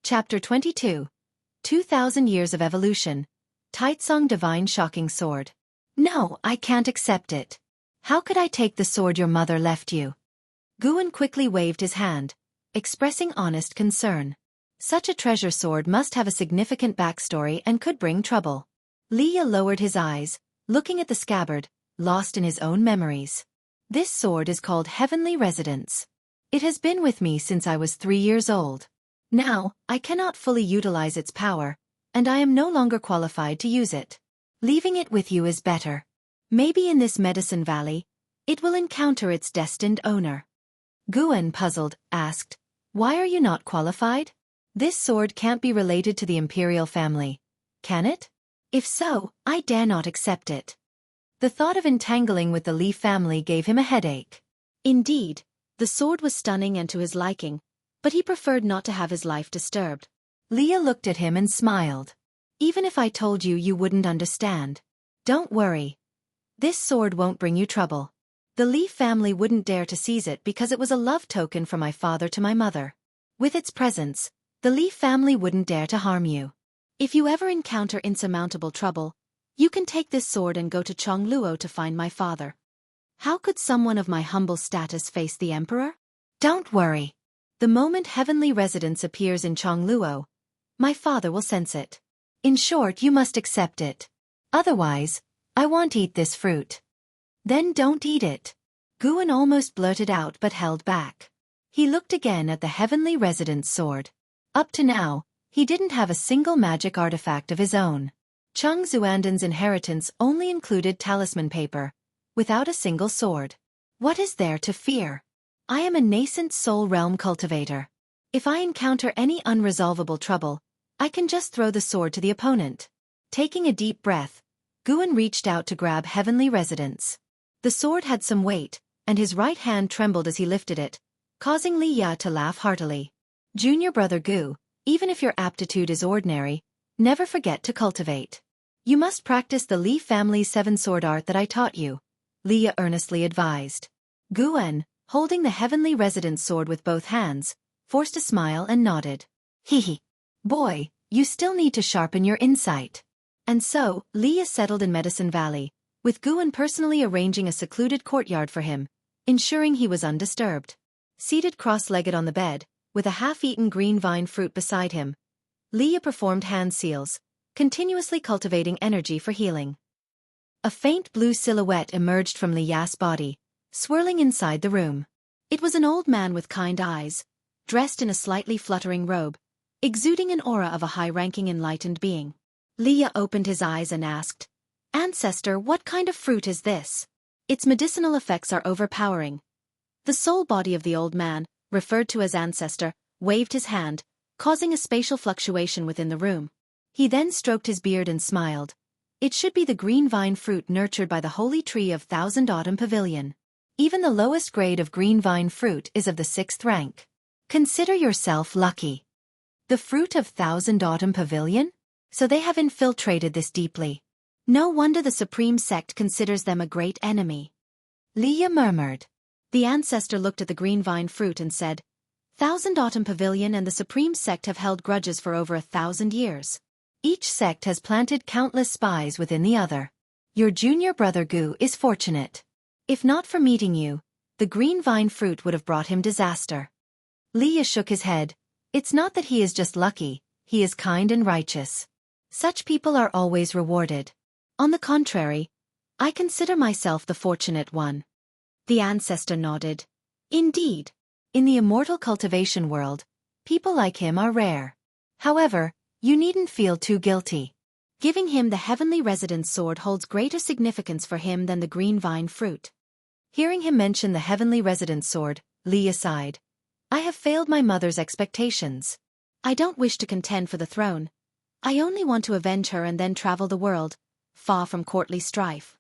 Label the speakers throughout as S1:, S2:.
S1: Chapter 22. 2000 Years of Evolution. Taicang Divine Shocking Sword. No, I can't accept it. How could I take the sword your mother left you? Guan quickly waved his hand, expressing honest concern. Such a treasure sword must have a significant backstory and could bring trouble. Liye lowered his eyes, looking at the scabbard, lost in his own memories. This sword is called Heavenly Residence. It has been with me since I was 3 years old. Now, I cannot fully utilize its power, and I am no longer qualified to use it. Leaving it with you is better. Maybe in this Medicine Valley, it will encounter its destined owner. Guan, puzzled, asked, "Why are you not qualified? This sword can't be related to the imperial family, can it? If so, I dare not accept it." The thought of entangling with the Li family gave him a headache. Indeed, the sword was stunning and to his liking, but he preferred not to have his life disturbed. Liye looked at him and smiled. "Even if I told you, you wouldn't understand. Don't worry. This sword won't bring you trouble. The Li family wouldn't dare to seize it because it was a love token from my father to my mother. With its presence, the Li family wouldn't dare to harm you. If you ever encounter insurmountable trouble, you can take this sword and go to Chongluo to find my father. How could someone of my humble status face the emperor? Don't worry. The moment Heavenly Residence appears in Chongluo, my father will sense it. In short, you must accept it. Otherwise, I won't eat this fruit." "Then don't eat it." Guan almost blurted out but held back. He looked again at the Heavenly Residence sword. Up to now, he didn't have a single magic artifact of his own. Cheng Xuandan's inheritance only included talisman paper, without a single sword. What is there to fear? I am a Nascent Soul Realm cultivator. If I encounter any unresolvable trouble, I can just throw the sword to the opponent. Taking a deep breath, Guan reached out to grab Heavenly Residence. The sword had some weight, and his right hand trembled as he lifted it, causing Liye to laugh heartily. "Junior brother Gu, even if your aptitude is ordinary, never forget to cultivate. You must practice the Li family's 7-sword art that I taught you," Liye earnestly advised. Guan, holding the Heavenly Residence sword with both hands, forced a smile and nodded. "Hee. Boy, you still need to sharpen your insight." And so, Liye settled in Medicine Valley, with Guan personally arranging a secluded courtyard for him, ensuring he was undisturbed. Seated cross-legged on the bed, with a half-eaten green vine fruit beside him, Liye performed hand seals, continuously cultivating energy for healing. A faint blue silhouette emerged from Liye's body, swirling inside the room. It was an old man with kind eyes, dressed in a slightly fluttering robe, exuding an aura of a high-ranking enlightened being. Liye opened his eyes and asked, "Ancestor, what kind of fruit is this? Its medicinal effects are overpowering." The soul body of the old man, referred to as Ancestor, waved his hand, causing a spatial fluctuation within the room. He then stroked his beard and smiled. "It should be the green vine fruit nurtured by the holy tree of Thousand Autumn Pavilion. Even the lowest grade of green vine fruit is of the 6th rank. Consider yourself lucky." "The fruit of Thousand Autumn Pavilion? So they have infiltrated this deeply. No wonder the Supreme Sect considers them a great enemy." Liye murmured. The Ancestor looked at the green vine fruit and said, "Thousand Autumn Pavilion and the Supreme Sect have held grudges for over 1,000 years. Each sect has planted countless spies within the other. Your junior brother Gu is fortunate. If not for meeting you, the green vine fruit would have brought him disaster." Liye shook his head. "It's not that he is just lucky, he is kind and righteous. Such people are always rewarded. On the contrary, I consider myself the fortunate one." The Ancestor nodded. "Indeed. In the immortal cultivation world, people like him are rare. However, you needn't feel too guilty. Giving him the Heavenly Residence sword holds greater significance for him than the green vine fruit." Hearing him mention the Heavenly Residence sword, Liye sighed. "I have failed my mother's expectations. I don't wish to contend for the throne. I only want to avenge her and then travel the world, far from courtly strife.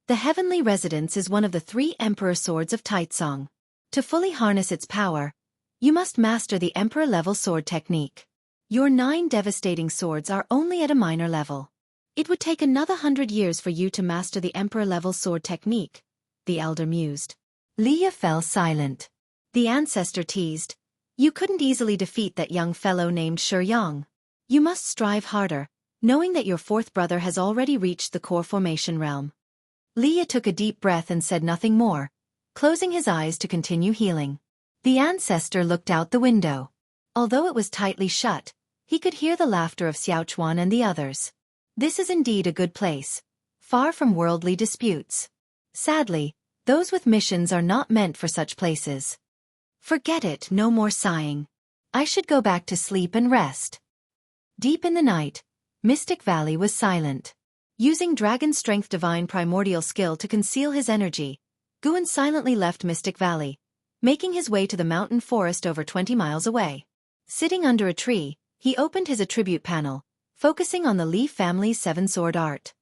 S1: The Heavenly Residence is one of the 3 Emperor Swords of Taicang. To fully harness its power, you must master the Emperor-level sword technique. Your 9 devastating swords are only at a minor level. It would take another 100 years for you to master the Emperor-level sword technique," the Elder mused. Liye fell silent. The Ancestor teased, You couldn't easily defeat that young fellow named Qiong. You must strive harder, knowing that your fourth brother has already reached the core formation realm. Liye took a deep breath and said nothing more, closing his eyes to continue healing. The ancestor looked out the window. Although it was tightly shut, he could hear the laughter of Xiaochuan and the others. This is indeed a good place, far from worldly disputes. Sadly, those with missions are not meant for such places. Forget it, no more sighing. I should go back to sleep and rest. Deep in the night, Mystic Valley was silent. Using Dragon Strength Divine Primordial Skill to conceal his energy, Guan silently left Mystic Valley, making his way to the mountain forest over 20 miles away. Sitting under a tree, he opened his attribute panel, focusing on the Li family's seven-sword art.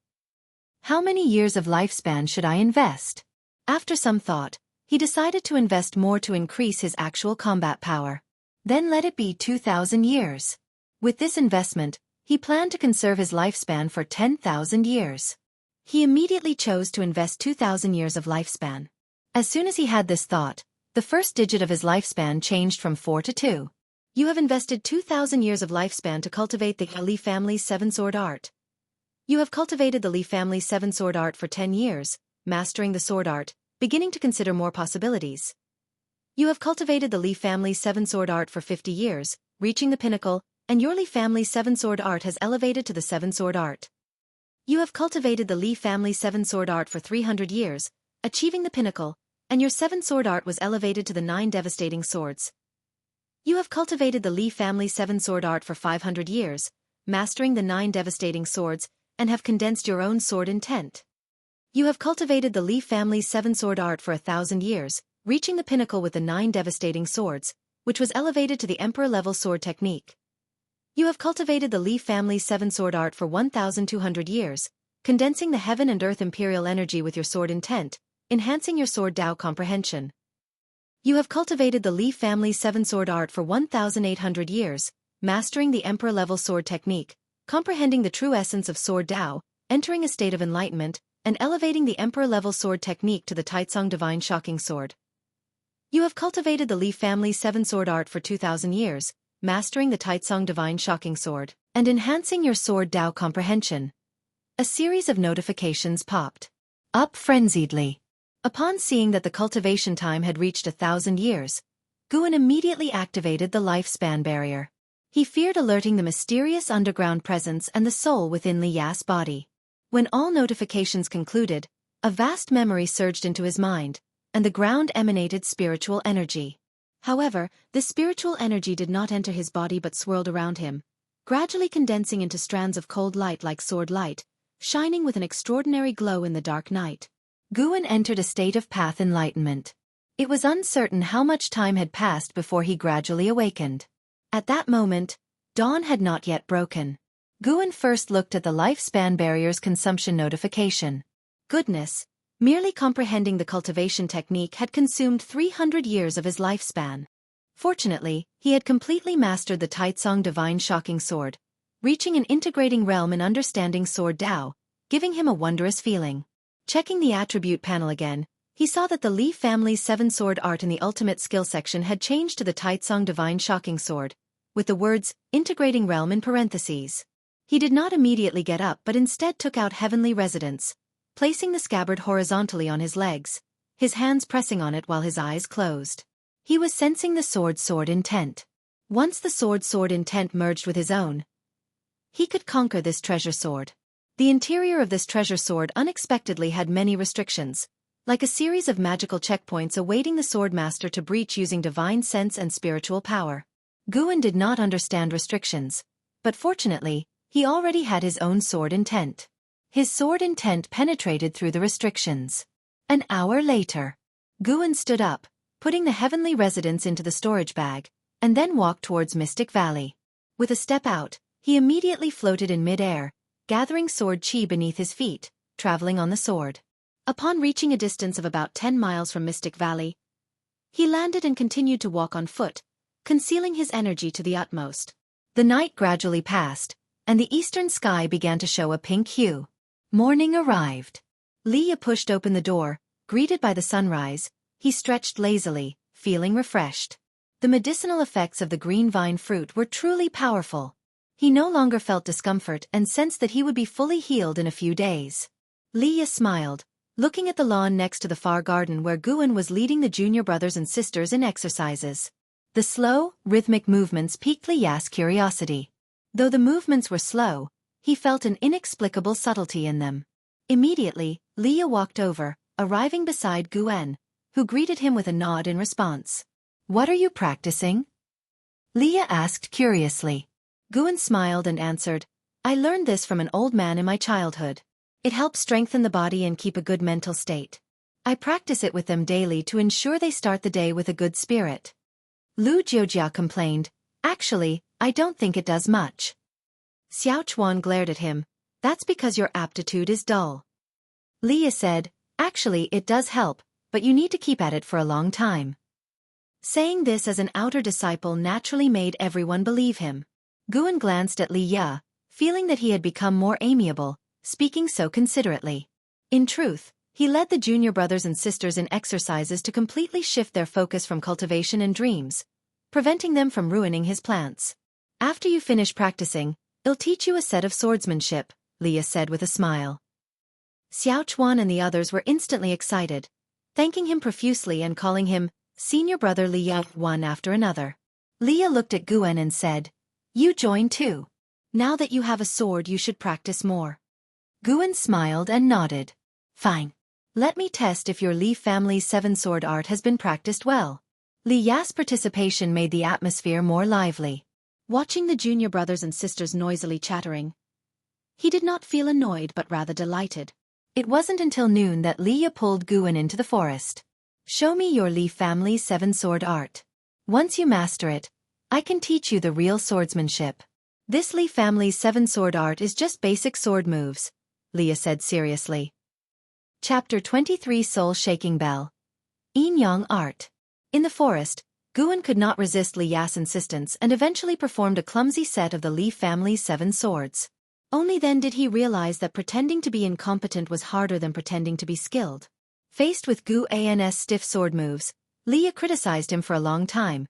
S1: How many years of lifespan should I invest? After some thought, he decided to invest more to increase his actual combat power. Then let it be 2,000 years. With this investment, he planned to conserve his lifespan for 10,000 years. He immediately chose to invest 2,000 years of lifespan. As soon as he had this thought, the first digit of his lifespan changed from 4 to 2. You have invested 2,000 years of lifespan to cultivate the Li family's seven-sword art. You have cultivated the Li family's seven-sword art for 10 years, mastering the sword art, beginning to consider more possibilities. You have cultivated the Li family's seven-sword art for 50 years, reaching the pinnacle, and your Li family's seven-sword art has elevated to the seven-sword art. You have cultivated the Li family's seven-sword art for 300 years, achieving the pinnacle, and your seven-sword art was elevated to the 9 devastating swords. You have cultivated the Li family's seven-sword art for 500 years, mastering the 9 devastating swords, and have condensed your own sword intent. You have cultivated the Li family's seven-sword art for 1,000 years, reaching the pinnacle with the 9 devastating swords, which was elevated to the Emperor-level sword technique. You have cultivated the Li family's seven-sword art for 1,200 years, condensing the heaven and earth imperial energy with your sword intent, enhancing your sword Dao comprehension. You have cultivated the Li family's seven-sword art for 1,800 years, mastering the Emperor-level sword technique, comprehending the true essence of sword Dao, entering a state of enlightenment, and elevating the Emperor-level sword technique to the Taicang divine shocking sword. You have cultivated the Li family's seven-sword art for 2,000 years, mastering the Taicang divine shocking sword, and enhancing your sword Dao comprehension. A series of notifications popped up frenziedly. Upon seeing that the cultivation time had reached 1,000 years, Guan immediately activated the lifespan barrier. He feared alerting the mysterious underground presence and the soul within Li Ya's body. When all notifications concluded, a vast memory surged into his mind, and the ground emanated spiritual energy. However, this spiritual energy did not enter his body but swirled around him, gradually condensing into strands of cold light like sword light, shining with an extraordinary glow in the dark night. Guan entered a state of path enlightenment. It was uncertain how much time had passed before he gradually awakened. At that moment, dawn had not yet broken. Guan first looked at the lifespan barrier's consumption notification. Goodness! Merely comprehending the cultivation technique had consumed 300 years of his lifespan. Fortunately, he had completely mastered the Taicang divine shocking sword, reaching an integrating realm in understanding sword Dao, giving him a wondrous feeling. Checking the attribute panel again, he saw that the Li family's seven-sword art in the ultimate skill section had changed to the Taicang divine shocking sword, with the words, integrating realm in parentheses. He did not immediately get up but instead took out heavenly residence, placing the scabbard horizontally on his legs, his hands pressing on it while his eyes closed. He was sensing the sword intent. Once the sword intent merged with his own, he could conquer this treasure sword. The interior of this treasure sword unexpectedly had many restrictions, like a series of magical checkpoints awaiting the sword master to breach using divine sense and spiritual power. Guan did not understand restrictions, but fortunately, he already had his own sword intent. His sword intent penetrated through the restrictions. An hour later, Guan stood up, putting the heavenly residence into the storage bag, and then walked towards Mystic Valley. With a step out, he immediately floated in mid-air, gathering sword chi beneath his feet, traveling on the sword. Upon reaching a distance of about 10 miles from Mystic Valley, he landed and continued to walk on foot, concealing his energy to the utmost. The night gradually passed, and the eastern sky began to show a pink hue. Morning arrived. Liye pushed open the door, greeted by the sunrise. He stretched lazily, feeling refreshed. The medicinal effects of the green vine fruit were truly powerful. He no longer felt discomfort and sensed that he would be fully healed in a few days. Liya smiled, looking at the lawn next to the far garden where Guan was leading the junior brothers and sisters in exercises. The slow, rhythmic movements piqued Liya's curiosity. Though the movements were slow, he felt an inexplicable subtlety in them. Immediately, Liya walked over, arriving beside Guan, who greeted him with a nod in response. "What are you practicing?" Liya asked curiously. Guan smiled and answered, "I learned this from an old man in my childhood. It helps strengthen the body and keep a good mental state. I practice it with them daily to ensure they start the day with a good spirit." Lu Jiojia complained, "Actually, I don't think it does much." Xiao Chuan glared at him, "That's because your aptitude is dull." Liya said, "Actually it does help, but you need to keep at it for a long time." Saying this as an outer disciple naturally made everyone believe him. Guan glanced at Liya, feeling that he had become more amiable, speaking so considerately. In truth, he led the junior brothers and sisters in exercises to completely shift their focus from cultivation and dreams, preventing them from ruining his plants. "After you finish practicing, I'll teach you a set of swordsmanship," Liya said with a smile. Xiao Chuan and the others were instantly excited, thanking him profusely and calling him senior brother Liya one after another. Liya looked at Guan and said, "You join too. Now that you have a sword you should practice more." Guan smiled and nodded. "Fine. Let me test if your Li family's seven-sword art has been practiced well." Liya's participation made the atmosphere more lively. Watching the junior brothers and sisters noisily chattering, he did not feel annoyed but rather delighted. It wasn't until noon that Liya pulled Guan into the forest. "Show me your Li family's seven-sword art. Once you master it, I can teach you the real swordsmanship." "This Li family's seven-sword art is just basic sword moves," Liya said seriously. Chapter 23 Soul-Shaking Bell. Yin-Yang Art. In the forest, Guan could not resist Liya's insistence and eventually performed a clumsy set of the Li family's seven swords. Only then did he realize that pretending to be incompetent was harder than pretending to be skilled. Faced with Guan's stiff sword moves, Liya criticized him for a long time,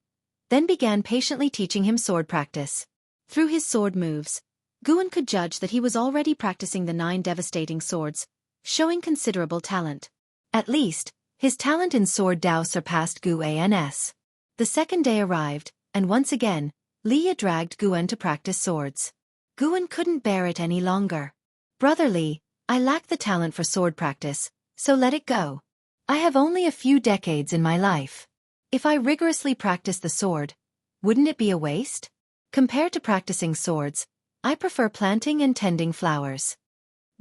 S1: then began patiently teaching him sword practice. Through his sword moves, Guan could judge that he was already practicing the 9 devastating swords, showing considerable talent. At least, his talent in sword Dao surpassed Guan's. The second day arrived, and once again, Liya dragged Guan to practice swords. Guan couldn't bear it any longer. "Brother Li, I lack the talent for sword practice, so let it go. I have only a few decades in my life. If I rigorously practice the sword, wouldn't it be a waste? Compared to practicing swords, I prefer planting and tending flowers."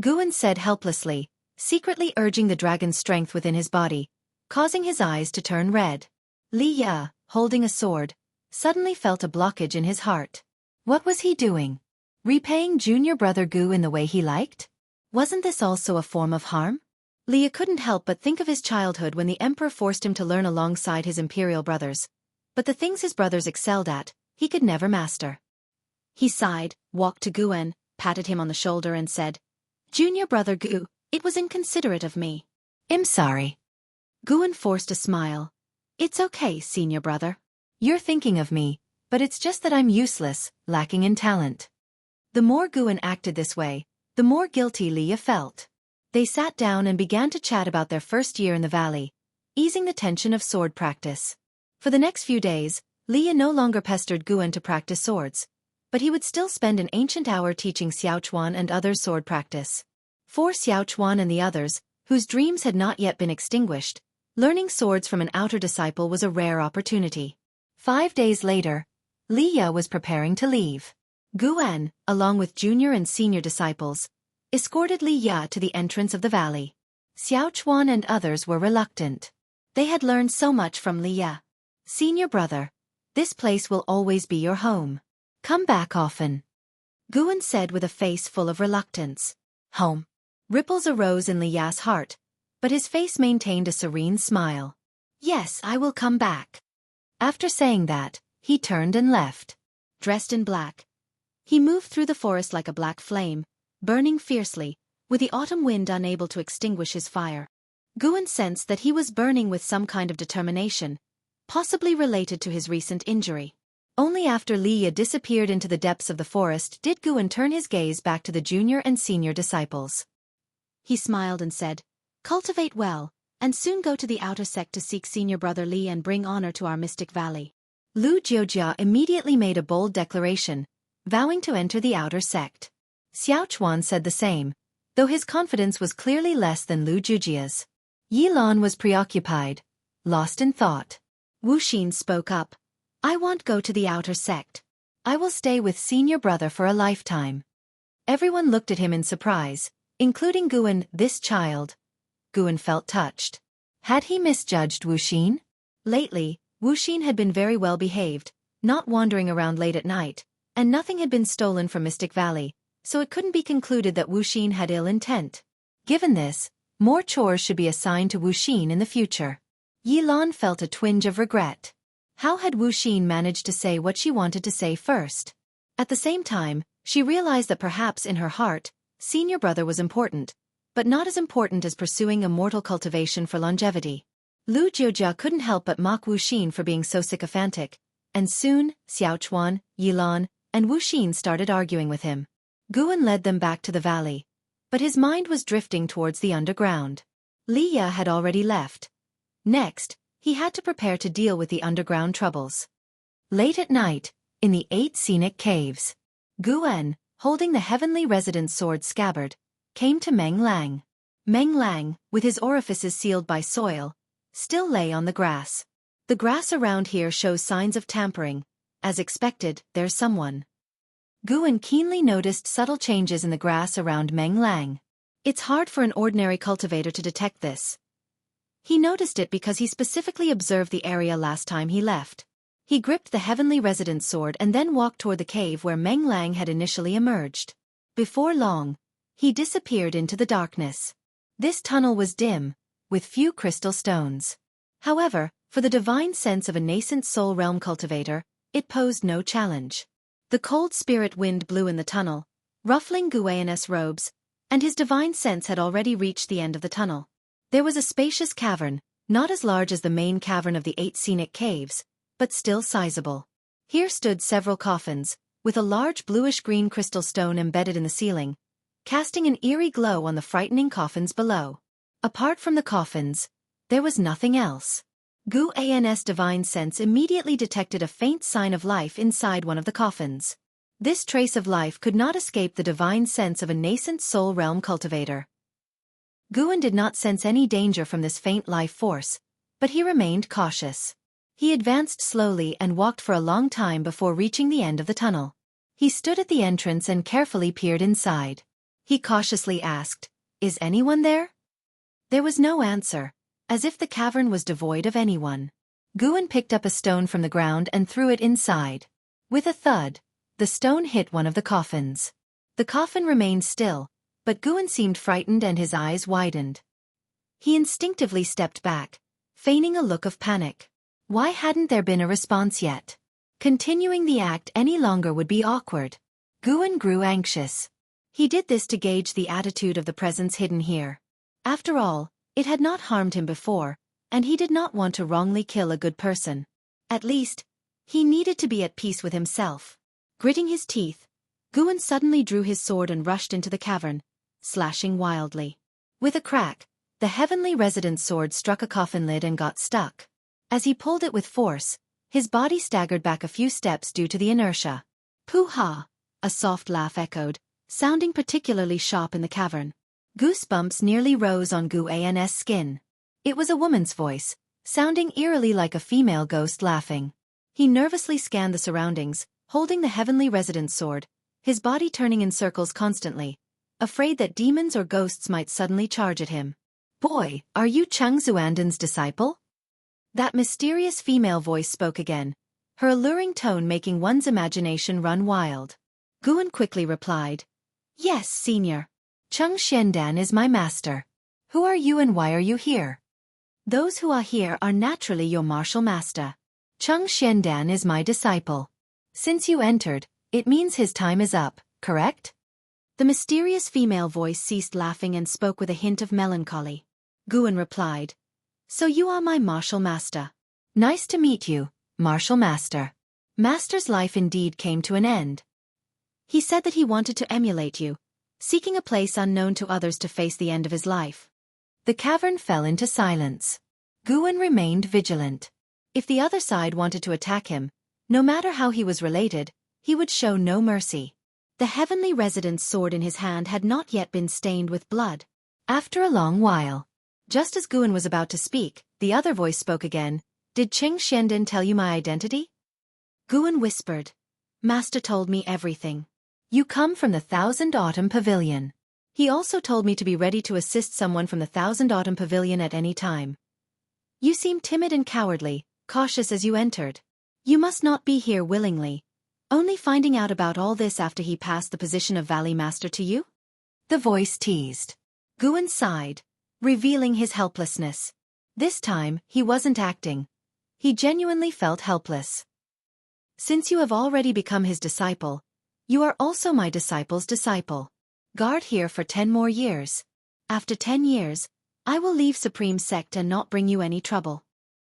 S1: Guan said helplessly, secretly urging the dragon's strength within his body, causing his eyes to turn red. Liya, holding a sword, suddenly felt a blockage in his heart. What was he doing? Repaying junior brother Gu in the way he liked? Wasn't this also a form of harm? Liya couldn't help but think of his childhood when the emperor forced him to learn alongside his imperial brothers. But the things his brothers excelled at, he could never master. He sighed, walked to Guan, patted him on the shoulder and said, "Junior brother Gu, it was inconsiderate of me. I'm sorry." Guan forced a smile. "It's okay, senior brother. You're thinking of me, but it's just that I'm useless, lacking in talent." The more Guan acted this way, the more guilty Liya felt. They sat down and began to chat about their first year in the valley, easing the tension of sword practice. For the next few days, Liya no longer pestered Guan to practice swords, but he would still spend an ancient hour teaching Xiao Chuan and others sword practice. For Xiao Chuan and the others, whose dreams had not yet been extinguished, learning swords from an outer disciple was a rare opportunity. 5 days later, Liya was preparing to leave. Guan, along with junior and senior disciples, escorted Liya to the entrance of the valley. Xiao Chuan and others were reluctant. They had learned so much from Liya. "Senior brother, this place will always be your home. Come back often," Guan said with a face full of reluctance. "Home." Ripples arose in Liya's heart, but his face maintained a serene smile. "Yes, I will come back." After saying that, he turned and left. Dressed in black, he moved through the forest like a black flame, burning fiercely, with the autumn wind unable to extinguish his fire. Guan sensed that he was burning with some kind of determination, possibly related to his recent injury. Only after Liye disappeared into the depths of the forest did Guan turn his gaze back to the junior and senior disciples. He smiled and said, "Cultivate well, and soon go to the outer sect to seek senior brother Li and bring honor to our mystic valley." Lu Jiujia immediately made a bold declaration, vowing to enter the outer sect. Xiao Chuan said the same, though his confidence was clearly less than Lu Jiujia's. Yi Lan was preoccupied, lost in thought. Wu Xin spoke up. "I won't go to the outer sect. I will stay with senior brother for a lifetime." Everyone looked at him in surprise, including Guan, this child. Guan felt touched. Had he misjudged Wu Xin? Lately, Wu Xin had been very well behaved, not wandering around late at night, and nothing had been stolen from Mystic Valley, so it couldn't be concluded that Wu Xin had ill intent. Given this, more chores should be assigned to Wu Xin in the future. Yi Lan felt a twinge of regret. How had Wu Xin managed to say what she wanted to say first? At the same time, she realized that perhaps in her heart, senior brother was important, but not as important as pursuing immortal cultivation for longevity. Lu Jiujia couldn't help but mock Wu Xin for being so sycophantic, and soon, Xiao Chuan, Yi Lan, and Wu Xin started arguing with him. Guan led them back to the valley, but his mind was drifting towards the underground. Liya had already left. Next, he had to prepare to deal with the underground troubles. Late at night, in the 8 scenic caves, Guan, holding the heavenly resident's sword scabbard, came to Meng Lang. Meng Lang, with his orifices sealed by soil, still lay on the grass. The grass around here shows signs of tampering. As expected, there's someone. Guan keenly noticed subtle changes in the grass around Meng Lang. It's hard for an ordinary cultivator to detect this. He noticed it because he specifically observed the area last time he left. He gripped the heavenly resident's sword and then walked toward the cave where Meng Lang had initially emerged. Before long, he disappeared into the darkness. This tunnel was dim, with few crystal stones. However, for the divine sense of a nascent soul realm cultivator, it posed no challenge. The cold spirit wind blew in the tunnel, ruffling Guyan's robes, and his divine sense had already reached the end of the tunnel. There was a spacious cavern, not as large as the main cavern of the 8 scenic caves, but still sizable. Here stood several coffins, with a large bluish-green crystal stone embedded in the ceiling, casting an eerie glow on the frightening coffins below. Apart from the coffins, there was nothing else. Guyan's divine sense immediately detected a faint sign of life inside one of the coffins. This trace of life could not escape the divine sense of a nascent soul realm cultivator. Guan did not sense any danger from this faint life force, but he remained cautious. He advanced slowly and walked for a long time before reaching the end of the tunnel. He stood at the entrance and carefully peered inside. He cautiously asked, "Is anyone there?" There was no answer, as if the cavern was devoid of anyone. Guan picked up a stone from the ground and threw it inside. With a thud, the stone hit one of the coffins. The coffin remained still, but Guan seemed frightened and his eyes widened. He instinctively stepped back, feigning a look of panic. Why hadn't there been a response yet? Continuing the act any longer would be awkward. Guan grew anxious. He did this to gauge the attitude of the presence hidden here. After all, it had not harmed him before, and he did not want to wrongly kill a good person. At least, he needed to be at peace with himself. Gritting his teeth, Guan suddenly drew his sword and rushed into the cavern, slashing wildly. With a crack, the heavenly resident's sword struck a coffin lid and got stuck. As he pulled it with force, his body staggered back a few steps due to the inertia. "Pooh-ha!" a soft laugh echoed, sounding particularly sharp in the cavern. Goosebumps nearly rose on Guyan's skin. It was a woman's voice, sounding eerily like a female ghost laughing. He nervously scanned the surroundings, holding the heavenly resident's sword, his body turning in circles constantly, afraid that demons or ghosts might suddenly charge at him. "Boy, are you Cheng Xuanden's disciple?" That mysterious female voice spoke again, her alluring tone making one's imagination run wild. Guan quickly replied, "Yes, senior. Cheng Xiandan is my master. Who are you and why are you here?" "Those who are here are naturally your martial master. Cheng Xiandan is my disciple. Since you entered, it means his time is up, correct?" The mysterious female voice ceased laughing and spoke with a hint of melancholy. Guan replied, "So you are my martial master. Nice to meet you, Martial Master. Master's life indeed came to an end. He said that he wanted to emulate you, seeking a place unknown to others to face the end of his life. The cavern fell into silence. Guwen remained vigilant. If the other side wanted to attack him, no matter how he was related, he would show no mercy. The heavenly resident's sword in his hand had not yet been stained with blood. After a long while, just as Guwen was about to speak, the other voice spoke again. Did Qing Xianden tell you my identity? Guwen whispered. Master told me everything. You come from the Thousand Autumn Pavilion. He also told me to be ready to assist someone from the Thousand Autumn Pavilion at any time. You seem timid and cowardly, cautious as you entered. You must not be here willingly. Only finding out about all this after he passed the position of Valley Master to you? The voice teased. Guwen sighed, revealing his helplessness. This time, he wasn't acting. He genuinely felt helpless. Since you have already become his disciple, you are also my disciple's disciple. Guard here for 10 more years. After 10 years, I will leave Supreme Sect and not bring you any trouble.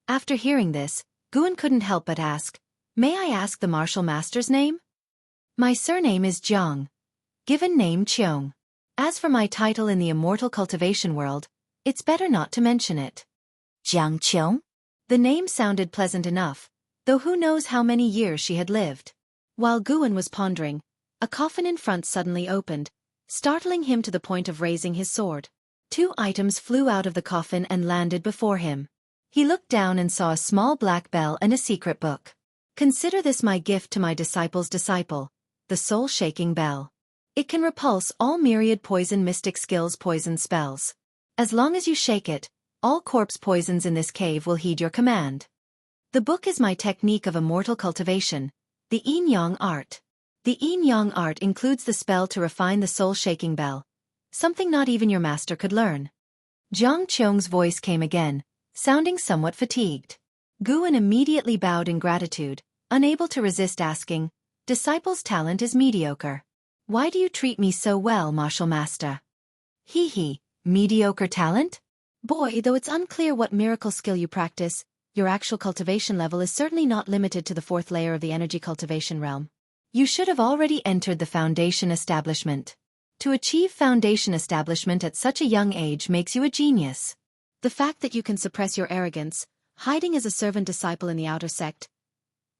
S1: After hearing this, Guwen couldn't help but ask, May I ask the Martial Master's name? My surname is Jiang. Given name Qiong. As for my title in the Immortal cultivation world, it's better not to mention it. Jiang Qiong? The name sounded pleasant enough, though who knows how many years she had lived. While Guwen was pondering, a coffin in front suddenly opened, startling him to the point of raising his sword. 2 items flew out of the coffin and landed before him. He looked down and saw a small black bell and a secret book. Consider this my gift to my disciple's disciple, the soul-shaking bell. It can repulse all myriad poison mystic skills poison spells. As long as you shake it, all corpse poisons in this cave will heed your command. The book is my technique of immortal cultivation, the Yin-Yang art. The Yin-Yang art includes the spell to refine the soul-shaking bell, something not even your master could learn. Jiang Qiong's voice came again, sounding somewhat fatigued. Guwen immediately bowed in gratitude, unable to resist asking, Disciple's talent is mediocre. Why do you treat me so well, Martial Master? Hee, mediocre talent? Boy, though it's unclear what miracle skill you practice, your actual cultivation level is certainly not limited to the 4th layer of the energy cultivation realm. You should have already entered the foundation establishment. To achieve foundation establishment at such a young age makes you a genius. The fact that you can suppress your arrogance, hiding as a servant disciple in the outer sect,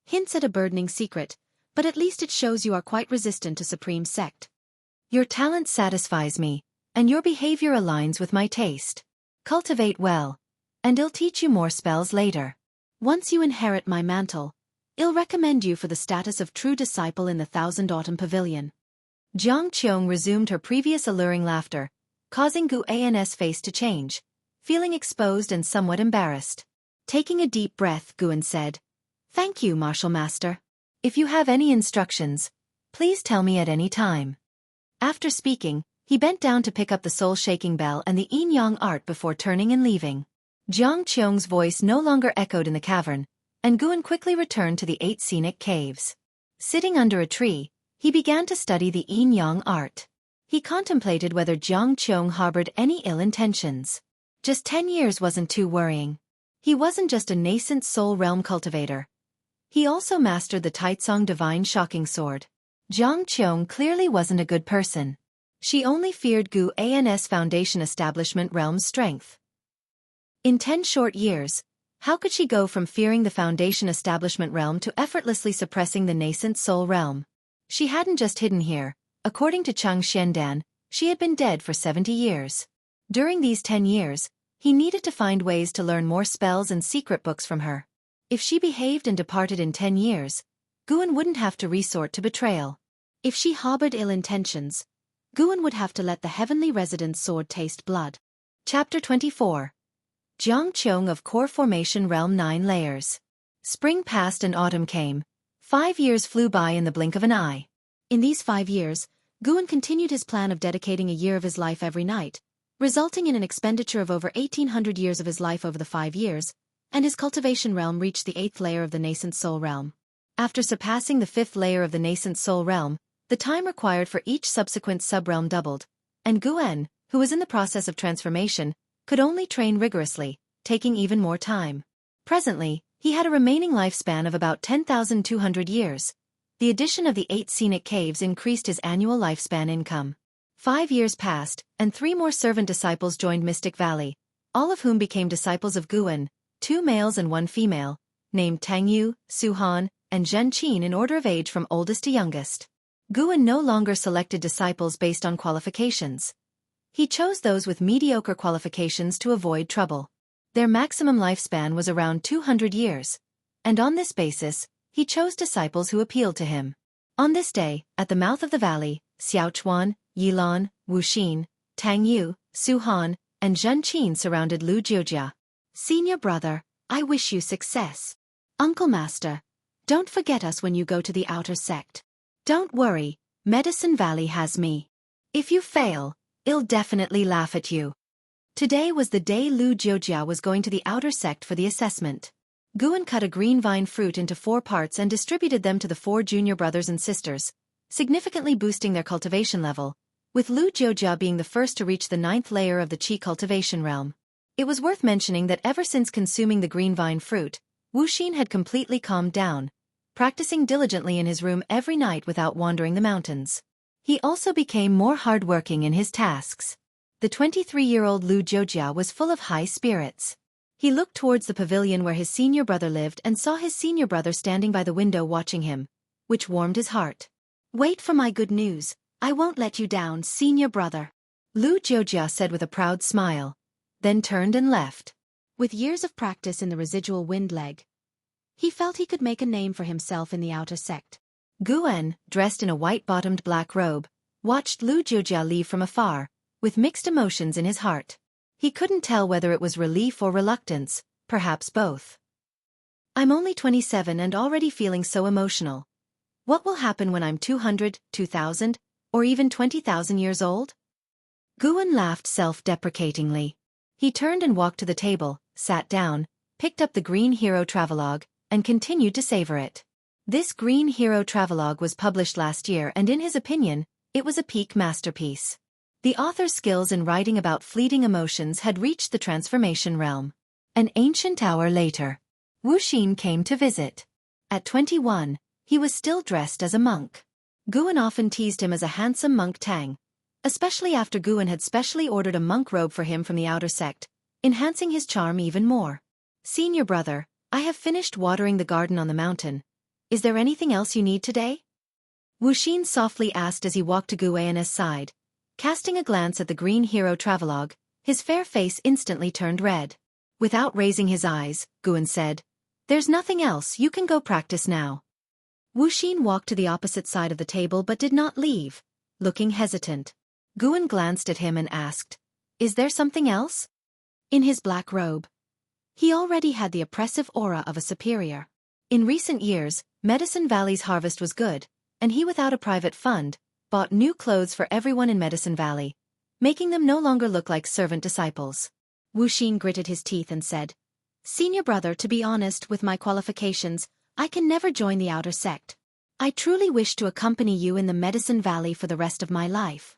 S1: hints at a burdening secret, but at least it shows you are quite resistant to Supreme Sect. Your talent satisfies me, and your behavior aligns with my taste. Cultivate well, and I'll teach you more spells later. Once you inherit my mantle, I'll recommend you for the status of true disciple in the Thousand Autumn Pavilion. Jiang Qiong resumed her previous alluring laughter, causing Guwen's face to change, feeling exposed and somewhat embarrassed. Taking a deep breath, Guwen said, Thank you, Martial Master. If you have any instructions, please tell me at any time. After speaking, he bent down to pick up the soul-shaking bell and the Yin-Yang art before turning and leaving. Jiang Qiong's voice no longer echoed in the cavern, and Guwen quickly returned to the 8 scenic caves. Sitting under a tree, he began to study the Yin-Yang art. He contemplated whether Jiang Qiong harbored any ill intentions. Just 10 years wasn't too worrying. He wasn't just a nascent soul realm cultivator. He also mastered the Taicang divine shocking sword. Jiang Qiong clearly wasn't a good person. She only feared Guwen's foundation establishment realm's strength. In 10 short years, how could she go from fearing the foundation establishment realm to effortlessly suppressing the nascent soul realm? She hadn't just hidden here. According to Qing Xiandan, she had been dead for 70 years. During these 10 years, he needed to find ways to learn more spells and secret books from her. If she behaved and departed in 10 years, Guwen wouldn't have to resort to betrayal. If she harbored ill intentions, Guwen would have to let the heavenly resident's sword taste blood. Chapter 24. Jiang Qiong of Core Formation Realm 9 Layers. Spring passed and autumn came. 5 years flew by in the blink of an eye. In these 5 years, Guwen continued his plan of dedicating a year of his life every night, resulting in an expenditure of over 1,800 years of his life over the 5 years, and his cultivation realm reached the 8th layer of the Nascent Soul Realm. After surpassing the 5th layer of the Nascent Soul Realm, the time required for each subsequent sub-realm doubled, and Guwen, who was in the process of transformation, could only train rigorously, taking even more time. Presently, He had a remaining lifespan of about 10,200 years. The addition of the 8 scenic caves increased his annual lifespan income. 5 years passed, and 3 more servant disciples joined Mystic Valley, all of whom became disciples of Guan, 2 males and 1 female, named Tangyu, Suhan, and Zhenqin in order of age from oldest to youngest. Guan no longer selected disciples based on qualifications. He chose those with mediocre qualifications to avoid trouble. Their maximum lifespan was around 200 years, and on this basis, he chose disciples who appealed to him. On this day, at the mouth of the valley, Xiaochuan, Yilan, Wuxin, Tangyu, Suhan, and Zhenqin surrounded Lu Jiujia. Senior brother, I wish you success. Uncle Master, don't forget us when you go to the outer sect. Don't worry, Medicine Valley has me. If you fail, I'll definitely laugh at you. Today was the day Lu Jiujia was going to the outer sect for the assessment. Guan cut a green vine fruit into 4 parts and distributed them to the 4 junior brothers and sisters, significantly boosting their cultivation level, with Lu Jiujia being the first to reach the 9th layer of the Qi cultivation realm. It was worth mentioning that ever since consuming the green vine fruit, Wuxin had completely calmed down, practicing diligently in his room every night without wandering the mountains. He also became more hardworking in his tasks. The 23-year-old Lu Jiujia was full of high spirits. He looked towards the pavilion where his senior brother lived and saw his senior brother standing by the window watching him, which warmed his heart. Wait for my good news, I won't let you down, senior brother. Lu Jiujia said with a proud smile, then turned and left. With years of practice in the residual wind leg, he felt he could make a name for himself in the outer sect. Guan, dressed in a white-bottomed black robe, watched Lu Jiujia leave from afar, with mixed emotions in his heart. He couldn't tell whether it was relief or reluctance, perhaps both. I'm only 27 and already feeling so emotional. What will happen when I'm 200, 2,000, or even 20,000 years old? Guan laughed self-deprecatingly. He turned and walked to the table, sat down, picked up the Green Hero Travelogue, and continued to savor it. This Green Hero Travelogue was published last year and in his opinion, it was a peak masterpiece. The author's skills in writing about fleeting emotions had reached the transformation realm. An ancient hour later, Wuxin came to visit. At 21, he was still dressed as a monk. Guan often teased him as a handsome monk Tang, especially after Guan had specially ordered a monk robe for him from the outer sect, enhancing his charm even more. Senior brother, I have finished watering the garden on the mountain. Is there anything else you need today? Wuxin softly asked as he walked to Guan's side. Casting a glance at the Green Hero Travelogue, his fair face instantly turned red. Without raising his eyes, Guan said, There's nothing else, you can go practice now. Wuxin walked to the opposite side of the table but did not leave, looking hesitant. Guan glanced at him and asked, Is there something else? In his black robe, he already had the oppressive aura of a superior. In recent years, Medicine Valley's harvest was good, and he without a private fund, bought new clothes for everyone in Medicine Valley, making them no longer look like servant disciples. Wuxin gritted his teeth and said, Senior brother, to be honest, with my qualifications, I can never join the outer sect. I truly wish to accompany you in the Medicine Valley for the rest of my life.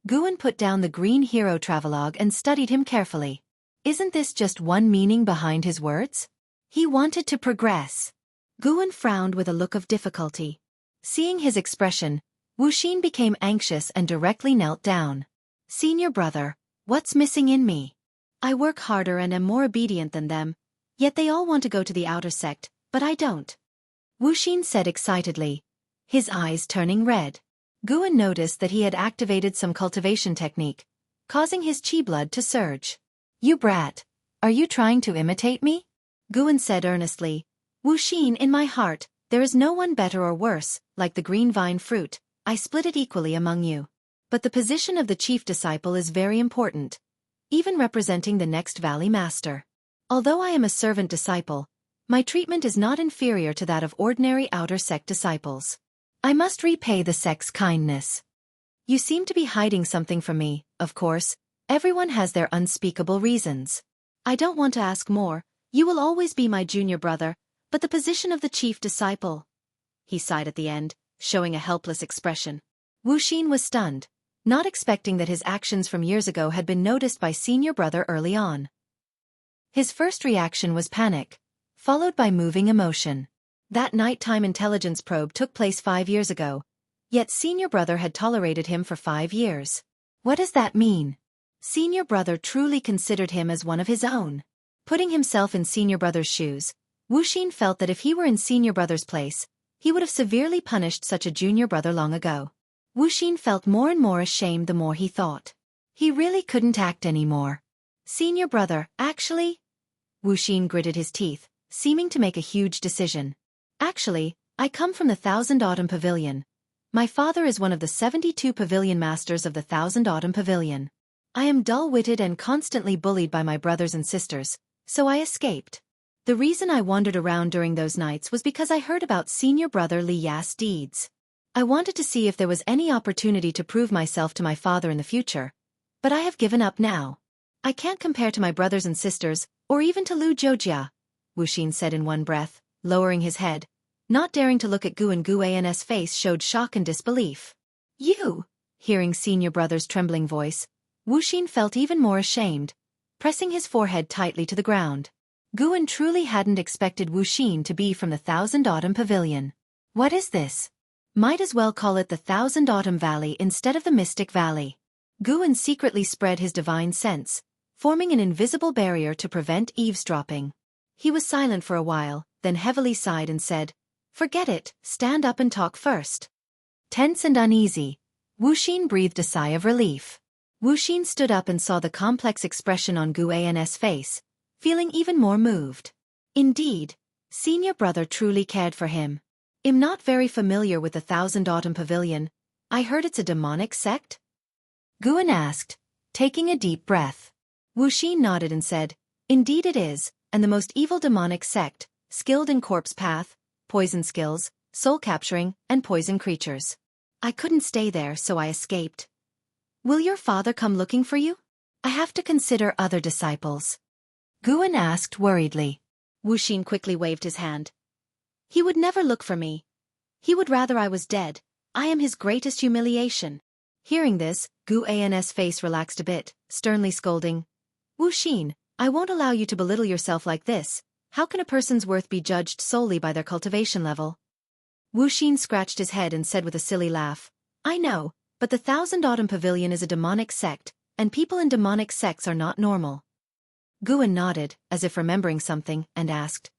S1: Guan put down the Green Hero Travelogue and studied him carefully. Isn't this just one meaning behind his words? He wanted to progress. Guan frowned with a look of difficulty. Seeing his expression, Wuxin became anxious and directly knelt down. Senior brother, what's missing in me? I work harder and am more obedient than them, yet they all want to go to the outer sect, but I don't. Wuxin said excitedly, his eyes turning red. Guan noticed that he had activated some cultivation technique, causing his chi blood to surge. You brat, are you trying to imitate me? Guan said earnestly, Wuxin, in my heart, there is no one better or worse, like the green vine fruit. I split it equally among you. But the position of the chief disciple is very important, even representing the next valley master. Although I am a servant disciple, my treatment is not inferior to that of ordinary outer sect disciples. I must repay the sect's kindness. You seem to be hiding something from me, of course, everyone has their unspeakable reasons. I don't want to ask more, you will always be my junior brother, but the position of the chief disciple. He sighed at the end, showing a helpless expression. Wuxin was stunned, not expecting that his actions from years ago had been noticed by senior brother early on. His first reaction was panic, followed by moving emotion. That nighttime intelligence probe took place 5 years ago, yet senior brother had tolerated him for 5 years. What does that mean? Senior brother truly considered him as one of his own. Putting himself in senior brother's shoes, Wuxin felt that if he were in senior brother's place, he would have severely punished such a junior brother long ago. Wuxin felt more and more ashamed the more he thought. He really couldn't act anymore. Senior brother, actually? Wuxin gritted his teeth, seeming to make a huge decision. Actually, I come from the Thousand Autumn Pavilion. My father is one of the 72 pavilion masters of the Thousand Autumn Pavilion. I am dull-witted and constantly bullied by my brothers and sisters, so I escaped. The reason I wandered around during those nights was because I heard about senior brother Li Ya's deeds. I wanted to see if there was any opportunity to prove myself to my father in the future, but I have given up now. I can't compare to my brothers and sisters, or even to Lu Zhoujia, Wuxin said in one breath, lowering his head. Not daring to look at Guan's face showed shock and disbelief. You! Hearing senior brother's trembling voice, Wuxin felt even more ashamed, pressing his forehead tightly to the ground. Guan truly hadn't expected Wuxin to be from the Thousand Autumn Pavilion. What is this? Might as well call it the Thousand Autumn Valley instead of the Mystic Valley. Guan secretly spread his divine sense, forming an invisible barrier to prevent eavesdropping. He was silent for a while, then heavily sighed and said, "Forget it, stand up and talk first." Tense and uneasy, Wuxin breathed a sigh of relief. Wuxin stood up and saw the complex expression on Guan's face, feeling even more moved. Indeed, senior brother truly cared for him. I'm not very familiar with the Thousand Autumn Pavilion. I heard it's a demonic sect? Guan asked, taking a deep breath. Wuxin nodded and said, "Indeed it is, and the most evil demonic sect, skilled in corpse path, poison skills, soul capturing, and poison creatures. I couldn't stay there, so I escaped. Will your father come looking for you? I have to consider other disciples." Guan asked worriedly. Wuxin quickly waved his hand. "He would never look for me. He would rather I was dead. I am his greatest humiliation." Hearing this, Guan's face relaxed a bit, sternly scolding, "Wuxin, I won't allow you to belittle yourself like this. How can a person's worth be judged solely by their cultivation level?" Wuxin scratched his head and said with a silly laugh, "I know, but the Thousand Autumn Pavilion is a demonic sect, and people in demonic sects are not normal." Guan nodded, as if remembering something, and asked,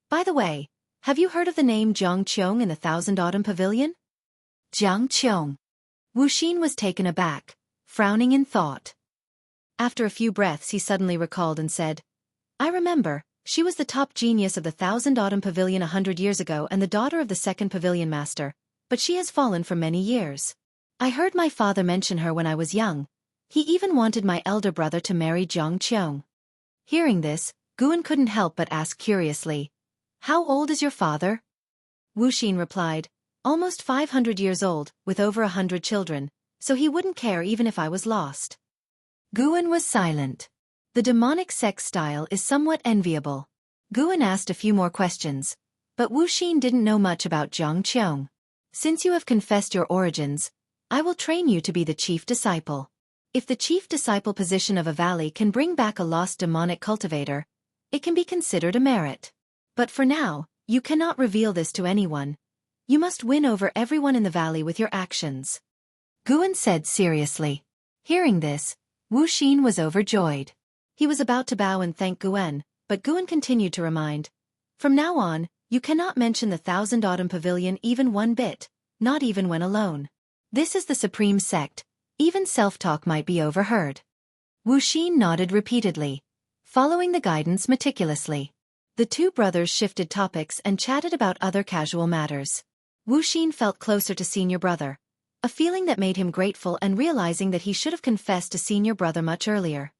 S1: "By the way, have you heard of the name Qiong in the Thousand Autumn Pavilion?" Qiong. Wuxin was taken aback, frowning in thought. After a few breaths he suddenly recalled and said, "I remember, she was the top genius of the Thousand Autumn Pavilion 100 years ago and the daughter of the second pavilion master, but she has fallen for many years. I heard my father mention her when I was young. He even wanted my elder brother to marry Qiong." Hearing this, Guan couldn't help but ask curiously, "How old is your father?" Wuxin replied, "Almost 500 years old, with over 100 children, so he wouldn't care even if I was lost." Guan was silent. The demonic sect style is somewhat enviable. Guan asked a few more questions, but Wuxin didn't know much about Qiong. "Since you have confessed your origins, I will train you to be the chief disciple. If the chief disciple position of a valley can bring back a lost demonic cultivator, it can be considered a merit. But for now, you cannot reveal this to anyone. You must win over everyone in the valley with your actions," Guan said seriously. Hearing this, Wuxin was overjoyed. He was about to bow and thank Guan, but Guan continued to remind, "From now on, you cannot mention the Thousand Autumn Pavilion even one bit, not even when alone. This is the supreme sect. Even self-talk might be overheard." Wuxin nodded repeatedly, following the guidance meticulously. The two brothers shifted topics and chatted about other casual matters. Wuxin felt closer to senior brother, a feeling that made him grateful and realizing that he should have confessed to senior brother much earlier.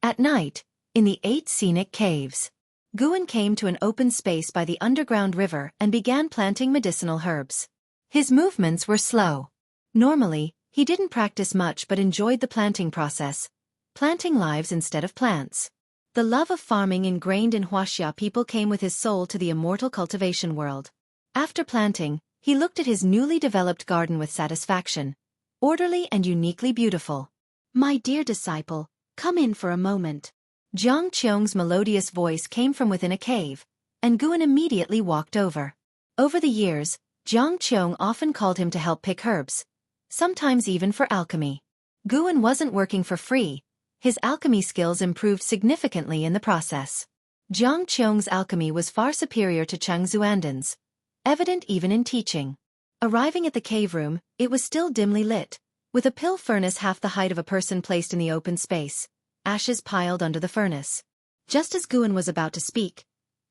S1: At night, in the 8 scenic caves, Guan came to an open space by the underground river and began planting medicinal herbs. His movements were slow. Normally, he didn't practice much but enjoyed the planting process, planting lives instead of plants. The love of farming ingrained in Huaxia people came with his soul to the immortal cultivation world. After planting, he looked at his newly developed garden with satisfaction, orderly and uniquely beautiful. "My dear disciple, come in for a moment." Qiong's melodious voice came from within a cave, and Guan immediately walked over. Over the years, Qiong often called him to help pick herbs, sometimes even for alchemy. Guan wasn't working for free. His alchemy skills improved significantly in the process. Qiong's alchemy was far superior to Cheng Xuanden's, evident even in teaching. Arriving at the cave room, it was still dimly lit, with a pill furnace half the height of a person placed in the open space, ashes piled under the furnace. Just as Guan was about to speak,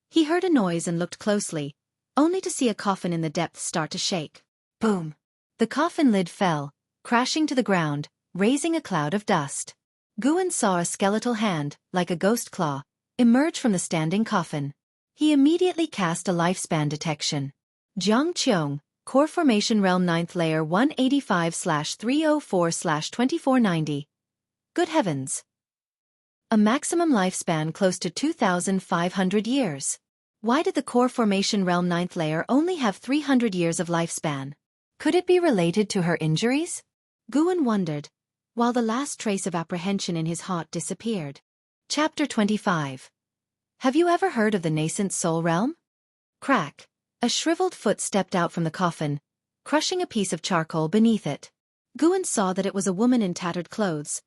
S1: he heard a noise and looked closely, only to see a coffin in the depths start to shake. Boom! The coffin lid fell, crashing to the ground, raising a cloud of dust. Guan saw a skeletal hand, like a ghost claw, emerge from the standing coffin. He immediately cast a lifespan detection. Qiong, Core Formation Realm 9th Layer 185/304/2490. Good heavens! A maximum lifespan close to 2,500 years. Why did the Core Formation Realm 9th Layer only have 300 years of lifespan? Could it be related to her injuries? Guan wondered, while the last trace of apprehension in his heart disappeared. Chapter 25. Have you ever heard of the Nascent Soul Realm? Crack. A shriveled foot stepped out from the coffin, crushing a piece of charcoal beneath it. Guan saw that it was a woman in tattered clothes,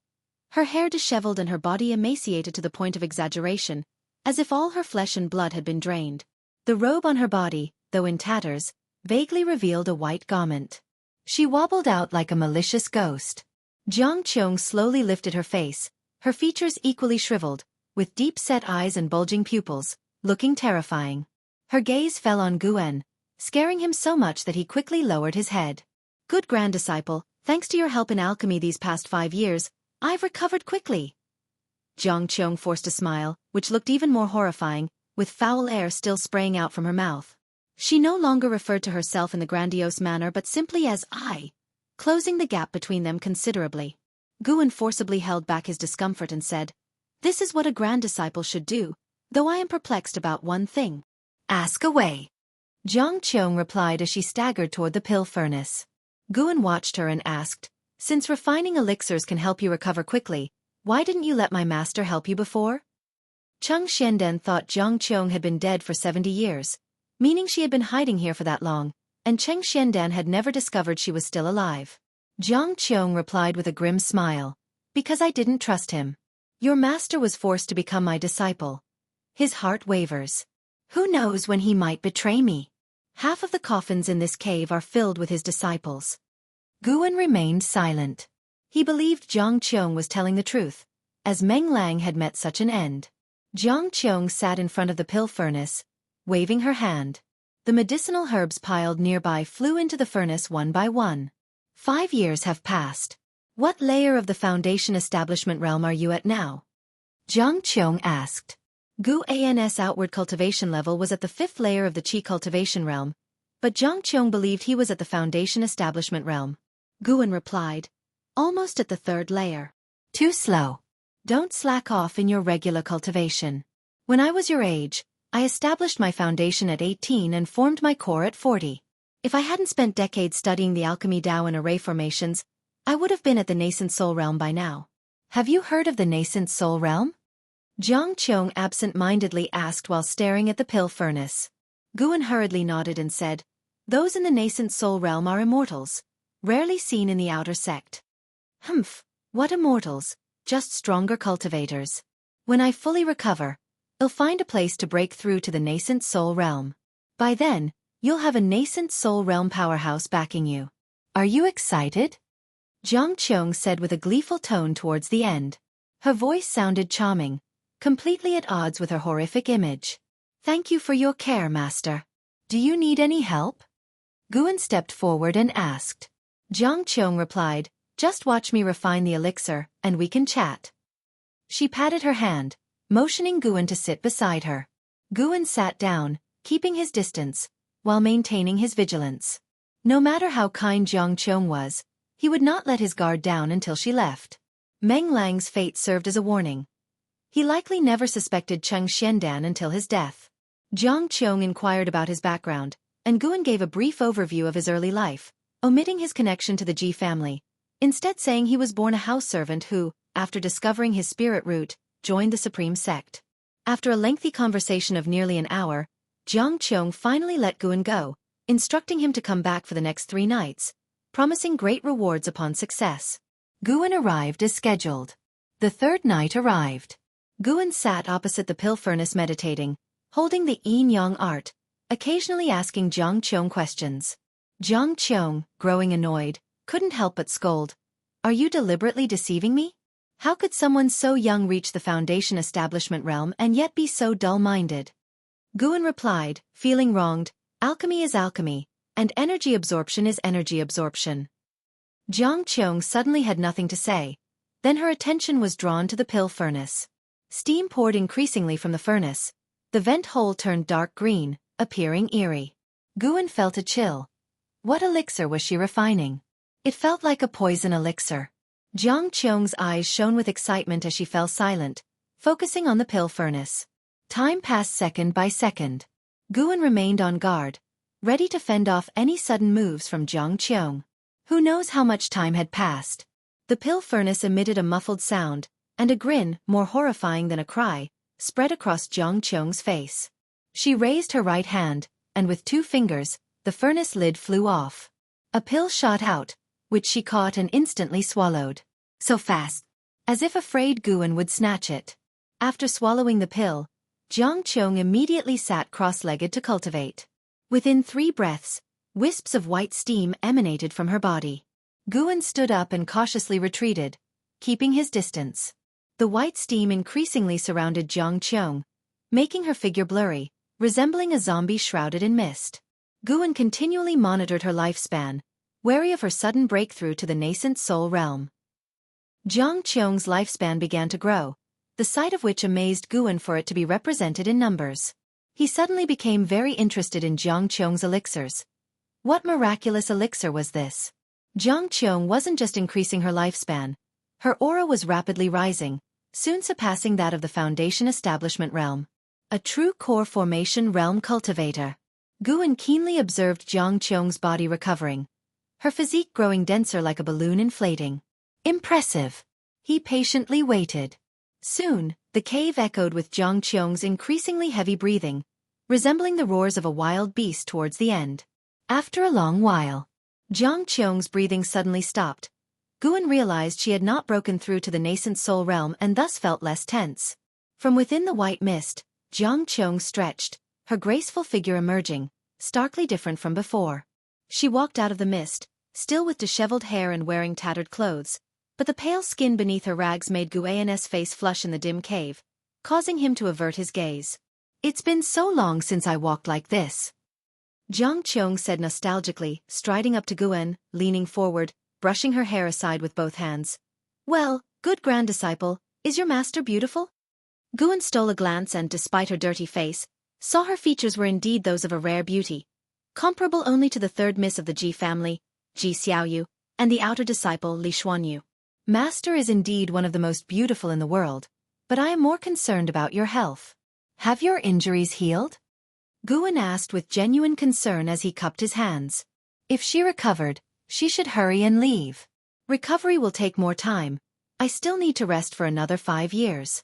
S1: her hair disheveled and her body emaciated to the point of exaggeration, as if all her flesh and blood had been drained. The robe on her body, though in tatters, vaguely revealed a white garment. She wobbled out like a malicious ghost. Qiong slowly lifted her face, her features equally shriveled, with deep-set eyes and bulging pupils, looking terrifying. Her gaze fell on Guan, scaring him so much that he quickly lowered his head. Good Grand Disciple, thanks to your help in alchemy these past 5 years, I've recovered quickly. Qiong forced a smile, which looked even more horrifying, with foul air still spraying out from her mouth. She no longer referred to herself in the grandiose manner but simply as I, closing the gap between them considerably. Guan forcibly held back his discomfort and said, "This is what a Grand Disciple should do, though I am perplexed about one thing." "Ask away," Qiong replied as she staggered toward the pill furnace. Guan watched her and asked, "Since refining elixirs can help you recover quickly, why didn't you let my master help you before?" Cheng Xianden thought Qiong had been dead for 70 years, meaning she had been hiding here for that long, and Cheng Xianden had never discovered she was still alive. Qiong replied with a grim smile, "Because I didn't trust him. Your master was forced to become my disciple." His heart wavers. Who knows when he might betray me? Half of the coffins in this cave are filled with his disciples. Guan remained silent. He believed Qiong was telling the truth, as Meng Lang had met such an end. Qiong sat in front of the pill furnace, waving her hand. The medicinal herbs piled nearby flew into the furnace one by one. 5 years have passed. What layer of the Foundation Establishment Realm are you at now? Qiong asked. Guan's outward cultivation level was at the 5th layer of the Qi cultivation realm, but Qiong believed he was at the Foundation Establishment Realm. Guan replied, "Almost at the 3rd layer. Too slow. Don't slack off in your regular cultivation. When I was your age, I established my foundation at 18 and formed my core at 40. If I hadn't spent decades studying the alchemy Tao and array formations, I would have been at the Nascent Soul Realm by now. Have you heard of the Nascent Soul Realm?" Qiong absent-mindedly asked while staring at the pill furnace. Guan hurriedly nodded and said, "Those in the Nascent Soul Realm are immortals, rarely seen in the outer sect." "Humph, what immortals? Just stronger cultivators. When I fully recover, I'll find a place to break through to the Nascent Soul Realm. By then, you'll have a Nascent Soul Realm powerhouse backing you. Are you excited?" Qiong said with a gleeful tone towards the end. Her voice sounded charming, completely at odds with her horrific image. "Thank you for your care, Master. Do you need any help?" Guan stepped forward and asked. Qiong replied, "Just watch me refine the elixir, and we can chat." She patted her hand, motioning Guan to sit beside her. Guan sat down, keeping his distance, while maintaining his vigilance. No matter how kind Qiong was, he would not let his guard down until she left. Meng Lang's fate served as a warning. He likely never suspected Cheng Xiandan until his death. Qiong inquired about his background, and Guan gave a brief overview of his early life, omitting his connection to the Ji family, instead saying he was born a house servant who, after discovering his spirit root, joined the Supreme Sect. After a lengthy conversation of nearly an hour, Qiong finally let Guan go, instructing him to come back for the next 3 nights, promising great rewards upon success. Guan arrived as scheduled. The 3rd night arrived. Guan sat opposite the pill furnace meditating, holding the yin-yang art, occasionally asking Qiong questions. Qiong, growing annoyed, couldn't help but scold. Are you deliberately deceiving me? How could someone so young reach the Foundation establishment realm and yet be so dull-minded? Guan replied, feeling wronged, alchemy is alchemy, and energy absorption is energy absorption. Qiong suddenly had nothing to say. Then her attention was drawn to the pill furnace. Steam poured increasingly from the furnace. The vent hole turned dark green, appearing eerie. Guan felt a chill. What elixir was she refining? It felt like a poison elixir. Qiong's eyes shone with excitement as she fell silent, focusing on the pill furnace. Time passed second by second. Guan remained on guard, ready to fend off any sudden moves from Qiong. Who knows how much time had passed? The pill furnace emitted a muffled sound, and a grin, more horrifying than a cry, spread across Qiong's face. She raised her right hand, and with 2 fingers, the furnace lid flew off. A pill shot out, which she caught and instantly swallowed. So fast, as if afraid Guan would snatch it. After swallowing the pill, Qiong immediately sat cross-legged to cultivate. Within 3 breaths, wisps of white steam emanated from her body. Guan stood up and cautiously retreated, keeping his distance. The white steam increasingly surrounded Qiong, making her figure blurry, resembling a zombie shrouded in mist. Guan continually monitored her lifespan, wary of her sudden breakthrough to the Nascent Soul Realm. Qiong's lifespan began to grow, the sight of which amazed Guan for it to be represented in numbers. He suddenly became very interested in Qiong's elixirs. What miraculous elixir was this? Qiong wasn't just increasing her lifespan. Her aura was rapidly rising, soon surpassing that of the Foundation establishment realm. A true core formation realm cultivator. Guan keenly observed Qiong's body recovering, her physique growing denser like a balloon inflating. Impressive. He patiently waited. Soon, the cave echoed with Qiong's increasingly heavy breathing, resembling the roars of a wild beast towards the end. After a long while, Qiong's breathing suddenly stopped. Guan realized she had not broken through to the Nascent Soul Realm and thus felt less tense. From within the white mist, Qiong stretched, her graceful figure emerging, starkly different from before. She walked out of the mist, still with disheveled hair and wearing tattered clothes, but the pale skin beneath her rags made Guan's face flush in the dim cave, causing him to avert his gaze. It's been so long since I walked like this. Qiong said nostalgically, striding up to Guan, leaning forward, brushing her hair aside with both hands. Well, good grand disciple, is your master beautiful? Guan stole a glance and, despite her dirty face, saw her features were indeed those of a rare beauty, comparable only to the 3rd miss of the Ji family, Ji Xiaoyu, and the outer disciple Li Xuanyu. Master is indeed one of the most beautiful in the world, but I am more concerned about your health. Have your injuries healed? Guan asked with genuine concern as he cupped his hands. If she recovered, she should hurry and leave. Recovery will take more time. I still need to rest for another 5 years.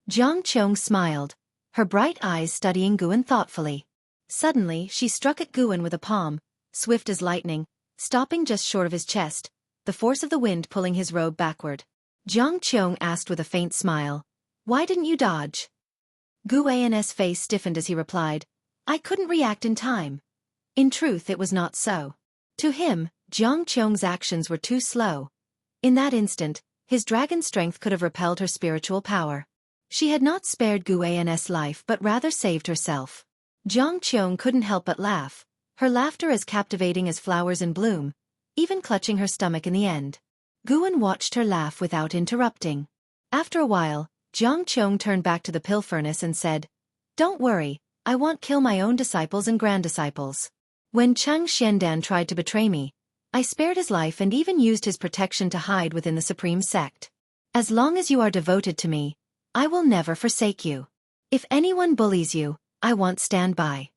S1: Qiong smiled, her bright eyes studying Guan thoughtfully. Suddenly, she struck at Guan with a palm, swift as lightning, stopping just short of his chest, the force of the wind pulling his robe backward. Qiong asked with a faint smile, "Why didn't you dodge?" Guan's face stiffened as he replied, "I couldn't react in time." In truth, it was not so. To him, Qiong's actions were too slow. In that instant, his dragon strength could have repelled her spiritual power. She had not spared Guan's life but rather saved herself. Qiong couldn't help but laugh, her laughter as captivating as flowers in bloom, even clutching her stomach in the end. Guan watched her laugh without interrupting. After a while, Qiong turned back to the pill furnace and said, "Don't worry, I won't kill my own disciples and grand-disciples. When Chang Xiandan tried to betray me, I spared his life and even used his protection to hide within the Supreme Sect. As long as you are devoted to me, I will never forsake you. If anyone bullies you, I won't stand by."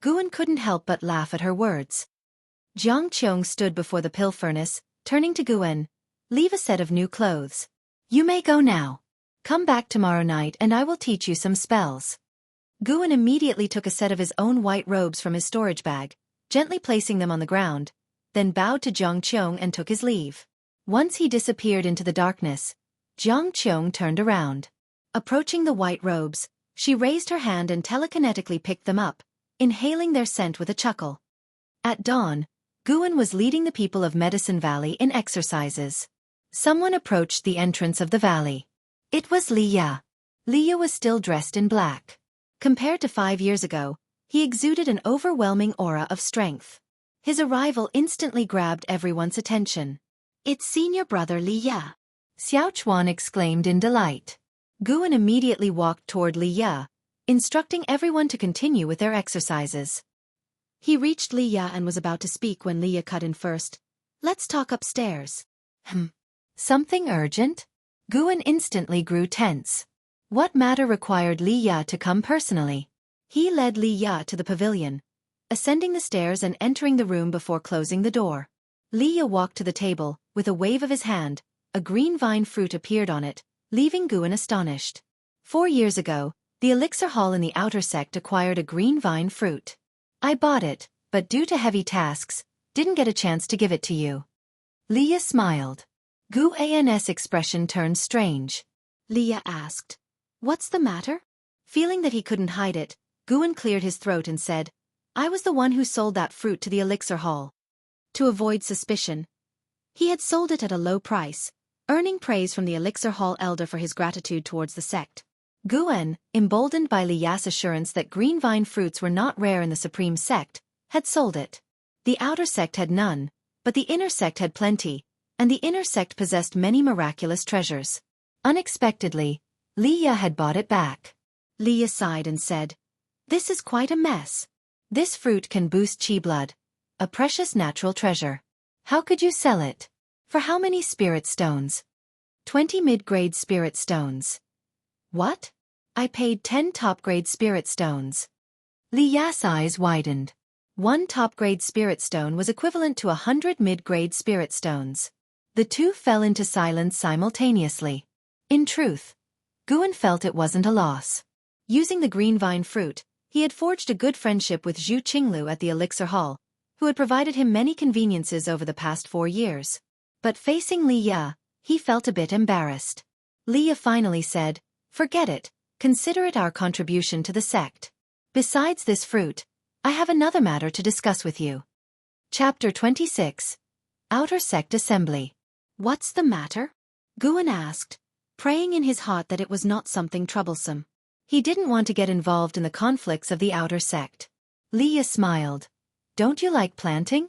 S1: Guan couldn't help but laugh at her words. Qiong stood before the pill furnace, turning to Guan, "Leave a set of new clothes. You may go now. Come back tomorrow night and I will teach you some spells." Guan immediately took a set of his own white robes from his storage bag, gently placing them on the ground, then bowed to Qiong and took his leave. Once he disappeared into the darkness, Qiong turned around. Approaching the white robes, she raised her hand and telekinetically picked them up, inhaling their scent with a chuckle. At dawn, Guan was leading the people of Medicine Valley in exercises. Someone approached the entrance of the valley. It was Liye. Liye was still dressed in black. Compared to 5 years ago, he exuded an overwhelming aura of strength. His arrival instantly grabbed everyone's attention. "It's senior brother Liye," Xiaochuan exclaimed in delight. Guan immediately walked toward Liye, instructing everyone to continue with their exercises. He reached Liye and was about to speak when Liye cut in first. "Let's talk upstairs." Something urgent? Guan instantly grew tense. What matter required Liye to come personally? He led Liye to the pavilion, ascending the stairs and entering the room before closing the door. Liye walked to the table. With a wave of his hand, a green vine fruit appeared on it, leaving Guan astonished. 4 years ago, the Elixir Hall in the Outer Sect acquired a green vine fruit. I bought it, but due to heavy tasks, didn't get a chance to give it to you. Liye smiled. Guan's expression turned strange. Liye asked, "What's the matter?" Feeling that he couldn't hide it, Guan cleared his throat and said, "I was the one who sold that fruit to the Elixir Hall." To avoid suspicion, he had sold it at a low price, earning praise from the Elixir Hall elder for his gratitude towards the sect. Guan, emboldened by Liye's assurance that green vine fruits were not rare in the Supreme Sect, had sold it. The Outer Sect had none, but the Inner Sect had plenty, and the Inner Sect possessed many miraculous treasures. Unexpectedly, Liye had bought it back. Liye sighed and said, "This is quite a mess. This fruit can boost qi blood, a precious natural treasure. How could you sell it? For how many spirit stones?" 20 mid-grade spirit stones. What? I paid 10 top-grade spirit stones. Liye's eyes widened. 1 top-grade spirit stone was equivalent to 100 mid-grade spirit stones. The two fell into silence simultaneously. In truth, Guan felt it wasn't a loss. Using the green vine fruit, he had forged a good friendship with Zhu Qinglu at the Elixir Hall, who had provided him many conveniences over the past 4 years. But facing Liye, he felt a bit embarrassed. Liye finally said, "Forget it, consider it our contribution to the sect. Besides this fruit, I have another matter to discuss with you." Chapter 26. Outer Sect Assembly. "What's the matter?" Guan asked, praying in his heart that it was not something troublesome. He didn't want to get involved in the conflicts of the Outer Sect. Liye smiled. "Don't you like planting?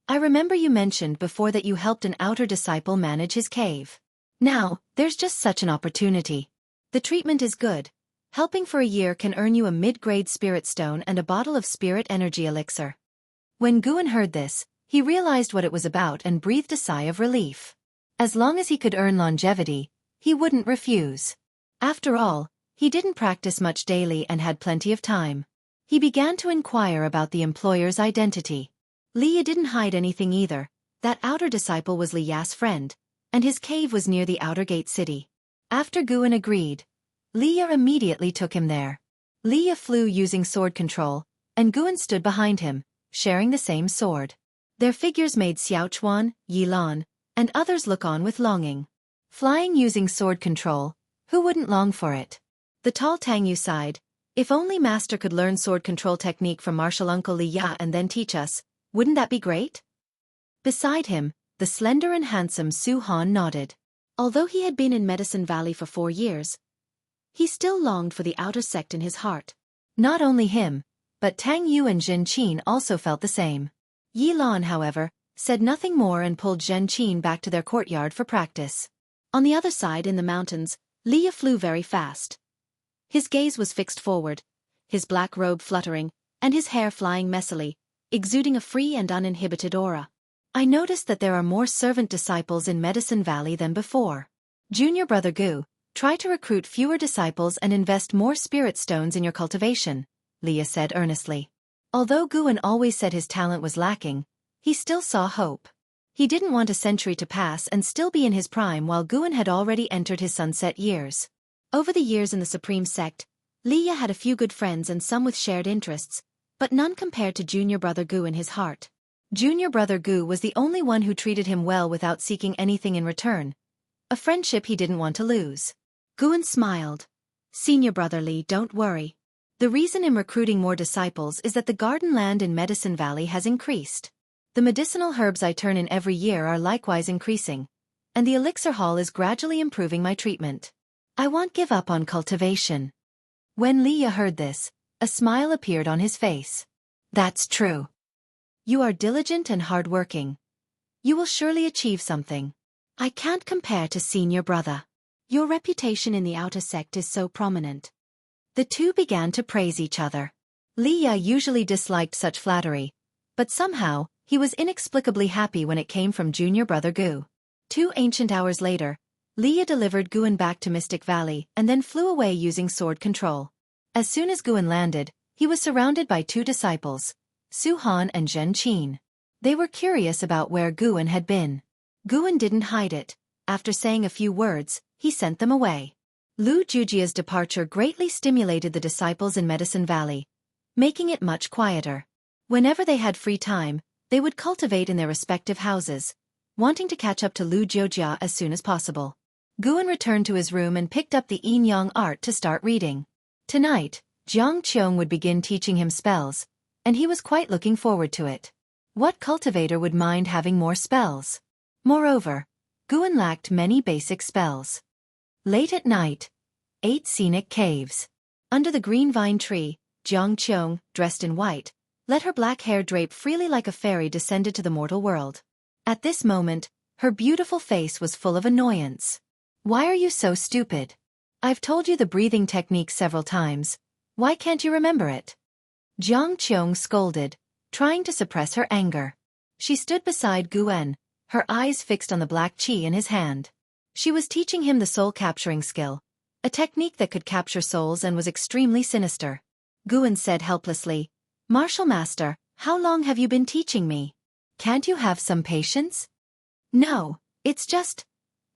S1: I remember you mentioned before that you helped an outer disciple manage his cave. Now, there's just such an opportunity. The treatment is good. Helping for a year can earn you a mid-grade spirit stone and a bottle of spirit energy elixir." When Guan heard this, he realized what it was about and breathed a sigh of relief. As long as he could earn longevity, he wouldn't refuse. After all, he didn't practice much daily and had plenty of time. He began to inquire about the employer's identity. Liye didn't hide anything either. That outer disciple was Liye's friend, and his cave was near the outer gate city. After Guan agreed, Liye immediately took him there. Liye flew using sword control, and Guan stood behind him, sharing the same sword. Their figures made Xiaochuan, Yilan, and others look on with longing. Flying using sword control, who wouldn't long for it? The tall Tangyu sighed, "If only Master could learn sword control technique from martial uncle Liye and then teach us, wouldn't that be great?" Beside him, the slender and handsome Su Han nodded. Although he had been in Medicine Valley for 4 years, he still longed for the outer sect in his heart. Not only him, but Tang Yu and Zhen Qin also felt the same. Yi Lan, however, said nothing more and pulled Zhen Qin back to their courtyard for practice. On the other side in the mountains, Liye flew very fast. His gaze was fixed forward, his black robe fluttering, and his hair flying messily, exuding a free and uninhibited aura. "I noticed that there are more servant disciples in Medicine Valley than before. Junior brother Gu, try to recruit fewer disciples and invest more spirit stones in your cultivation," Liye said earnestly. Although Guan always said his talent was lacking, he still saw hope. He didn't want a century to pass and still be in his prime while Guan had already entered his sunset years. Over the years in the Supreme Sect, Liya had a few good friends and some with shared interests, but none compared to junior brother Gu in his heart. Junior brother Gu was the only one who treated him well without seeking anything in return, a friendship he didn't want to lose. Guan smiled. Senior brother Li, don't worry. The reason I'm recruiting more disciples is that the garden land in Medicine Valley has increased. The medicinal herbs I turn in every year are likewise increasing, and the elixir hall is gradually improving my treatment. I won't give up on cultivation. When Liya heard this, a smile appeared on his face. That's true. You are diligent and hardworking. You will surely achieve something. I can't compare to senior brother. Your reputation in the outer sect is so prominent. The two began to praise each other. Liya usually disliked such flattery, but somehow, he was inexplicably happy when it came from junior brother Gu. 2 ancient hours later, Liya delivered Guan back to Mystic Valley and then flew away using sword control. As soon as Guan landed, he was surrounded by 2 disciples, Su Han and Zhen Qin. They were curious about where Guan had been. Guan didn't hide it. After saying a few words, he sent them away. Lu Jujia's departure greatly stimulated the disciples in Medicine Valley, making it much quieter. Whenever they had free time, they would cultivate in their respective houses, wanting to catch up to Lu Jiujia as soon as possible. Guan returned to his room and picked up the Yin Yang art to start reading. Tonight, Qiong would begin teaching him spells, and he was quite looking forward to it. What cultivator would mind having more spells? Moreover, Guan lacked many basic spells. Late at night, 8 scenic caves. Under the green vine tree, Qiong, dressed in white, let her black hair drape freely like a fairy descended to the mortal world. At this moment, her beautiful face was full of annoyance. Why are you so stupid? I've told you the breathing technique several times. Why can't you remember it? Qiong scolded, trying to suppress her anger. She stood beside Guan, her eyes fixed on the black qi in his hand. She was teaching him the soul-capturing skill, a technique that could capture souls and was extremely sinister. Guan said helplessly, Martial Master, how long have you been teaching me? Can't you have some patience? No, it's just...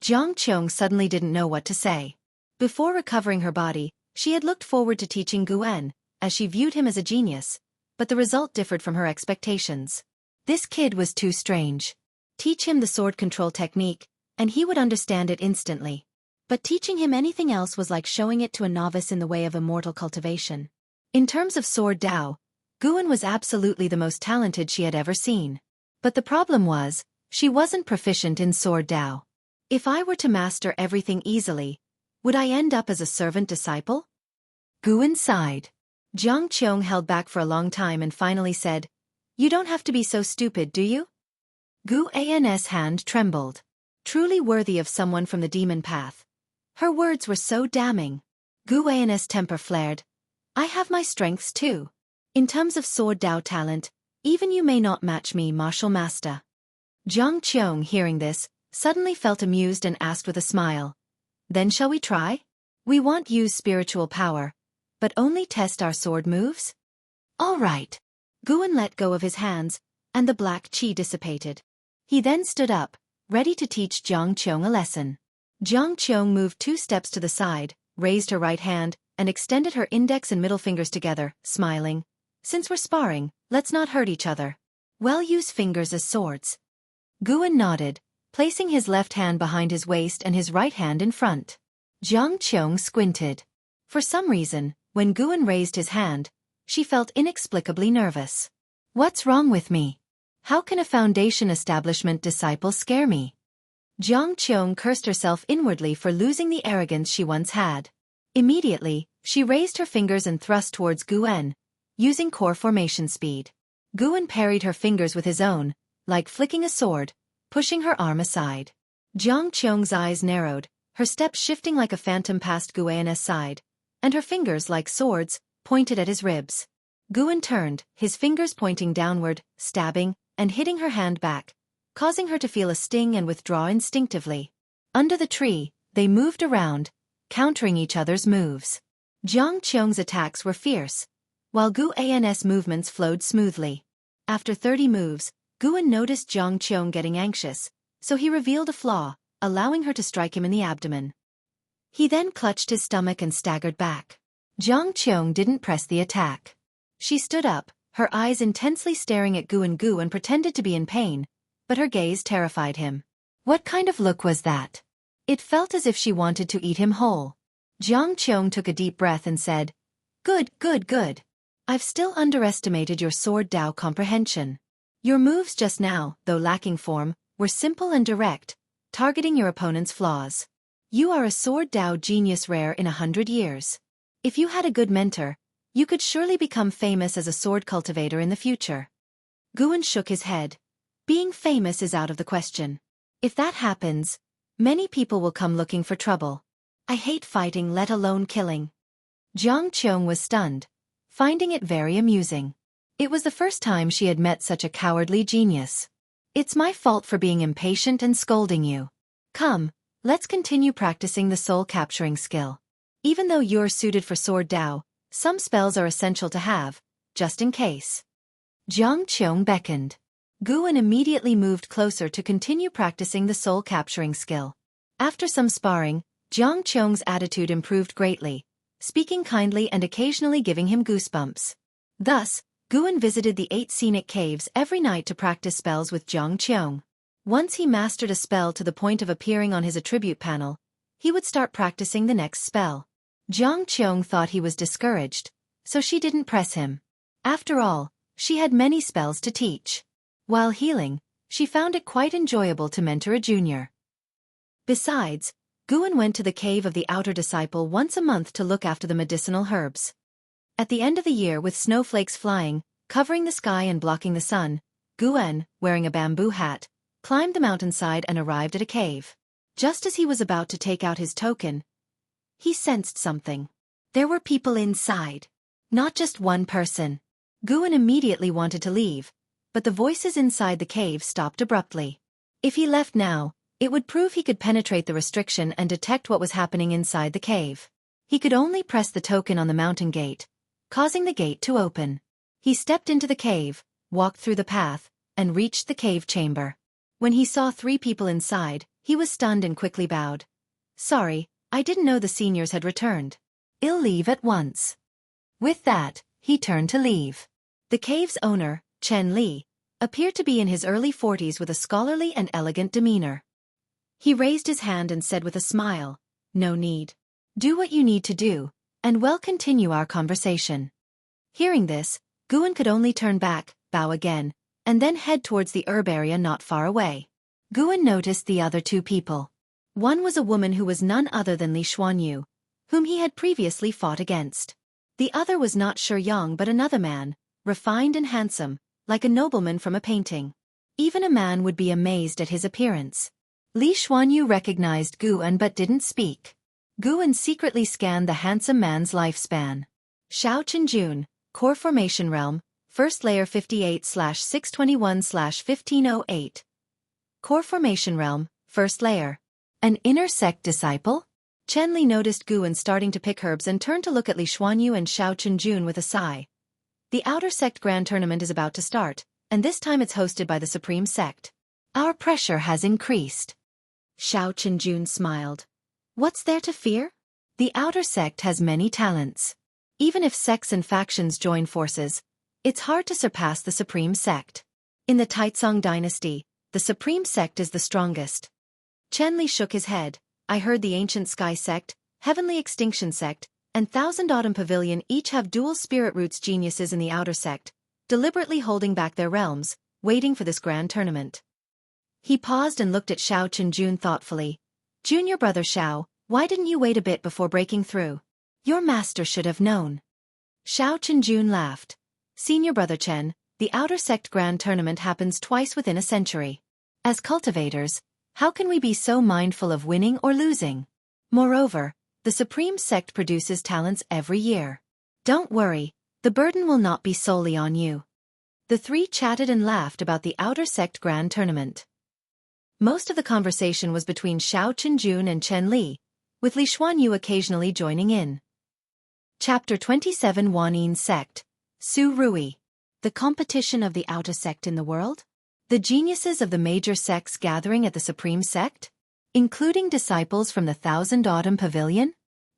S1: Qiong suddenly didn't know what to say. Before recovering her body, she had looked forward to teaching Guan, as she viewed him as a genius, but the result differed from her expectations. This kid was too strange. Teach him the sword control technique, and he would understand it instantly. But teaching him anything else was like showing it to a novice in the way of immortal cultivation. In terms of sword Dao, Guan was absolutely the most talented she had ever seen. But the problem was, she wasn't proficient in sword Dao. If I were to master everything easily, would I end up as a servant disciple? Guan sighed. Qiong held back for a long time and finally said, You don't have to be so stupid, do you? Guan's hand trembled. Truly worthy of someone from the demon path. Her words were so damning. Guan's temper flared. I have my strengths too. In terms of sword Dao talent, even you may not match me, martial master. Qiong, hearing this, suddenly felt amused and asked with a smile. Then shall we try? We won't use spiritual power, but only test our sword moves? All right. Guan let go of his hands, and the black qi dissipated. He then stood up, ready to teach Qiong a lesson. Qiong moved 2 steps to the side, raised her right hand, and extended her index and middle fingers together, smiling. Since we're sparring, let's not hurt each other. Well, use fingers as swords. Guan nodded, placing his left hand behind his waist and his right hand in front. Qiong squinted. For some reason, when Guan raised his hand, she felt inexplicably nervous. What's wrong with me? How can a foundation establishment disciple scare me? Qiong cursed herself inwardly for losing the arrogance she once had. Immediately, she raised her fingers and thrust towards Guan, using core formation speed. Guan parried her fingers with his own, like flicking a sword, pushing her arm aside. Qiong's eyes narrowed, her steps shifting like a phantom past Guan's side, and her fingers, like swords, pointed at his ribs. Guan turned, his fingers pointing downward, stabbing, and hitting her hand back, causing her to feel a sting and withdraw instinctively. Under the tree, they moved around, countering each other's moves. Qiong's attacks were fierce, while Guan's movements flowed smoothly. After 30 moves, Guan noticed Qiong getting anxious, so he revealed a flaw, allowing her to strike him in the abdomen. He then clutched his stomach and staggered back. Qiong didn't press the attack. She stood up, her eyes intensely staring at Gu and pretended to be in pain, but her gaze terrified him. What kind of look was that? It felt as if she wanted to eat him whole. Qiong took a deep breath and said, Good. I've still underestimated your sword Dao comprehension. Your moves just now, though lacking form, were simple and direct, targeting your opponent's flaws. You are a sword Dao genius rare in 100 years. If you had a good mentor, you could surely become famous as a sword cultivator in the future. Guan shook his head. Being famous is out of the question. If that happens, many people will come looking for trouble. I hate fighting, let alone killing. Qiong was stunned, finding it very amusing. It was the first time she had met such a cowardly genius. It's my fault for being impatient and scolding you. Come, let's continue practicing the soul-capturing skill. Even though you're suited for sword Dao, some spells are essential to have, just in case. Qiong beckoned. Guan immediately moved closer to continue practicing the soul-capturing skill. After some sparring, Qiong's attitude improved greatly, speaking kindly and occasionally giving him goosebumps. Thus, Guan visited the 8 scenic caves every night to practice spells with Qiong. Once he mastered a spell to the point of appearing on his attribute panel, he would start practicing the next spell. Qiong thought he was discouraged, so she didn't press him. After all, she had many spells to teach. While healing, she found it quite enjoyable to mentor a junior. Besides, Guan went to the cave of the outer disciple once a month to look after the medicinal herbs. At the end of the year, with snowflakes flying, covering the sky and blocking the sun, Guan, wearing a bamboo hat, climbed the mountainside and arrived at a cave. Just as he was about to take out his token, he sensed something. There were people inside. Not just one person. Guan immediately wanted to leave, but the voices inside the cave stopped abruptly. If he left now, it would prove he could penetrate the restriction and detect what was happening inside the cave. He could only press the token on the mountain gate, causing the gate to open. He stepped into the cave, walked through the path, and reached the cave chamber. When he saw 3 people inside, he was stunned and quickly bowed. Sorry, I didn't know the seniors had returned. I'll leave at once. With that, he turned to leave. The cave's owner, Chen Li, appeared to be in his early 40s with a scholarly and elegant demeanor. He raised his hand and said with a smile, No need. Do what you need to do, and we'll continue our conversation. Hearing this, Guan could only turn back, bow again, and then head towards the herb area not far away. Guan noticed the other 2 people. One was a woman who was none other than Li Xuanyu, whom he had previously fought against. The other was not Qiong but another man, refined and handsome, like a nobleman from a painting. Even a man would be amazed at his appearance. Li Xuanyu recognized Guan but didn't speak. Guan secretly scanned the handsome man's lifespan. Shao Chenjun, Core Formation Realm, First Layer 58/621/1508. Core Formation Realm, First Layer. An inner sect disciple? Chen Li noticed Guan starting to pick herbs and turned to look at Li Xuanyu and Shao Chenjun with a sigh. The Outer Sect Grand Tournament is about to start, and this time it's hosted by the Supreme Sect. Our pressure has increased. Shao Chenjun smiled. What's there to fear? The Outer Sect has many talents. Even if sects and factions join forces, it's hard to surpass the Supreme Sect. In the Taicang dynasty, the Supreme Sect is the strongest. Chen Li shook his head. I heard the Ancient Sky Sect, Heavenly Extinction Sect, and Thousand Autumn Pavilion each have dual spirit roots geniuses in the Outer Sect, deliberately holding back their realms, waiting for this grand tournament. He paused and looked at Shao Chenjun thoughtfully. Junior brother Shao, why didn't you wait a bit before breaking through? Your master should have known. Shao Chenjun laughed. Senior brother Chen, the Outer Sect Grand Tournament happens twice within a century. As cultivators, how can we be so mindful of winning or losing? Moreover, the Supreme Sect produces talents every year. Don't worry, the burden will not be solely on you. The 3 chatted and laughed about the Outer Sect Grand Tournament. Most of the conversation was between Shao Chenjun and Chen Li, with Li Xuanyu occasionally joining in. Chapter 27 Wanyin Sect, Su Ruye. The competition of the Outer Sect in the world? The geniuses of the major sects gathering at the Supreme Sect? Including disciples from the Thousand Autumn Pavilion?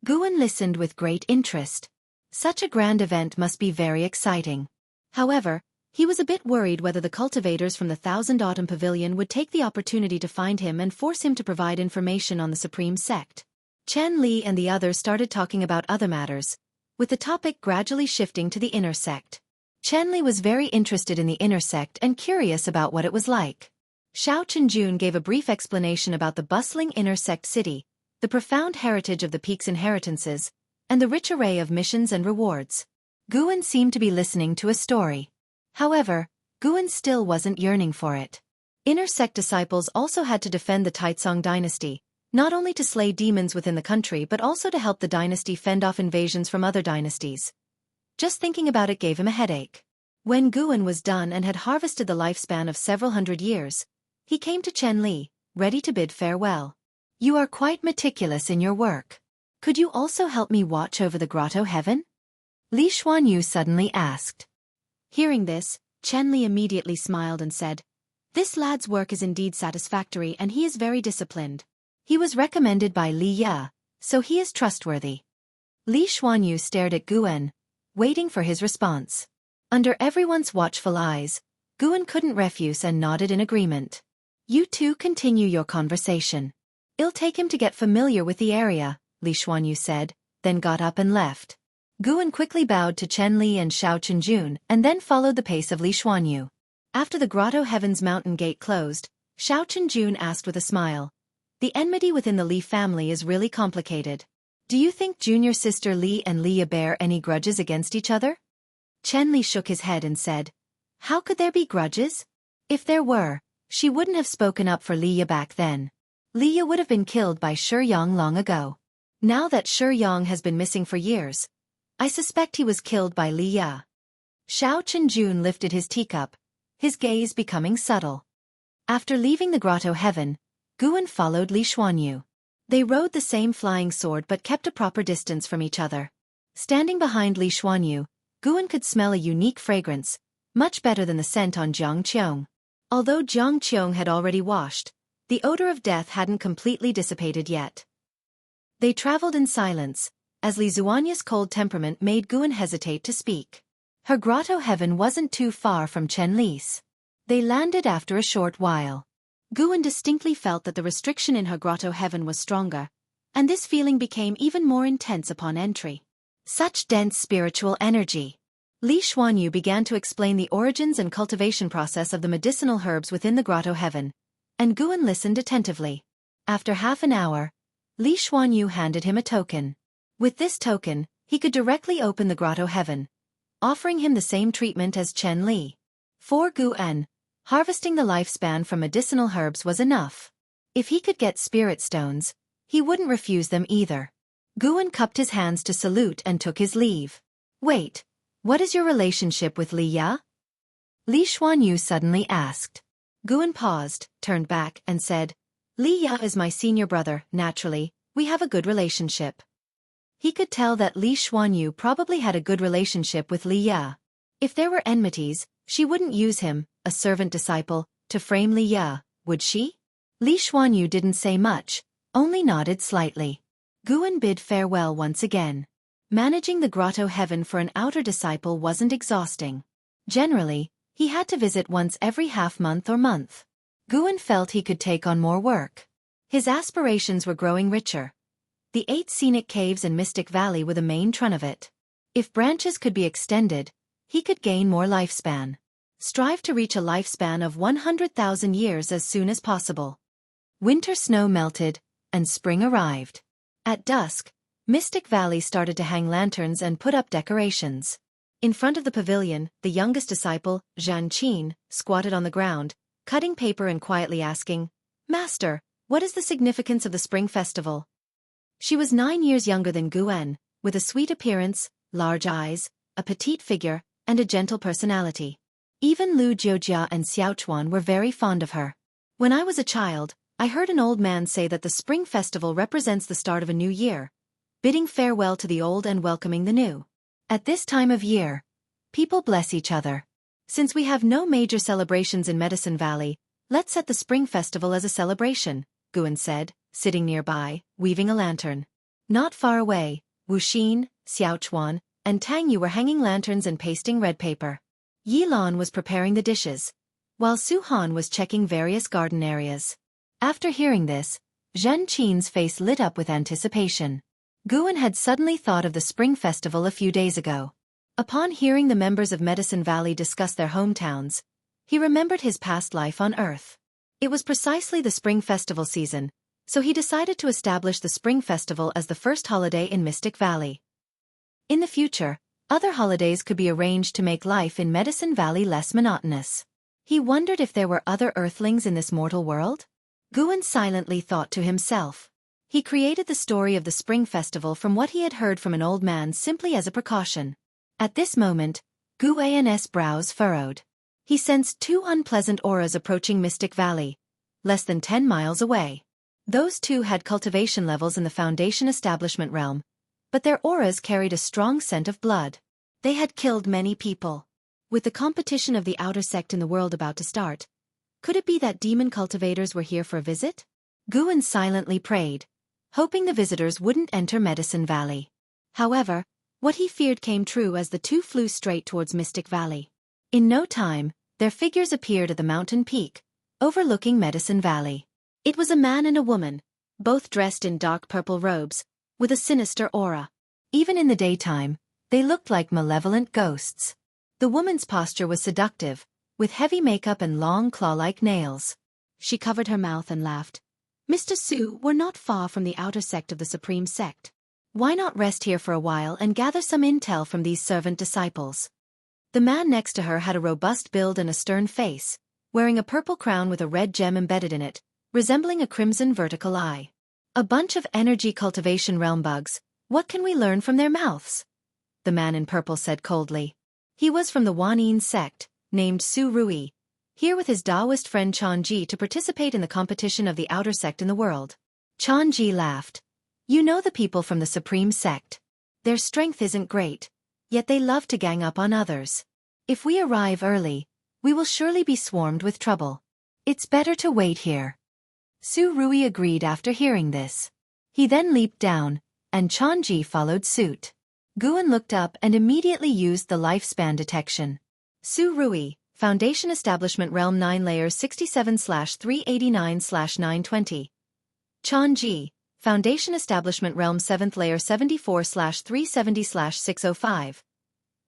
S1: Guan listened with great interest. Such a grand event must be very exciting. However, he was a bit worried whether the cultivators from the Thousand Autumn Pavilion would take the opportunity to find him and force him to provide information on the Supreme Sect. Chen Li and the others started talking about other matters, with the topic gradually shifting to the inner sect. Chen Li was very interested in the inner sect and curious about what it was like. Xiao Chenjun gave a brief explanation about the bustling inner sect city, the profound heritage of the peak's inheritances, and the rich array of missions and rewards. Guan seemed to be listening to a story. However, Guan still wasn't yearning for it. Inner sect disciples also had to defend the Taicang dynasty, not only to slay demons within the country but also to help the dynasty fend off invasions from other dynasties. Just thinking about it gave him a headache. When Guan was done and had harvested the lifespan of several hundred years, he came to Chen Li, ready to bid farewell. You are quite meticulous in your work. Could you also help me watch over the grotto heaven? Li Xuanyu suddenly asked. Hearing this, Chen Li immediately smiled and said, "This lad's work is indeed satisfactory and he is very disciplined. He was recommended by Li Ya, so he is trustworthy." Li Xuanyu stared at Guan, waiting for his response. Under everyone's watchful eyes, Guan couldn't refuse and nodded in agreement. "You two continue your conversation. It'll take him to get familiar with the area," Li Xuanyu said, then got up and left. Guan quickly bowed to Chen Li and Xiao Chenjun and then followed the pace of Li Xuanyu. After the Grotto Heaven's mountain gate closed, Xiao Chenjun asked with a smile, "The enmity within the Li family is really complicated. Do you think junior sister Li and Li bear any grudges against each other?" Chen Li shook his head and said, "How could there be grudges? If there were, she wouldn't have spoken up for Li back then. Li would have been killed by Qiong long ago. Now that Qiong has been missing for years, I suspect he was killed by Li Ya." Xiao Chenjun lifted his teacup, his gaze becoming subtle. After leaving the Grotto Heaven, Guan followed Li Xuanyu. They rode the same flying sword but kept a proper distance from each other. Standing behind Li Xuanyu, Guan could smell a unique fragrance, much better than the scent on Jiang Qiong. Although Jiang Qiong had already washed, the odor of death hadn't completely dissipated yet. They traveled in silence, as Li Xuanya's cold temperament made Guan hesitate to speak. Her Grotto Heaven wasn't too far from Chen Li's. They landed after a short while. Guan distinctly felt that the restriction in her Grotto Heaven was stronger, and this feeling became even more intense upon entry. Such dense spiritual energy. Li Xuanyu began to explain the origins and cultivation process of the medicinal herbs within the Grotto Heaven, and Guan listened attentively. After half an hour, Li Xuanyu handed him a token. With this token, he could directly open the Grotto Heaven, offering him the same treatment as Chen Li. For Guan, harvesting the lifespan from medicinal herbs was enough. If he could get spirit stones, he wouldn't refuse them either. Guan cupped his hands to salute and took his leave. "Wait, what is your relationship with Li Ya?" Li Xuanyu suddenly asked. Guan paused, turned back, and said, "Li Ya is my senior brother, naturally, we have a good relationship." He could tell that Li Xuanyu probably had a good relationship with Li Ya. If there were enmities, she wouldn't use him, a servant disciple, to frame Li Ya, would she? Li Xuanyu didn't say much, only nodded slightly. Guan bid farewell once again. Managing the Grotto Heaven for an outer disciple wasn't exhausting. Generally, he had to visit once every half-month or month. Guan felt he could take on more work. His aspirations were growing richer. The 8 scenic caves and Mystic Valley were the main trunk of it. If branches could be extended, he could gain more lifespan. Strive to reach a lifespan of 100,000 years as soon as possible. Winter snow melted, and spring arrived. At dusk, Mystic Valley started to hang lanterns and put up decorations. In front of the pavilion, the youngest disciple, Zhan Qin, squatted on the ground, cutting paper and quietly asking, "Master, what is the significance of the spring festival?" She was 9 years younger than Guan, with a sweet appearance, large eyes, a petite figure, and a gentle personality. Even Lu Jiujia and Xiaochuan were very fond of her. "When I was a child, I heard an old man say that the spring festival represents the start of a new year, bidding farewell to the old and welcoming the new. At this time of year, people bless each other. Since we have no major celebrations in Medicine Valley, let's set the spring festival as a celebration," Guan said, sitting nearby, weaving a lantern. Not far away, Wuxin, Xiaochuan, and Tang Yu were hanging lanterns and pasting red paper. Yi Lan was preparing the dishes, while Su Han was checking various garden areas. After hearing this, Zhen Qin's face lit up with anticipation. Guan had suddenly thought of the Spring Festival a few days ago. Upon hearing the members of Medicine Valley discuss their hometowns, he remembered his past life on Earth. It was precisely the Spring Festival season, so he decided to establish the Spring Festival as the first holiday in Mystic Valley. In the future, other holidays could be arranged to make life in Medicine Valley less monotonous. He wondered if there were other Earthlings in this mortal world? Guan silently thought to himself. He created the story of the Spring Festival from what he had heard from an old man simply as a precaution. At this moment, Guan's brows furrowed. He sensed two unpleasant auras approaching Mystic Valley, less than 10 miles away. Those two had cultivation levels in the Foundation Establishment realm, but their auras carried a strong scent of blood. They had killed many people. With the competition of the outer sect in the world about to start, could it be that demon cultivators were here for a visit? Guan silently prayed, hoping the visitors wouldn't enter Medicine Valley. However, what he feared came true as the two flew straight towards Mystic Valley. In no time, their figures appeared at the mountain peak, overlooking Medicine Valley. It was a man and a woman, both dressed in dark purple robes, with a sinister aura. Even in the daytime, they looked like malevolent ghosts. The woman's posture was seductive, with heavy makeup and long claw-like nails. She covered her mouth and laughed. "Mr. Su, we're not far from the outer sect of the Supreme Sect. Why not rest here for a while and gather some intel from these servant disciples?" The man next to her had a robust build and a stern face, wearing a purple crown with a red gem embedded in it, resembling a crimson vertical eye. "A bunch of energy cultivation realm bugs. What can we learn from their mouths?" The man in purple said coldly. He was from the Wanyin sect, named Su Ruye, here with his Taoist friend Changji to participate in the competition of the outer sect in the world. Changji laughed. "You know the people from the Supreme Sect. Their strength isn't great, yet they love to gang up on others. If we arrive early, we will surely be swarmed with trouble. It's better to wait here." Su Ruye agreed after hearing this. He then leaped down, and Changji followed suit. Guan looked up and immediately used the lifespan detection. Su Ruye, Foundation Establishment Realm 9 Layers 67/389/920. Changji, Foundation Establishment Realm 7th Layer 74/370/605.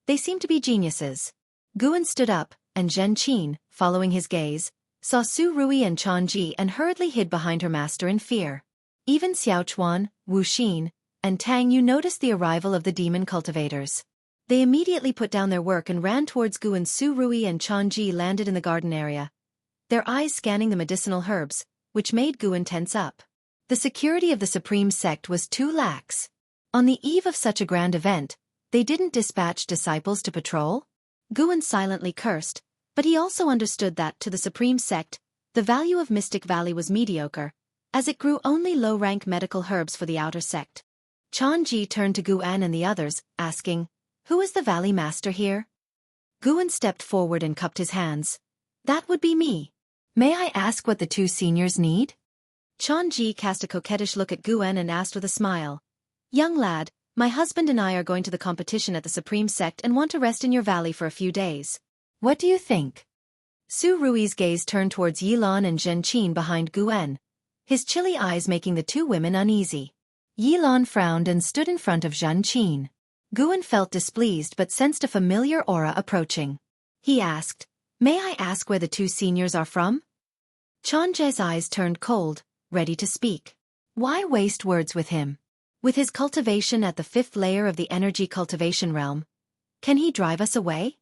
S1: They seemed to be geniuses. Guan stood up, and Zhen Qin, following his gaze, saw Su Ruye and Changji and hurriedly hid behind her master in fear. Even Xiaochuan, Wu Xin, and Tang Yu noticed the arrival of the demon cultivators. They immediately put down their work and ran towards Guan. Su Ruye and Changji landed in the garden area, their eyes scanning the medicinal herbs, which made Guan tense up. The security of the Supreme Sect was too lax. On the eve of such a grand event, they didn't dispatch disciples to patrol? Guan silently cursed, but he also understood that, to the Supreme Sect, the value of Mystic Valley was mediocre, as it grew only low-rank medical herbs for the outer sect. Changji turned to Guan and the others, asking, "Who is the Valley Master here?" Guan stepped forward and cupped his hands. "That would be me. May I ask what the two seniors need?" Changji cast a coquettish look at Guan and asked with a smile, "Young lad, my husband and I are going to the competition at the Supreme Sect and want to rest in your valley for a few days. What do you think?" Su Rui's gaze turned towards Yi Lan and Zhen Qin behind Guan, his chilly eyes making the two women uneasy. Yi Lan frowned and stood in front of Zhen Qin. Guan felt displeased but sensed a familiar aura approaching. He asked, "May I ask where the two seniors are from?" Changji's eyes turned cold, ready to speak. Why waste words with him? With his cultivation at the 5th layer of the energy cultivation realm, can he drive us away?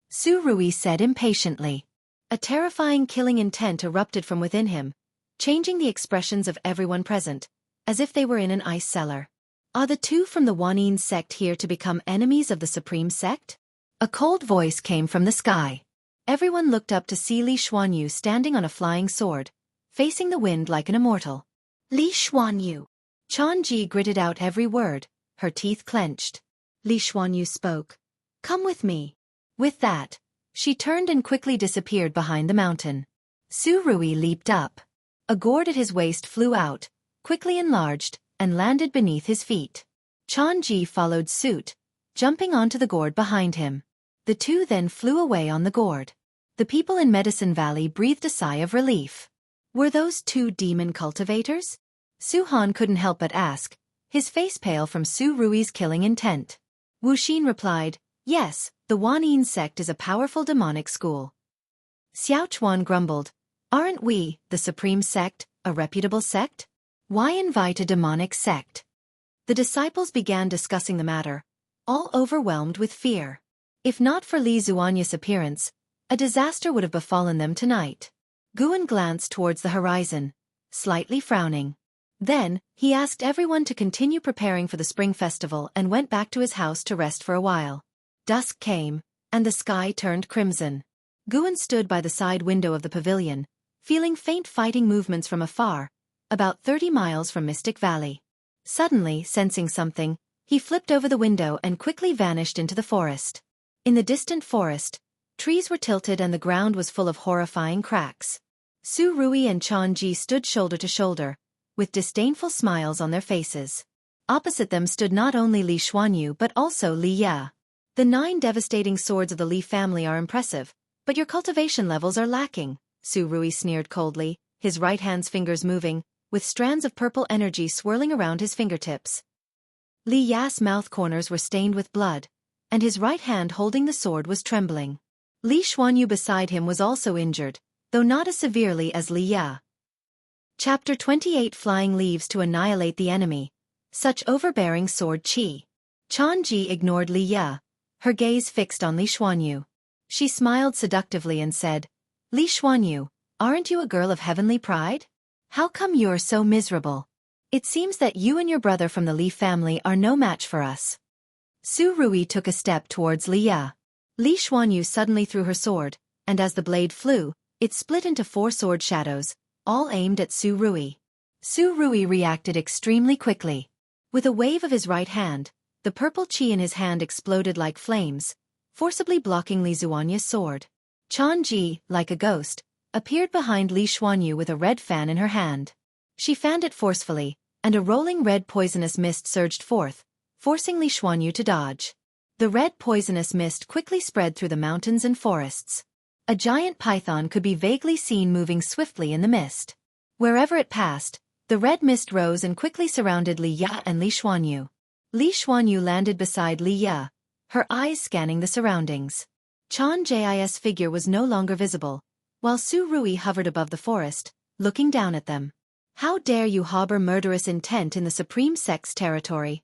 S1: Su Ruye said impatiently. A terrifying killing intent erupted from within him, changing the expressions of everyone present, as if they were in an ice cellar. Are the two from the Wanyin sect here to become enemies of the Supreme Sect? A cold voice came from the sky. Everyone looked up to see Li Xuanyu standing on a flying sword, facing the wind like an immortal. Li Xuanyu. Changji gritted out every word, her teeth clenched. Li Xuanyu spoke. "Come with me." With that, she turned and quickly disappeared behind the mountain. Su Ruye leaped up. A gourd at his waist flew out, quickly enlarged, and landed beneath his feet. Changji followed suit, jumping onto the gourd behind him. The two then flew away on the gourd. The people in Medicine Valley breathed a sigh of relief. Were those two demon cultivators? Su Han couldn't help but ask, his face pale from Su Rui's killing intent. Wu Xin replied, yes, the Wanyin sect is a powerful demonic school. Xiao Chuan grumbled, aren't we, the supreme sect, a reputable sect? Why invite a demonic sect? The disciples began discussing the matter, all overwhelmed with fear. If not for Li Zuanya's appearance, a disaster would have befallen them tonight. Guan glanced towards the horizon, slightly frowning. Then, he asked everyone to continue preparing for the spring festival and went back to his house to rest for a while. Dusk came, and the sky turned crimson. Guan stood by the side window of the pavilion, feeling faint fighting movements from afar, about 30 miles from Mystic Valley. Suddenly, sensing something, he flipped over the window and quickly vanished into the forest. In the distant forest, trees were tilted and the ground was full of horrifying cracks. Su Rui and Chan Ji stood shoulder to shoulder, with disdainful smiles on their faces. Opposite them stood not only Li Xuanyu but also Li Ya. The 9 devastating swords of the Li family are impressive, but your cultivation levels are lacking, Su Rui sneered coldly, his right hand's fingers moving, with strands of purple energy swirling around his fingertips. Li Ya's mouth corners were stained with blood, and his right hand holding the sword was trembling. Li Xuanyu beside him was also injured, though not as severely as Li Ya. Chapter 28 Flying Leaves to Annihilate the Enemy. Such overbearing sword chi. Chan Ji ignored Li Ya, her gaze fixed on Li Xuanyu. She smiled seductively and said, Li Xuanyu, aren't you a girl of heavenly pride? How come you're so miserable? It seems that you and your brother from the Li family are no match for us. Su Rui took a step towards Li Ya. Li Xuanyu suddenly threw her sword, and as the blade flew, it split into 4 sword shadows, all aimed at Su Rui. Su Rui reacted extremely quickly. With a wave of his right hand, the purple chi in his hand exploded like flames, forcibly blocking Li Zuanya's sword. Chan Ji, like a ghost, appeared behind Li Xuanyu with a red fan in her hand. She fanned it forcefully, and a rolling red poisonous mist surged forth, forcing Li Xuanyu to dodge. The red poisonous mist quickly spread through the mountains and forests. A giant python could be vaguely seen moving swiftly in the mist. Wherever it passed, the red mist rose and quickly surrounded Li Ya and Li Xuanyu. Li Xuanyu landed beside Li Ya, her eyes scanning the surroundings. Chan Ji's figure was no longer visible, while Su Rui hovered above the forest, looking down at them. How dare you harbor murderous intent in the Supreme Sect's territory?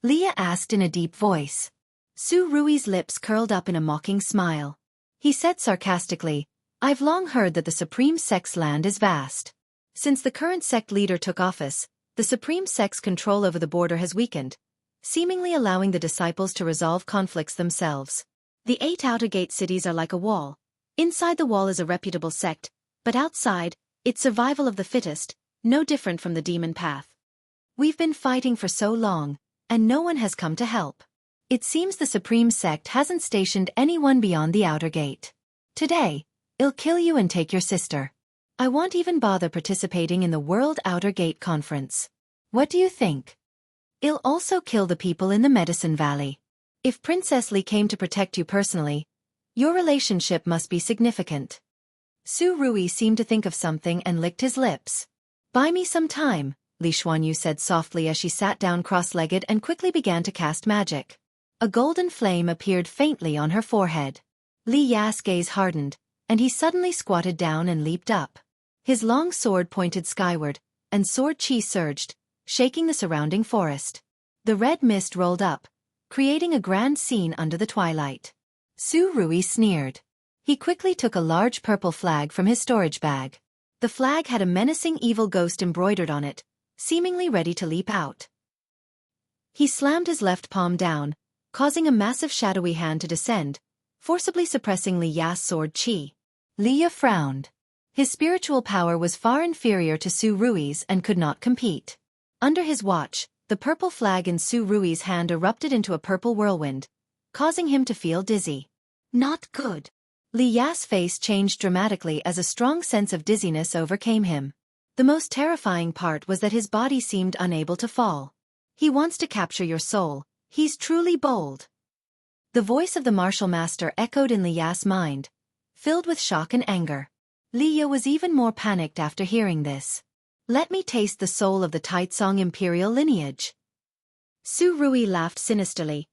S1: Li Ya asked in a deep voice. Su Rui's lips curled up in a mocking smile. He said sarcastically, I've long heard that the Supreme Sect's land is vast. Since the current sect leader took office, the Supreme Sect's control over the border has weakened, seemingly allowing the disciples to resolve conflicts themselves. The 8 outer gate cities are like a wall. Inside the wall is a reputable sect, but outside, it's survival of the fittest, no different from the demon path. We've been fighting for so long, and no one has come to help. It seems the Supreme Sect hasn't stationed anyone beyond the outer gate. Today, I'll kill you and take your sister. I won't even bother participating in the World Outer Gate Conference. What do you think? I'll also kill the people in the Medicine Valley. If Princess Li came to protect you personally, your relationship must be significant. Su Rui seemed to think of something and licked his lips. Buy me some time, Li Xuanyu said softly as she sat down cross-legged and quickly began to cast magic. A golden flame appeared faintly on her forehead. Li Ya's gaze hardened, and he suddenly squatted down and leaped up. His long sword pointed skyward, and sword chi surged, shaking the surrounding forest. The red mist rolled up, creating a grand scene under the twilight. Su Rui sneered. He quickly took a large purple flag from his storage bag. The flag had a menacing evil ghost embroidered on it, seemingly ready to leap out. He slammed his left palm down, causing a massive shadowy hand to descend, forcibly suppressing Li Ya's sword chi. Li Ya frowned. His spiritual power was far inferior to Su Rui's and could not compete. Under his watch, the purple flag in Su Rui's hand erupted into a purple whirlwind, causing him to feel dizzy. Not good. Li Ya's face changed dramatically as a strong sense of dizziness overcame him. The most terrifying part was that his body seemed unable to fall. He wants to capture your soul, He's truly bold. The voice of the martial master echoed in Liya's mind, filled with shock and anger. Liya was even more panicked after hearing this. Let me taste the soul of the Taicang imperial lineage. Su Ruye laughed sinisterly,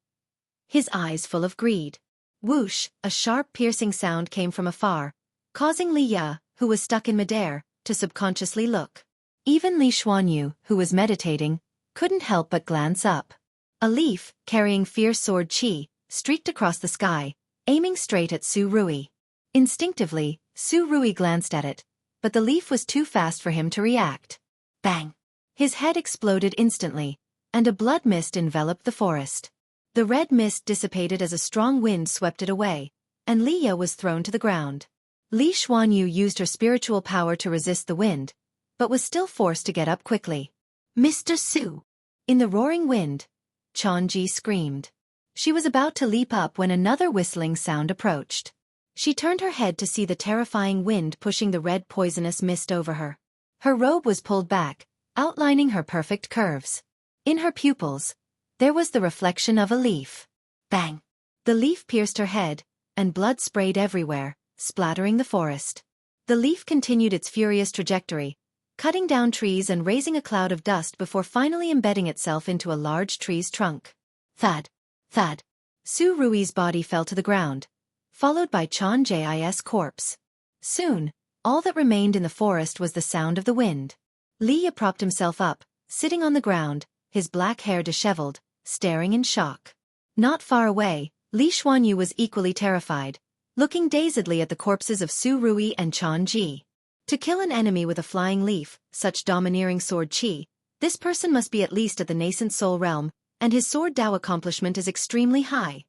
S1: his eyes full of greed. Whoosh, a sharp piercing sound came from afar, causing Liya, who was stuck in midair, to subconsciously look. Even Li Xuanyu, who was meditating, couldn't help but glance up. A leaf, carrying fierce sword qi, streaked across the sky, aiming straight at Su Ruye. Instinctively, Su Ruye glanced at it, but the leaf was too fast for him to react. Bang! His head exploded instantly, and a blood mist enveloped the forest. The red mist dissipated as a strong wind swept it away, and Liya was thrown to the ground. Li Xuanyu used her spiritual power to resist the wind, but was still forced to get up quickly. Mr. Su! In the roaring wind, Qiong screamed. She was about to leap up when another whistling sound approached. She turned her head to see the terrifying wind pushing the red poisonous mist over her. Her robe was pulled back, outlining her perfect curves. In her pupils, there was the reflection of a leaf. Bang! The leaf pierced her head, and blood sprayed everywhere, splattering the forest. The leaf continued its furious trajectory, cutting down trees and raising a cloud of dust before finally embedding itself into a large tree's trunk. Thud! Thud! Su Ruye's body fell to the ground, followed by Qiong's corpse. Soon, all that remained in the forest was the sound of the wind. Liya propped himself up, sitting on the ground, his black hair disheveled, staring in shock. Not far away, Li Xuanyu was equally terrified, looking dazedly at the corpses of Su Ruye and Qiong. To kill an enemy with a flying leaf, such domineering sword qi, this person must be at least at the Nascent Soul Realm, and his sword Dao accomplishment is extremely high.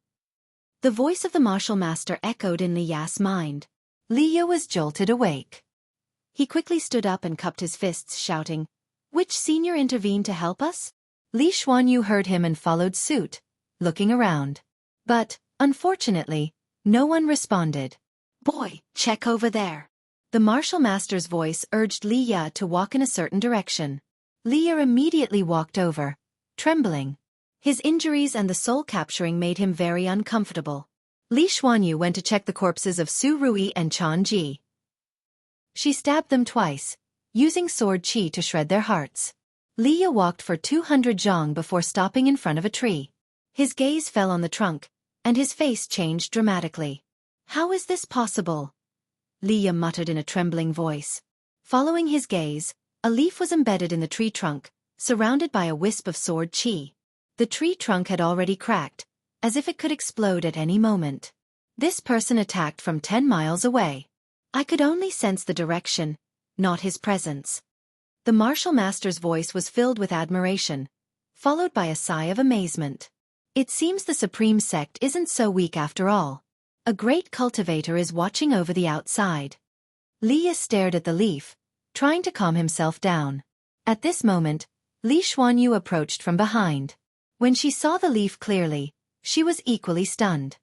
S1: The voice of the martial master echoed in Liya's mind. Liya was jolted awake. He quickly stood up and cupped his fists, shouting, "Which senior intervened to help us?" Li Xuanyu heard him and followed suit, looking around. But, unfortunately, no one responded. "Boy, check over there." The martial master's voice urged Liya to walk in a certain direction. Liya immediately walked over, trembling. His injuries and the soul capturing made him very uncomfortable. Li Xuanyu went to check the corpses of Su Ruye and Qiong. She stabbed them twice, using sword qi to shred their hearts. Liya walked for 200 zhang before stopping in front of a tree. His gaze fell on the trunk, and his face changed dramatically. "How is this possible?" Liya muttered in a trembling voice. Following his gaze, a leaf was embedded in the tree trunk, surrounded by a wisp of sword qi. The tree trunk had already cracked, as if it could explode at any moment. This person attacked from 10 miles away. I could only sense the direction, not his presence. The martial master's voice was filled with admiration, followed by a sigh of amazement. It seems the supreme sect isn't so weak after all. A great cultivator is watching over the outside. Liya stared at the leaf, trying to calm himself down. At this moment, Li Xuanyu approached from behind. When she saw the leaf clearly, she was equally stunned.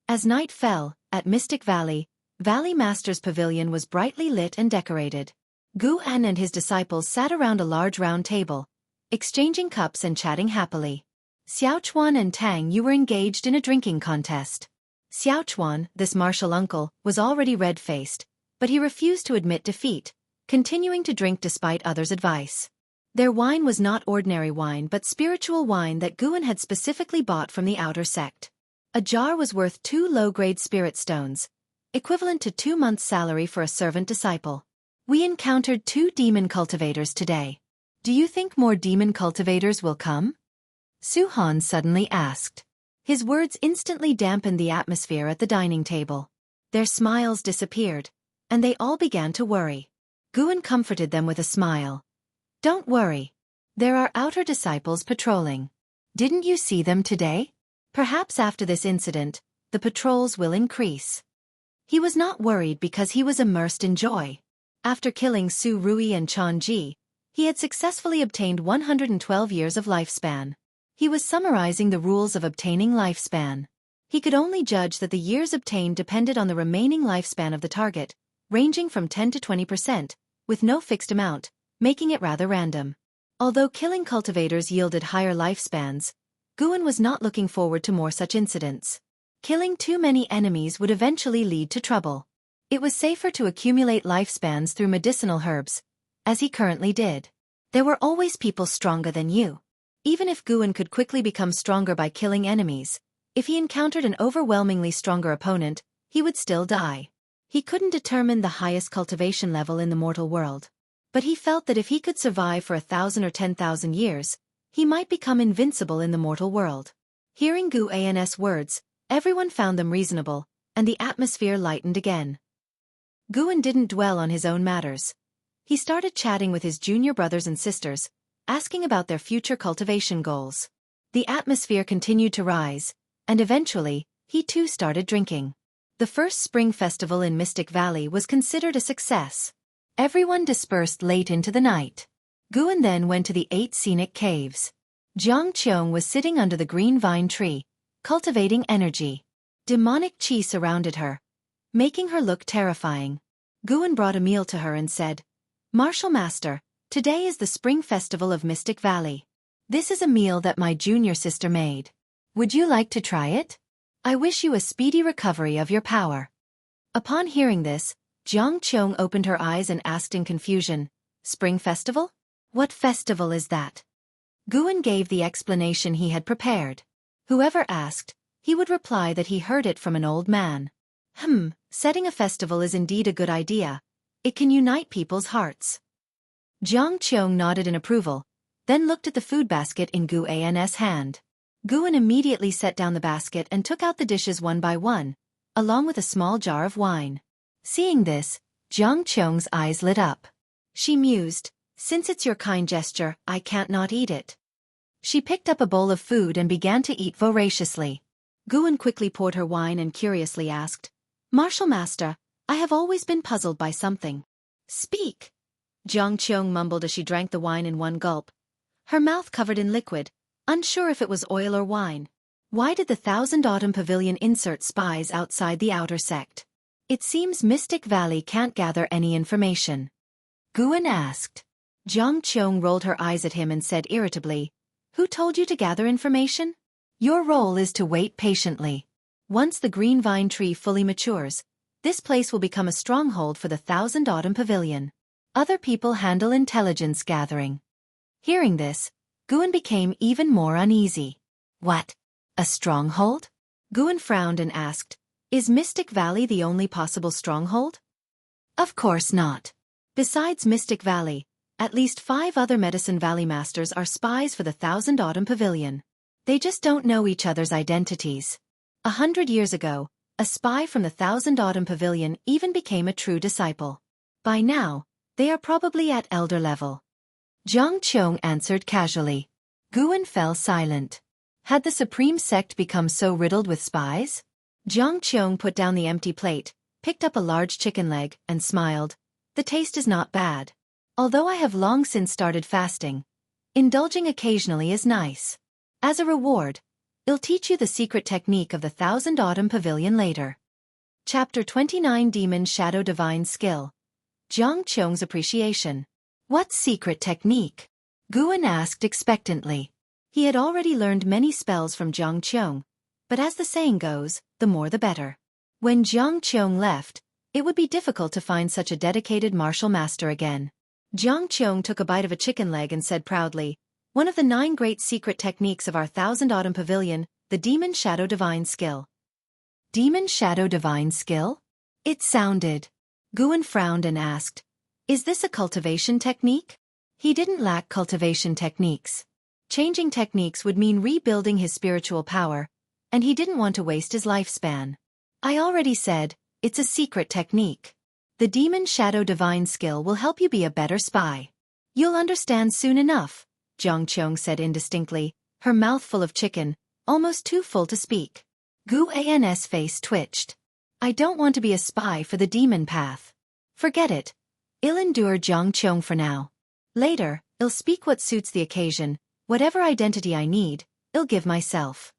S1: As night fell, at Mystic Valley, Valley Master's pavilion was brightly lit and decorated. Guan and his disciples sat around a large round table, exchanging cups and chatting happily. Xiaochuan and Tang Yu were engaged in a drinking contest. Xiaochuan, this martial uncle, was already red-faced, but he refused to admit defeat, continuing to drink despite others' advice. Their wine was not ordinary wine but spiritual wine that Guan had specifically bought from the outer sect. A jar was worth 2 low-grade spirit stones, equivalent to 2 months' salary for a servant disciple. We encountered 2 demon cultivators today. Do you think more demon cultivators will come? Su Han suddenly asked. His words instantly dampened the atmosphere at the dining table. Their smiles disappeared, and they all began to worry. Guan comforted them with a smile. Don't worry. There are outer disciples patrolling. Didn't you see them today? Perhaps after this incident, the patrols will increase. He was not worried because he was immersed in joy. After killing Su Ruye and Qiong, he had successfully obtained 112 years of lifespan. He was summarizing the rules of obtaining lifespan. He could only judge that the years obtained depended on the remaining lifespan of the target, ranging from 10 to 20%, with no fixed amount, making it rather random. Although killing cultivators yielded higher lifespans, Guan was not looking forward to more such incidents. Killing too many enemies would eventually lead to trouble. It was safer to accumulate lifespans through medicinal herbs, as he currently did. There were always people stronger than you. Even if Guan could quickly become stronger by killing enemies, if he encountered an overwhelmingly stronger opponent, he would still die. He couldn't determine the highest cultivation level in the mortal world. But he felt that if he could survive for 1,000 or 10,000 years, he might become invincible in the mortal world. Hearing Guan's words, everyone found them reasonable, and the atmosphere lightened again. Guan didn't dwell on his own matters. He started chatting with his junior brothers and sisters, asking about their future cultivation goals. The atmosphere continued to rise, and eventually, he too started drinking. The first spring festival in Mystic Valley was considered a success. Everyone dispersed late into the night. Guan then went to the 8 scenic caves. Qiong was sitting under the green vine tree, cultivating energy. Demonic chi surrounded her, making her look terrifying. Guan brought a meal to her and said, "Martial Master, today is the spring festival of Mystic Valley. This is a meal that my junior sister made. Would you like to try it? I wish you a speedy recovery of your power." Upon hearing this, Qiong opened her eyes and asked in confusion, "Spring festival? What festival is that?" Guan gave the explanation he had prepared. Whoever asked, he would reply that he heard it from an old man. Setting a festival is indeed a good idea. It can unite people's hearts. Qiong nodded in approval, then looked at the food basket in Guan's hand. Guan immediately set down the basket and took out the dishes one by one, along with a small jar of wine. Seeing this, Qiong's eyes lit up. She mused, "Since it's your kind gesture, I can't not eat it." She picked up a bowl of food and began to eat voraciously. Guan quickly poured her wine and curiously asked, "Martial Master, I have always been puzzled by something." "Speak." Qiong mumbled as she drank the wine in one gulp, her mouth covered in liquid, unsure if it was oil or wine. Why did the Thousand Autumn Pavilion insert spies outside the outer sect? It seems Mystic Valley can't gather any information. Guan asked. Qiong rolled her eyes at him and said irritably, "Who told you to gather information? Your role is to wait patiently. Once the green vine tree fully matures, this place will become a stronghold for the Thousand Autumn Pavilion. Other people handle intelligence gathering." Hearing this, Guan became even more uneasy. "What? A stronghold?" Guan frowned and asked, "Is Mystic Valley the only possible stronghold?" "Of course not. Besides Mystic Valley, at least 5 other Medicine Valley Masters are spies for the Thousand Autumn Pavilion. They just don't know each other's identities. 100 years ago, a spy from the Thousand Autumn Pavilion even became a true disciple. By now, they are probably at elder level." Qiong answered casually. Guan fell silent. Had the Supreme Sect become so riddled with spies? Qiong put down the empty plate, picked up a large chicken leg, and smiled. "The taste is not bad. Although I have long since started fasting, indulging occasionally is nice. As a reward, I'll teach you the secret technique of the Thousand Autumn Pavilion later." Chapter 29 Demon Shadow Divine Skill. Qiong's appreciation. "What secret technique?" Guan asked expectantly. He had already learned many spells from Qiong, but as the saying goes, the more the better. When Qiong left, it would be difficult to find such a dedicated martial master again. Qiong took a bite of a chicken leg and said proudly, "One of the 9 great secret techniques of our Thousand Autumn Pavilion, the Demon Shadow Divine Skill." Demon Shadow Divine Skill? It sounded. Guan frowned and asked, "Is this a cultivation technique?" He didn't lack cultivation techniques. Changing techniques would mean rebuilding his spiritual power, and he didn't want to waste his lifespan. "I already said, it's a secret technique. The Demon Shadow Divine Skill will help you be a better spy. You'll understand soon enough," Qiong said indistinctly, her mouth full of chicken, almost too full to speak. Guan's face twitched. "I don't want to be a spy for the demon path. Forget it. I'll endure Qiong for now. Later, I'll speak what suits the occasion. Whatever identity I need, I'll give myself."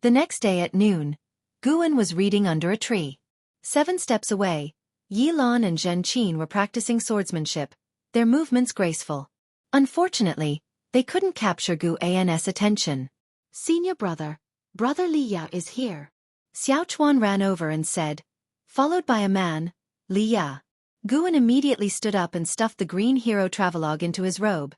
S1: The next day at noon, Guan was reading under a tree. 7 steps away, Yilan and Zhenqin were practicing swordsmanship, their movements graceful. Unfortunately, they couldn't capture Guan's attention. Senior brother, Brother Liya is here. Xiaochuan ran over and said, followed by a man, Liya. Guan immediately stood up and stuffed the green hero travelogue into his robe,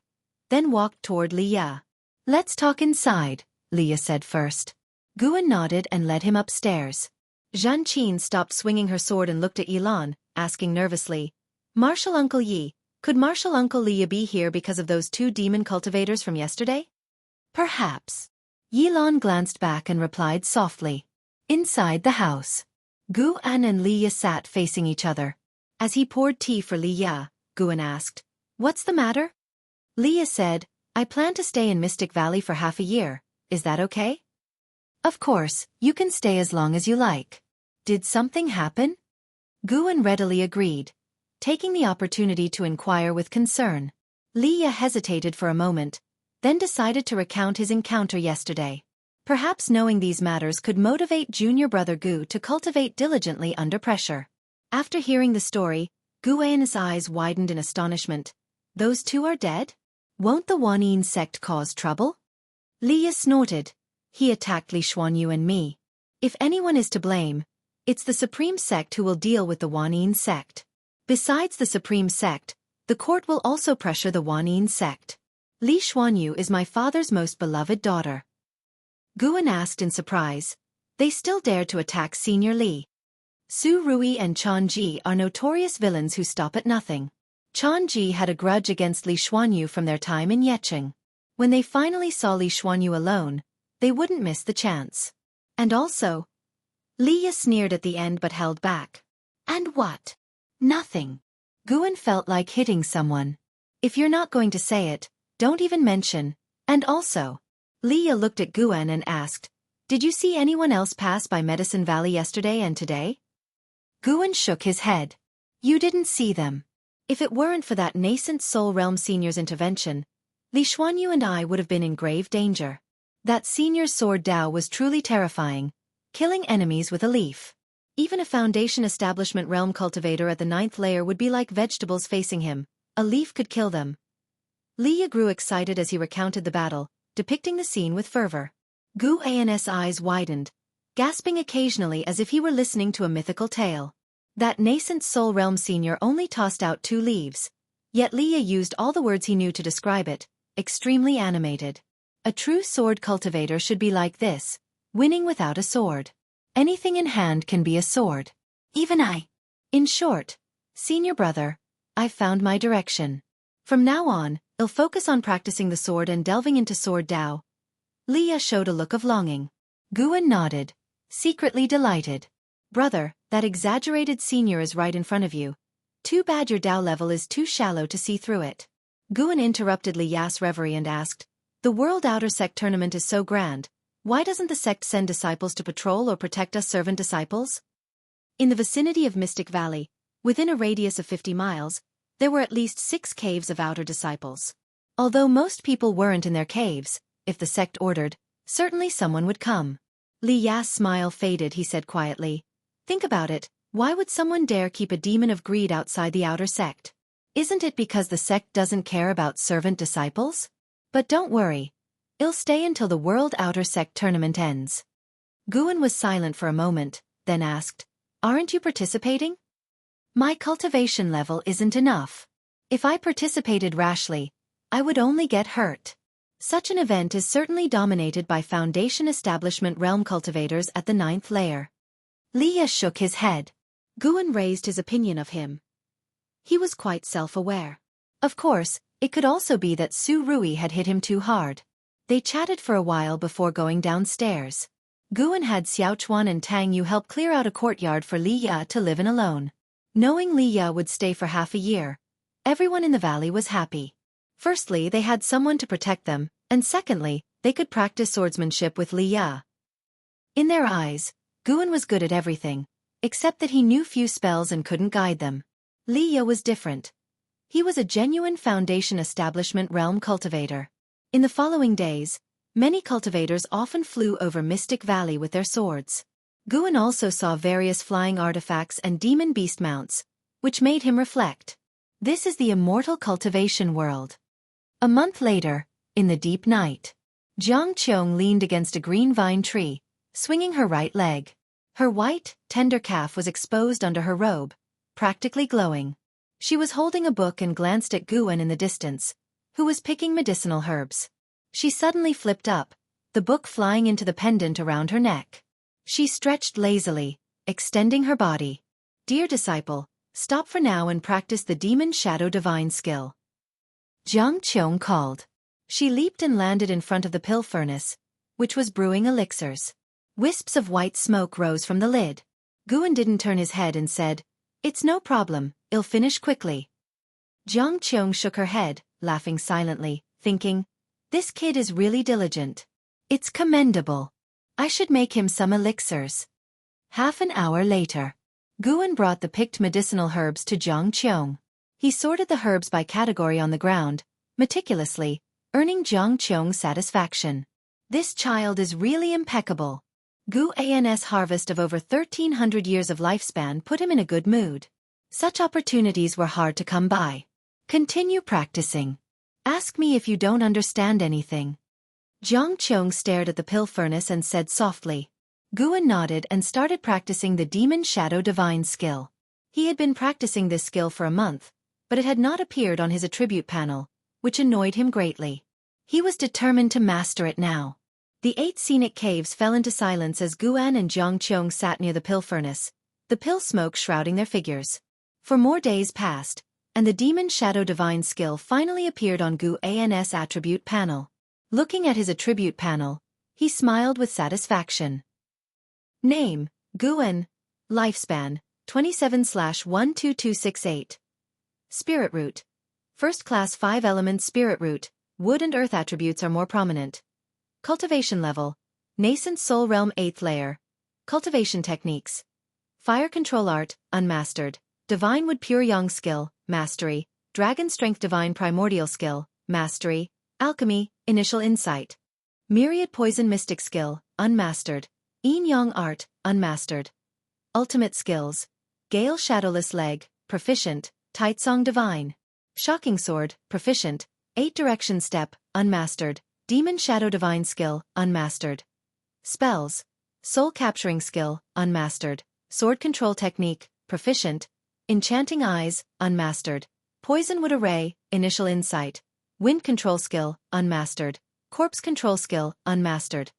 S1: then walked toward Liya. Let's talk inside, Liya said first. Guan nodded and led him upstairs. Zhan Qin stopped swinging her sword and looked at Yilan, asking nervously, Martial Uncle Yi, could Martial Uncle Liya be here because of those two demon cultivators from yesterday? Perhaps. Yilan glanced back and replied softly. Inside the house, Guan and Liya sat facing each other. As he poured tea for Liya, Guan asked, What's the matter? Liya said, I plan to stay in Mystic Valley for half a year, is that okay? Of course, you can stay as long as you like. Did something happen? Guan readily agreed, taking the opportunity to inquire with concern. Liya hesitated for a moment, then decided to recount his encounter yesterday. Perhaps knowing these matters could motivate junior brother Gu to cultivate diligently under pressure. After hearing the story, Guan's eyes widened in astonishment. Those two are dead? Won't the Wanyin sect cause trouble? Liya snorted. He attacked Li Xuanyu and me. If anyone is to blame, it's the Supreme Sect who will deal with the Wanyin sect. Besides the Supreme Sect, the court will also pressure the Wanyin sect. Li Xuanyu is my father's most beloved daughter. Guan asked in surprise. They still dare to attack Senior Li. Su Ruye and Chan Ji are notorious villains who stop at nothing. Chan Ji had a grudge against Li Xuanyu from their time in Yeqing. When they finally saw Li Xuanyu alone, they wouldn't miss the chance. And also, Liya sneered at the end but held back. And what? Nothing. Guan felt like hitting someone. If you're not going to say it, don't even mention. And also, Liya looked at Guan and asked, Did you see anyone else pass by Medicine Valley yesterday and today? Guan shook his head. You didn't see them. If it weren't for that Nascent Soul Realm senior's intervention, Li Xuanyu and I would have been in grave danger. That senior's sword Dao was truly terrifying, killing enemies with a leaf. Even a Foundation Establishment Realm cultivator at the 9th layer would be like vegetables facing him. A leaf could kill them. Liya grew excited as he recounted the battle, depicting the scene with fervor. Guan's eyes widened, gasping occasionally as if he were listening to a mythical tale. That Nascent Soul Realm senior only tossed out 2 leaves, yet Liya used all the words he knew to describe it, extremely animated. A true sword cultivator should be like this, winning without a sword. Anything in hand can be a sword. Even I. In short, senior brother, I've found my direction. From now on, I'll focus on practicing the sword and delving into sword Dao. Liya showed a look of longing. Guan nodded, secretly delighted. Brother, that exaggerated senior is right in front of you. Too bad your Dao level is too shallow to see through it. Guan interrupted Liya's reverie and asked, The World Outer Sect tournament is so grand. Why doesn't the sect send disciples to patrol or protect us servant disciples? In the vicinity of Mystic Valley, within a radius of 50 miles, there were at least 6 caves of outer disciples. Although most people weren't in their caves, if the sect ordered, certainly someone would come. Liya's smile faded. He said quietly, Think about it, why would someone dare keep a demon of greed outside the outer sect? Isn't it because the sect doesn't care about servant disciples? But don't worry. I'll stay until the World Outer Sect tournament ends. Guan was silent for a moment, then asked, Aren't you participating? My cultivation level isn't enough. If I participated rashly, I would only get hurt. Such an event is certainly dominated by Foundation Establishment Realm cultivators at the 9th layer. Liya shook his head. Guan raised his opinion of him. He was quite self-aware. Of course, it could also be that Su Ruye had hit him too hard. They chatted for a while before going downstairs. Guan had Xiaochuan and Tang Yu help clear out a courtyard for Liya to live in alone. Knowing Liya would stay for half a year, everyone in the valley was happy. Firstly, they had someone to protect them, and secondly, they could practice swordsmanship with Liya. In their eyes, Guan was good at everything, except that he knew few spells and couldn't guide them. Liya was different. He was a genuine Foundation Establishment Realm cultivator. In the following days, many cultivators often flew over Mystic Valley with their swords. Guan also saw various flying artifacts and demon beast mounts, which made him reflect. This is the Immortal cultivation world. A month later, in the deep night, Qiong leaned against a green vine tree, swinging her right leg. Her white, tender calf was exposed under her robe, practically glowing. She was holding a book and glanced at Guan in the distance, who was picking medicinal herbs. She suddenly flipped up, the book flying into the pendant around her neck. She stretched lazily, extending her body. "Dear disciple, stop for now and practice the Demon Shadow Divine skill," Qiong called. She leaped and landed in front of the pill furnace, which was brewing elixirs. Wisps of white smoke rose from the lid. Guan didn't turn his head and said, "It's no problem, I'll finish quickly." Qiong shook her head, laughing silently, thinking, "This kid is really diligent. It's commendable. I should make him some elixirs." Half an hour later, Guan brought the picked medicinal herbs to Qiong. He sorted the herbs by category on the ground, meticulously, earning Qiong's satisfaction. "This child is really impeccable." Guan's harvest of over 1,300 years of lifespan put him in a good mood. Such opportunities were hard to come by. "Continue practicing. Ask me if you don't understand anything." Qiong stared at the pill furnace and said softly. Guan nodded and started practicing the Demon Shadow Divine skill. He had been practicing this skill for a month, but it had not appeared on his attribute panel, which annoyed him greatly. He was determined to master it now. The 8 scenic caves fell into silence as Guan and Qiong sat near the pill furnace, the pill smoke shrouding their figures. For more days passed, and the Demon Shadow Divine skill finally appeared on Guan's attribute panel. Looking at his attribute panel, he smiled with satisfaction. Name, Guan. Lifespan, 27/12268. Spirit Root. First class 5 element Spirit Root, wood and earth attributes are more prominent. Cultivation level, Nascent Soul Realm 8th layer. Cultivation techniques. Fire Control Art, unmastered. Divine Wood Pure Yang skill, mastery. Dragon Strength Divine Primordial skill, mastery. Alchemy, initial insight. Myriad Poison Mystic skill, unmastered. Yin Yang art, unmastered. Ultimate skills. Gale Shadowless leg, proficient. Taicang divine. Shocking sword, proficient. 8 direction step, unmastered. Demon Shadow Divine skill, unmastered. Spells. Soul Capturing skill, unmastered. Sword Control technique, proficient. Enchanting eyes, unmastered. Poison Wood array, initial insight. Wind Control skill, unmastered. Corpse Control skill, unmastered.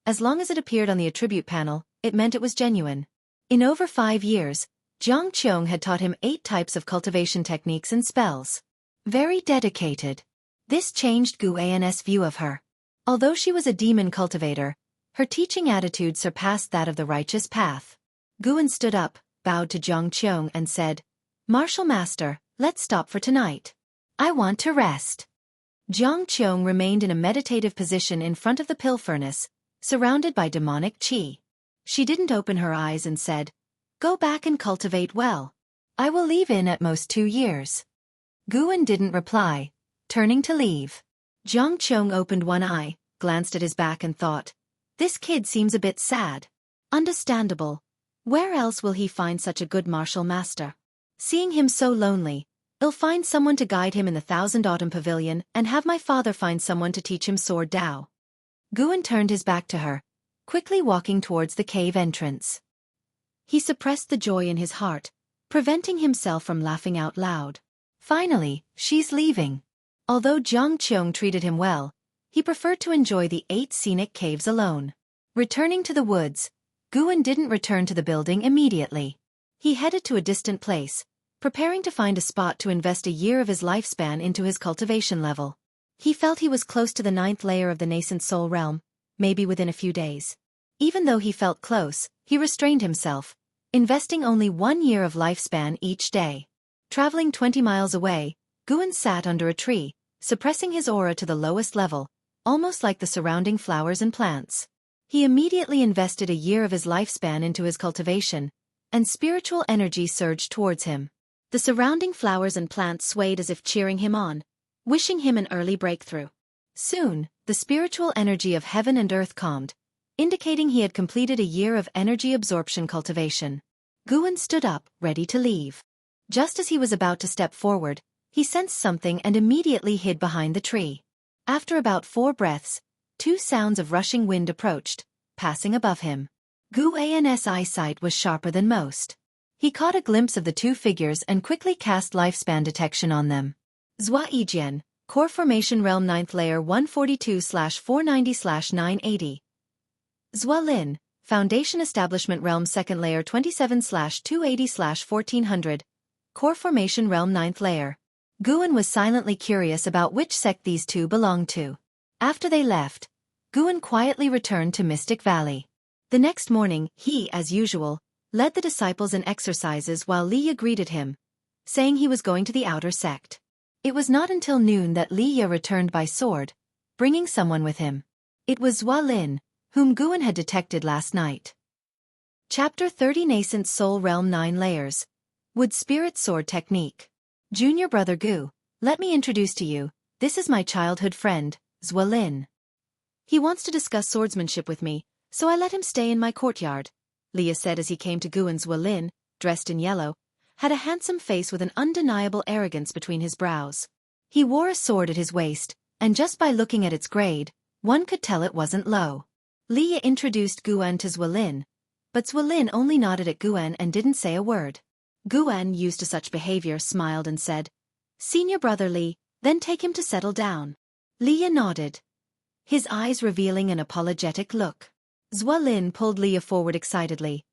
S1: As long as it appeared on the attribute panel, it meant it was genuine. In over 5 years, Qiong had taught him 8 types of cultivation techniques and spells. Very dedicated. This changed Guan's view of her. Although she was a demon cultivator, her teaching attitude surpassed that of the righteous path. Guan stood up, bowed to Qiong and said, "Martial Master, let's stop for tonight. I want to rest." Qiong remained in a meditative position in front of the pill furnace, surrounded by demonic qi. She didn't open her eyes and said, "Go back and cultivate well. I will leave in at most 2 years." Guan didn't reply, turning to leave. Qiong opened one eye, glanced at his back and thought, "This kid seems a bit sad." Understandable. Where else will he find such a good martial master? Seeing him so lonely, I'll find someone to guide him in the 1000 Autumn Pavilion and have my father find someone to teach him Sword Dao. Guan turned his back to her, quickly walking towards the cave entrance. He suppressed the joy in his heart, preventing himself from laughing out loud. Finally, she's leaving. Although Qiong treated him well, he preferred to enjoy the 8 scenic caves alone. Returning to the woods, Guan didn't return to the building immediately. He headed to a distant place, preparing to find a spot to invest a year of his lifespan into his cultivation level. He felt he was close to the 9th layer of the Nascent Soul Realm, maybe within a few days. Even though he felt close, he restrained himself, investing only 1 year of lifespan each day. Traveling 20 miles away, Guan sat under a tree, suppressing his aura to the lowest level, almost like the surrounding flowers and plants. He immediately invested a year of his lifespan into his cultivation, and spiritual energy surged towards him. The surrounding flowers and plants swayed as if cheering him on, wishing him an early breakthrough. Soon, the spiritual energy of heaven and earth calmed, indicating he had completed a year of energy absorption cultivation. Guan stood up, ready to leave. Just as he was about to step forward, he sensed something and immediately hid behind the tree. After about 4 breaths, Two sounds of rushing wind approached, passing above him. Gu An's eyesight was sharper than most. He caught a glimpse of the two figures and quickly cast lifespan detection on them. Ziwei, Core Formation Realm 9th Layer 142/490/980. Ziwei, Foundation Establishment Realm 2nd Layer 27/280/1400. Core Formation Realm 9th Layer. Guan was silently curious about which sect these two belonged to. After they left, Guan quietly returned to Mystic Valley. The next morning, he, as usual, led the disciples in exercises while Liye greeted him, saying he was going to the outer sect. It was not until noon that Liye returned by sword, bringing someone with him. It was Ziwei, whom Guan had detected last night. Chapter 30 Nascent Soul Realm 9 Layers. Wood Spirit Sword Technique. Junior brother Gu, let me introduce to you, this is my childhood friend, Ziwei. He wants to discuss swordsmanship with me, so I let him stay in my courtyard, Liye said as he came to Gu. And Ziwei, dressed in yellow, had a handsome face with an undeniable arrogance between his brows. He wore a sword at his waist, and just by looking at its grade, one could tell it wasn't low. Liye introduced Guan to Ziwei, but Ziwei only nodded at Guan and didn't say a word. Guan, used to such behavior, smiled and said, "Senior brother Li, then take him to settle down." Liye nodded, his eyes revealing an apologetic look. Ziwei pulled Liye forward excitedly.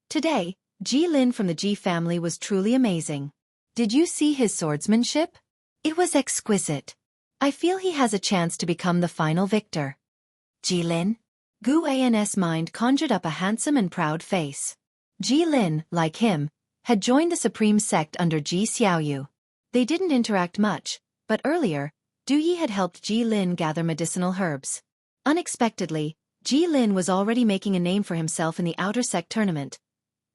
S1: Today, Ji Lin from the Ji family was truly amazing. Did you see his swordsmanship? It was exquisite. I feel he has a chance to become the final victor. Ji Lin? Gu An's mind conjured up a handsome and proud face. Ji Lin, like him, had joined the Supreme Sect under Ji Xiaoyu. They didn't interact much, but earlier, Du Yi had helped Ji Lin gather medicinal herbs. Unexpectedly, Ji Lin was already making a name for himself in the Outer Sect tournament,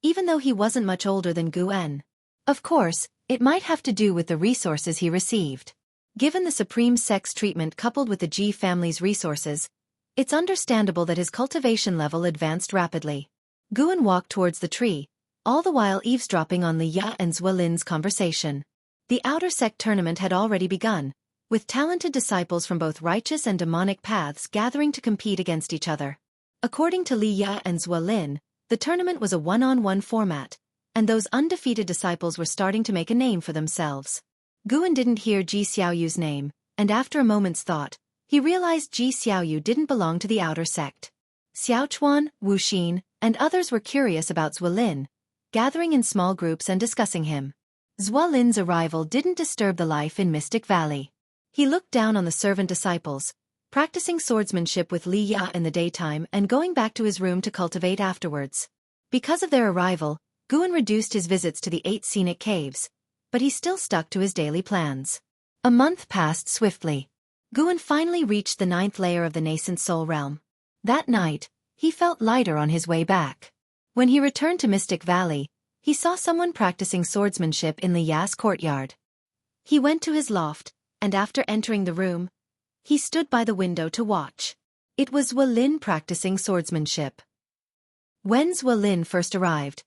S1: even though he wasn't much older than Guan. Of course, it might have to do with the resources he received. Given the Supreme Sect's treatment coupled with the Ji family's resources, it's understandable that his cultivation level advanced rapidly. Guan walked towards the tree, all the while eavesdropping on Liye and Ziwei's conversation. The Outer Sect tournament had already begun, with talented disciples from both righteous and demonic paths gathering to compete against each other. According to Liye and Ziwei, the tournament was a one-on-one format, and those undefeated disciples were starting to make a name for themselves. Guan didn't hear Ji Xiaoyu's name, and after a moment's thought, he realized Ji Xiaoyu didn't belong to the Outer Sect. Xiaochuan, Wu Xin, and others were curious about Ziwei, gathering in small groups and discussing him. Ziwei's arrival didn't disturb the life in Mystic Valley. He looked down on the servant disciples, practicing swordsmanship with Liye in the daytime and going back to his room to cultivate afterwards. Because of their arrival, Guan reduced his visits to the 8 scenic caves, but he still stuck to his daily plans. A month passed swiftly. Guan finally reached the 9th layer of the Nascent Soul Realm. That night, he felt lighter on his way back. When he returned to Mystic Valley, he saw someone practicing swordsmanship in Liye's courtyard. He went to his loft, and after entering the room, he stood by the window to watch. It was Ziwei practicing swordsmanship. When Ziwei first arrived,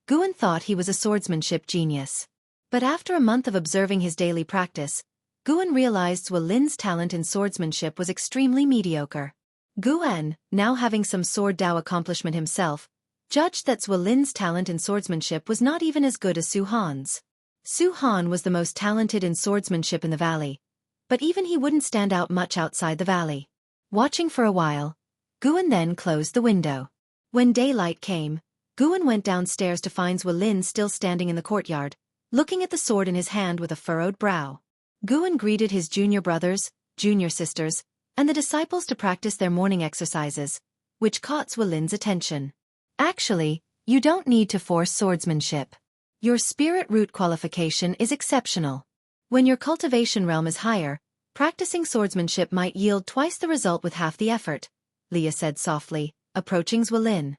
S1: Guan thought he was a swordsmanship genius. But after a month of observing his daily practice, Guan realized Ziwei's talent in swordsmanship was extremely mediocre. Guan, now having some sword Dao accomplishment himself, judged that Ziwei's talent in swordsmanship was not even as good as Su Han's. Su Han was the most talented in swordsmanship in the valley, but even he wouldn't stand out much outside the valley. Watching for a while, Guan then closed the window. When daylight came, Guan went downstairs to find Ziwei still standing in the courtyard, looking at the sword in his hand with a furrowed brow. Guan greeted his junior brothers, junior sisters, and the disciples to practice their morning exercises, which caught Ziwei's attention. Actually, you don't need to force swordsmanship. Your spirit root qualification is exceptional. When your cultivation realm is higher, practicing swordsmanship might yield twice the result with half the effort, Liye said softly, approaching Ziwei.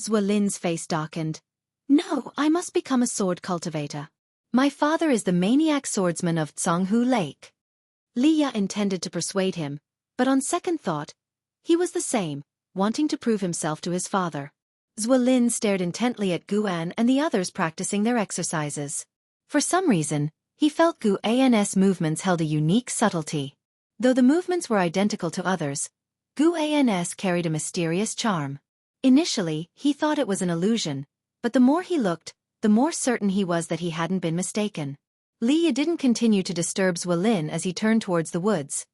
S1: Ziwei's face darkened. No, I must become a sword cultivator. My father is the maniac swordsman of Zhonghu Lake. Liye intended to persuade him, but on second thought, he was the same, wanting to prove himself to his father. Ziwei stared intently at Guan and the others practicing their exercises. For some reason, he felt Guan's movements held a unique subtlety. Though the movements were identical to others, Guans carried a mysterious charm. Initially, he thought it was an illusion, but the more he looked, the more certain he was that he hadn't been mistaken. Liye didn't continue to disturb Ziwei as he turned towards the woods.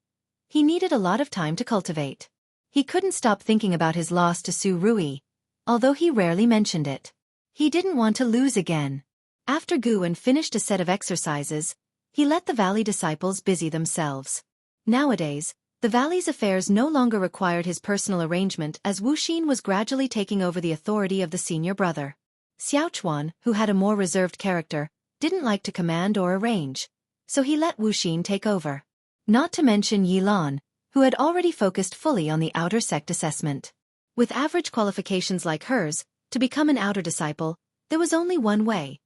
S1: He needed a lot of time to cultivate. He couldn't stop thinking about his loss to Su Ruye, although he rarely mentioned it. He didn't want to lose again. After Guan finished a set of exercises, he let the Valley disciples busy themselves. Nowadays, the Valley's affairs no longer required his personal arrangement as Wuxin was gradually taking over the authority of the senior brother. Xiaochuan, who had a more reserved character, didn't like to command or arrange, so he let Wuxin take over. Not to mention Yilan, who had already focused fully on the outer sect assessment. With average qualifications like hers, to become an outer disciple, there was only one way.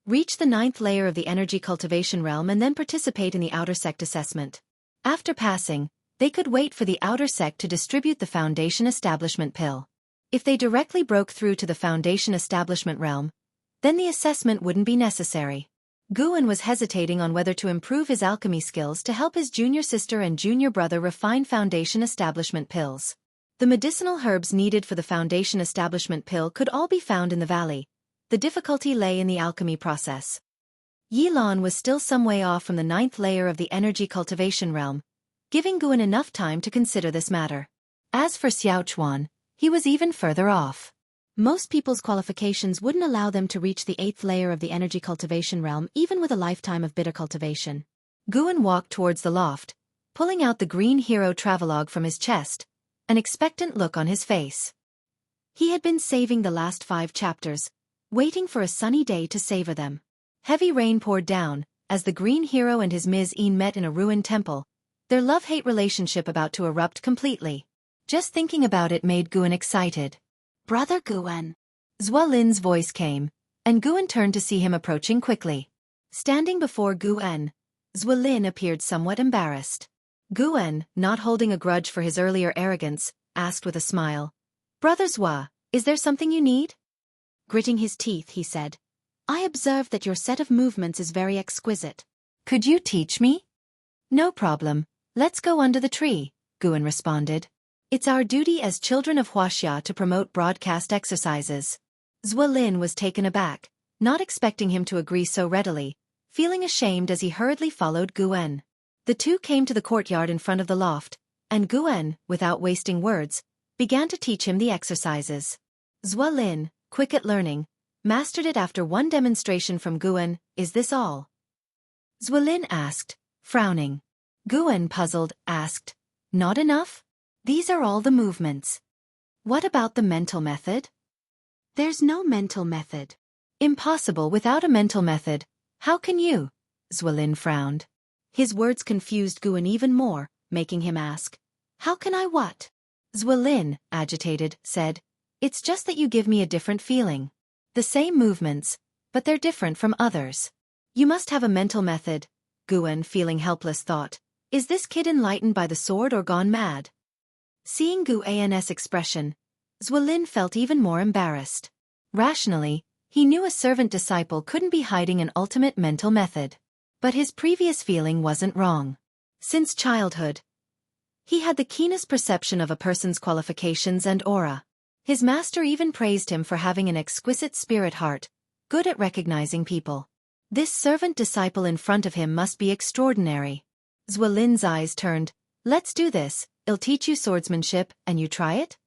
S1: Reach the 9th layer of the energy cultivation realm and then participate in the outer sect assessment. After passing, they could wait for the outer sect to distribute the Foundation Establishment pill. If they directly broke through to the Foundation Establishment realm, then the assessment wouldn't be necessary. Guan was hesitating on whether to improve his alchemy skills to help his junior sister and junior brother refine Foundation Establishment pills. The medicinal herbs needed for the Foundation Establishment pill could all be found in the valley. The difficulty lay in the alchemy process. Yilan was still some way off from the 9th layer of the energy cultivation realm, giving Guan enough time to consider this matter. As for Xiaochuan, he was even further off. Most people's qualifications wouldn't allow them to reach the 8th layer of the energy cultivation realm even with a lifetime of bitter cultivation. Guan walked towards the loft, pulling out the green hero travelogue from his chest, an expectant look on his face. He had been saving the last 5 chapters, waiting for a sunny day to savor them. Heavy rain poured down, as the green hero and his Ms. Een met in a ruined temple, their love-hate relationship about to erupt completely. Just thinking about it made Guan excited. "Brother Guan." Ziwei's voice came, and Guan turned to see him approaching quickly. Standing before Guan, Ziwei appeared somewhat embarrassed. Guan, not holding a grudge for his earlier arrogance, asked with a smile, "Brother Ziwei, is there something you need?" Gritting his teeth, he said, "I observe that your set of movements is very exquisite. Could you teach me?" "No problem. Let's go under the tree," Guan responded. "It's our duty as children of Huaxia to promote broadcast exercises." Ziwei was taken aback, not expecting him to agree so readily, feeling ashamed as he hurriedly followed Guan. The two came to the courtyard in front of the loft, and Guan, without wasting words, began to teach him the exercises. Ziwei, quick at learning, mastered it after one demonstration from Guan. "Is this all?" Ziwei asked, frowning. Guan, puzzled, asked, "Not enough? These are all the movements. What about the mental method?" "There's no mental method." "Impossible without a mental method. How can you?" Ziwei frowned. His words confused Guan even more, making him ask, "How can I what?" Ziwei, agitated, said, "It's just that you give me a different feeling. The same movements, but they're different from others. You must have a mental method." Guan, feeling helpless, thought, "Is this kid enlightened by the sword or gone mad?" Seeing Guan's expression, Ziwei felt even more embarrassed. Rationally, he knew a servant disciple couldn't be hiding an ultimate mental method. But his previous feeling wasn't wrong. Since childhood, he had the keenest perception of a person's qualifications and aura. His master even praised him for having an exquisite spirit heart, good at recognizing people. This servant disciple in front of him must be extraordinary. Ziwei's eyes turned. "Let's do this, I'll teach you swordsmanship, and you try it?"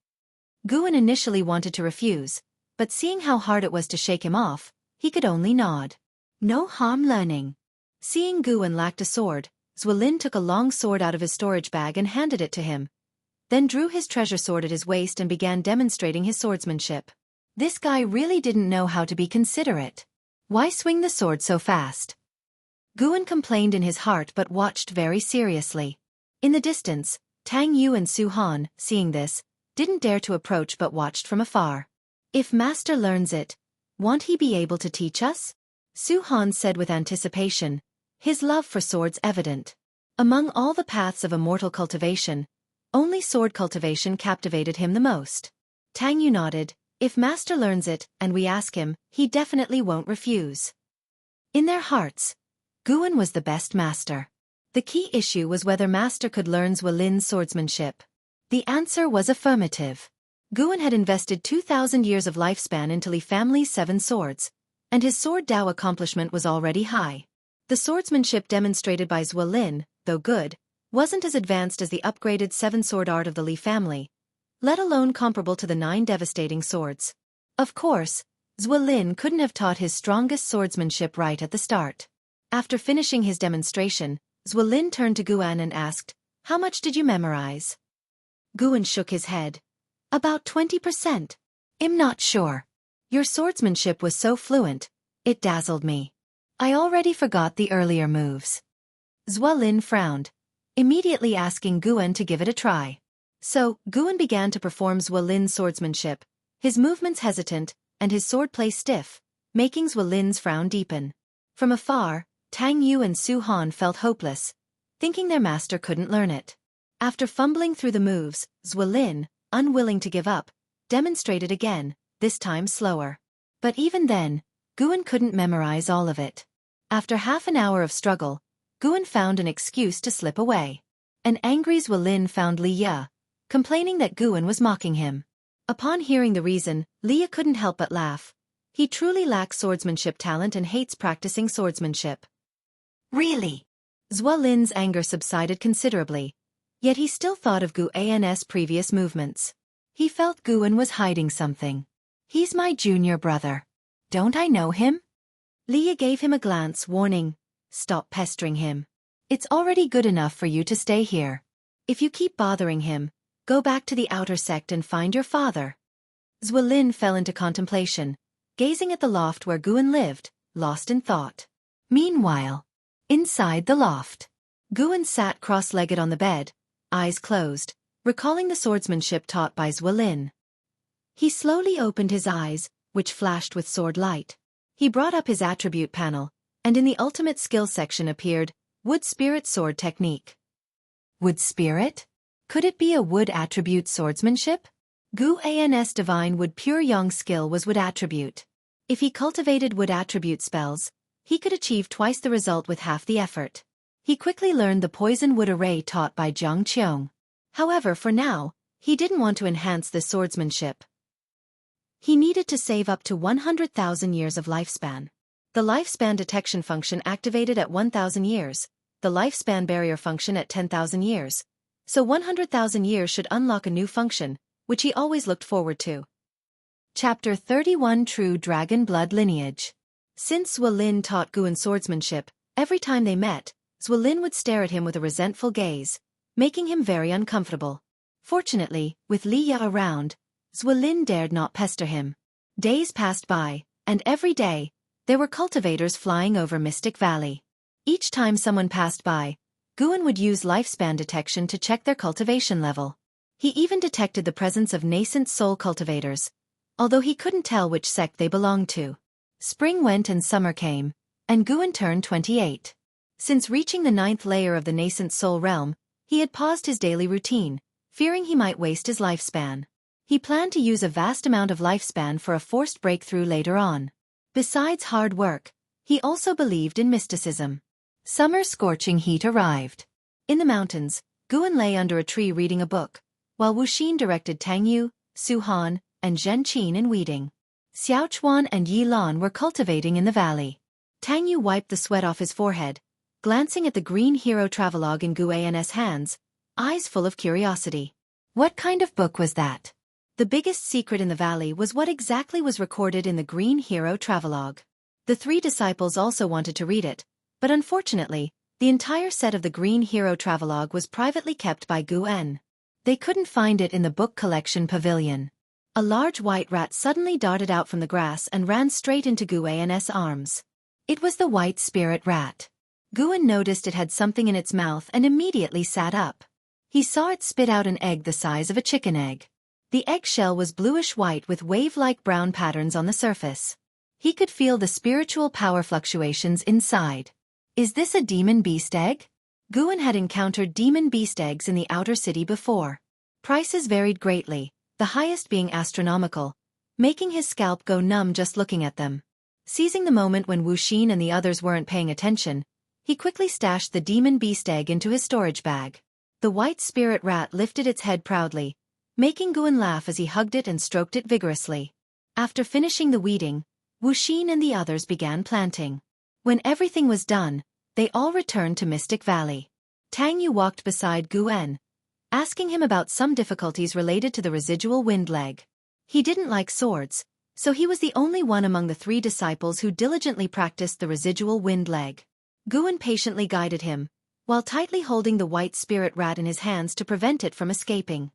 S1: Guan initially wanted to refuse, but seeing how hard it was to shake him off, he could only nod. No harm learning. Seeing Guan lacked a sword, Ziwei took a long sword out of his storage bag and handed it to him, then drew his treasure sword at his waist and began demonstrating his swordsmanship. This guy really didn't know how to be considerate. Why swing the sword so fast? Guan complained in his heart but watched very seriously. In the distance, Tang Yu and Su Han, seeing this, didn't dare to approach but watched from afar. "If master learns it, won't he be able to teach us?" Su Han said with anticipation, his love for swords evident. Among all the paths of immortal cultivation, only sword cultivation captivated him the most. Tang Yu nodded. "If master learns it, and we ask him, he definitely won't refuse." In their hearts, Guan was the best master. The key issue was whether master could learn Ziwei's swordsmanship. The answer was affirmative. Guan had invested 2,000 years of lifespan into Li family's 7 swords, and his sword Dao accomplishment was already high. The swordsmanship demonstrated by Ziwei, though good, wasn't as advanced as the upgraded 7-sword art of the Li family, let alone comparable to the 9 devastating swords. Of course, Ziwei couldn't have taught his strongest swordsmanship right at the start. After finishing his demonstration, Ziwei turned to Guan and asked, "How much did you memorize?" Guan shook his head. "About 20%. I'm not sure. Your swordsmanship was so fluent, it dazzled me. I already forgot the earlier moves." Ziwei frowned, immediately asking Guan to give it a try. So, Guan began to perform Ziwei's swordsmanship, his movements hesitant, and his swordplay stiff, making Ziwei's frown deepen. From afar, Tang Yu and Su Han felt hopeless, thinking their master couldn't learn it. After fumbling through the moves, Ziwei, unwilling to give up, demonstrated again, this time slower. But even then, Guan couldn't memorize all of it. After half an hour of struggle, Guan found an excuse to slip away. An angry Ziwei found Liye, complaining that Guan was mocking him. Upon hearing the reason, Liye couldn't help but laugh. He truly lacks swordsmanship talent and hates practicing swordsmanship. Really? Ziwei's anger subsided considerably, yet he still thought of Guan's previous movements. He felt Guan was hiding something. "He's my junior brother. Don't I know him?" Liye gave him a glance warning, "Stop pestering him. It's already good enough for you to stay here. If you keep bothering him, go back to the outer sect and find your father." Ziwei fell into contemplation, gazing at the loft where Guan lived, lost in thought. Meanwhile, inside the loft, Guan sat cross-legged on the bed, eyes closed, recalling the swordsmanship taught by Ziwei. He slowly opened his eyes, which flashed with sword light. He brought up his attribute panel, and in the ultimate skill section appeared, Wood Spirit Sword Technique. Wood Spirit? Could it be a wood attribute swordsmanship? Guan's divine wood pure yang skill was wood attribute. If he cultivated wood attribute spells, he could achieve twice the result with half the effort. He quickly learned the poison wood array taught by Qiong. However, for now, he didn't want to enhance this swordsmanship. He needed to save up to 100,000 years of lifespan. The lifespan detection function activated at 1,000 years, the lifespan barrier function at 10,000 years. So 100,000 years should unlock a new function, which he always looked forward to. Chapter 31 True Dragon Blood Lineage. Since Ziwei taught Guan swordsmanship, every time they met, Ziwei would stare at him with a resentful gaze, making him very uncomfortable. Fortunately, with Liye around, Ziwei dared not pester him. Days passed by, and every day, there were cultivators flying over Mystic Valley. Each time someone passed by, Guan would use lifespan detection to check their cultivation level. He even detected the presence of nascent soul cultivators, although he couldn't tell which sect they belonged to. Spring went and summer came, and Guan turned 28. Since reaching the 9th layer of the Nascent Soul Realm, he had paused his daily routine, fearing he might waste his lifespan. He planned to use a vast amount of lifespan for a forced breakthrough later on. Besides hard work, he also believed in mysticism. Summer's scorching heat arrived. In the mountains, Guan lay under a tree reading a book, while Wuxin directed Tang Yu, Su Han, and Zhen Qin in weeding. Xiao Chuan and Yi Lan were cultivating in the valley. Tang Yu wiped the sweat off his forehead, glancing at the green hero travelogue in Guan's hands, eyes full of curiosity. What kind of book was that? The biggest secret in the valley was what exactly was recorded in the green hero travelogue. The 3 disciples also wanted to read it, but unfortunately, the entire set of the green hero travelogue was privately kept by Guan. They couldn't find it in the book collection pavilion. A large white rat suddenly darted out from the grass and ran straight into Guan's arms. It was the white spirit rat. Guan noticed it had something in its mouth and immediately sat up. He saw it spit out an egg the size of a chicken egg. The eggshell was bluish-white with wave-like brown patterns on the surface. He could feel the spiritual power fluctuations inside. Is this a demon beast egg? Guan had encountered demon beast eggs in the outer city before. Prices varied greatly, the highest being astronomical, making his scalp go numb just looking at them. Seizing the moment when Wuxin and the others weren't paying attention, he quickly stashed the demon beast egg into his storage bag. The white spirit rat lifted its head proudly, making Guan laugh as he hugged it and stroked it vigorously. After finishing the weeding, Wuxin and the others began planting. When everything was done, they all returned to Mystic Valley. Tang Yu walked beside Guan, asking him about some difficulties related to the residual wind leg. He didn't like swords, so he was the only one among the 3 disciples who diligently practiced the residual wind leg. Guan patiently guided him, while tightly holding the white spirit rat in his hands to prevent it from escaping.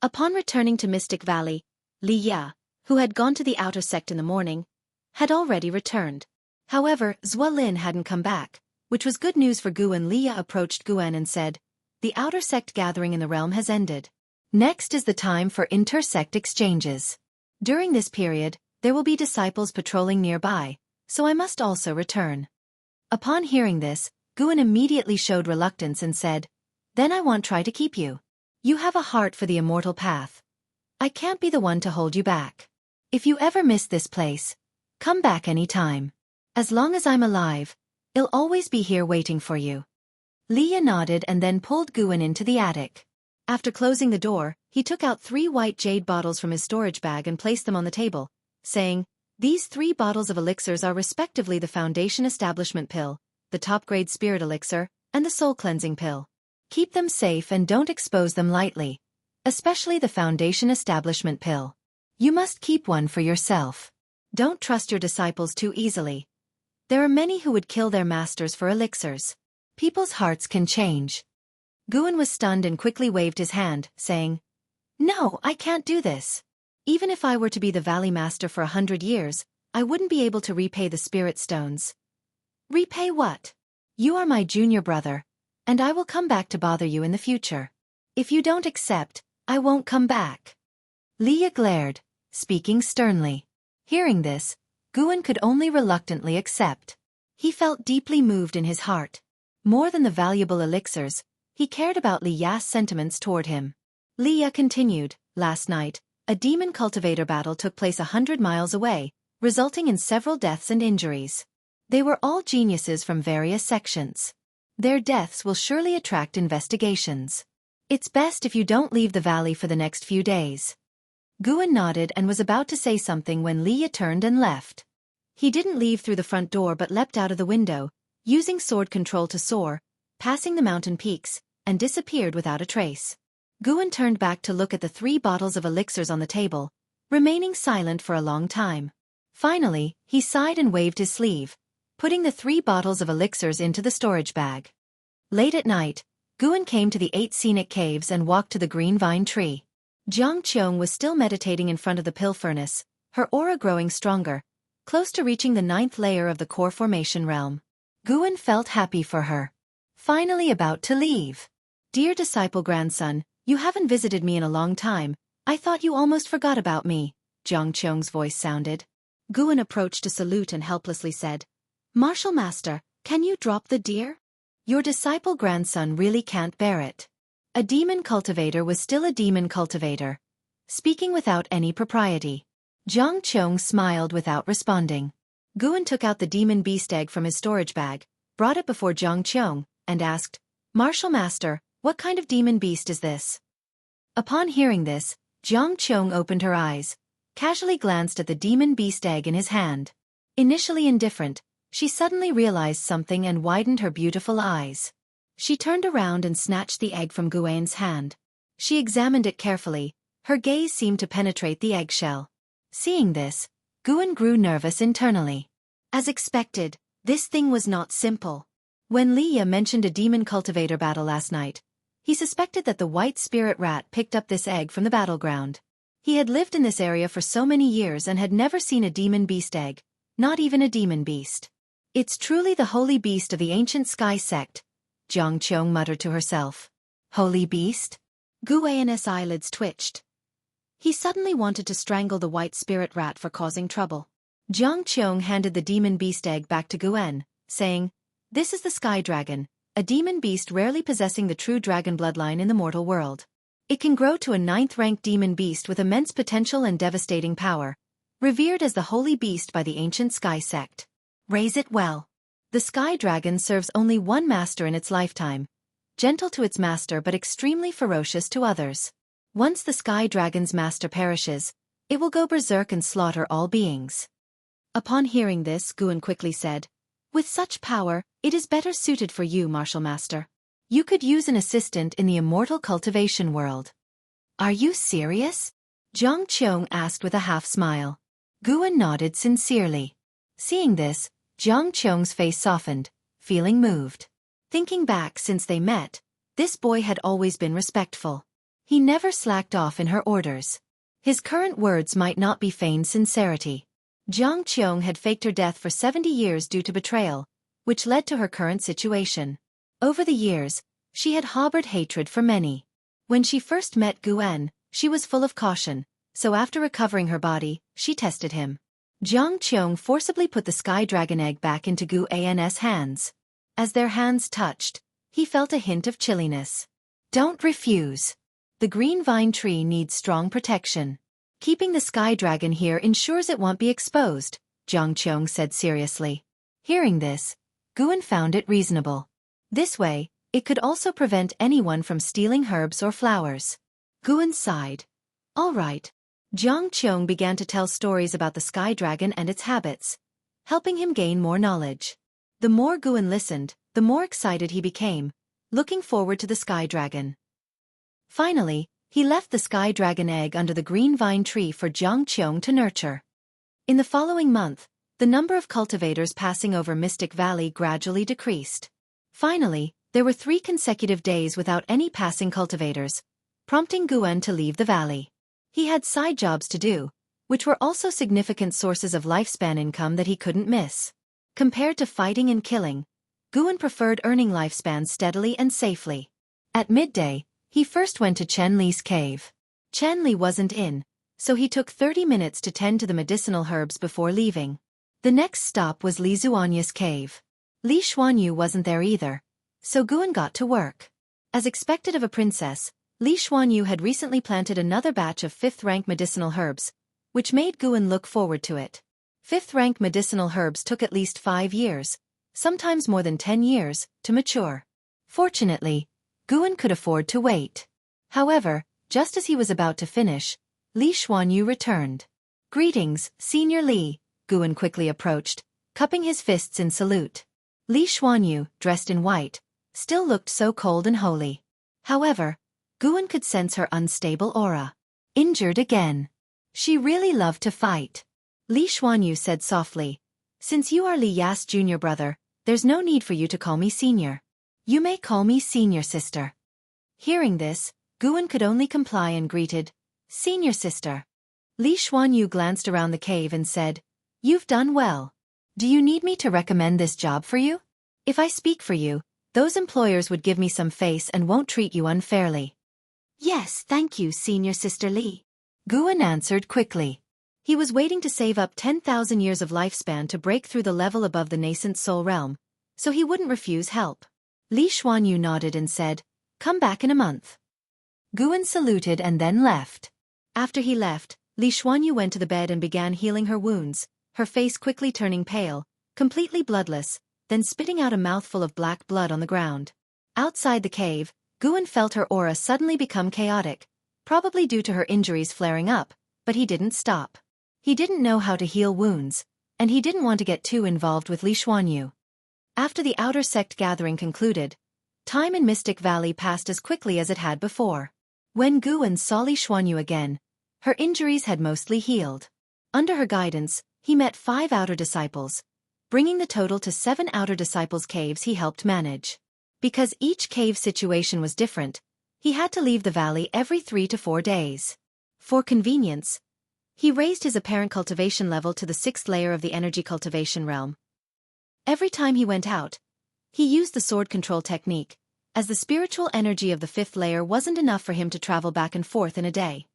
S1: Upon returning to Mystic Valley, Li Ya, who had gone to the outer sect in the morning, had already returned. However, Zuolin hadn't come back, which was good news for Guan. Li Ya approached Guan and said, "The outer sect gathering in the realm has ended. Next is the time for inter-sect exchanges. During this period, there will be disciples patrolling nearby, so I must also return." Upon hearing this, Guan immediately showed reluctance and said, "Then I won't try to keep you. You have a heart for the immortal path. I can't be the one to hold you back. If you ever miss this place, come back any time. As long as I'm alive, I'll always be here waiting for you." Li Ya nodded and then pulled Guan into the attic. After closing the door, he took out 3 white jade bottles from his storage bag and placed them on the table, saying, "These 3 bottles of elixirs are respectively the Foundation Establishment Pill, the top-grade Spirit Elixir, and the Soul Cleansing Pill. Keep them safe and don't expose them lightly, especially the Foundation Establishment Pill. You must keep one for yourself. Don't trust your disciples too easily. There are many who would kill their masters for elixirs. People's hearts can change." Guan was stunned and quickly waved his hand, saying, "No, I can't do this. Even if I were to be the Valley Master for 100 years, I wouldn't be able to repay the Spirit Stones." "Repay what? You are my junior brother, and I will come back to bother you in the future. If you don't accept, I won't come back." Li Ya glared, speaking sternly. Hearing this, Guan could only reluctantly accept. He felt deeply moved in his heart. More than the valuable elixirs, he cared about Li Ya's sentiments toward him. Li Ya continued, "Last night, a demon cultivator battle took place 100 miles away, resulting in several deaths and injuries. They were all geniuses from various sections. Their deaths will surely attract investigations. It's best if you don't leave the valley for the next few days." Guan nodded and was about to say something when Li Ya turned and left. He didn't leave through the front door but leapt out of the window, using sword control to soar, passing the mountain peaks, and disappeared without a trace. Guan turned back to look at the 3 bottles of elixirs on the table, remaining silent for a long time. Finally, he sighed and waved his sleeve, putting the 3 bottles of elixirs into the storage bag. Late at night, Guan came to the 8 scenic caves and walked to the green vine tree. Qiong was still meditating in front of the pill furnace, her aura growing stronger, close to reaching the 9th layer of the core formation realm. Guan felt happy for her. Finally about to leave. "Dear disciple grandson, you haven't visited me in a long time. I thought you almost forgot about me," Qiong's voice sounded. Guan approached to salute and helplessly said, "Martial Master, can you drop the deer? Your disciple grandson really can't bear it." A demon cultivator was still a demon cultivator, speaking without any propriety. Qiong smiled without responding. Guan took out the demon beast egg from his storage bag, brought it before Qiong, and asked, "Martial Master, what kind of demon beast is this?" Upon hearing this, Qiong opened her eyes, casually glanced at the demon beast egg in his hand. Initially indifferent, she suddenly realized something and widened her beautiful eyes. She turned around and snatched the egg from Guan's hand. She examined it carefully, her gaze seemed to penetrate the eggshell. Seeing this, Guan grew nervous internally. As expected, this thing was not simple. When Li Ya mentioned a demon cultivator battle last night, he suspected that the white spirit rat picked up this egg from the battleground. He had lived in this area for so many years and had never seen a demon beast egg, not even a demon beast. "It's truly the holy beast of the ancient sky sect," Qiong muttered to herself. "Holy beast?" Guan's eyelids twitched. He suddenly wanted to strangle the white spirit rat for causing trouble. Qiong handed the demon beast egg back to Guan, saying, "This is the sky dragon, a demon beast rarely possessing the true dragon bloodline in the mortal world. It can grow to a 9th-ranked demon beast with immense potential and devastating power, revered as the holy beast by the ancient sky sect. Raise it well. The sky dragon serves only one master in its lifetime. gentle to its master but extremely ferocious to others. Once the Sky Dragon's master perishes, it will go berserk and slaughter all beings. Upon hearing this, Guan quickly said, "With such power, it is better suited for you, Martial Master. You could use an assistant in the immortal cultivation world." "Are you serious?" Qiong asked with a half-smile. Guan nodded sincerely. Seeing this, Qiong's face softened, feeling moved. Thinking back since they met, this boy had always been respectful. He never slacked off in her orders. His current words might not be feigned sincerity. Qiong had faked her death for 70 years due to betrayal, which led to her current situation. Over the years, she had harbored hatred for many. When she first met Guan, she was full of caution, so after recovering her body, she tested him. Qiong forcibly put the Sky Dragon egg back into Guan's hands. As their hands touched, he felt a hint of chilliness. "Don't refuse. The green vine tree needs strong protection. Keeping the Sky Dragon here ensures it won't be exposed," Qiong said seriously. Hearing this, Guan found it reasonable. This way, it could also prevent anyone from stealing herbs or flowers. Guan sighed. "All right." Qiong began to tell stories about the Sky Dragon and its habits, helping him gain more knowledge. The more Guan listened, the more excited he became, looking forward to the Sky Dragon. Finally, he left the Sky Dragon egg under the green vine tree for Qiong to nurture. In the following month, the number of cultivators passing over Mystic Valley gradually decreased. Finally, there were 3 consecutive days without any passing cultivators, prompting Guan to leave the valley. He had side jobs to do, which were also significant sources of lifespan income that he couldn't miss. Compared to fighting and killing, Guan preferred earning lifespan steadily and safely. At midday, he first went to Chen Li's cave. Chen Li wasn't in, so he took 30 minutes to tend to the medicinal herbs before leaving. The next stop was Li Zuanya's cave. Li Xuanyu wasn't there either, so Guan got to work. As expected of a princess, Li Xuanyu had recently planted another batch of 5th-rank medicinal herbs, which made Guan look forward to it. 5th-rank medicinal herbs took at least 5 years, sometimes more than 10 years, to mature. Fortunately, Guan could afford to wait. However, just as he was about to finish, Li Xuanyu returned. "Greetings, Senior Li," Guan quickly approached, cupping his fists in salute. Li Xuanyu, dressed in white, still looked so cold and holy. However, Guan could sense her unstable aura. Injured again. She really loved to fight. Li Xuanyu said softly, "Since you are Li Ya's junior brother, there's no need for you to call me senior. You may call me senior sister." Hearing this, Guan could only comply and greeted, "Senior sister." Li Xuanyu glanced around the cave and said, "You've done well. Do you need me to recommend this job for you? If I speak for you, those employers would give me some face and won't treat you unfairly." "Yes, thank you, Senior Sister Li," Guan answered quickly. He was waiting to save up 10,000 years of lifespan to break through the level above the Nascent Soul Realm, so he wouldn't refuse help. Li Xuanyu nodded and said, "Come back in a month." Guan saluted and then left. After he left, Li Xuanyu went to the bed and began healing her wounds, her face quickly turning pale, completely bloodless, then spitting out a mouthful of black blood on the ground. Outside the cave, Guan felt her aura suddenly become chaotic, probably due to her injuries flaring up, but he didn't stop. He didn't know how to heal wounds, and he didn't want to get too involved with Li Xuanyu. After the outer sect gathering concluded, time in Mystic Valley passed as quickly as it had before. When Guan saw Li Xuanyu again, her injuries had mostly healed. Under her guidance, he met 5 outer disciples, bringing the total to 7 outer disciples' caves he helped manage. Because each cave situation was different, he had to leave the valley every 3 to 4 days. For convenience, he raised his apparent cultivation level to the 6th layer of the energy cultivation realm. Every time he went out, he used the sword control technique, as the spiritual energy of the 5th layer wasn't enough for him to travel back and forth in a day.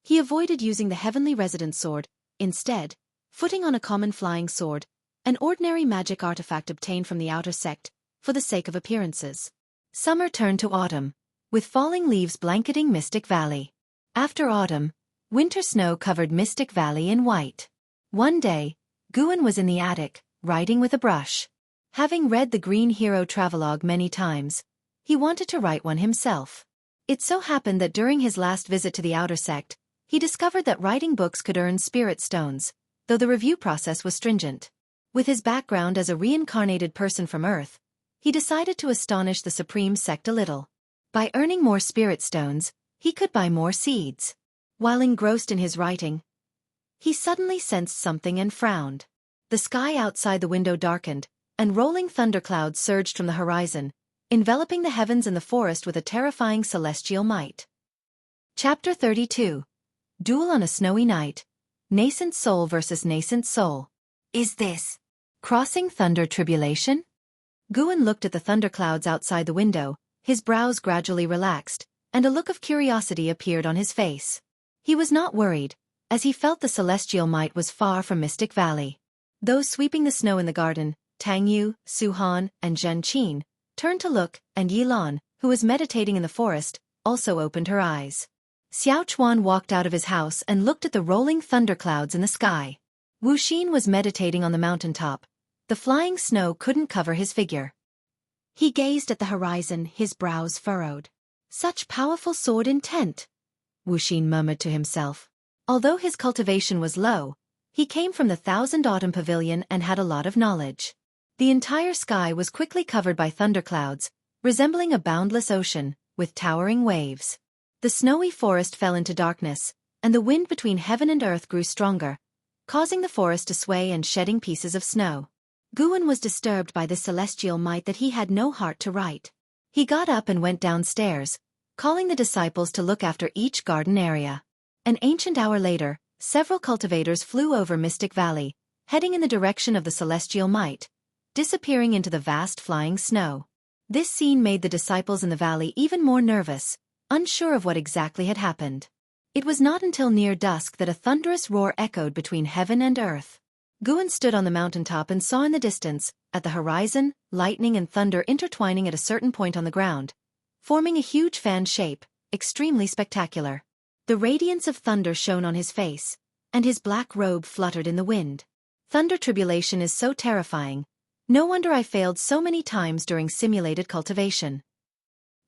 S1: He avoided using the heavenly resident sword, instead, footing on a common flying sword, an ordinary magic artifact obtained from the outer sect, for the sake of appearances. Summer turned to autumn, with falling leaves blanketing Mystic Valley. After autumn, winter snow covered Mystic Valley in white. One day, Guan was in the attic, writing with a brush. Having read the Green Hero travelogue many times, He wanted to write one himself. It so happened that during his last visit to the outer sect, he discovered that writing books could earn spirit stones, though the review process was stringent. With his background as a reincarnated person from Earth, he decided to astonish the Supreme Sect a little. By earning more spirit stones, he could buy more seeds. While engrossed in his writing, he suddenly sensed something and frowned. The sky outside the window darkened, and rolling thunderclouds surged from the horizon, enveloping the heavens and the forest with a terrifying celestial might. Chapter 32. Duel on a Snowy Night. Nascent Soul versus Nascent Soul. Is this crossing thunder tribulation? Guan looked at the thunderclouds outside the window, his brows gradually relaxed, and a look of curiosity appeared on his face. He was not worried, as he felt the celestial might was far from Mystic Valley. Those sweeping the snow in the garden, Tang Yu, Su Han, and Zhen Qin, turned to look, and Yi Lan, who was meditating in the forest, also opened her eyes. Xiao Chuan walked out of his house and looked at the rolling thunderclouds in the sky. Wu Xin was meditating on the mountaintop. The flying snow couldn't cover his figure. He gazed at the horizon, his brows furrowed. Such powerful sword intent, Wu Xin murmured to himself. Although his cultivation was low, he came from the Thousand Autumn Pavilion and had a lot of knowledge. The entire sky was quickly covered by thunderclouds, resembling a boundless ocean, with towering waves. The snowy forest fell into darkness, and the wind between heaven and earth grew stronger, causing the forest to sway and shedding pieces of snow. Guan was disturbed by this celestial might that he had no heart to write. He got up and went downstairs, calling the disciples to look after each garden area. An ancient hour later, several cultivators flew over Mystic Valley, heading in the direction of the celestial might, disappearing into the vast flying snow. This scene made the disciples in the valley even more nervous, unsure of what exactly had happened. It was not until near dusk that a thunderous roar echoed between heaven and earth. Guan stood on the mountaintop and saw in the distance, at the horizon, lightning and thunder intertwining at a certain point on the ground, forming a huge fan shape, extremely spectacular. The radiance of thunder shone on his face, and his black robe fluttered in the wind. Thunder tribulation is so terrifying. No wonder I failed so many times during simulated cultivation.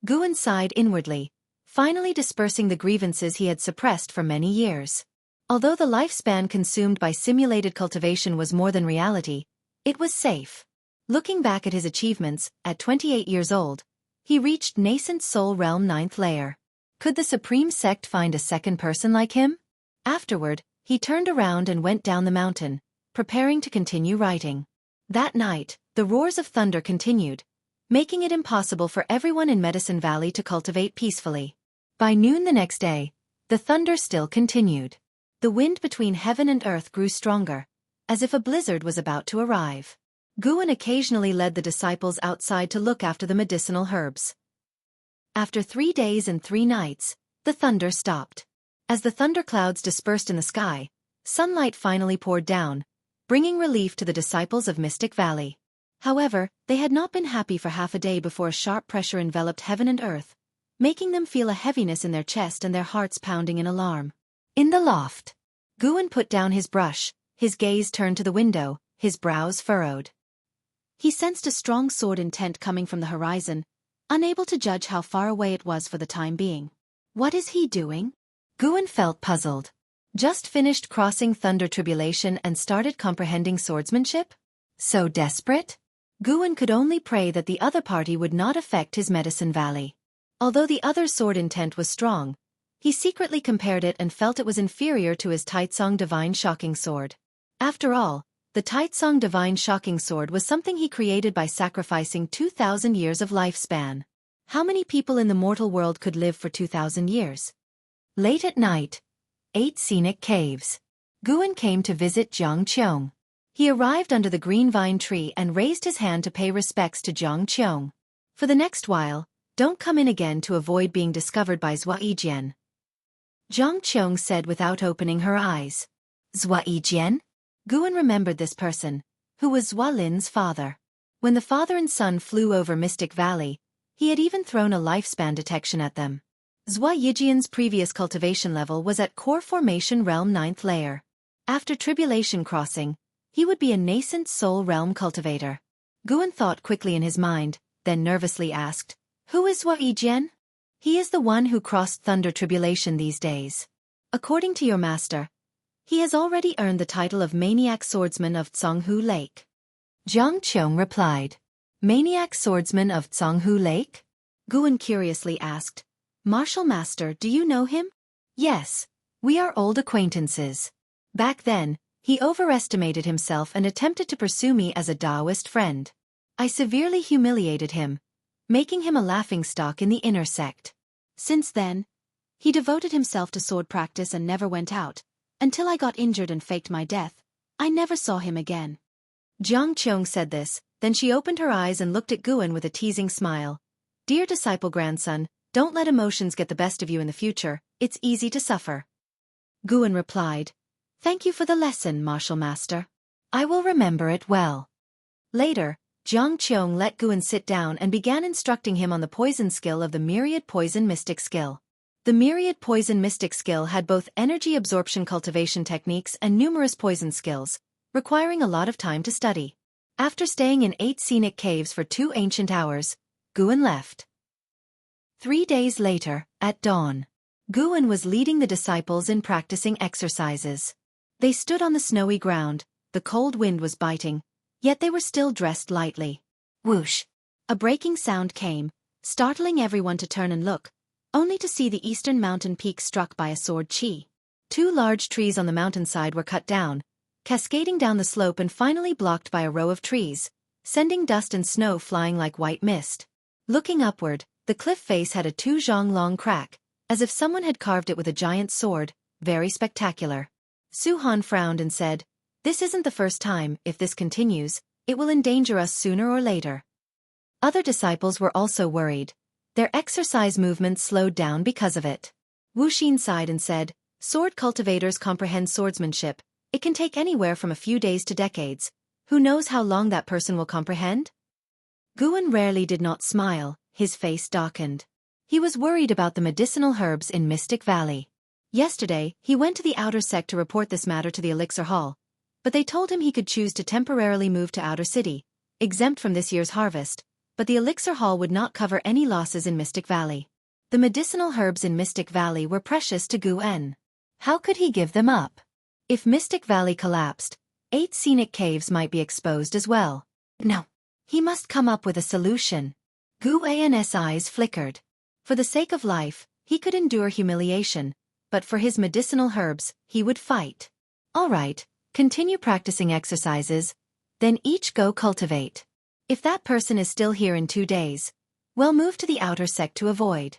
S1: Guan sighed inwardly, finally dispersing the grievances he had suppressed for many years. Although the lifespan consumed by simulated cultivation was more than reality, it was safe. Looking back at his achievements, at 28 years old, he reached Nascent Soul Realm 9th layer. Could the Supreme Sect find a second person like him? Afterward, he turned around and went down the mountain, preparing to continue writing. That night, the roars of thunder continued, making it impossible for everyone in Medicine Valley to cultivate peacefully. By noon the next day, the thunder still continued. The wind between heaven and earth grew stronger, as if a blizzard was about to arrive. Guan occasionally led the disciples outside to look after the medicinal herbs. After 3 days and 3 nights, the thunder stopped. As the thunderclouds dispersed in the sky, sunlight finally poured down, bringing relief to the disciples of Mystic Valley. However, they had not been happy for half a day before a sharp pressure enveloped heaven and earth, making them feel a heaviness in their chest and their hearts pounding in alarm. In the loft, Guan put down his brush, his gaze turned to the window, his brows furrowed. He sensed a strong sword intent coming from the horizon, unable to judge how far away it was for the time being. What is he doing? Guan felt puzzled. Just finished crossing thunder tribulation and started comprehending swordsmanship? So desperate? Guan could only pray that the other party would not affect his Medicine Valley. Although the other's sword intent was strong, he secretly compared it and felt it was inferior to his Taicang Divine Shocking Sword. After all, the Taicang Divine Shocking Sword was something he created by sacrificing 2,000 years of lifespan. How many people in the mortal world could live for 2,000 years? Late at night, 8 scenic caves. Guan came to visit Qiong. He arrived under the green vine tree and raised his hand to pay respects to Qiong. For the next while, don't come in again to avoid being discovered by Ziwei. Qiong said without opening her eyes. Ziwei? Guan remembered this person, who was Lin's father. When the father and son flew over Mystic Valley, he had even thrown a lifespan detection at them. Ziwei's previous cultivation level was at Core Formation Realm 9th layer. After Tribulation Crossing, he would be a Nascent Soul Realm cultivator. Guan thought quickly in his mind, then nervously asked, Who is Wanyin? He is the one who crossed Thunder Tribulation these days. According to your master, he has already earned the title of Maniac Swordsman of Tsonghu Lake. Qiong replied. Maniac Swordsman of Tsonghu Lake? Guan curiously asked. Martial Master, do you know him? Yes, we are old acquaintances. Back then, he overestimated himself and attempted to pursue me as a Taoist friend. I severely humiliated him, making him a laughingstock in the inner sect. Since then, he devoted himself to sword practice and never went out. Until I got injured and faked my death, I never saw him again. Qiong said this, then she opened her eyes and looked at Guan with a teasing smile. Dear disciple grandson, don't let emotions get the best of you in the future, it's easy to suffer. Guan replied, Thank you for the lesson, Martial Master. I will remember it well. Later, Qiong let Guan sit down and began instructing him on the poison skill of the Myriad Poison Mystic skill. The Myriad Poison Mystic skill had both energy absorption cultivation techniques and numerous poison skills, requiring a lot of time to study. After staying in 8 scenic caves for 2 ancient hours, Guan left. 3 days later, at dawn, Guan was leading the disciples in practicing exercises. They stood on the snowy ground, the cold wind was biting, yet they were still dressed lightly. Whoosh! A breaking sound came, startling everyone to turn and look, only to see the eastern mountain peak struck by a sword chi. 2 large trees on the mountainside were cut down, cascading down the slope and finally blocked by a row of trees, sending dust and snow flying like white mist. Looking upward, the cliff face had a 2 zhang long crack, as if someone had carved it with a giant sword, very spectacular. Su Han frowned and said, This isn't the first time. If this continues, it will endanger us sooner or later. Other disciples were also worried. Their exercise movements slowed down because of it. Wu Xin sighed and said, Sword cultivators comprehend swordsmanship. It can take anywhere from a few days to decades. Who knows how long that person will comprehend? Guan rarely did not smile, his face darkened. He was worried about the medicinal herbs in Mystic Valley. Yesterday, he went to the Outer Sect to report this matter to the Elixir Hall, but they told him he could choose to temporarily move to Outer City, exempt from this year's harvest, but the Elixir Hall would not cover any losses in Mystic Valley. The medicinal herbs in Mystic Valley were precious to Guan. How could he give them up? If Mystic Valley collapsed, 8 scenic caves might be exposed as well. No. He must come up with a solution. Guan's eyes flickered. For the sake of life, he could endure humiliation, but for his medicinal herbs, he would fight. All right, continue practicing exercises, then each go cultivate. If that person is still here in 2 days, well, move to the Outer Sect to avoid.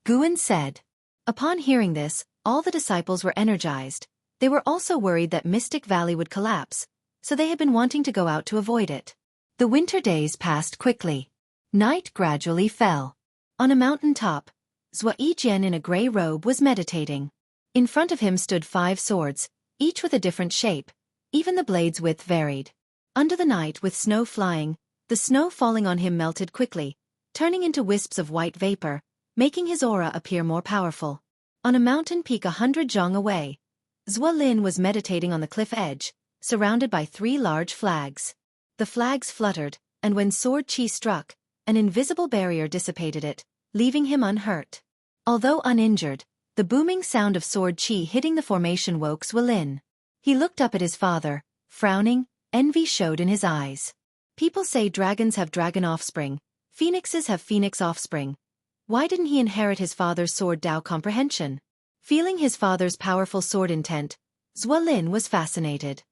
S1: Guan said. Upon hearing this, all the disciples were energized. They were also worried that Mystic Valley would collapse, so they had been wanting to go out to avoid it. The winter days passed quickly. Night gradually fell. On a mountain top, Ziwei in a gray robe was meditating. In front of him stood 5 swords, each with a different shape. Even the blade's width varied. Under the night with snow flying, the snow falling on him melted quickly, turning into wisps of white vapor, making his aura appear more powerful. On a mountain peak 100 zhang away, Ziwei was meditating on the cliff edge, surrounded by 3 large flags. The flags fluttered, and when sword chi struck, an invisible barrier dissipated it, leaving him unhurt. Although uninjured, the booming sound of sword chi hitting the formation woke Ziwei. He looked up at his father, frowning, envy showed in his eyes. People say dragons have dragon offspring, phoenixes have phoenix offspring. Why didn't he inherit his father's sword Dao comprehension? Feeling his father's powerful sword intent, Ziwei was fascinated.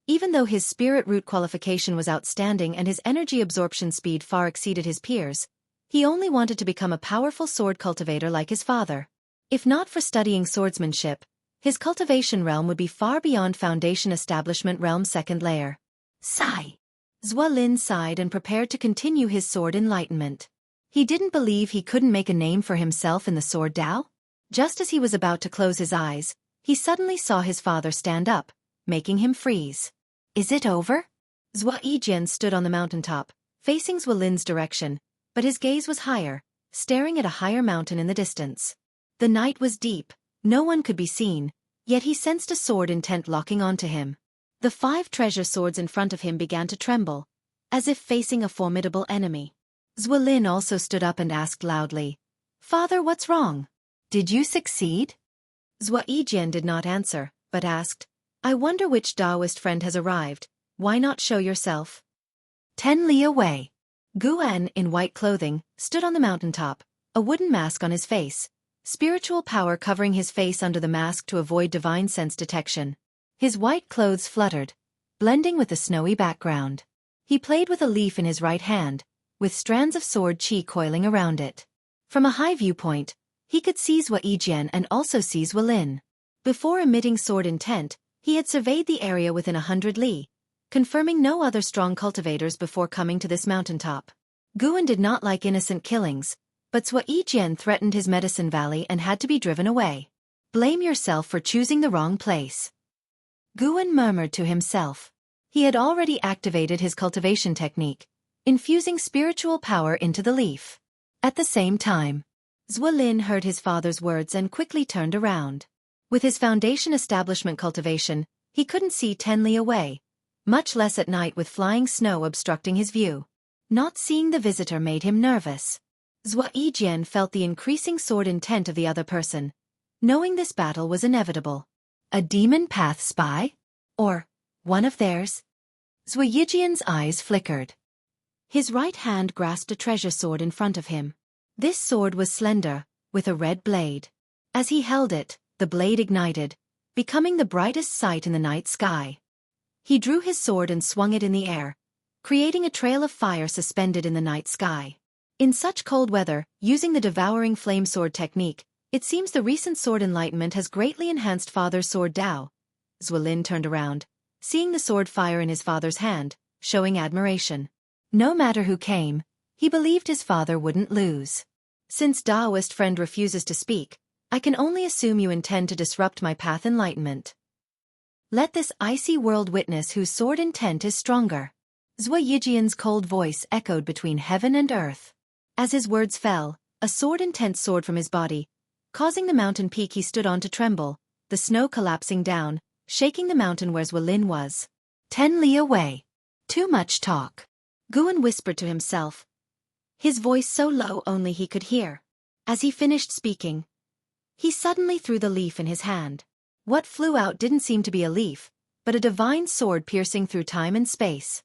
S1: Even though his spirit root qualification was outstanding and his energy absorption speed far exceeded his peers, he only wanted to become a powerful sword cultivator like his father. If not for studying swordsmanship, his cultivation realm would be far beyond Foundation Establishment Realm 2nd layer. Sigh. Ziwei sighed and prepared to continue his sword enlightenment. He didn't believe he couldn't make a name for himself in the sword Dao. Just as he was about to close his eyes, he suddenly saw his father stand up, making him freeze. Is it over? Ziwei stood on the mountaintop, facing Ziwei's direction, but his gaze was higher, staring at a higher mountain in the distance. The night was deep, no one could be seen, yet he sensed a sword intent locking onto him. The 5 treasure swords in front of him began to tremble, as if facing a formidable enemy. Zuelin also stood up and asked loudly, "Father, what's wrong? Did you succeed?" Ziwei did not answer, but asked, "I wonder which Taoist friend has arrived. Why not show yourself?" 10 li away. Guan, in white clothing, stood on the mountaintop, a wooden mask on his face, spiritual power covering his face under the mask to avoid divine sense detection. His white clothes fluttered, blending with the snowy background. He played with a leaf in his right hand, with strands of sword qi coiling around it. From a high viewpoint, he could see Ziwei and also see Zuelin. Before emitting sword intent, he had surveyed the area within 100 li, confirming no other strong cultivators before coming to this mountaintop. Guan did not like innocent killings, but Ziwei threatened his medicine valley and had to be driven away. "Blame yourself for choosing the wrong place," Guan murmured to himself. He had already activated his cultivation technique, infusing spiritual power into the leaf. At the same time, Zuelin heard his father's words and quickly turned around. With his foundation establishment cultivation, he couldn't see 10 li away, much less at night with flying snow obstructing his view. Not seeing the visitor made him nervous. Ziwei felt the increasing sword intent of the other person, knowing this battle was inevitable. A demon path spy? Or one of theirs? Ziwei's eyes flickered. His right hand grasped a treasure sword in front of him. This sword was slender, with a red blade. As he held it, the blade ignited, becoming the brightest sight in the night sky. He drew his sword and swung it in the air, creating a trail of fire suspended in the night sky. In such cold weather, using the devouring flame sword technique, it seems the recent sword enlightenment has greatly enhanced father's sword Dao. Zuelin turned around, seeing the sword fire in his father's hand, showing admiration. No matter who came, he believed his father wouldn't lose. Since Taoist friend refuses to speak, I can only assume you intend to disrupt my path enlightenment. Let this icy world witness whose sword intent is stronger. Ziwei's cold voice echoed between heaven and earth. As his words fell, a sword intent soared from his body, causing the mountain peak he stood on to tremble, the snow collapsing down, shaking the mountain where Zuelin was. 10 li away. Too much talk, Guan whispered to himself, his voice so low only he could hear. As he finished speaking, he suddenly threw the leaf in his hand. What flew out didn't seem to be a leaf, but a divine sword piercing through time and space.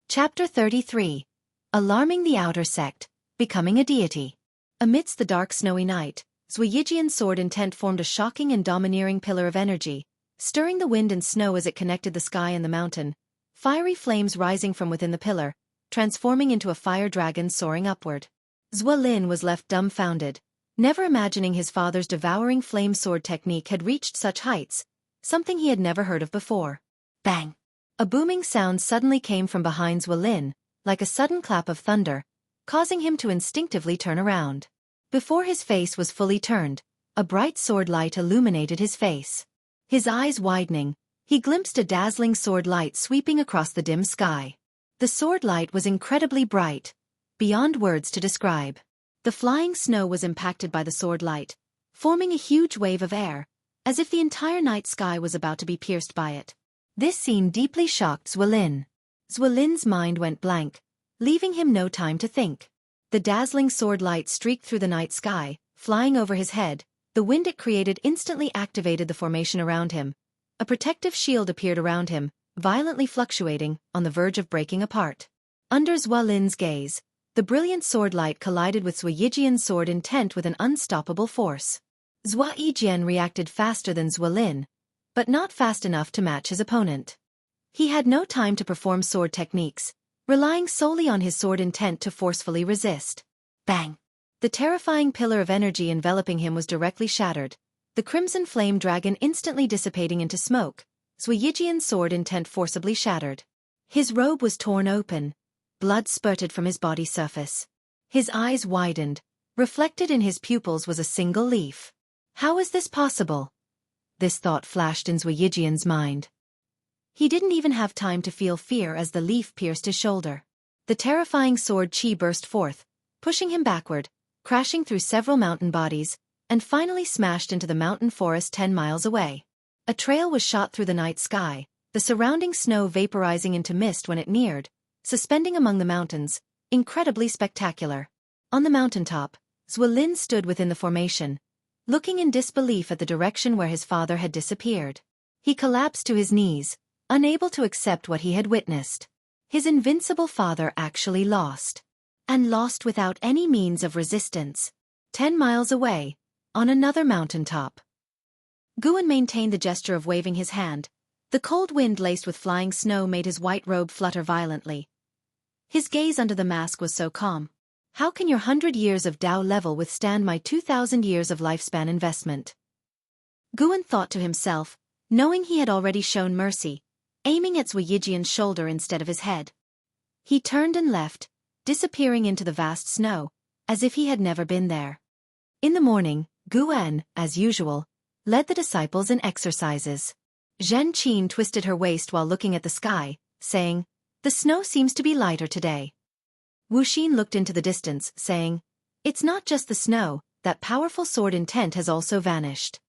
S1: Chapter 33. Alarming the Outer Sect, Becoming a Deity. Amidst the dark snowy night, Ziwei's sword intent formed a shocking and domineering pillar of energy, stirring the wind and snow as it connected the sky and the mountain, fiery flames rising from within the pillar, transforming into a fire dragon soaring upward. Zuelin was left dumbfounded, never imagining his father's devouring flame sword technique had reached such heights, something he had never heard of before. Bang! A booming sound suddenly came from behind Zuelin, like a sudden clap of thunder, causing him to instinctively turn around. Before his face was fully turned, a bright sword light illuminated his face. His eyes widening, he glimpsed a dazzling sword light sweeping across the dim sky. The sword light was incredibly bright, beyond words to describe. The flying snow was impacted by the sword light, forming a huge wave of air, as if the entire night sky was about to be pierced by it. This scene deeply shocked Zuelin. Zuelin's mind went blank, leaving him no time to think. The dazzling sword light streaked through the night sky, flying over his head. The wind it created instantly activated the formation around him. A protective shield appeared around him, violently fluctuating, on the verge of breaking apart. Under Zuelin's gaze, the brilliant sword light collided with Ziwei's sword intent with an unstoppable force. Ziwei reacted faster than Zuelin, but not fast enough to match his opponent. He had no time to perform sword techniques, relying solely on his sword intent to forcefully resist. Bang! The terrifying pillar of energy enveloping him was directly shattered, the crimson flame dragon instantly dissipating into smoke, Ziwei's sword intent forcibly shattered. His robe was torn open, blood spurted from his body surface. His eyes widened, reflected in his pupils was a single leaf. How is this possible? This thought flashed in Ziwei's mind. He didn't even have time to feel fear as the leaf pierced his shoulder. The terrifying sword qi burst forth, pushing him backward, crashing through several mountain bodies, and finally smashed into the mountain forest 10 miles away. A trail was shot through the night sky, the surrounding snow vaporizing into mist when it neared, suspending among the mountains, incredibly spectacular. On the mountaintop, Ziwei stood within the formation, looking in disbelief at the direction where his father had disappeared. He collapsed to his knees, unable to accept what he had witnessed. His invincible father actually lost. And lost without any means of resistance. 10 miles away, on another mountaintop. Guan maintained the gesture of waving his hand. The cold wind laced with flying snow made his white robe flutter violently. His gaze under the mask was so calm. How can your 100 years of Tao level withstand my 2,000 years of lifespan investment? Guan thought to himself, knowing he had already shown mercy, aiming at Ziwei's shoulder instead of his head. He turned and left, disappearing into the vast snow, as if he had never been there. In the morning, Guan, as usual, led the disciples in exercises. Zhen Qin twisted her waist while looking at the sky, saying, "The snow seems to be lighter today." Wu Xin looked into the distance, saying, "It's not just the snow, that powerful sword intent has also vanished."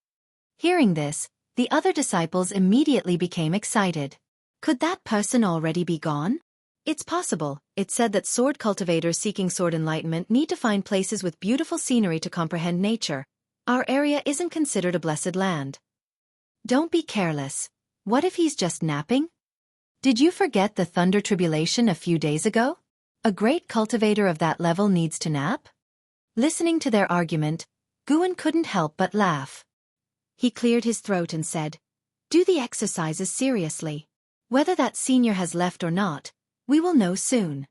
S1: Hearing this, the other disciples immediately became excited. Could that person already be gone? It's possible. It said that sword cultivators seeking sword enlightenment need to find places with beautiful scenery to comprehend nature. Our area isn't considered a blessed land. Don't be careless. What if he's just napping? Did you forget the thunder tribulation a few days ago? A great cultivator of that level needs to nap? Listening to their argument, Guan couldn't help but laugh. He cleared his throat and said, "Do the exercises seriously. Whether that senior has left or not, we will know soon."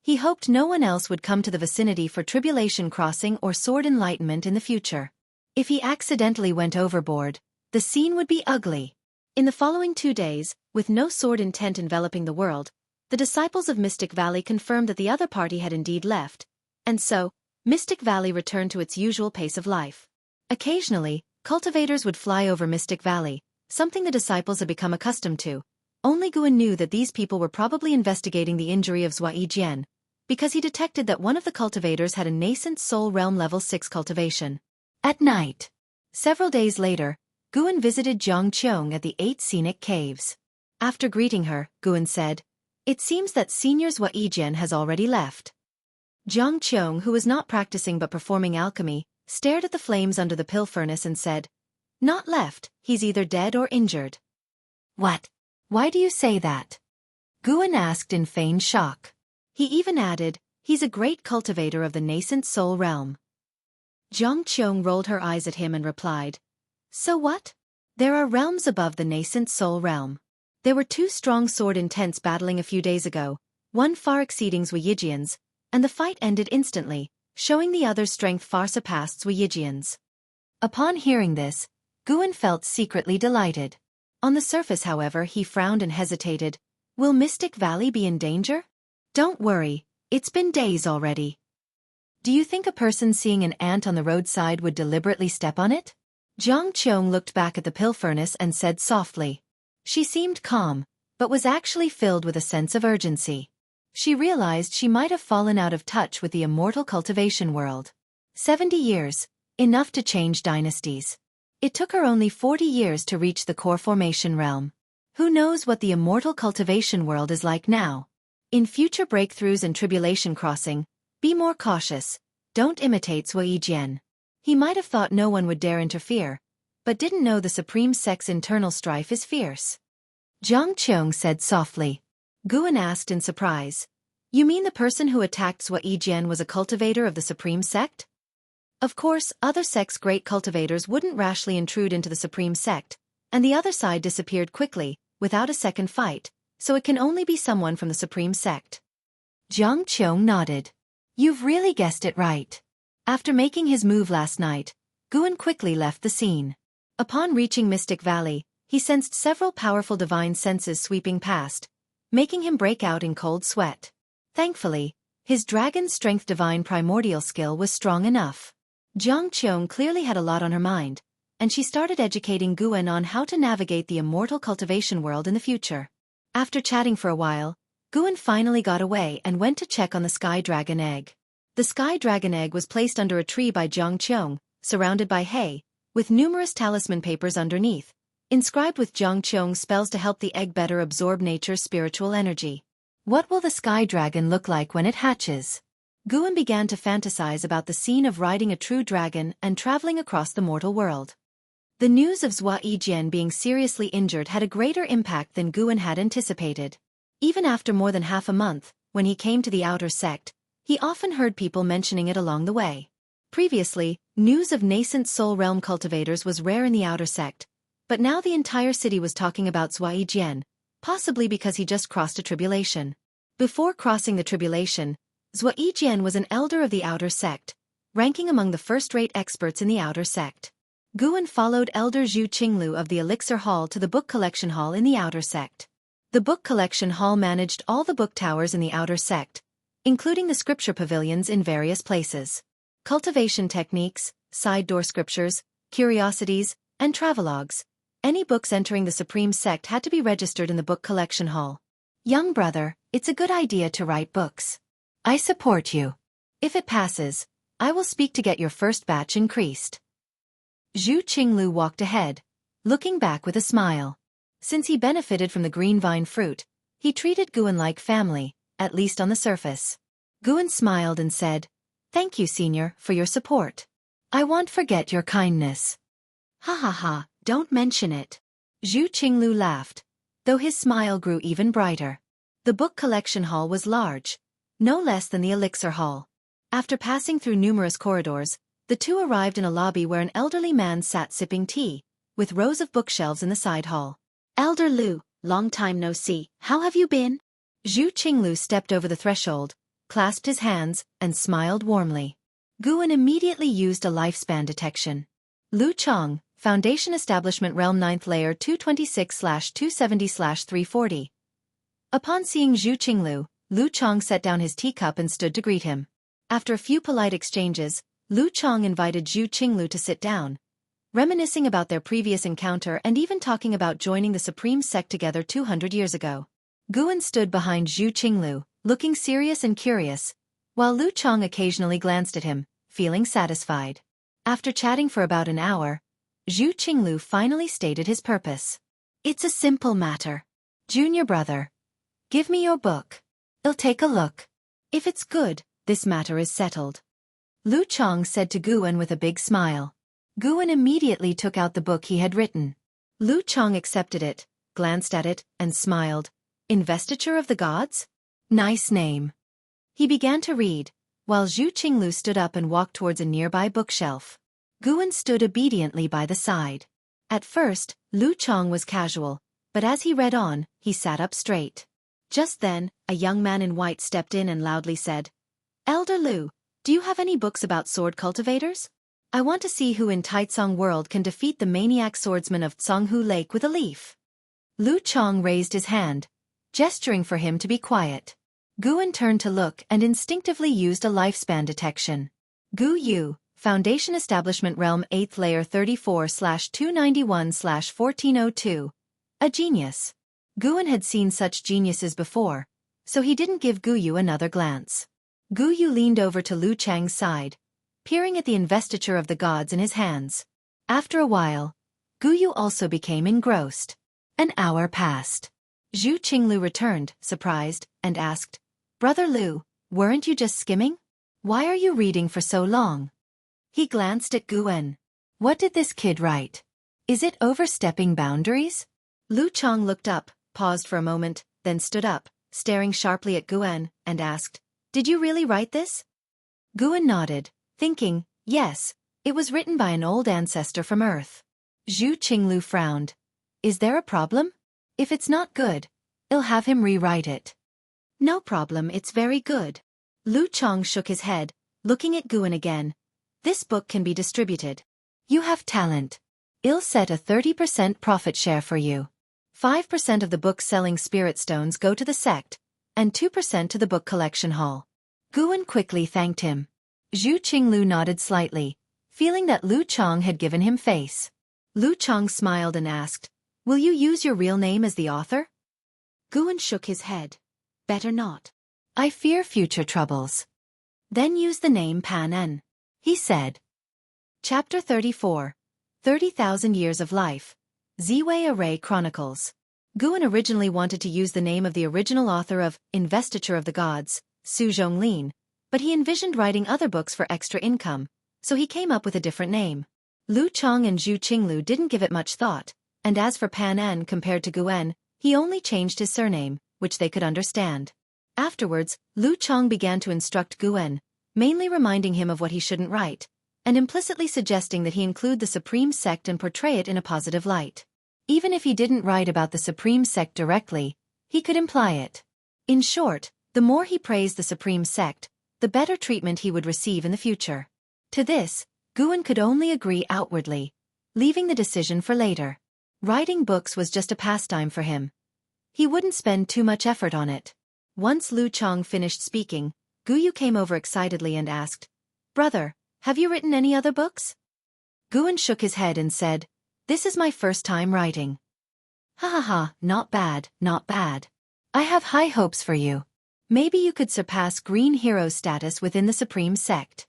S1: He hoped no one else would come to the vicinity for tribulation crossing or sword enlightenment in the future. If he accidentally went overboard, the scene would be ugly. In the following 2 days, with no sword intent enveloping the world, the disciples of Mystic Valley confirmed that the other party had indeed left, and so, Mystic Valley returned to its usual pace of life. Occasionally, cultivators would fly over Mystic Valley, something the disciples had become accustomed to. Only Guan knew that these people were probably investigating the injury of Ziwei, because he detected that one of the cultivators had a Nascent Soul Realm level 6 cultivation. At night. Several days later, Guan visited Qiong at the 8 scenic caves. After greeting her, Guan said, "It seems that Senior Ziwei has already left." Qiong, who was not practicing but performing alchemy, stared at the flames under the pill furnace and said, "Not left, he's either dead or injured." "What? Why do you say that?" Guan asked in feigned shock. He even added, "He's a great cultivator of the Nascent Soul Realm." Qiong rolled her eyes at him and replied, "So what? There are realms above the Nascent Soul Realm. There were 2 strong sword intents battling a few days ago, one far exceeding Ziwei's, and the fight ended instantly, showing the other's strength far surpassed Ziwei's." Upon hearing this, Guan felt secretly delighted. On the surface, however, he frowned and hesitated. Will Mystic Valley be in danger? Don't worry, it's been days already. Do you think a person seeing an ant on the roadside would deliberately step on it? Qiong looked back at the pill furnace and said softly. She seemed calm, but was actually filled with a sense of urgency. She realized she might have fallen out of touch with the immortal cultivation world. 70 years, enough to change dynasties. It took her only 40 years to reach the core formation realm. Who knows what the immortal cultivation world is like now? In future breakthroughs and tribulation crossing, be more cautious. Don't imitate Ziwei. He might have thought no one would dare interfere, but didn't know the Supreme Sect's internal strife is fierce. Qiong said softly. Guan asked in surprise, "You mean the person who attacked Ziwei was a cultivator of the Supreme Sect?" Of course, other sects' great cultivators wouldn't rashly intrude into the Supreme Sect, and the other side disappeared quickly, without a second fight, so it can only be someone from the Supreme Sect. Qiong nodded. You've really guessed it right. After making his move last night, Guan quickly left the scene. Upon reaching Mystic Valley, he sensed several powerful divine senses sweeping past, making him break out in cold sweat. Thankfully, his dragon's strength divine primordial skill was strong enough. Qiong clearly had a lot on her mind, and she started educating Guan on how to navigate the immortal cultivation world in the future. After chatting for a while, Guan finally got away and went to check on the Sky Dragon Egg. The Sky Dragon Egg was placed under a tree by Qiong, surrounded by hay, with numerous talisman papers underneath, inscribed with Qiong's spells to help the egg better absorb nature's spiritual energy. What will the sky dragon look like when it hatches? Guan began to fantasize about the scene of riding a true dragon and traveling across the mortal world. The news of Ziwei being seriously injured had a greater impact than Guan had anticipated. Even after more than half a month, when he came to the outer sect, he often heard people mentioning it along the way. Previously, news of Nascent Soul Realm cultivators was rare in the outer sect, but now the entire city was talking about Ziwei, possibly because he just crossed a tribulation. Before crossing the tribulation, Ziwei was an elder of the outer sect, ranking among the first-rate experts in the outer sect. Guan followed Elder Zhu Qinglu of the Elixir Hall to the book collection hall in the outer sect. The book collection hall managed all the book towers in the outer sect, including the scripture pavilions in various places. Cultivation techniques, side door scriptures, curiosities, and travelogues. Any books entering the Supreme Sect had to be registered in the book collection hall. Young brother, it's a good idea to write books. I support you. If it passes, I will speak to get your first batch increased. Zhu Qinglu walked ahead, looking back with a smile. Since he benefited from the green vine fruit, he treated Guan like family, at least on the surface. Guan smiled and said, "Thank you, senior, for your support. I won't forget your kindness." Ha ha ha, don't mention it. Zhu Qinglu laughed, though his smile grew even brighter. The book collection hall was large, no less than the Elixir Hall. After passing through numerous corridors, the two arrived in a lobby where an elderly man sat sipping tea, with rows of bookshelves in the side hall. "Elder Lu, long time no see, how have you been?" Zhu Qinglu stepped over the threshold, clasped his hands, and smiled warmly. Guan immediately used a lifespan detection. Lu Qiong, Foundation Establishment Realm 9th Layer 226/270/340. Upon seeing Zhu Qinglu, Lu Qiong set down his teacup and stood to greet him. After a few polite exchanges, Lu Qiong invited Zhu Qinglu to sit down, reminiscing about their previous encounter and even talking about joining the Supreme Sect together 200 years ago. Guan stood behind Zhu Qinglu, looking serious and curious, while Lu Qiong occasionally glanced at him, feeling satisfied. After chatting for about an hour, Zhu Qinglu finally stated his purpose. "It's a simple matter. Junior brother, give me your book. I'll take a look. If it's good, this matter is settled." Lu Qiong said to Guan with a big smile. Guan immediately took out the book he had written. Lu Qiong accepted it, glanced at it, and smiled. Investiture of the Gods? Nice name. He began to read, while Zhu Qinglu stood up and walked towards a nearby bookshelf. Guan stood obediently by the side. At first, Lu Qiong was casual, but as he read on, he sat up straight. Just then, a young man in white stepped in and loudly said, "Elder Lu, do you have any books about sword cultivators? I want to see who in Taicang world can defeat the maniac swordsman of Tsanghu Lake with a leaf." Lu Qiong raised his hand, gesturing for him to be quiet. Guan turned to look and instinctively used a lifespan detection. Gu Yu, Foundation Establishment Realm 8th Layer 34/291/1402. A genius. Guan had seen such geniuses before, so he didn't give Gu Yu another glance. Gu Yu leaned over to Lu Chang's side, peering at the investiture of the gods in his hands. After a while, Gu Yu also became engrossed. An hour passed. Zhu Qinglu returned, surprised, and asked, "Brother Lu, weren't you just skimming? Why are you reading for so long?" He glanced at Guan. What did this kid write? Is it overstepping boundaries? Lu Qiong looked up, paused for a moment, then stood up, staring sharply at Guan, and asked, "Did you really write this?" Guan nodded, thinking, yes, it was written by an old ancestor from Earth. Zhu Qinglu frowned. "Is there a problem? If it's not good, I'll have him rewrite it." "No problem, it's very good." Lu Qiong shook his head, looking at Guan again. "This book can be distributed. You have talent. I'll set a 30% profit share for you. 5% of the book selling spirit stones go to the sect, and 2% to the book collection hall." Guan quickly thanked him. Zhu Qinglu nodded slightly, feeling that Lu Qiong had given him face. Lu Qiong smiled and asked, "Will you use your real name as the author?" Guan shook his head. "Better not. I fear future troubles." "Then use the name Pan En," he said. Chapter 34. 30,000 Years of Life. Ziwei Array Chronicles. Guan originally wanted to use the name of the original author of Investiture of the Gods, Su Zhonglin, but he envisioned writing other books for extra income, so he came up with a different name. Lu Chong and Zhu Qinglu didn't give it much thought, and as for Pan En compared to Guan, he only changed his surname, which they could understand. Afterwards, Lu Chong began to instruct Guan, mainly reminding him of what he shouldn't write, and implicitly suggesting that he include the Supreme Sect and portray it in a positive light. Even if he didn't write about the Supreme Sect directly, he could imply it. In short, the more he praised the Supreme Sect, the better treatment he would receive in the future. To this, Guan could only agree outwardly, leaving the decision for later. Writing books was just a pastime for him. He wouldn't spend too much effort on it. Once Lu Chong finished speaking, Guyu came over excitedly and asked, "Brother, have you written any other books?" Guan shook his head and said, "This is my first time writing." "Ha ha ha, not bad, not bad. I have high hopes for you. Maybe you could surpass Green Hero status within the Supreme Sect,"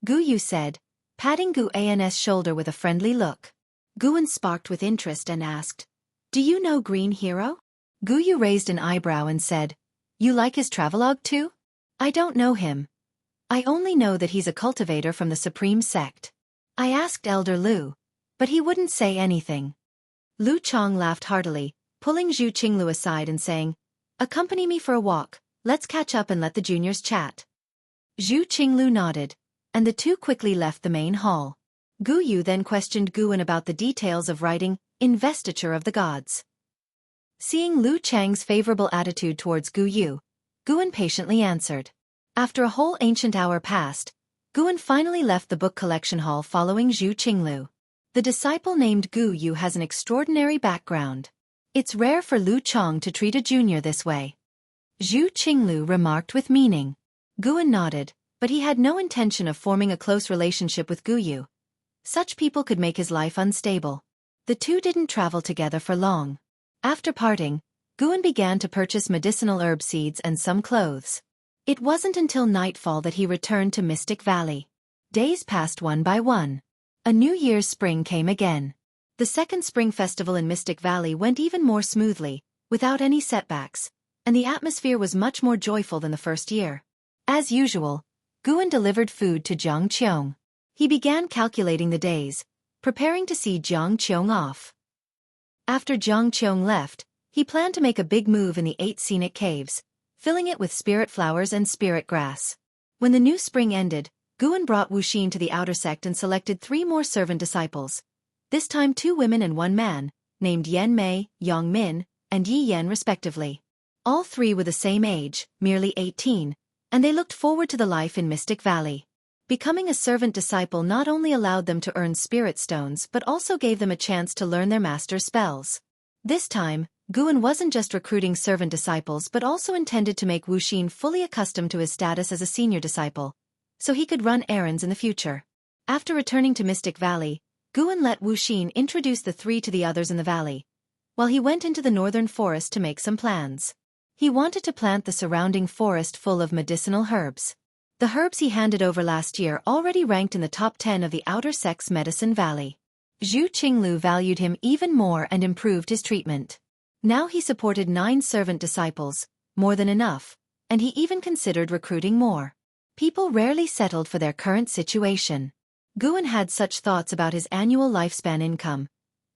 S1: Guyu said, patting Guan's shoulder with a friendly look. Guan sparked with interest and asked, "Do you know Green Hero?" Guyu raised an eyebrow and said, "You like his travelogue too?" "I don't know him. I only know that he's a cultivator from the Supreme Sect." I asked Elder Lu, but he wouldn't say anything. Lu Chong laughed heartily, pulling Zhu Qinglu aside and saying, "Accompany me for a walk, let's catch up and let the juniors chat." Zhu Qinglu nodded, and the two quickly left the main hall. Guyu then questioned Guan about the details of writing Investiture of the Gods. Seeing Lu Chang's favorable attitude towards Guyu, Guan patiently answered. After a whole ancient hour passed, Guan finally left the book collection hall following Zhu Qinglu. The disciple named Guyu has an extraordinary background. It's rare for Lu Chong to treat a junior this way. Zhu Qinglu remarked with meaning. Guan nodded, but he had no intention of forming a close relationship with Guyu. Such people could make his life unstable. The two didn't travel together for long. After parting, Guan began to purchase medicinal herb seeds and some clothes. It wasn't until nightfall that he returned to Mystic Valley. Days passed one by one. A New Year's spring came again. The second spring festival in Mystic Valley went even more smoothly, without any setbacks, and the atmosphere was much more joyful than the first year. As usual, Guan delivered food to Jiang Qiong. He began calculating the days, preparing to see Jiang Qiong off. After Jiang Qiong left, he planned to make a big move in the 8 scenic caves, filling it with spirit flowers and spirit grass. When the new spring ended, Guan brought Wuxin to the outer sect and selected 3 more servant disciples. This time 2 women and 1 man, named Yan Mei, Yang Min, and Yi Yan respectively. All 3 were the same age, merely 18, and they looked forward to the life in Mystic Valley. Becoming a servant disciple not only allowed them to earn spirit stones but also gave them a chance to learn their master's spells. This time, Guan wasn't just recruiting servant disciples but also intended to make Wuxin fully accustomed to his status as a senior disciple, so he could run errands in the future. After returning to Mystic Valley, Guan let Wuxin introduce the 3 to the others in the valley, while he went into the northern forest to make some plans. He wanted to plant the surrounding forest full of medicinal herbs. The herbs he handed over last year already ranked in the top 10 of the outer sect's medicine valley. Zhu Qinglu valued him even more and improved his treatment. Now he supported 9 servant disciples, more than enough, and he even considered recruiting more. People rarely settled for their current situation. Guan had such thoughts about his annual lifespan income.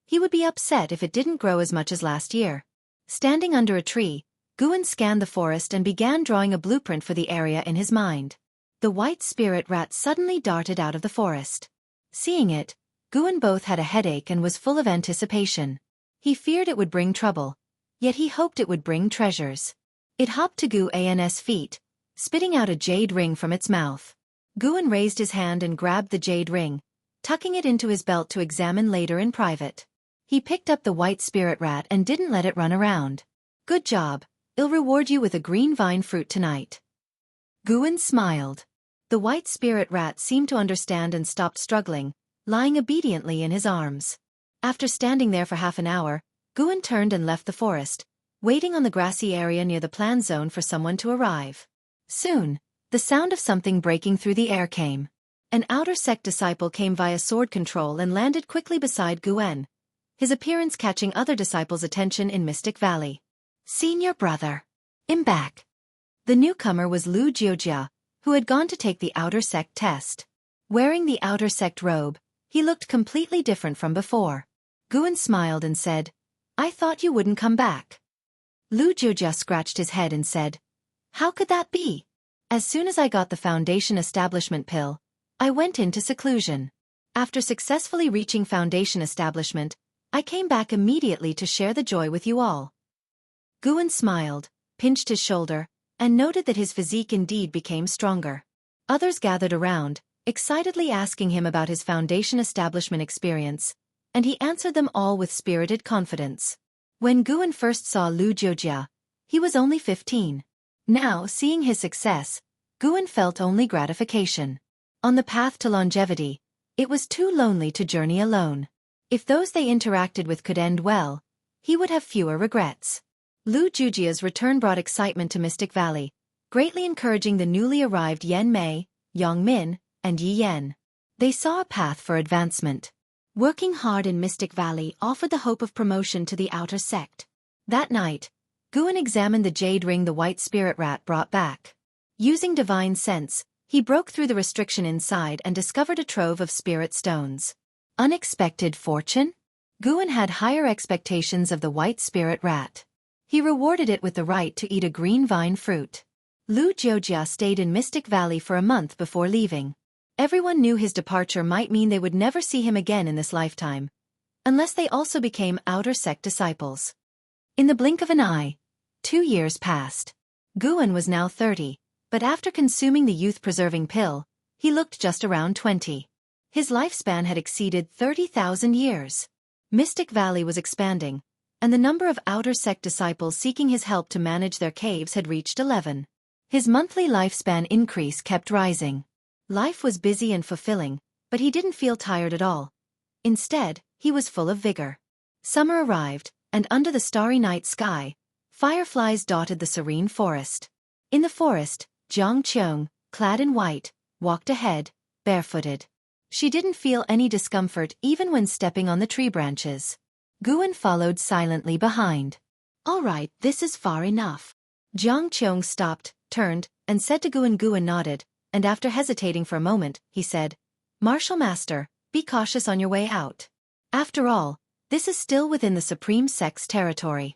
S1: He would be upset if it didn't grow as much as last year. Standing under a tree, Guan scanned the forest and began drawing a blueprint for the area in his mind. The white spirit rat suddenly darted out of the forest. Seeing it, Guan both had a headache and was full of anticipation. He feared it would bring trouble, yet he hoped it would bring treasures. It hopped to Guan's feet, spitting out a jade ring from its mouth. Guan raised his hand and grabbed the jade ring, tucking it into his belt to examine later in private. He picked up the white spirit rat and didn't let it run around. "Good job, I'll reward you with a green vine fruit tonight." Guan smiled. The white spirit rat seemed to understand and stopped struggling, lying obediently in his arms. After standing there for half an hour, Guan turned and left the forest, waiting on the grassy area near the plan zone for someone to arrive. Soon, the sound of something breaking through the air came. An outer sect disciple came via sword control and landed quickly beside Guan, his appearance catching other disciples' attention in Mystic Valley. Senior brother. I'm back. The newcomer was Lu Jiojia, who had gone to take the Outer Sect test. Wearing the Outer Sect robe, he looked completely different from before. Guan smiled and said, I thought you wouldn't come back. Lu Jiojia scratched his head and said, How could that be? As soon as I got the Foundation Establishment pill, I went into seclusion. After successfully reaching Foundation Establishment, I came back immediately to share the joy with you all. Guan smiled, pinched his shoulder, and noted that his physique indeed became stronger. Others gathered around, excitedly asking him about his Foundation Establishment experience, and he answered them all with spirited confidence. When Guan first saw Lu Jiojia, he was only 15. Now, seeing his success, Guan felt only gratification. On the path to longevity, it was too lonely to journey alone. If those they interacted with could end well, he would have fewer regrets. Lu Jiojia's return brought excitement to Mystic Valley, greatly encouraging the newly arrived Yan Mei, Yang Min, and Yi Yan. They saw a path for advancement. Working hard in Mystic Valley offered the hope of promotion to the Outer Sect. That night, Guan examined the jade ring the white spirit rat brought back. Using divine sense, he broke through the restriction inside and discovered a trove of spirit stones. Unexpected fortune? Guan had higher expectations of the white spirit rat. He rewarded it with the right to eat a green vine fruit. Lu Jiojia stayed in Mystic Valley for a month before leaving. Everyone knew his departure might mean they would never see him again in this lifetime, unless they also became Outer Sect disciples. In the blink of an eye, 2 years passed. Guan was now 30, but after consuming the youth-preserving pill, he looked just around 20. His lifespan had exceeded 30,000 years. Mystic Valley was expanding, and the number of Outer Sect disciples seeking his help to manage their caves had reached 11. His monthly lifespan increase kept rising. Life was busy and fulfilling, but he didn't feel tired at all. Instead, he was full of vigor. Summer arrived, and under the starry night sky, fireflies dotted the serene forest. In the forest, Qiong, clad in white, walked ahead, barefooted. She didn't feel any discomfort even when stepping on the tree branches. Guan followed silently behind. All right, this is far enough. Qiong stopped, turned, and said to Guan. Guan nodded, and after hesitating for a moment, he said, Martial Master, be cautious on your way out. After all, this is still within the Supreme Sect's territory.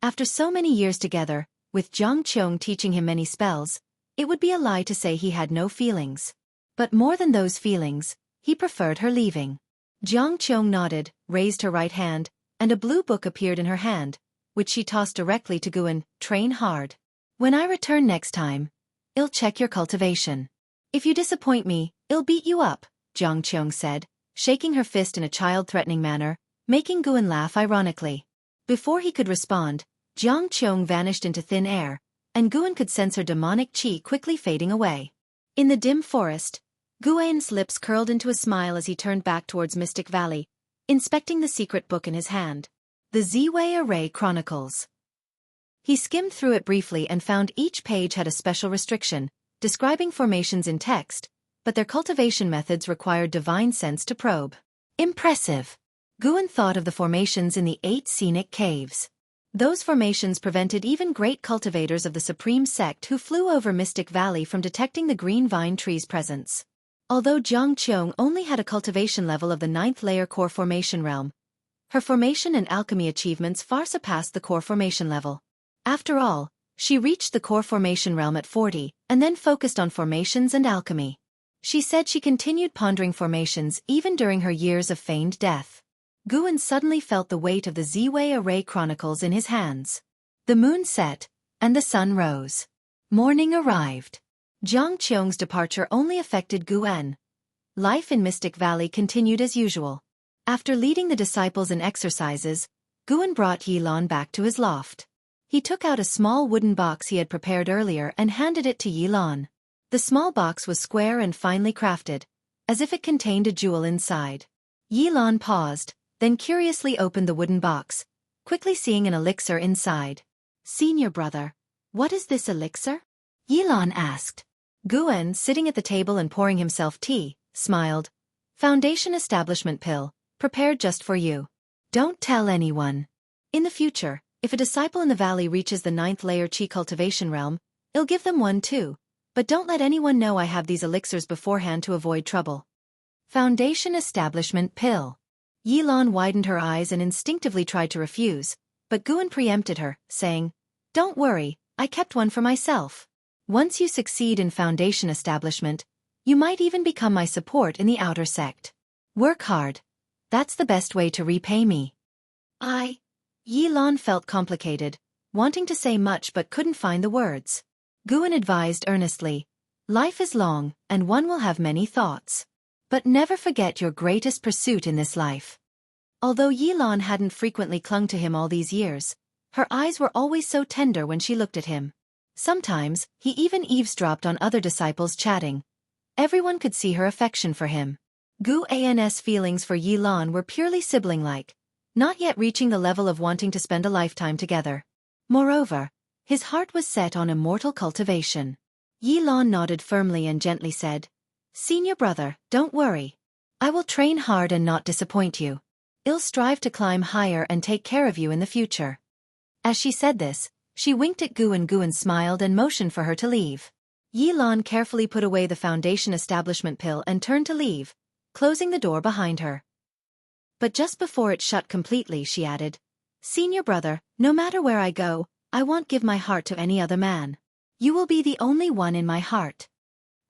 S1: After so many years together, with Qiong teaching him many spells, it would be a lie to say he had no feelings. But more than those feelings, he preferred her leaving. Qiong nodded, raised her right hand, and a blue book appeared in her hand, which she tossed directly to Guan. Train hard. When I return next time, I'll check your cultivation. If you disappoint me, I'll beat you up, Qiong said, shaking her fist in a child-threatening manner, making Guan laugh ironically. Before he could respond, Qiong vanished into thin air, and Guan could sense her demonic qi quickly fading away. In the dim forest, Guan's lips curled into a smile as he turned back towards Mystic Valley, inspecting the secret book in his hand. The Ziwei Chronicles. He skimmed through it briefly and found each page had a special restriction, describing formations in text, but their cultivation methods required divine sense to probe. Impressive. Guan thought of the formations in the 8 scenic caves. Those formations prevented even great cultivators of the Supreme Sect who flew over Mystic Valley from detecting the green vine tree's presence. Although Qiong only had a cultivation level of the 9th layer core formation realm, her formation and alchemy achievements far surpassed the core formation level. After all, she reached the core formation realm at 40, and then focused on formations and alchemy. She said she continued pondering formations even during her years of feigned death. Guan suddenly felt the weight of the Ziwei Chronicles in his hands. The moon set, and the sun rose. Morning arrived. Qiong's departure only affected Guan. Life in Mystic Valley continued as usual. After leading the disciples in exercises, Guan brought Yilan back to his loft. He took out a small wooden box he had prepared earlier and handed it to Yilan. The small box was square and finely crafted, as if it contained a jewel inside. Yilan paused, then curiously opened the wooden box, quickly seeing an elixir inside. Senior brother, what is this elixir? Yilan asked. Guan, sitting at the table and pouring himself tea, smiled. Foundation Establishment pill, prepared just for you. Don't tell anyone. In the future, if a disciple in the valley reaches the 9th layer Qi cultivation realm, I'll give them one too. But don't let anyone know I have these elixirs beforehand to avoid trouble. Foundation Establishment Pill. Yilan widened her eyes and instinctively tried to refuse, but Guan preempted her, saying, Don't worry, I kept one for myself. Once you succeed in Foundation Establishment, you might even become my support in the outer sect. Work hard. That's the best way to repay me. Yilan felt complicated, wanting to say much but couldn't find the words. Guan advised earnestly, Life is long, and one will have many thoughts. But never forget your greatest pursuit in this life. Although Yilan hadn't frequently clung to him all these years, her eyes were always so tender when she looked at him. Sometimes, he even eavesdropped on other disciples chatting. Everyone could see her affection for him. Guan's feelings for Yilan were purely sibling-like, not yet reaching the level of wanting to spend a lifetime together. Moreover, his heart was set on immortal cultivation. Yilan nodded firmly and gently said, Senior brother, don't worry. I will train hard and not disappoint you. I'll strive to climb higher and take care of you in the future. As she said this, she winked at Guan. Guan smiled and motioned for her to leave. Yilan carefully put away the Foundation Establishment Pill and turned to leave, closing the door behind her. But just before it shut completely, she added, Senior brother, no matter where I go, I won't give my heart to any other man. You will be the only one in my heart.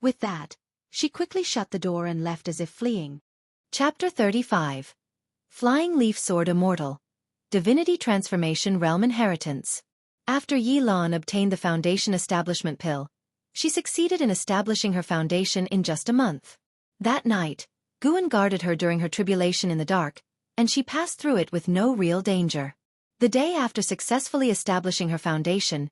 S1: With that, she quickly shut the door and left as if fleeing. Chapter 35. Flying Leaf Sword Immortal. Divinity Transformation Realm Inheritance. After Yilan obtained the Foundation Establishment Pill, she succeeded in establishing her foundation in just a month. That night, Guan guarded her during her tribulation in the dark, and she passed through it with no real danger. The day after successfully establishing her foundation,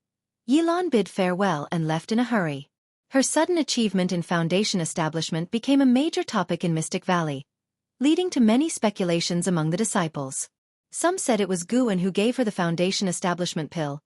S1: Yilan bid farewell and left in a hurry. Her sudden achievement in foundation establishment became a major topic in Mystic Valley, leading to many speculations among the disciples. Some said it was Guan who gave her the Foundation Establishment Pill.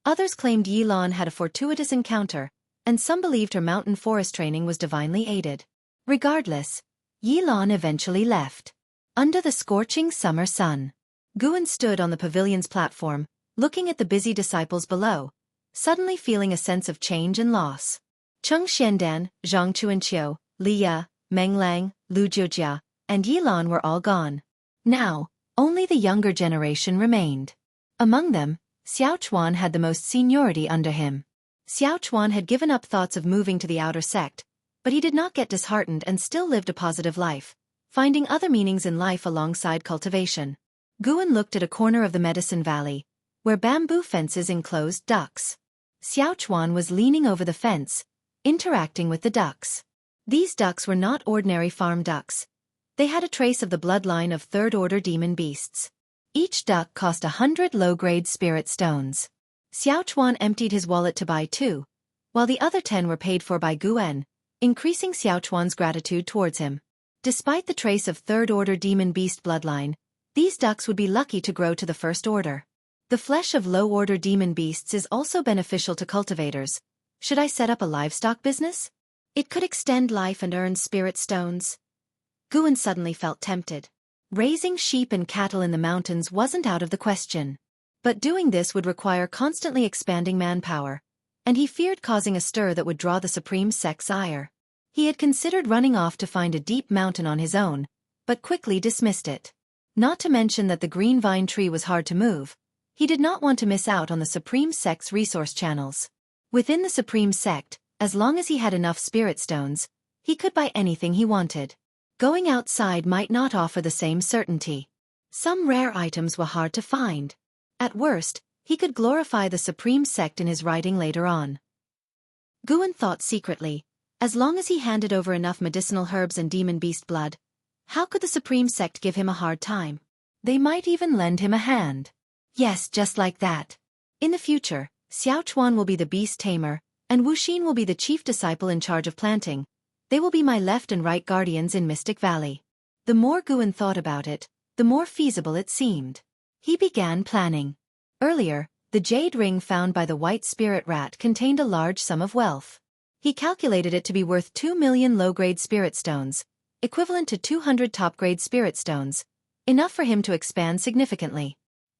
S1: Others claimed Yilan had a fortuitous encounter, and some believed her mountain forest training was divinely aided. Regardless, Yilan eventually left. Under the scorching summer sun, Guan stood on the pavilion's platform, looking at the busy disciples below, suddenly feeling a sense of change and loss. Cheng Xiandan, Zhang Chuanqiu, Li Ya, Meng Lang, Lu Jiujia, and Yilan were all gone. Now, only the younger generation remained. Among them, Xiao Chuan had the most seniority under him. Xiao Chuan had given up thoughts of moving to the outer sect, but he did not get disheartened and still lived a positive life, finding other meanings in life alongside cultivation. Guan looked at a corner of the Medicine Valley, where bamboo fences enclosed ducks. Xiao Chuan was leaning over the fence, interacting with the ducks. These ducks were not ordinary farm ducks. They had a trace of the bloodline of third-order demon beasts. Each duck cost 100 low-grade spirit stones. Xiao Chuan emptied his wallet to buy 2, while the other 10 were paid for by Guan, increasing Xiao Chuan's gratitude towards him. Despite the trace of third-order demon beast bloodline, these ducks would be lucky to grow to the first order. The flesh of low-order demon beasts is also beneficial to cultivators. Should I set up a livestock business? It could extend life and earn spirit stones. Guan suddenly felt tempted. Raising sheep and cattle in the mountains wasn't out of the question. But doing this would require constantly expanding manpower, and he feared causing a stir that would draw the Supreme Sect's ire. He had considered running off to find a deep mountain on his own, but quickly dismissed it. Not to mention that the green vine tree was hard to move. He did not want to miss out on the Supreme Sect's resource channels. Within the Supreme Sect, as long as he had enough spirit stones, he could buy anything he wanted. Going outside might not offer the same certainty. Some rare items were hard to find. At worst, he could glorify the Supreme Sect in his writing later on. Guan thought secretly, as long as he handed over enough medicinal herbs and demon beast blood, how could the Supreme Sect give him a hard time? They might even lend him a hand. Yes, just like that. In the future, Xiao Chuan will be the beast tamer, and Wu Xin will be the chief disciple in charge of planting. They will be my left and right guardians in Mystic Valley. The more Guan thought about it, the more feasible it seemed. He began planning. Earlier, the jade ring found by the white spirit rat contained a large sum of wealth. He calculated it to be worth 2 million low-grade spirit stones, equivalent to 200 top-grade spirit stones. enough for him to expand significantly.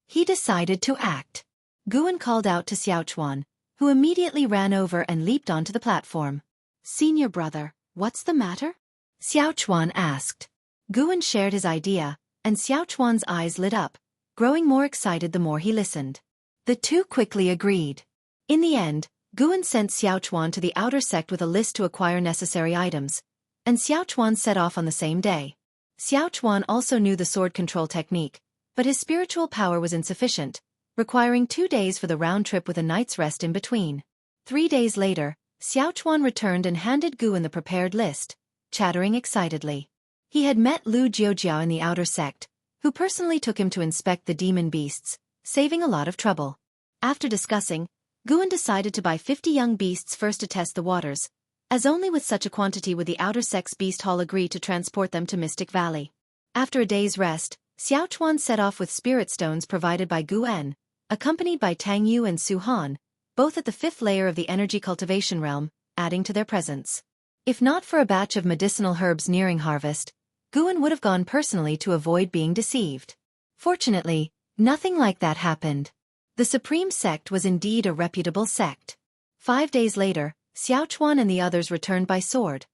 S1: He decided to act. Guan called out to Xiaochuan, who immediately ran over and leaped onto the platform. "Senior brother, what's the matter?" Xiaochuan asked. Guan shared his idea, and Xiaochuan's eyes lit up, growing more excited the more he listened. The two quickly agreed. In the end, Guan sent Xiaochuan to the outer sect with a list to acquire necessary items, and Xiaochuan set off on the same day. Xiaochuan also knew the sword control technique, but his spiritual power was insufficient, requiring 2 days for the round trip with a night's rest in between. 3 days later, Xiaochuan returned and handed Guan the prepared list, chattering excitedly. He had met Lu Jiujiao in the outer sect, who personally took him to inspect the demon beasts, saving a lot of trouble. After discussing, Guan decided to buy 50 young beasts first to test the waters, as only with such a quantity would the outer sect's beast hall agree to transport them to Mystic Valley. After a day's rest, Xiaochuan set off with spirit stones provided by Guan, accompanied by Tang Yu and Su Han, both at the 5th layer of the energy cultivation realm, adding to their presence. If not for a batch of medicinal herbs nearing harvest, Guan would have gone personally to avoid being deceived. Fortunately, nothing like that happened. The Supreme Sect was indeed a reputable sect. 5 days later, Xiaochuan and the others returned by sword,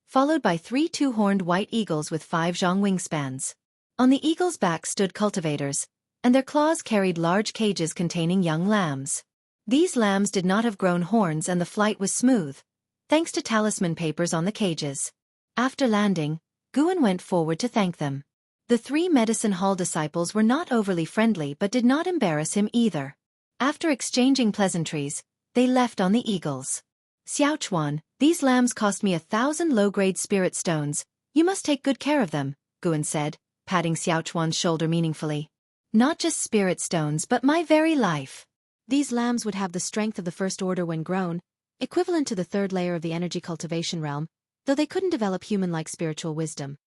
S1: followed by 3 two-horned white eagles with 5 zhang wingspans. On the eagles' backs stood cultivators, and their claws carried large cages containing young lambs. These lambs did not have grown horns and the flight was smooth, thanks to talisman papers on the cages. After landing, Guan went forward to thank them. The 3 medicine hall disciples were not overly friendly but did not embarrass him either. After exchanging pleasantries, they left on the eagles. "Xiaochuan, these lambs cost me 1,000 low-grade spirit stones. You must take good care of them," Guan said, patting Xiaochuan's shoulder meaningfully. "Not just spirit stones but my very life." These lambs would have the strength of the first order when grown, equivalent to the 3rd layer of the energy cultivation realm, though they couldn't develop human-like spiritual wisdom.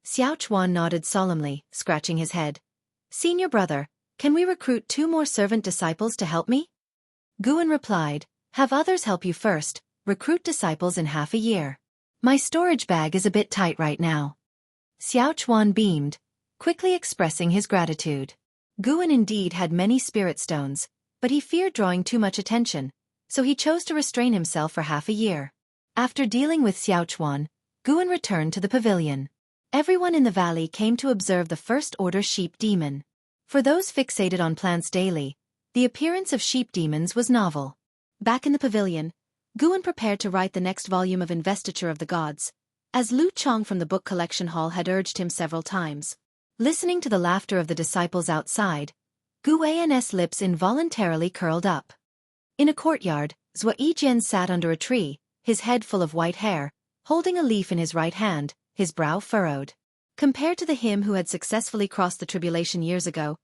S1: Xiaochuan nodded solemnly, scratching his head. "Senior brother, can we recruit 2 more servant disciples to help me?" Guan replied, "Have others help you first, recruit disciples in half a year. My storage bag is a bit tight right now." Xiaochuan beamed, quickly expressing his gratitude. Guan indeed had many spirit stones, but he feared drawing too much attention, so he chose to restrain himself for half a year. After dealing with Xiaochuan, Guan returned to the pavilion. Everyone in the valley came to observe the First Order sheep demon. For those fixated on plants daily, the appearance of sheep demons was novel. Back in the pavilion, Guan prepared to write the next volume of Investiture of the Gods, as Lu Qiong from the book collection hall had urged him several times. Listening to the laughter of the disciples outside, Guan's lips involuntarily curled up. In a courtyard, Ziwei sat under a tree, his head full of white hair, holding a leaf in his right hand, his brow furrowed. Compared to the him who had successfully crossed the tribulation years ago,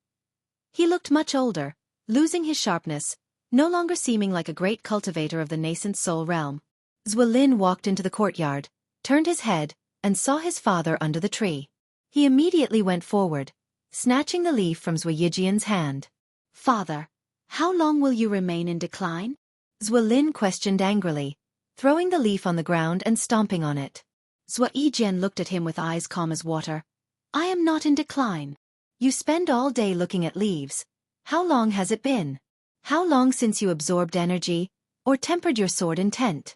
S1: he looked much older, losing his sharpness, no longer seeming like a great cultivator of the Nascent Soul Realm. Ziwei walked into the courtyard, turned his head, and saw his father under the tree. He immediately went forward, snatching the leaf from Ziwei's hand. "Father, how long will you remain in decline?" Ziwei questioned angrily, throwing the leaf on the ground and stomping on it. Ziwei looked at him with eyes calm as water. "I am not in decline. You spend all day looking at leaves. How long has it been? How long since you absorbed energy, or tempered your sword intent?"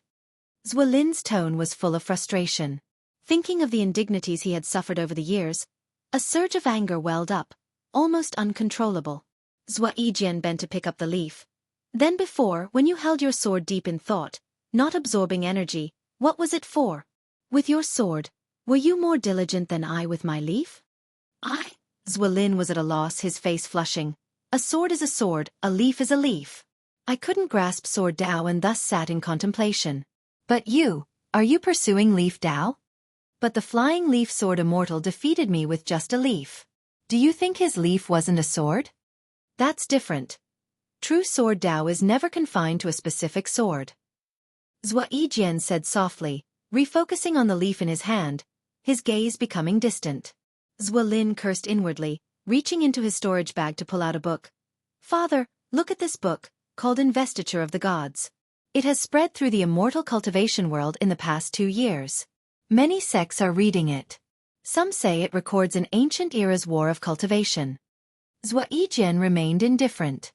S1: Ziwei's tone was full of frustration. Thinking of the indignities he had suffered over the years, a surge of anger welled up, almost uncontrollable. Ziwei bent to pick up the leaf. "Then before, when you held your sword deep in thought, not absorbing energy, what was it for? With your sword, were you more diligent than I with my leaf?" Ziwei was at a loss, his face flushing. "A sword is a sword, a leaf is a leaf. I couldn't grasp sword Dao and thus sat in contemplation. But you, are you pursuing leaf Dao? But the flying leaf sword Immortal defeated me with just a leaf. Do you think his leaf wasn't a sword? That's different. True sword Dao is never confined to a specific sword." Ziwei said softly, refocusing on the leaf in his hand, his gaze becoming distant. Ziwei cursed inwardly, reaching into his storage bag to pull out a book. "Father, look at this book, called Investiture of the Gods. It has spread through the immortal cultivation world in the past 2 years. Many sects are reading it. Some say it records an ancient era's war of cultivation. Ziwei remained indifferent.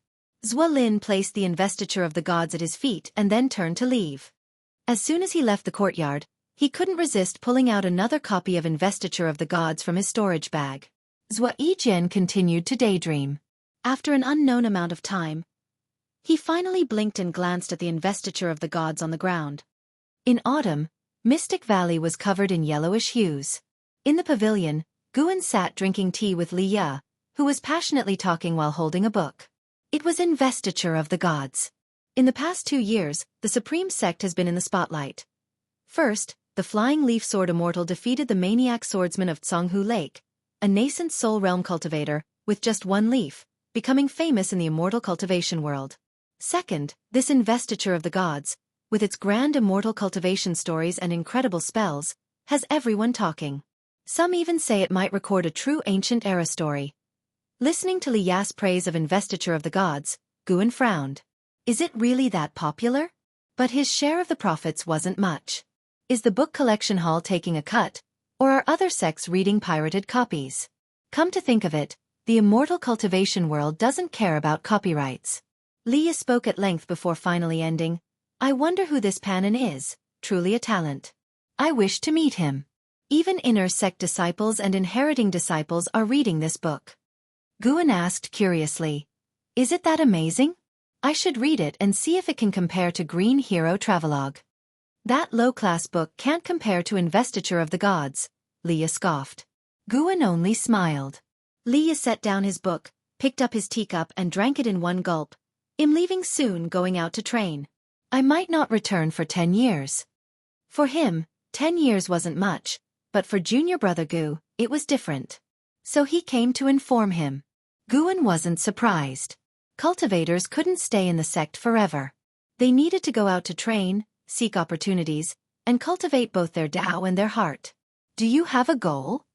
S1: Lin placed the investiture of the gods at his feet and then turned to leave. As soon as he left the courtyard, he couldn't resist pulling out another copy of Investiture of the Gods from his storage bag. Ziwei continued to daydream. After an unknown amount of time, he finally blinked and glanced at the Investiture of the Gods on the ground. In autumn, Mystic Valley was covered in yellowish hues. In the pavilion, Guan sat drinking tea with Liye, who was passionately talking while holding a book. It was Investiture of the Gods. In the past 2 years, the Supreme Sect has been in the spotlight. First, the Flying Leaf Sword Immortal defeated the maniac swordsman of Conghu Lake, a nascent soul realm cultivator, with just 1 leaf, becoming famous in the immortal cultivation world. Second, this Investiture of the Gods, with its grand immortal cultivation stories and incredible spells, has everyone talking. Some even say it might record a true ancient era story. Listening to Liye's praise of Investiture of the Gods, Guan frowned. Is it really that popular? But his share of the profits wasn't much. Is the book collection hall taking a cut, or are other sects reading pirated copies? Come to think of it, the immortal cultivation world doesn't care about copyrights. Liye spoke at length before finally ending. I wonder who this Panin is, truly a talent. I wish to meet him. Even inner sect disciples and inheriting disciples are reading this book. Guan asked curiously. Is it that amazing? I should read it and see if it can compare to Green Hero Travelogue. That low-class book can't compare to Investiture of the Gods, Liye scoffed. Guan only smiled. Liye set down his book, picked up his teacup and drank it in one gulp. I'm leaving soon, going out to train. I might not return for 10 years. For him, 10 years wasn't much, but for junior brother Gu, it was different. So he came to inform him. Guan wasn't surprised. Cultivators couldn't stay in the sect forever. They needed to go out to train, seek opportunities, and cultivate both their Tao and their heart. Do you have a goal?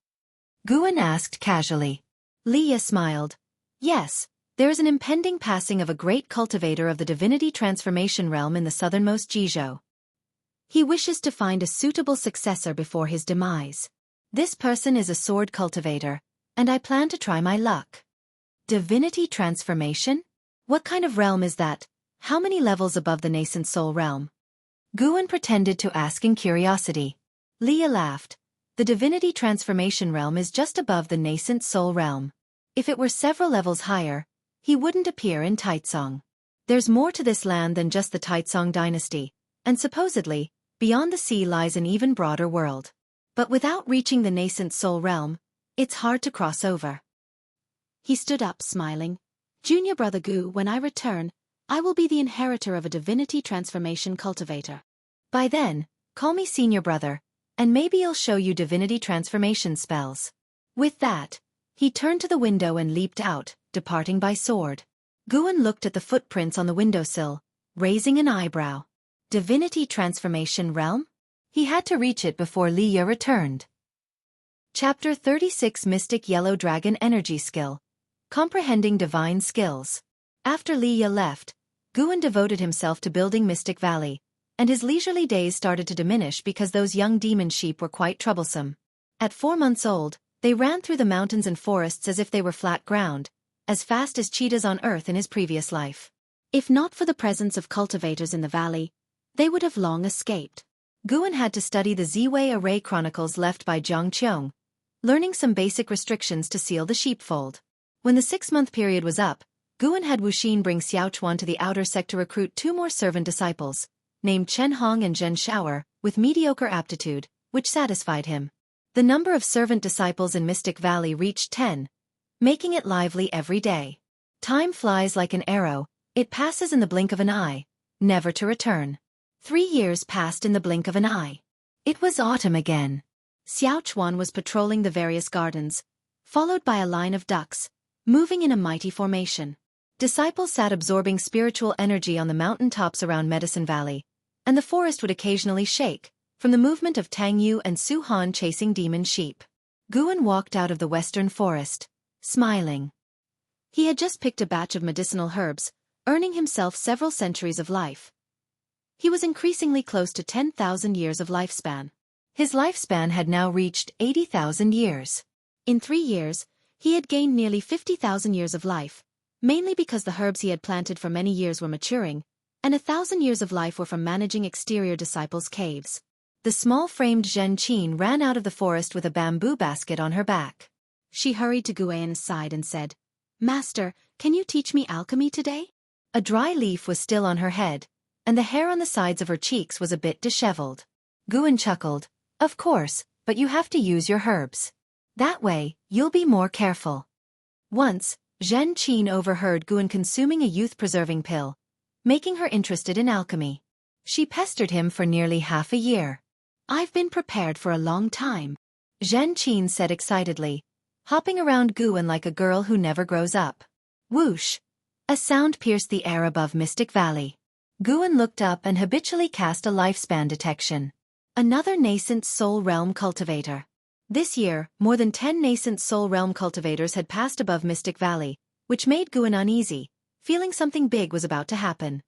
S1: Guan asked casually. Liye smiled. Yes, there is an impending passing of a great cultivator of the Divinity transformation realm in the southernmost Jizhou. He wishes to find a suitable successor before his demise. This person is a sword cultivator, and I plan to try my luck. Divinity transformation? What kind of realm is that? How many levels above the Nascent Soul Realm? Guan pretended to ask in curiosity. Liye laughed. The Divinity transformation realm is just above the Nascent Soul Realm. If it were several levels higher, he wouldn't appear in Taicang. There's more to this land than just the Taicang dynasty, and supposedly, beyond the sea lies an even broader world. But without reaching the Nascent Soul Realm, it's hard to cross over. He stood up, smiling. Junior brother Gu, when I return, I will be the inheritor of a Divinity transformation cultivator. By then, call me senior brother, and maybe I'll show you Divinity transformation spells. With that, he turned to the window and leaped out, departing by sword. Guan looked at the footprints on the windowsill, raising an eyebrow. Divinity transformation realm? He had to reach it before Liye returned. Chapter 36 Mystic Yellow Dragon Energy Skill. Comprehending Divine Skills. After Liye left, Guan devoted himself to building Mystic Valley, and his leisurely days started to diminish because those young demon sheep were quite troublesome. At 4 months old, they ran through the mountains and forests as if they were flat ground, as fast as cheetahs on Earth in his previous life. If not for the presence of cultivators in the valley, they would have long escaped. Guan had to study the Ziwei array chronicles left by Qiong, learning some basic restrictions to seal the sheepfold. When the 6-month period was up, Guan had Wuxin bring Xiaochuan to the outer sect to recruit 2 more servant disciples, named Chen Hong and Zhen Shaoer, with mediocre aptitude, which satisfied him. The number of servant disciples in Mystic Valley reached 10, making it lively every day. Time flies like an arrow, it passes in the blink of an eye, never to return. 3 years passed in the blink of an eye. It was autumn again. Xiaochuan was patrolling the various gardens, followed by a line of ducks, moving in a mighty formation. Disciples sat absorbing spiritual energy on the mountain tops around Medicine Valley, and the forest would occasionally shake, from the movement of Tang Yu and Su Han chasing demon sheep. Guan walked out of the western forest, smiling. He had just picked a batch of medicinal herbs, earning himself several centuries of life. He was increasingly close to 10,000 years of lifespan. His lifespan had now reached 80,000 years. In 3 years, he had gained nearly 50,000 years of life, mainly because the herbs he had planted for many years were maturing, and 1,000 years of life were from managing exterior disciples' caves. The small-framed Zhenqin ran out of the forest with a bamboo basket on her back. She hurried to Guan's side and said, "Master, can you teach me alchemy today?" A dry leaf was still on her head, and the hair on the sides of her cheeks was a bit disheveled. Guan chuckled, "Of course, but you have to use your herbs. That way, you'll be more careful." Once, Zhenqin overheard Guan consuming a youth-preserving pill, making her interested in alchemy. She pestered him for nearly half a year. "I've been prepared for a long time," Zhenqin said excitedly, hopping around Guan like a girl who never grows up. Whoosh! A sound pierced the air above Mystic Valley. Guan looked up and habitually cast a lifespan detection. Another Nascent Soul Realm cultivator. This year, more than 10 Nascent Soul Realm cultivators had passed above Mystic Valley, which made Guan uneasy, feeling something big was about to happen.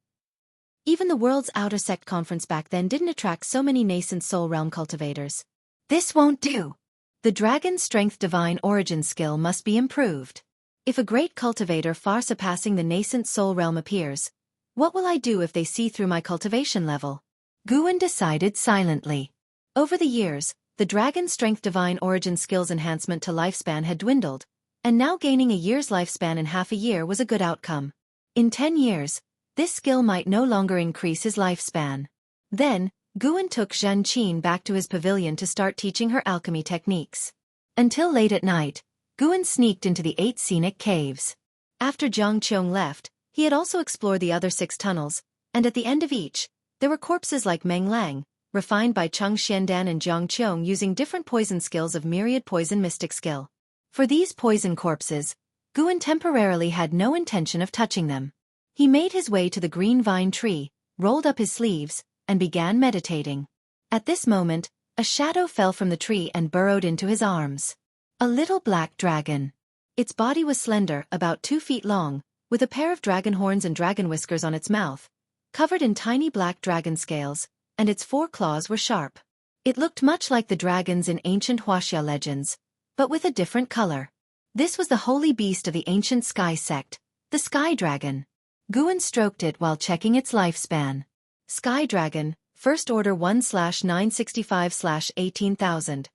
S1: Even the world's outer sect conference back then didn't attract so many Nascent Soul Realm cultivators. This won't do. The Dragon Strength Divine Origin skill must be improved. If a great cultivator far surpassing the Nascent Soul Realm appears, what will I do if they see through my cultivation level? Guan decided silently. Over the years, the Dragon Strength Divine Origin skill's enhancement to lifespan had dwindled, and now gaining a year's lifespan in half a year was a good outcome. In 10 years, this skill might no longer increase his lifespan. Then, Guan took Zhenqin back to his pavilion to start teaching her alchemy techniques. Until late at night, Guan sneaked into the 8 scenic caves. After Qiong left, he had also explored the other 6 tunnels, and at the end of each, there were corpses like Meng Lang, refined by Cheng Xiandan and Jiang Qiong using different poison skills of myriad poison mystic skill. For these poison corpses, Guan temporarily had no intention of touching them. He made his way to the green vine tree, rolled up his sleeves, and began meditating. At this moment, a shadow fell from the tree and burrowed into his arms. A little black dragon. Its body was slender, about 2 feet long, with a pair of dragon horns and dragon whiskers on its mouth, covered in tiny black dragon scales, and its 4 claws were sharp. It looked much like the dragons in ancient Huaxia legends, but with a different color. This was the holy beast of the ancient Sky Sect, the Sky Dragon. Guan stroked it while checking its lifespan. Sky Dragon, First Order 1/965/18,000.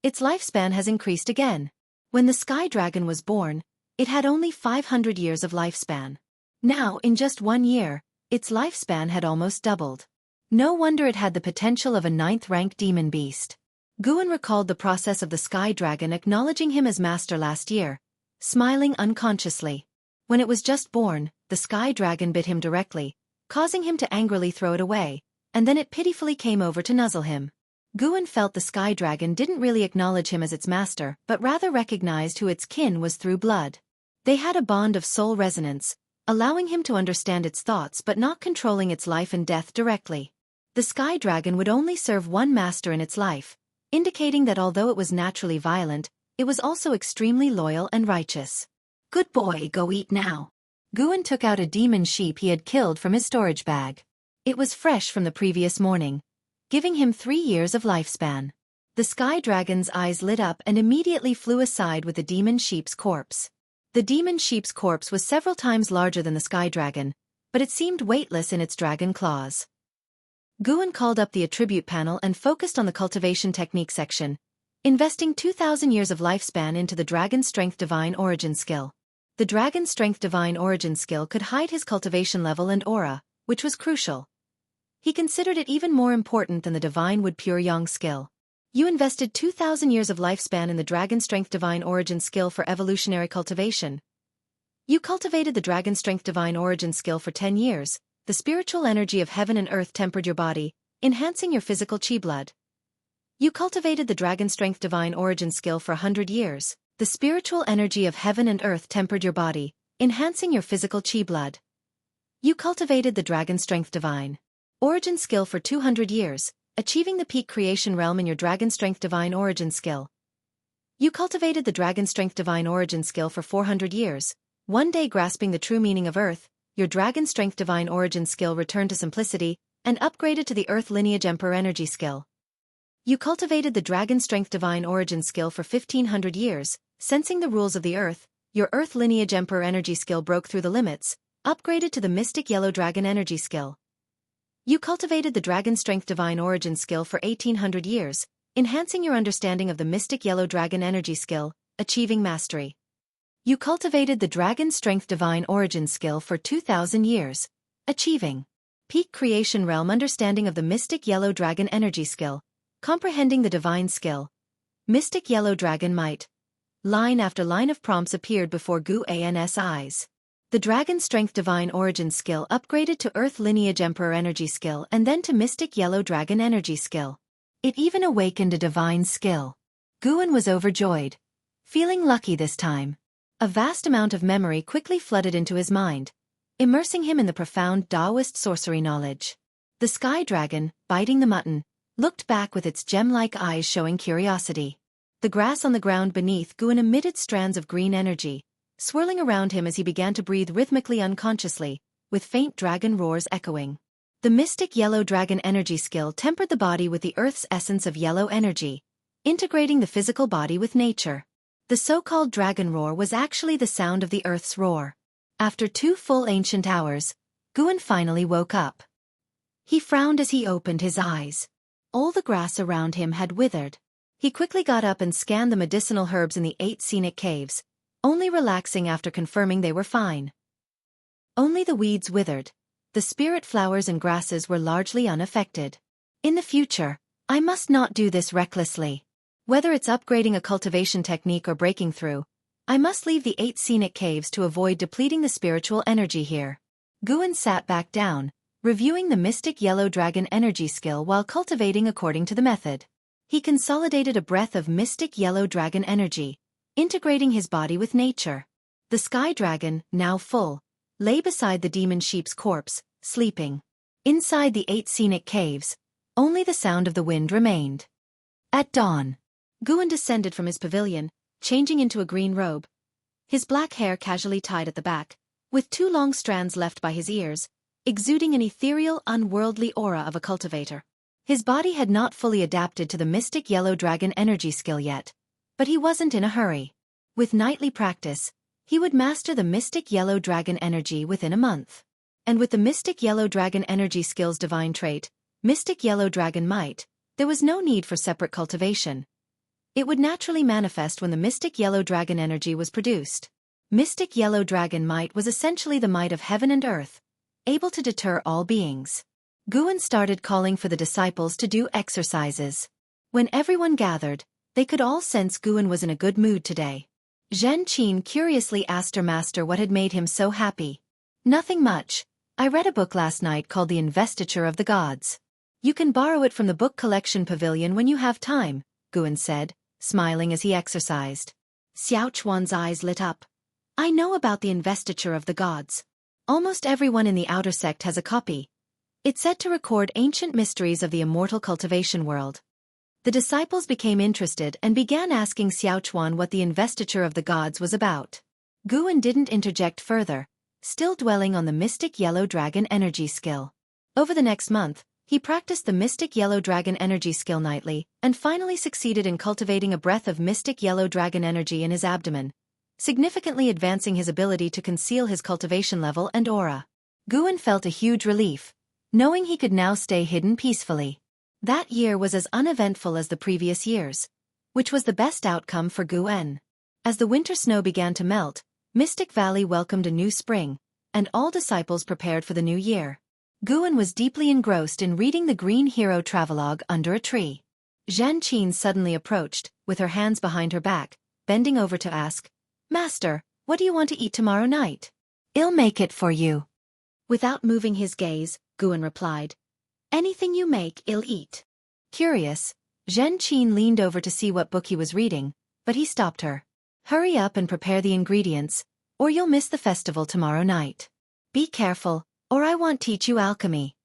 S1: Its lifespan has increased again. When the Sky Dragon was born, it had only 500 years of lifespan. Now, in just 1 year, its lifespan had almost doubled. No wonder it had the potential of a 9th-rank demon beast. Guan recalled the process of the Sky Dragon acknowledging him as master last year, smiling unconsciously. When it was just born, the Sky Dragon bit him directly, causing him to angrily throw it away, and then it pitifully came over to nuzzle him. Guan felt the Sky Dragon didn't really acknowledge him as its master but rather recognized who its kin was through blood. They had a bond of soul resonance, allowing him to understand its thoughts but not controlling its life and death directly. The Sky Dragon would only serve one master in its life, indicating that although it was naturally violent, it was also extremely loyal and righteous. "Good boy, go eat now." Guan took out a demon sheep he had killed from his storage bag. It was fresh from the previous morning, giving him 3 years of lifespan. The Sky Dragon's eyes lit up and immediately flew aside with the demon sheep's corpse. The demon sheep's corpse was several times larger than the Sky Dragon, but it seemed weightless in its dragon claws. Guan called up the attribute panel and focused on the cultivation technique section, investing 2,000 years of lifespan into the Dragon Strength Divine Origin skill. The Dragon Strength Divine Origin skill could hide his cultivation level and aura, which was crucial. He considered it even more important than the Divine Wood Pure Yang skill. You invested 2,000 years of lifespan in the Dragon Strength Divine Origin skill for evolutionary cultivation. You cultivated the Dragon Strength Divine Origin skill for 10 years. The spiritual energy of heaven and earth tempered your body, enhancing your physical chi blood. You cultivated the Dragon Strength Divine Origin skill for 100 years. The spiritual energy of heaven and earth tempered your body, enhancing your physical chi blood. You cultivated the Dragon Strength Divine Origin skill for 200 years, achieving the peak creation realm in your Dragon Strength Divine Origin skill. You cultivated the Dragon Strength Divine Origin skill for 400 years, one day grasping the true meaning of earth. Your Dragon Strength Divine Origin skill returned to simplicity, and upgraded to the Earth Lineage Emperor Energy skill. You cultivated the Dragon Strength Divine Origin skill for 1500 years, sensing the rules of the Earth. Your Earth Lineage Emperor Energy skill broke through the limits, upgraded to the Mystic Yellow Dragon Energy skill. You cultivated the Dragon Strength Divine Origin skill for 1800 years, enhancing your understanding of the Mystic Yellow Dragon Energy skill, achieving mastery. You cultivated the Dragon Strength Divine Origin skill for 2000 years, achieving Peak Creation Realm understanding of the Mystic Yellow Dragon Energy skill, comprehending the Divine skill. Mystic Yellow Dragon Might. Line after line of prompts appeared before Guan's eyes. The Dragon Strength Divine Origin skill upgraded to Earth Lineage Emperor Energy skill and then to Mystic Yellow Dragon Energy skill. It even awakened a divine skill. Guan was overjoyed. Feeling lucky this time. A vast amount of memory quickly flooded into his mind, immersing him in the profound Taoist sorcery knowledge. The Sky Dragon, biting the mutton, looked back with its gem-like eyes showing curiosity. The grass on the ground beneath Guan emitted strands of green energy, swirling around him as he began to breathe rhythmically unconsciously, with faint dragon roars echoing. The Mystic Yellow Dragon Energy skill tempered the body with the Earth's essence of yellow energy, integrating the physical body with nature. The so-called dragon roar was actually the sound of the Earth's roar. After 2 full ancient hours, Guan finally woke up. He frowned as he opened his eyes. All the grass around him had withered. He quickly got up and scanned the medicinal herbs in the 8 scenic caves, only relaxing after confirming they were fine. Only the weeds withered. The spirit flowers and grasses were largely unaffected. In the future, I must not do this recklessly. Whether it's upgrading a cultivation technique or breaking through, I must leave the 8 scenic caves to avoid depleting the spiritual energy here. Guan sat back down, reviewing the Mystic Yellow Dragon Energy skill while cultivating according to the method. He consolidated a breath of Mystic Yellow Dragon Energy, integrating his body with nature. The Sky Dragon, now full, lay beside the demon sheep's corpse, sleeping. Inside the 8 scenic caves, only the sound of the wind remained. At dawn, Guan descended from his pavilion, changing into a green robe. His black hair casually tied at the back, with 2 long strands left by his ears, exuding an ethereal, unworldly aura of a cultivator. His body had not fully adapted to the Mystic Yellow Dragon Energy skill yet, but he wasn't in a hurry. With nightly practice, he would master the Mystic Yellow Dragon Energy within a month. And with the Mystic Yellow Dragon Energy skill's divine trait, Mystic Yellow Dragon Might, there was no need for separate cultivation. It would naturally manifest when the Mystic Yellow Dragon Energy was produced. Mystic Yellow Dragon Might was essentially the might of heaven and earth, able to deter all beings. Guan started calling for the disciples to do exercises. When everyone gathered, they could all sense Guan was in a good mood today. Zhen Qin curiously asked her master what had made him so happy. Nothing much. I read a book last night called The Investiture of the Gods. You can borrow it from the book collection pavilion when you have time, Guan said, smiling as he exercised. Xiao Chuan's eyes lit up. I know about the Investiture of the Gods. Almost everyone in the outer sect has a copy. It's said to record ancient mysteries of the immortal cultivation world. The disciples became interested and began asking Xiao Chuan what the Investiture of the Gods was about. Guan didn't interject further, still dwelling on the Mystic Yellow Dragon Energy skill. Over the next month, he practiced the Mystic Yellow Dragon Energy skill nightly, and finally succeeded in cultivating a breath of Mystic Yellow Dragon Energy in his abdomen, significantly advancing his ability to conceal his cultivation level and aura. Guan felt a huge relief, knowing he could now stay hidden peacefully. That year was as uneventful as the previous years, which was the best outcome for Guan. As the winter snow began to melt, Mystic Valley welcomed a new spring, and all disciples prepared for the new year. Guan was deeply engrossed in reading the Green Hero travelogue under a tree. Zhen Qin suddenly approached, with her hands behind her back, bending over to ask, Master, what do you want to eat tomorrow night? I'll make it for you. Without moving his gaze, Guan replied, Anything you make, I'll eat. Curious, Zhen Qin leaned over to see what book he was reading, but he stopped her. Hurry up and prepare the ingredients, or you'll miss the festival tomorrow night. Be careful, or I won't teach you alchemy.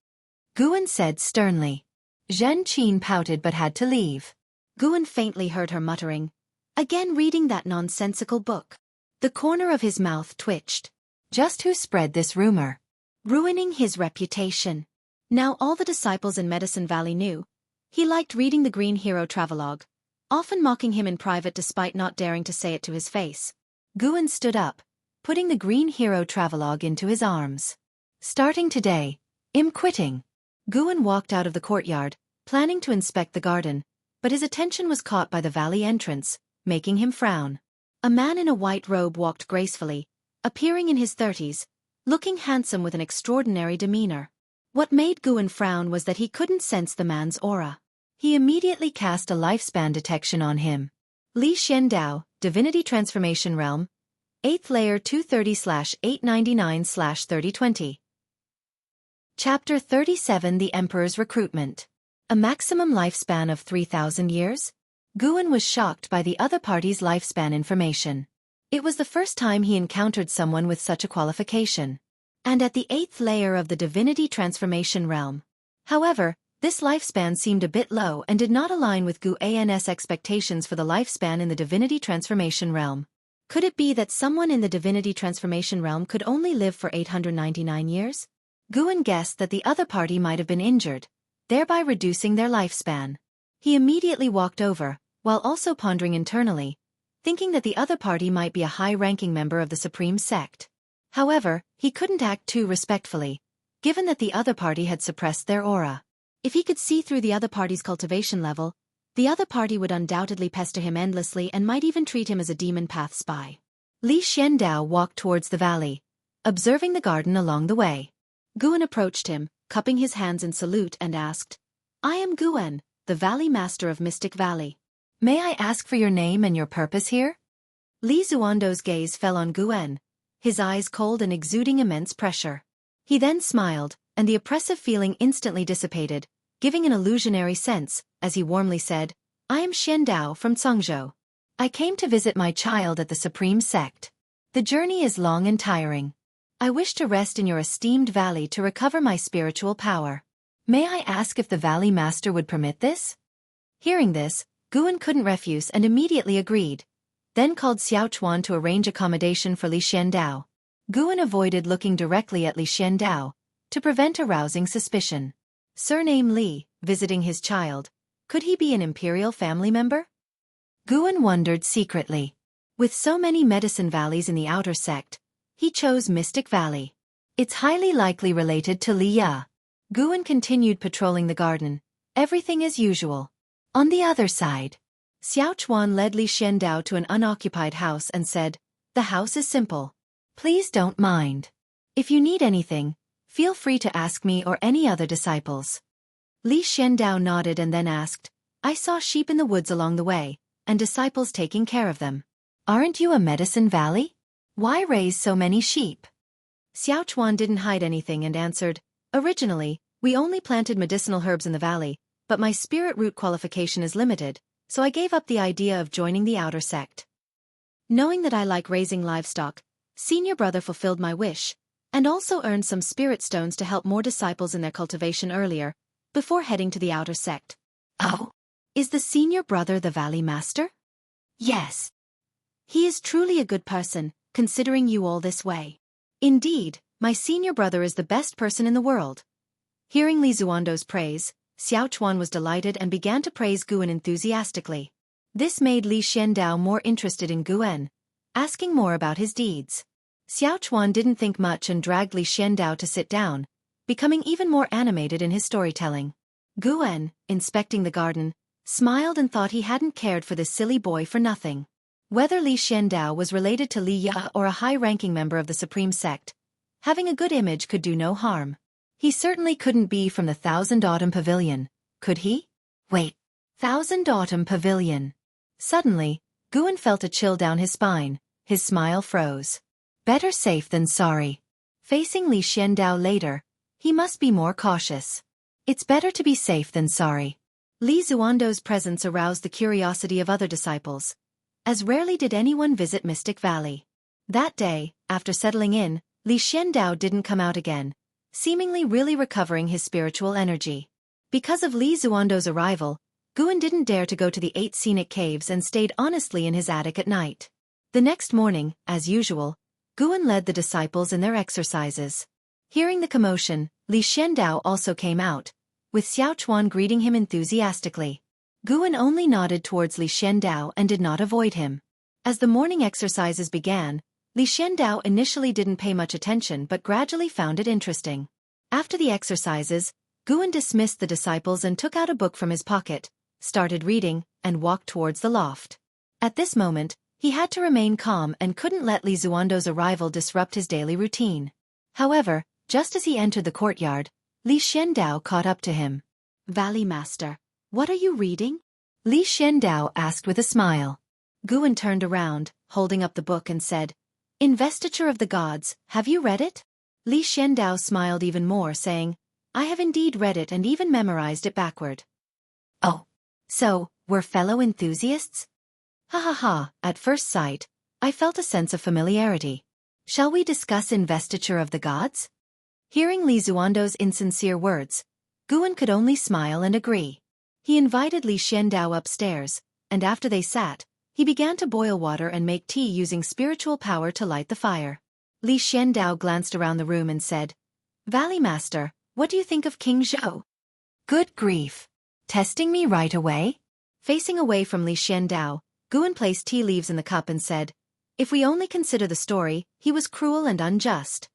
S1: Guan said sternly. Zhen Qin pouted but had to leave. Guan faintly heard her muttering, Again reading that nonsensical book. The corner of his mouth twitched. Just who spread this rumor? Ruining his reputation. Now all the disciples in Medicine Valley knew. He liked reading the Green Hero travelogue, often mocking him in private despite not daring to say it to his face. Guan stood up, putting the Green Hero travelogue into his arms. Starting today, I'm quitting. Guan walked out of the courtyard, planning to inspect the garden, but his attention was caught by the valley entrance, making him frown. A man in a white robe walked gracefully, appearing in his 30s, looking handsome with an extraordinary demeanor. What made Guan frown was that he couldn't sense the man's aura. He immediately cast a lifespan detection on him. Li Xiandao, Divinity Transformation Realm, 8th layer 230/899/3020. Chapter 37 The Emperor's Recruitment. A maximum lifespan of 3,000 years? Guan was shocked by the other party's lifespan information. It was the first time he encountered someone with such a qualification. And at the 8th layer of the Divinity Transformation Realm. However, this lifespan seemed a bit low and did not align with Guan's expectations for the lifespan in the Divinity Transformation Realm. Could it be that someone in the Divinity Transformation Realm could only live for 899 years? Guan guessed that the other party might have been injured, thereby reducing their lifespan. He immediately walked over, while also pondering internally, thinking that the other party might be a high-ranking member of the Supreme Sect. However, he couldn't act too respectfully, given that the other party had suppressed their aura. If he could see through the other party's cultivation level, the other party would undoubtedly pester him endlessly and might even treat him as a demon path spy. Li Xiandao walked towards the valley, observing the garden along the way. Guan approached him, cupping his hands in salute and asked, "I am Guan, the Valley Master of Mystic Valley. May I ask for your name and your purpose here?" Li Zuando's gaze fell on Guan, his eyes cold and exuding immense pressure. He then smiled, and the oppressive feeling instantly dissipated, giving an illusionary sense, as he warmly said, "I am Xiandao from Cangzhou. I came to visit my child at the Supreme Sect. The journey is long and tiring. I wish to rest in your esteemed valley to recover my spiritual power. May I ask if the Valley Master would permit this?" Hearing this, Guan couldn't refuse and immediately agreed, then called Xiaochuan to arrange accommodation for Li Xiandao. Guan avoided looking directly at Li Xiandao, to prevent arousing suspicion. Surname Li, visiting his child. Could he be an imperial family member? Guan wondered secretly. With so many medicine valleys in the outer sect, he chose Mystic Valley. It's highly likely related to Li Ya. Guan continued patrolling the garden, everything as usual. On the other side, Xiaochuan led Li Xiandao to an unoccupied house and said, "The house is simple. Please don't mind. If you need anything, feel free to ask me or any other disciples." Li Xiandao nodded and then asked, "I saw sheep in the woods along the way, and disciples taking care of them. Aren't you a medicine valley? Why raise so many sheep?" Xiaochuan didn't hide anything and answered, "Originally, we only planted medicinal herbs in the valley, but my spirit root qualification is limited, so I gave up the idea of joining the outer sect. Knowing that I like raising livestock, senior brother fulfilled my wish, and also earned some spirit stones to help more disciples in their cultivation earlier, before heading to the outer sect." "Oh, is the senior brother the Valley Master?" "Yes. He is truly a good person, considering you all this way. Indeed, my senior brother is the best person in the world." Hearing Li Zuando's praise, Xiaochuan was delighted and began to praise Guan enthusiastically. This made Li Xiandao more interested in Guan, asking more about his deeds. Xiaochuan didn't think much and dragged Li Xiandao to sit down, becoming even more animated in his storytelling. Guan, inspecting the garden, smiled and thought he hadn't cared for this silly boy for nothing. Whether Li Xiandao was related to Li Ya or a high-ranking member of the Supreme Sect, having a good image could do no harm. He certainly couldn't be from the Thousand Autumn Pavilion, could he? Wait, Thousand Autumn Pavilion. Suddenly, Guan felt a chill down his spine, his smile froze. Better safe than sorry. Facing Li Xiandao later, he must be more cautious. It's better to be safe than sorry. Li Zuando's presence aroused the curiosity of other disciples, as rarely did anyone visit Mystic Valley. That day, after settling in, Li Xiandao didn't come out again, seemingly really recovering his spiritual energy. Because of Li Zuando's arrival, Guan didn't dare to go to the 8 scenic caves and stayed honestly in his attic at night. The next morning, as usual, Guan led the disciples in their exercises. Hearing the commotion, Li Xiandao also came out, with Xiaochuan greeting him enthusiastically. Guan only nodded towards Li Xiandao and did not avoid him. As the morning exercises began, Li Xiandao initially didn't pay much attention but gradually found it interesting. After the exercises, Guan dismissed the disciples and took out a book from his pocket, started reading, and walked towards the loft. At this moment, he had to remain calm and couldn't let Li Zuando's arrival disrupt his daily routine. However, just as he entered the courtyard, Li Xiandao caught up to him. "Valley Master, what are you reading?" Li Xiandao asked with a smile. Guan turned around, holding up the book and said, "Investiture of the Gods, have you read it?" Li Xiandao smiled even more, saying, "I have indeed read it and even memorized it backward." "Oh. So, we're fellow enthusiasts?" "Ha ha ha, at first sight, I felt a sense of familiarity. Shall we discuss Investiture of the Gods?" Hearing Li Zuando's insincere words, Guan could only smile and agree. He invited Li Xiandao upstairs, and after they sat, he began to boil water and make tea using spiritual power to light the fire. Li Xiandao glanced around the room and said, "Valley Master, what do you think of King Zhou?" "Good grief! Testing me right away?" Facing away from Li Xiandao, Guan placed tea leaves in the cup and said, "If we only consider the story, he was cruel and unjust."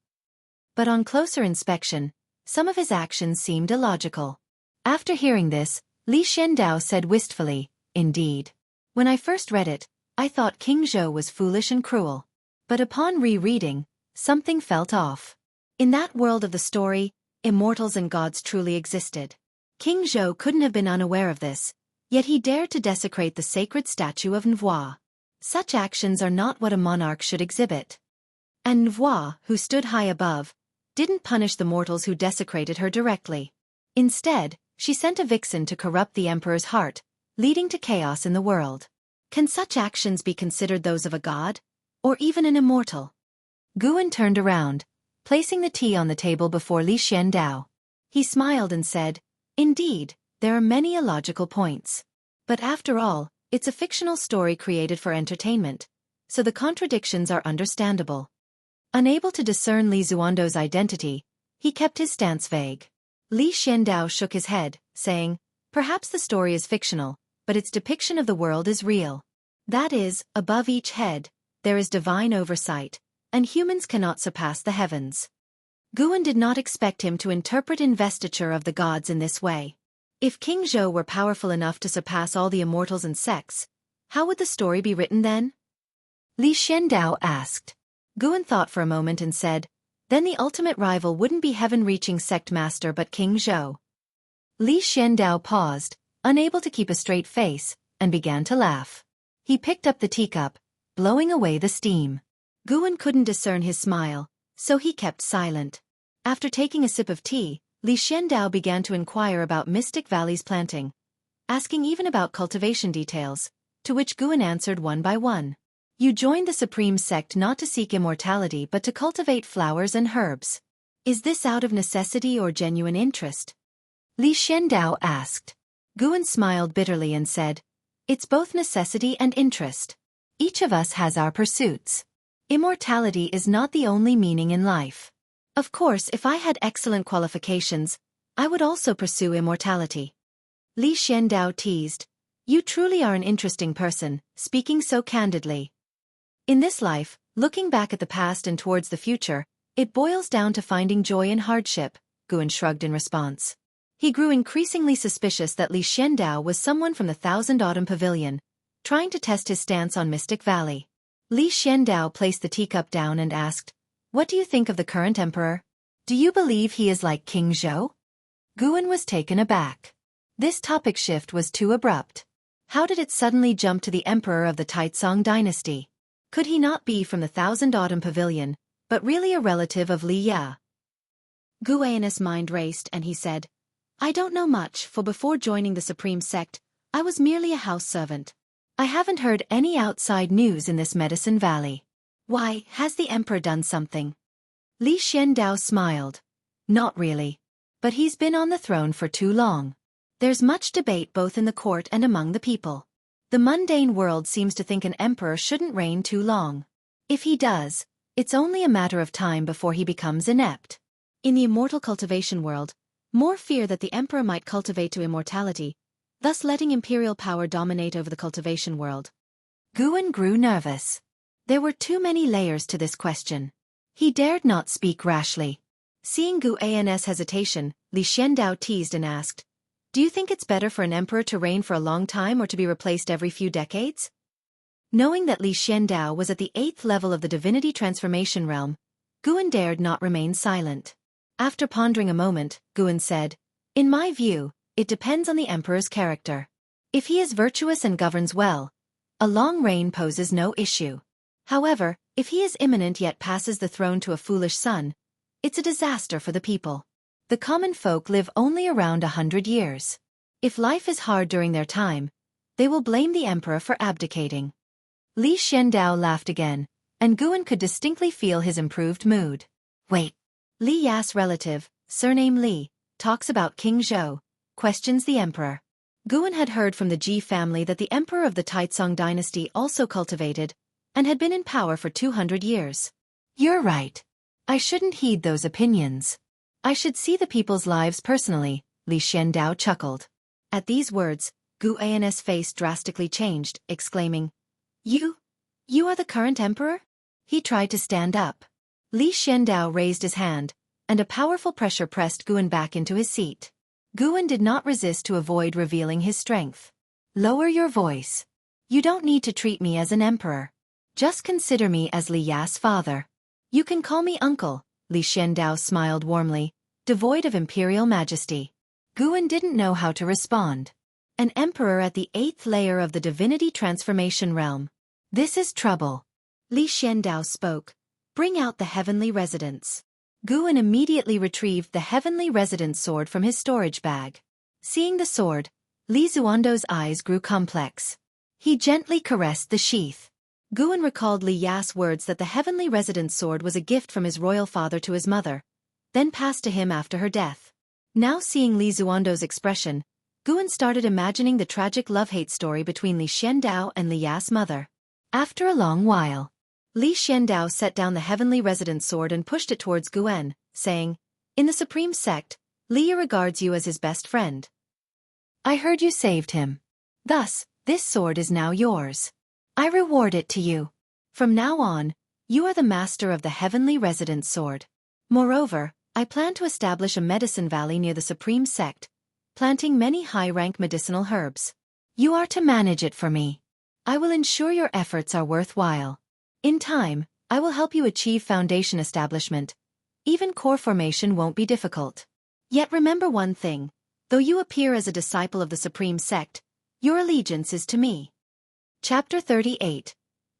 S1: But on closer inspection, some of his actions seemed illogical. After hearing this, Li Xiandao said wistfully, "Indeed. When I first read it, I thought King Zhou was foolish and cruel. But upon rereading, something felt off. In that world of the story, immortals and gods truly existed. King Zhou couldn't have been unaware of this, yet he dared to desecrate the sacred statue of Nvua. Such actions are not what a monarch should exhibit. And Nvua, who stood high above, didn't punish the mortals who desecrated her directly. Instead, she sent a vixen to corrupt the emperor's heart, leading to chaos in the world. Can such actions be considered those of a god, or even an immortal?" Guan turned around, placing the tea on the table before Li Xiandao. He smiled and said, "Indeed, there are many illogical points. But after all, it's a fictional story created for entertainment, so the contradictions are understandable." Unable to discern Li Zuando's identity, he kept his stance vague. Li Xiandao shook his head, saying, "Perhaps the story is fictional, but its depiction of the world is real. That is, above each head, there is divine oversight, and humans cannot surpass the heavens." Guan did not expect him to interpret Investiture of the Gods in this way. If King Zhou were powerful enough to surpass all the immortals and sects, how would the story be written then? Li Xiandao asked. Guan thought for a moment and said, "Then the ultimate rival wouldn't be heaven-reaching sect master but King Zhou." Li Xiandao paused, unable to keep a straight face, and began to laugh. He picked up the teacup, blowing away the steam. Guan couldn't discern his smile, so he kept silent. After taking a sip of tea, Li Xiandao began to inquire about Mystic Valley's planting, asking even about cultivation details, to which Guan answered one by one. "You joined the Supreme Sect not to seek immortality but to cultivate flowers and herbs. Is this out of necessity or genuine interest?" Li Xiandao asked. Guan smiled bitterly and said, "It's both necessity and interest. Each of us has our pursuits. Immortality is not the only meaning in life. Of course, if I had excellent qualifications, I would also pursue immortality." Li Xiandao teased, "You truly are an interesting person, speaking so candidly." In this life, looking back at the past and towards the future, it boils down to finding joy in hardship, Guan shrugged in response. He grew increasingly suspicious that Li Xiandao was someone from the Thousand Autumn Pavilion, trying to test his stance on Mystic Valley. Li Xiandao placed the teacup down and asked, "What do you think of the current emperor? Do you believe he is like King Zhou?" Guan was taken aback. This topic shift was too abrupt. How did it suddenly jump to the emperor of the Taicang dynasty? Could he not be from the Thousand Autumn Pavilion, but really a relative of Li Ya? Guan's mind raced and he said, "I don't know much, for before joining the Supreme Sect, I was merely a house servant. I haven't heard any outside news in this Medicine Valley. Why, has the emperor done something?" Li Xiandao smiled. "Not really. But he's been on the throne for too long. There's much debate both in the court and among the people. The mundane world seems to think an emperor shouldn't reign too long. If he does, it's only a matter of time before he becomes inept. In the immortal cultivation world, More fear that the emperor might cultivate to immortality, thus letting imperial power dominate over the cultivation world. Guan grew nervous. There were too many layers to this question. He dared not speak rashly. Seeing Guan's hesitation, Li Xiandao teased and asked, "Do you think it's better for an emperor to reign for a long time or to be replaced every few decades?" Knowing that Li Xiandao was at the 8th level of the Divinity transformation realm, Guan dared not remain silent. After pondering a moment, Guan said, "In my view, it depends on the emperor's character. If he is virtuous and governs well, a long reign poses no issue. However, if he is imminent yet passes the throne to a foolish son, it's a disaster for the people. The common folk live only around 100 years. If life is hard during their time, they will blame the emperor for abdicating." Li Xiandao laughed again, and Guan could distinctly feel his improved mood. "Wait. Li Ya's relative, surname Li, talks about King Zhou, questions the emperor." Guan had heard from the Ji family that the emperor of the Taicang dynasty also cultivated, and had been in power for 200 years. "You're right. I shouldn't heed those opinions. I should see the people's lives personally," Li Xiandao chuckled. At these words, Guan's face drastically changed, exclaiming, You are the current emperor?" He tried to stand up. Li Xiandao raised his hand, and a powerful pressure pressed Guan back into his seat. Guan did not resist to avoid revealing his strength. "Lower your voice. You don't need to treat me as an emperor. Just consider me as Li Ya's father. You can call me uncle," Li Xiandao smiled warmly, devoid of imperial majesty. Guan didn't know how to respond. An emperor at the 8th layer of the Divinity transformation realm. This is trouble. Li Xiandao spoke. "Bring out the heavenly residence." Guan immediately retrieved the heavenly residence sword from his storage bag. Seeing the sword, Li Zuando's eyes grew complex. He gently caressed the sheath. Guan recalled Li Ya's words that the heavenly residence sword was a gift from his royal father to his mother, then passed to him after her death. Now seeing Li Zuando's expression, Guan started imagining the tragic love-hate story between Li Xiandao and Li Ya's mother. After a long while, Li Xiandao set down the heavenly residence sword and pushed it towards Guan, saying, "In the Supreme Sect, Li Ya regards you as his best friend. I heard you saved him. Thus, this sword is now yours. I reward it to you. From now on, you are the master of the heavenly residence sword. Moreover, I plan to establish a medicine valley near the Supreme Sect, planting many high-rank medicinal herbs. You are to manage it for me. I will ensure your efforts are worthwhile. In time, I will help you achieve foundation establishment. Even core formation won't be difficult. Yet remember one thing, though you appear as a disciple of the Supreme Sect, your allegiance is to me." Chapter 38.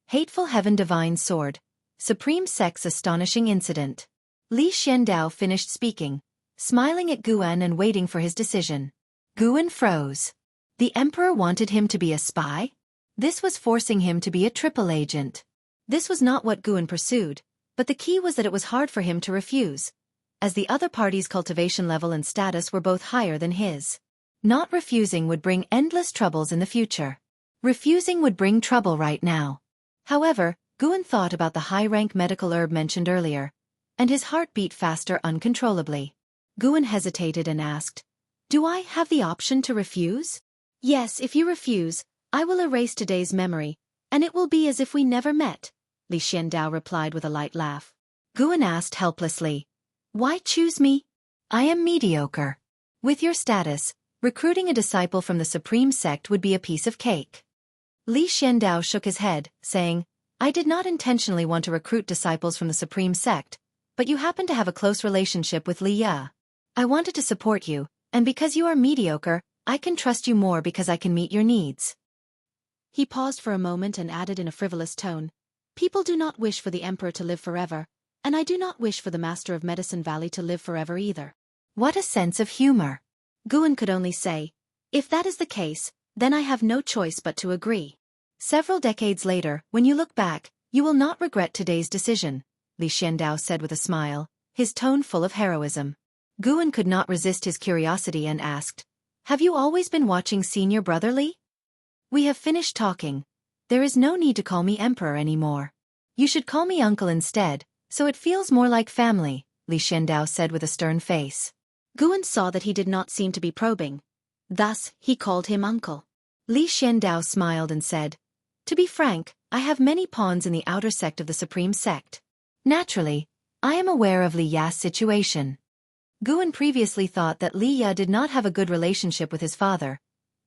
S1: Hateful Heaven Divine Sword. Supreme Sect's Astonishing Incident. Li Xiandao finished speaking, smiling at Guan and waiting for his decision. Guan froze. The emperor wanted him to be a spy? This was forcing him to be a triple agent. This was not what Guan pursued, but the key was that it was hard for him to refuse, as the other party's cultivation level and status were both higher than his. Not refusing would bring endless troubles in the future. Refusing would bring trouble right now. However, Guan thought about the high-rank medical herb mentioned earlier, and his heart beat faster uncontrollably. Guan hesitated and asked, "Do I have the option to refuse?" "Yes, if you refuse, I will erase today's memory, and it will be as if we never met," Li Xiandao replied with a light laugh. Guan asked helplessly, "Why choose me? I am mediocre. With your status, recruiting a disciple from the Supreme Sect would be a piece of cake." Li Xiandao shook his head, saying, "I did not intentionally want to recruit disciples from the Supreme Sect, but you happen to have a close relationship with Li Ya. I wanted to support you, and because you are mediocre, I can trust you more because I can meet your needs." He paused for a moment and added in a frivolous tone, "People do not wish for the emperor to live forever, and I do not wish for the master of Medicine Valley to live forever either." What a sense of humor. Guan could only say, "If that is the case, then I have no choice but to agree." Several decades later, when you look back, you will not regret today's decision, Li Xiandao said with a smile, his tone full of heroism. Guan could not resist his curiosity and asked, "Have you always been watching Senior Brother Li?" "We have finished talking. There is no need to call me Emperor anymore. You should call me Uncle instead, so it feels more like family," Li Xiandao said with a stern face. Guan saw that he did not seem to be probing. Thus, he called him uncle. Li Xiandao smiled and said, "To be frank, I have many pawns in the outer sect of the Supreme Sect. Naturally, I am aware of Li Ya's situation." Guan previously thought that Li Ya did not have a good relationship with his father,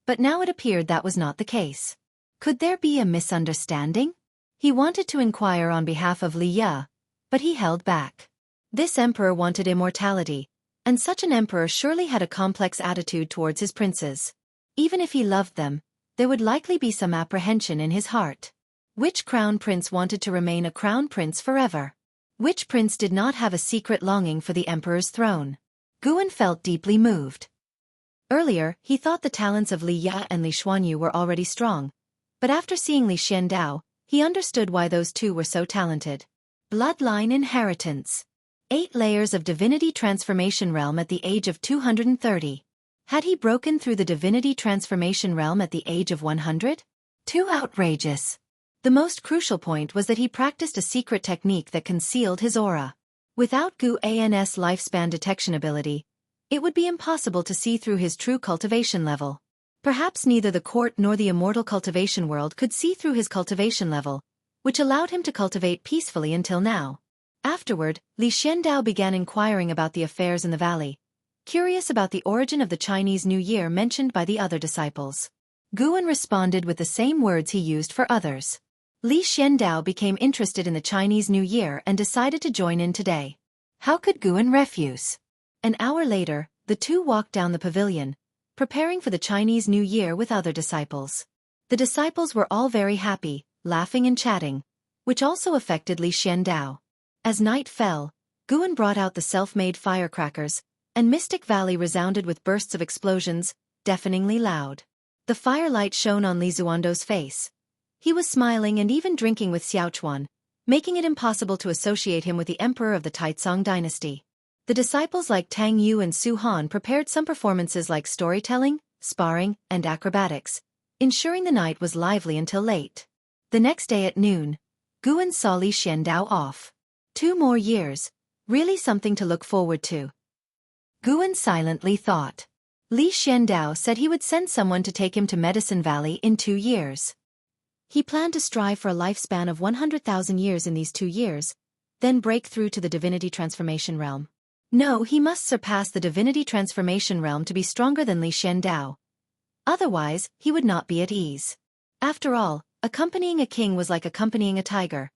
S1: but now it appeared that was not the case. Could there be a misunderstanding? He wanted to inquire on behalf of Li Ya, but he held back. This emperor wanted immortality, and such an emperor surely had a complex attitude towards his princes. Even if he loved them, there would likely be some apprehension in his heart. Which crown prince wanted to remain a crown prince forever? Which prince did not have a secret longing for the emperor's throne? Guan felt deeply moved. Earlier, he thought the talents of Li Ya and Li Xuanyu were already strong, but after seeing Li Xiandao, he understood why those two were so talented. Bloodline inheritance. 8 layers of Divinity Transformation Realm at the age of 230. Had he broken through the Divinity Transformation Realm at the age of 100? Too outrageous. The most crucial point was that he practiced a secret technique that concealed his aura. Without Guan's lifespan detection ability, it would be impossible to see through his true cultivation level. Perhaps neither the court nor the immortal cultivation world could see through his cultivation level, which allowed him to cultivate peacefully until now. Afterward, Li Xiandao began inquiring about the affairs in the valley, curious about the origin of the Chinese New Year mentioned by the other disciples. Guan responded with the same words he used for others. Li Xiandao became interested in the Chinese New Year and decided to join in today. How could Guan refuse? An hour later, the two walked down the pavilion, preparing for the Chinese New Year with other disciples. The disciples were all very happy, laughing and chatting, which also affected Li Xiandao. As night fell, Guan brought out the self-made firecrackers, and Mystic Valley resounded with bursts of explosions, deafeningly loud. The firelight shone on Li Zuando's face. He was smiling and even drinking with Xiaochuan, making it impossible to associate him with the emperor of the Taicang dynasty. The disciples like Tang Yu and Su Han prepared some performances like storytelling, sparring, and acrobatics, ensuring the night was lively until late. The next day at noon, Guan saw Li Xiandao off. 2 more years, really something to look forward to. Guan silently thought. Li Xiandao said he would send someone to take him to Medicine Valley in 2 years. He planned to strive for a lifespan of 100,000 years in these 2 years, then break through to the Divinity Transformation Realm. No, he must surpass the Divinity Transformation Realm to be stronger than Li Xiandao. Otherwise, he would not be at ease. After all, accompanying a king was like accompanying a tiger.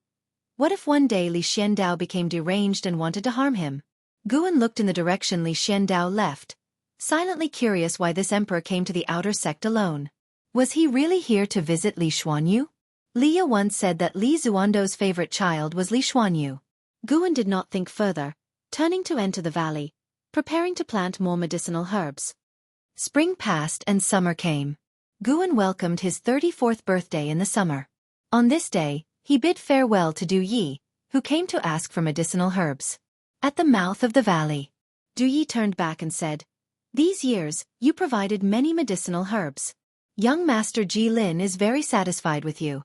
S1: What if one day Li Xiandao became deranged and wanted to harm him? Guan looked in the direction Li Xiandao left, silently curious why this emperor came to the outer sect alone. Was he really here to visit Li Xuanyu? Li Ya once said that Li Zuando's favorite child was Li Xuanyu. Guan did not think further, turning to enter the valley, preparing to plant more medicinal herbs. Spring passed and summer came. Guan welcomed his 34th birthday in the summer. On this day, he bid farewell to Du Yi, who came to ask for medicinal herbs. At the mouth of the valley, Du Yi turned back and said, "These years, you provided many medicinal herbs. Young Master Ji Lin is very satisfied with you.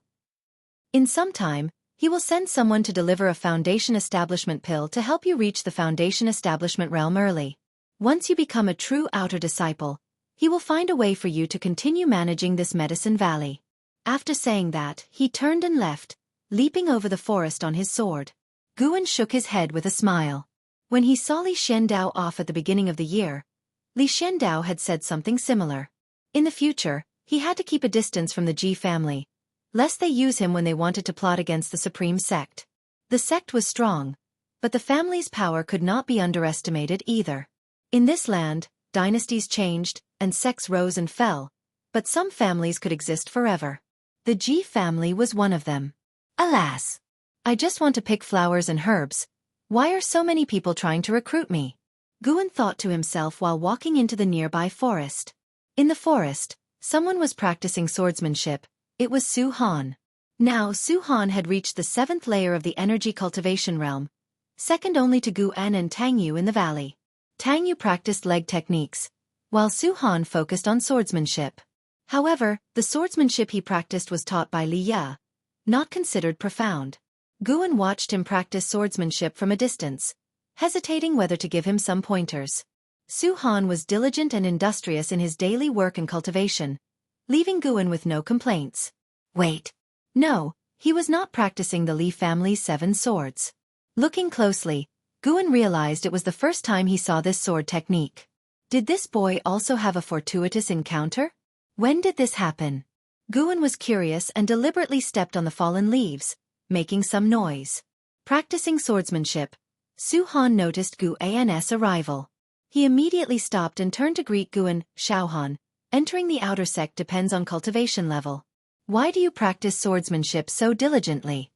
S1: In some time, he will send someone to deliver a Foundation Establishment pill to help you reach the Foundation Establishment realm early. Once you become a true outer disciple, he will find a way for you to continue managing this Medicine Valley." After saying that, he turned and left, leaping over the forest on his sword. Guan shook his head with a smile. When he saw Li Xiandao off at the beginning of the year, Li Xiandao had said something similar. In the future, he had to keep a distance from the Ji family, lest they use him when they wanted to plot against the Supreme Sect. The sect was strong, but the family's power could not be underestimated either. In this land, dynasties changed, and sects rose and fell, but some families could exist forever. The Ji family was one of them. Alas! I just want to pick flowers and herbs. Why are so many people trying to recruit me? Guan thought to himself while walking into the nearby forest. In the forest, someone was practicing swordsmanship. It was Su Han. Now Su Han had reached the 7th layer of the energy cultivation realm, second only to Guan and Tang Yu in the valley. Tang Yu practiced leg techniques, while Su Han focused on swordsmanship. However, the swordsmanship he practiced was taught by Li Ya, not considered profound. Guan watched him practice swordsmanship from a distance, hesitating whether to give him some pointers. Su Han was diligent and industrious in his daily work and cultivation, leaving Guan with no complaints. Wait. No, he was not practicing the Li family's 7 swords. Looking closely, Guan realized it was the first time he saw this sword technique. Did this boy also have a fortuitous encounter? When did this happen? Guan was curious and deliberately stepped on the fallen leaves, making some noise. Practicing swordsmanship, Su Han noticed Guan's arrival. He immediately stopped and turned to greet Guan. Xiaohan, entering the outer sect depends on cultivation level. Why do you practice swordsmanship so diligently?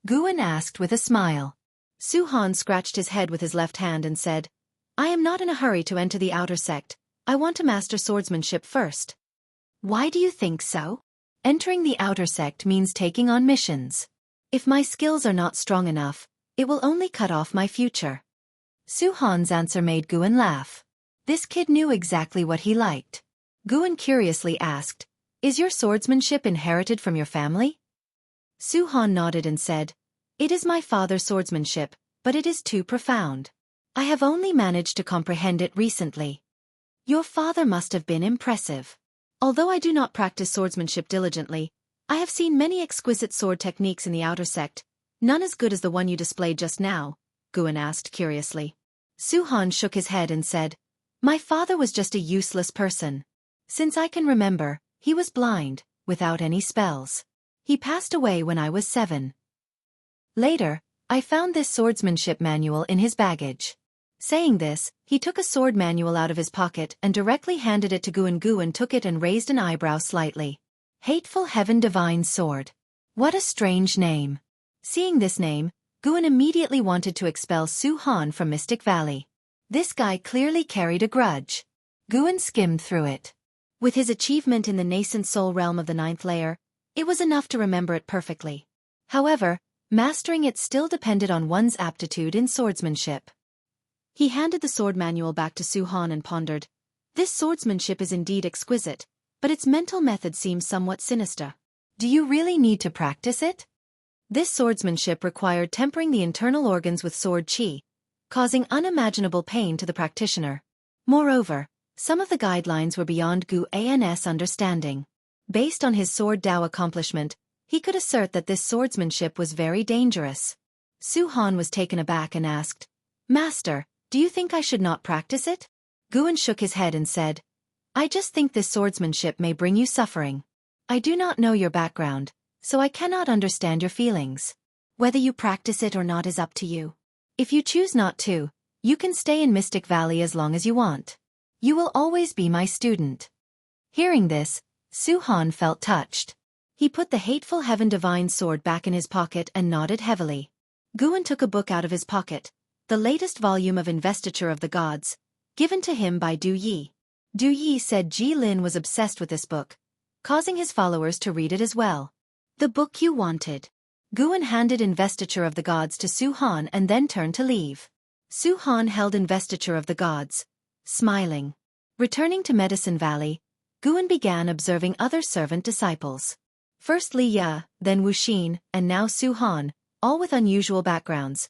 S1: Guan asked with a smile. Su Han scratched his head with his left hand and said, I am not in a hurry to enter the outer sect. I want to master swordsmanship first. Why do you think so? Entering the outer sect means taking on missions. If my skills are not strong enough, it will only cut off my future. Su Han's answer made Guan laugh. This kid knew exactly what he liked. Guan curiously asked, Is your swordsmanship inherited from your family? Su Han nodded and said, It is my father's swordsmanship, but it is too profound. I have only managed to comprehend it recently. Your father must have been impressive. Although I do not practice swordsmanship diligently, I have seen many exquisite sword techniques in the outer sect, none as good as the one you displayed just now, Guan asked curiously. Su Han shook his head and said, My father was just a useless person. Since I can remember, he was blind, without any spells. He passed away when I was 7. Later, I found this swordsmanship manual in his baggage. Saying this, he took a sword manual out of his pocket and directly handed it to Guan. Guan took it and raised an eyebrow slightly. Hateful Heaven Divine Sword. What a strange name. Seeing this name, Guan immediately wanted to expel Su Han from Mystic Valley. This guy clearly carried a grudge. Guan skimmed through it. With his achievement in the Nascent Soul Realm of the 9th layer, it was enough to remember it perfectly. However, mastering it still depended on one's aptitude in swordsmanship. He handed the sword manual back to Su Han and pondered. This swordsmanship is indeed exquisite, but its mental method seems somewhat sinister. Do you really need to practice it? This swordsmanship required tempering the internal organs with sword qi, causing unimaginable pain to the practitioner. Moreover, some of the guidelines were beyond Guan's understanding. Based on his sword Dao accomplishment, he could assert that this swordsmanship was very dangerous. Su Han was taken aback and asked, Master, do you think I should not practice it? Guan shook his head and said, I just think this swordsmanship may bring you suffering. I do not know your background, so I cannot understand your feelings. Whether you practice it or not is up to you. If you choose not to, you can stay in Mystic Valley as long as you want. You will always be my student. Hearing this, Su Han felt touched. He put the Hateful Heaven Divine Sword back in his pocket and nodded heavily. Guan took a book out of his pocket, the latest volume of Investiture of the Gods, given to him by Du Yi. Du Yi said Ji Lin was obsessed with this book, causing his followers to read it as well. The book you wanted. Guan handed Investiture of the Gods to Su Han and then turned to leave. Su Han held Investiture of the Gods, smiling. Returning to Medicine Valley, Guan began observing other servant disciples. First Li Ya, then Wu Xin, and now Su Han, all with unusual backgrounds.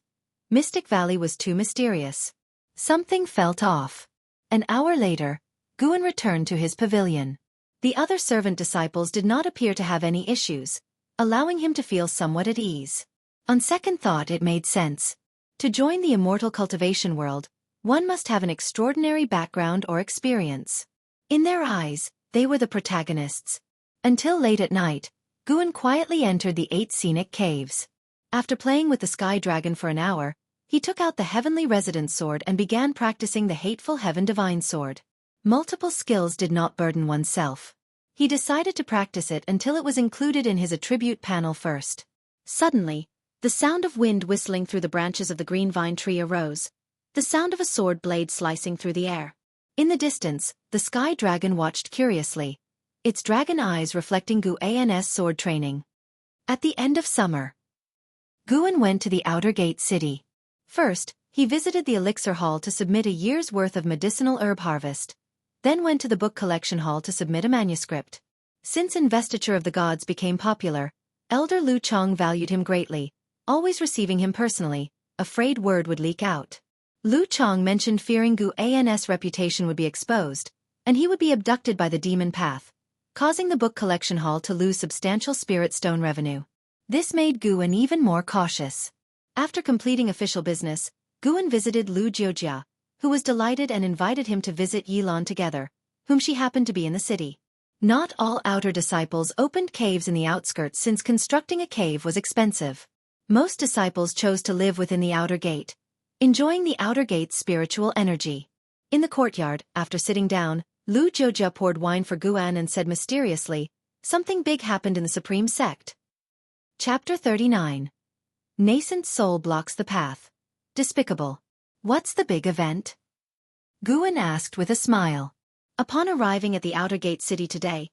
S1: Mystic Valley was too mysterious. Something felt off. An hour later, Guan returned to his pavilion. The other servant disciples did not appear to have any issues, allowing him to feel somewhat at ease. On second thought, it made sense. To join the immortal cultivation world, one must have an extraordinary background or experience. In their eyes, they were the protagonists. Until late at night, Guan quietly entered the 8 scenic caves. After playing with the sky dragon for an hour, he took out the Heavenly Residence Sword and began practicing the Hateful Heaven Divine Sword. Multiple skills did not burden oneself. He decided to practice it until it was included in his attribute panel first. Suddenly, the sound of wind whistling through the branches of the green vine tree arose, the sound of a sword blade slicing through the air. In the distance, the sky dragon watched curiously, its dragon eyes reflecting Guan's sword training. At the end of summer, Guan went to the outer gate city. First, he visited the elixir hall to submit a year's worth of medicinal herb harvest, then went to the book collection hall to submit a manuscript. Since Investiture of the Gods became popular, Elder Lu Qiong valued him greatly, always receiving him personally, afraid word would leak out. Lu Qiong mentioned fearing Guan's reputation would be exposed, and he would be abducted by the demon path, causing the book collection hall to lose substantial spirit stone revenue. This made Guan even more cautious. After completing official business, Guan visited Lu Jiojia, who was delighted and invited him to visit Yilan together, whom she happened to be in the city. Not all outer disciples opened caves in the outskirts since constructing a cave was expensive. Most disciples chose to live within the outer gate, enjoying the outer gate's spiritual energy. In the courtyard, after sitting down, Lu Jiojia poured wine for Guan and said mysteriously, "Something big happened in the Supreme Sect." Chapter 39. Nascent Soul blocks the path. Despicable. What's the big event? Guan asked with a smile. Upon arriving at the outer gate city today,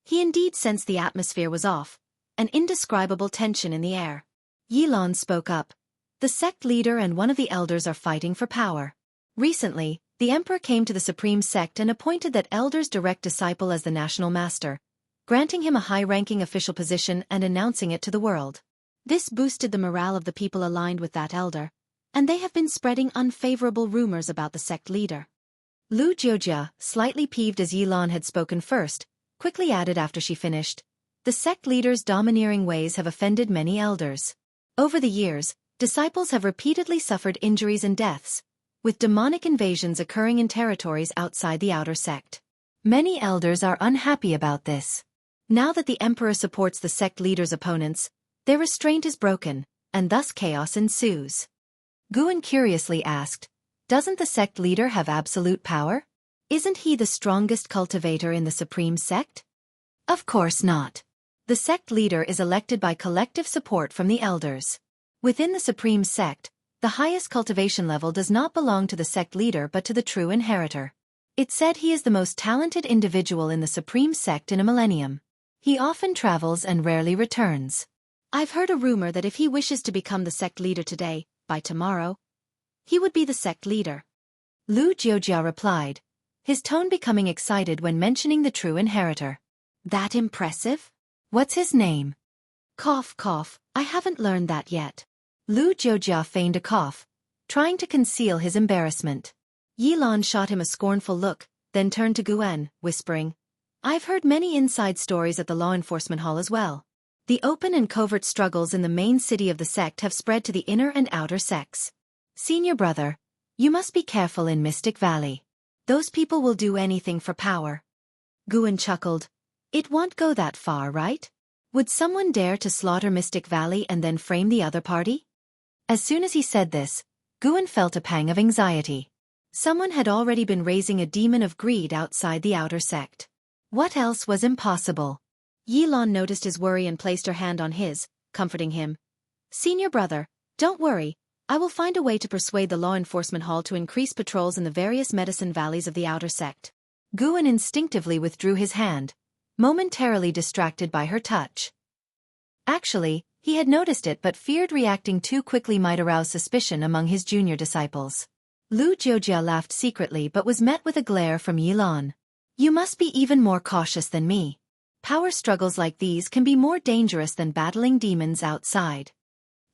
S1: he indeed sensed the atmosphere was off, an indescribable tension in the air. Yilan spoke up. The sect leader and one of the elders are fighting for power. Recently, the emperor came to the Supreme Sect and appointed that elder's direct disciple as the national master, granting him a high-ranking official position and announcing it to the world. This boosted the morale of the people aligned with that elder, and they have been spreading unfavorable rumors about the sect leader. Lu Jiojia, slightly peeved as Yilan had spoken first, quickly added after she finished, "The sect leader's domineering ways have offended many elders. Over the years, disciples have repeatedly suffered injuries and deaths, with demonic invasions occurring in territories outside the outer sect. Many elders are unhappy about this. Now that the emperor supports the sect leader's opponents, their restraint is broken, and thus chaos ensues." Guan curiously asked, "Doesn't the sect leader have absolute power? Isn't he the strongest cultivator in the Supreme Sect?" Of course not. The sect leader is elected by collective support from the elders. Within the Supreme Sect, the highest cultivation level does not belong to the sect leader but to the true inheritor. It's said he is the most talented individual in the Supreme Sect in a millennium. He often travels and rarely returns. I've heard a rumor that if he wishes to become the sect leader today, by tomorrow, he would be the sect leader. Lu Jiojia replied, his tone becoming excited when mentioning the true inheritor. That impressive? What's his name? Cough, cough, I haven't learned that yet. Lu Jiojia feigned a cough, trying to conceal his embarrassment. Yilan shot him a scornful look, then turned to Guan, whispering, "I've heard many inside stories at the law enforcement hall as well. The open and covert struggles in the main city of the sect have spread to the inner and outer sects. Senior brother, you must be careful in Mystic Valley. Those people will do anything for power." Guan chuckled. It won't go that far, right? Would someone dare to slaughter Mystic Valley and then frame the other party? As soon as he said this, Guan felt a pang of anxiety. Someone had already been raising a demon of greed outside the outer sect. What else was impossible? Yilan noticed his worry and placed her hand on his, comforting him. "Senior brother, don't worry, I will find a way to persuade the law enforcement hall to increase patrols in the various medicine valleys of the outer sect." Guan instinctively withdrew his hand, momentarily distracted by her touch. Actually, he had noticed it but feared reacting too quickly might arouse suspicion among his junior disciples. Lu Jiojia laughed secretly but was met with a glare from Yilan. "You must be even more cautious than me. Power struggles like these can be more dangerous than battling demons outside."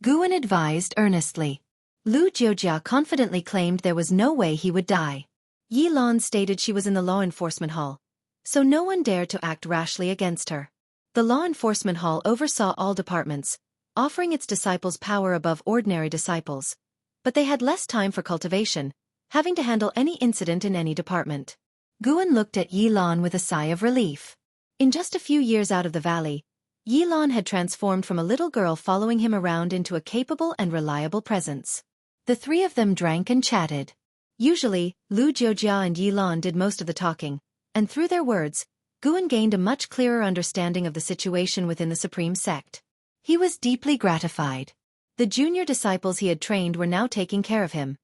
S1: Guan advised earnestly. Lu Jiojia confidently claimed there was no way he would die. Yilan stated she was in the law enforcement hall, so no one dared to act rashly against her. The law enforcement hall oversaw all departments, offering its disciples power above ordinary disciples, but they had less time for cultivation, having to handle any incident in any department. Guan looked at Yilan with a sigh of relief. In just a few years out of the valley, Yilan had transformed from a little girl following him around into a capable and reliable presence. The three of them drank and chatted. Usually, Lu Jiojia and Yilan did most of the talking, and through their words, Guan gained a much clearer understanding of the situation within the Supreme Sect. He was deeply gratified. The junior disciples he had trained were now taking care of him.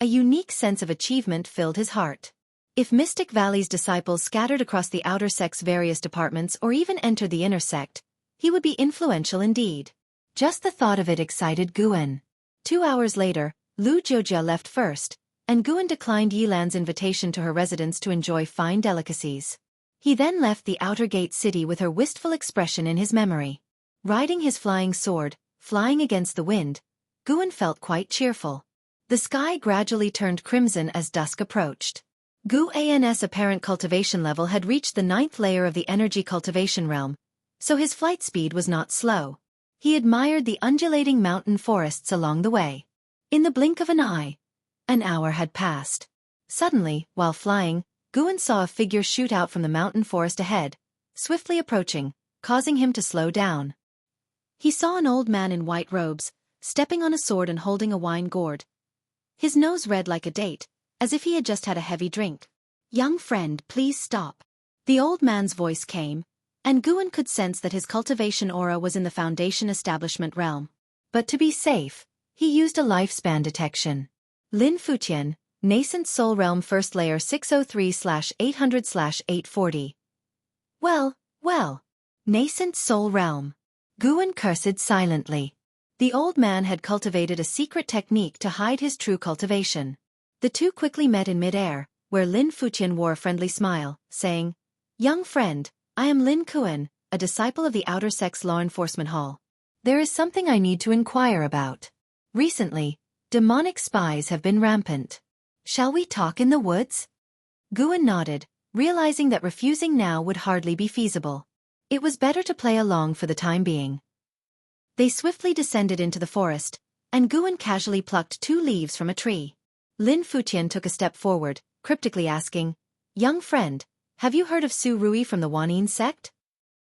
S1: A unique sense of achievement filled his heart. If Mystic Valley's disciples scattered across the outer sect's various departments or even entered the inner sect, he would be influential indeed. Just the thought of it excited Guan. 2 hours later, Lu Jiojia left first, and Guan declined Yilan's invitation to her residence to enjoy fine delicacies. He then left the outer gate city with her wistful expression in his memory. Riding his flying sword, flying against the wind, Guan felt quite cheerful. The sky gradually turned crimson as dusk approached. Guan's apparent cultivation level had reached the 9th layer of the energy cultivation realm, so his flight speed was not slow. He admired the undulating mountain forests along the way. In the blink of an eye, an hour had passed. Suddenly, while flying, Guan saw a figure shoot out from the mountain forest ahead, swiftly approaching, causing him to slow down. He saw an old man in white robes, stepping on a sword and holding a wine gourd. His nose red like a date, as if he had just had a heavy drink. "Young friend, please stop." The old man's voice came, and Guan could sense that his cultivation aura was in the Foundation Establishment realm. But to be safe, he used a lifespan detection. Lin Futian, Nascent Soul Realm First Layer 603/800/840. Well. Nascent Soul Realm. Guan cursed silently. The old man had cultivated a secret technique to hide his true cultivation. The two quickly met in mid-air, where Lin Futian wore a friendly smile, saying, "Young friend, I am Lin Kuan, a disciple of the Outer Sect's Law Enforcement Hall. There is something I need to inquire about. Recently, demonic spies have been rampant. Shall we talk in the woods?" Guan nodded, realizing that refusing now would hardly be feasible. It was better to play along for the time being. They swiftly descended into the forest, and Guan casually plucked 2 leaves from a tree. Lin Futian took a step forward, cryptically asking, "Young friend, have you heard of Su Ruye from the Wanyin sect?"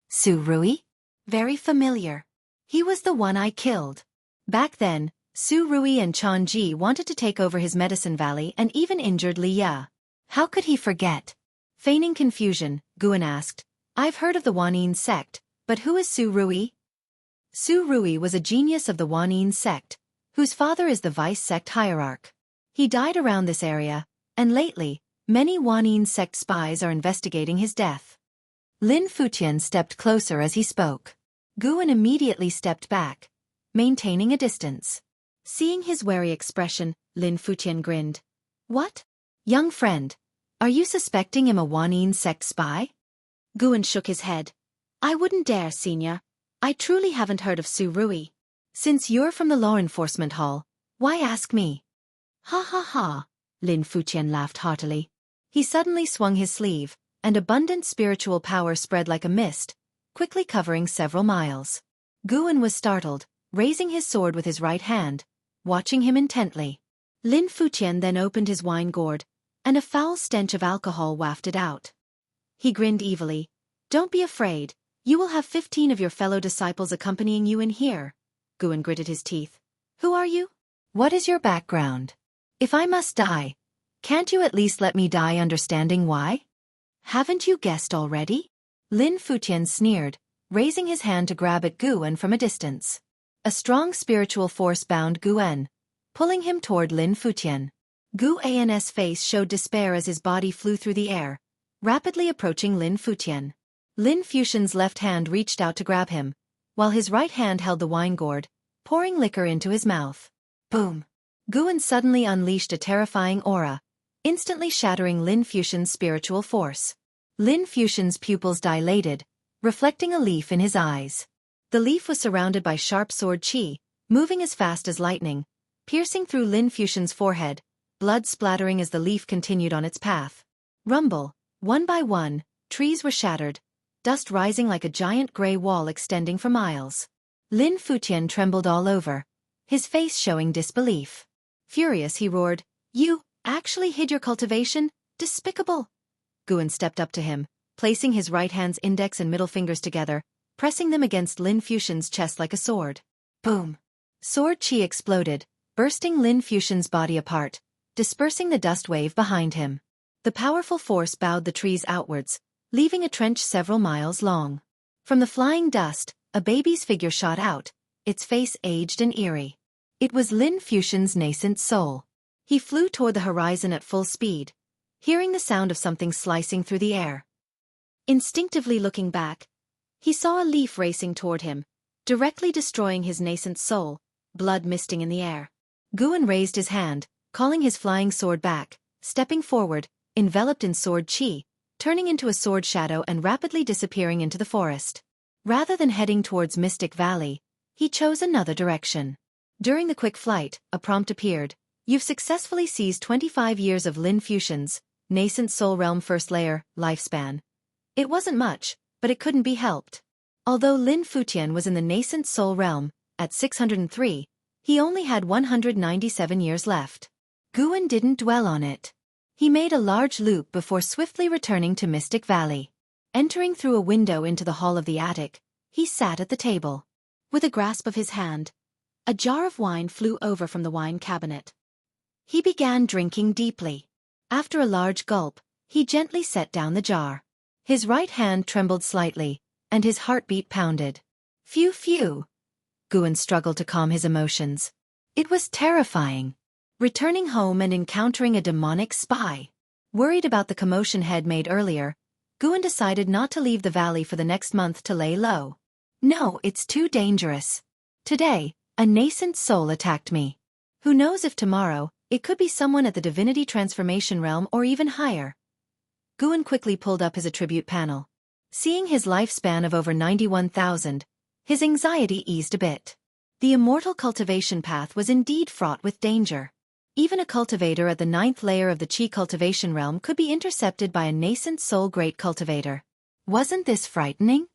S1: "Su Ruye? Very familiar. He was the one I killed. Back then, Su Ruye and Chan Ji wanted to take over his medicine valley and even injured Li Ya. How could he forget?" Feigning confusion, Guan asked, "I've heard of the Wanyin sect, but who is Su Ruye?" Su Ruye was a genius of the Wanyin sect, whose father is the vice sect hierarch. He died around this area, and lately, many Wanyin sect spies are investigating his death. Lin Futian stepped closer as he spoke. Guan immediately stepped back, maintaining a distance. Seeing his wary expression, Lin Futian grinned. "What? Young friend, are you suspecting him a Wanyin sect spy?" Guan shook his head. "I wouldn't dare, senior. I truly haven't heard of Su Ruye. Since you're from the Law Enforcement Hall, why ask me?" "Ha ha ha," Lin Futian laughed heartily. He suddenly swung his sleeve, and abundant spiritual power spread like a mist, quickly covering several miles. Guan was startled, raising his sword with his right hand, watching him intently. Lin Futian then opened his wine gourd, and a foul stench of alcohol wafted out. He grinned evilly. "Don't be afraid, you will have 15 of your fellow disciples accompanying you in here." Guan gritted his teeth. "Who are you? What is your background? If I must die, can't you at least let me die understanding why? Haven't you guessed already?" Lin Futian sneered, raising his hand to grab at Guan from a distance. A strong spiritual force bound Guan, pulling him toward Lin Futian. Guan's face showed despair as his body flew through the air, rapidly approaching Lin Futian. Lin Futian's left hand reached out to grab him, while his right hand held the wine gourd, pouring liquor into his mouth. Boom! Guan suddenly unleashed a terrifying aura, instantly shattering Lin Futian's spiritual force. Lin Futian's pupils dilated, reflecting a leaf in his eyes. The leaf was surrounded by sharp sword chi, moving as fast as lightning, piercing through Lin Futian's forehead, blood splattering as the leaf continued on its path. Rumble, one by one, trees were shattered, dust rising like a giant gray wall extending for miles. Lin Futian trembled all over, his face showing disbelief. Furious, he roared, "You actually hid your cultivation? Despicable!" Guan stepped up to him, placing his right hand's index and middle fingers together, pressing them against Lin Futian's chest like a sword. Boom! Sword chi exploded, bursting Lin Futian's body apart, dispersing the dust wave behind him. The powerful force bowed the trees outwards, leaving a trench several miles long. From the flying dust, a baby's figure shot out, its face aged and eerie. It was Lin Futian's nascent soul. He flew toward the horizon at full speed, hearing the sound of something slicing through the air. Instinctively looking back, he saw a leaf racing toward him, directly destroying his nascent soul, blood misting in the air. Guan raised his hand, calling his flying sword back, stepping forward, enveloped in sword chi, turning into a sword shadow and rapidly disappearing into the forest. Rather than heading towards Mystic Valley, he chose another direction. During the quick flight, a prompt appeared, You've successfully seized 25 years of Lin Fusion's Nascent Soul Realm First Layer lifespan. It wasn't much, but it couldn't be helped. Although Lin Futian was in the Nascent Soul Realm, at 603, he only had 197 years left. Guan didn't dwell on it. He made a large loop before swiftly returning to Mystic Valley. Entering through a window into the hall of the attic, he sat at the table. With a grasp of his hand, a jar of wine flew over from the wine cabinet. He began drinking deeply. After a large gulp, he gently set down the jar. His right hand trembled slightly, and his heartbeat pounded. Phew phew. Guan struggled to calm his emotions. It was terrifying. Returning home and encountering a demonic spy. Worried about the commotion Head made earlier, Guan decided not to leave the valley for the next month to lay low. No, it's too dangerous. Today, a nascent soul attacked me. Who knows if tomorrow, it could be someone at the Divinity Transformation Realm or even higher. Guan quickly pulled up his attribute panel. Seeing his lifespan of over 91,000, his anxiety eased a bit. The Immortal cultivation path was indeed fraught with danger. Even a cultivator at the 9th layer of the Qi cultivation realm could be intercepted by a nascent soul great cultivator. Wasn't this frightening?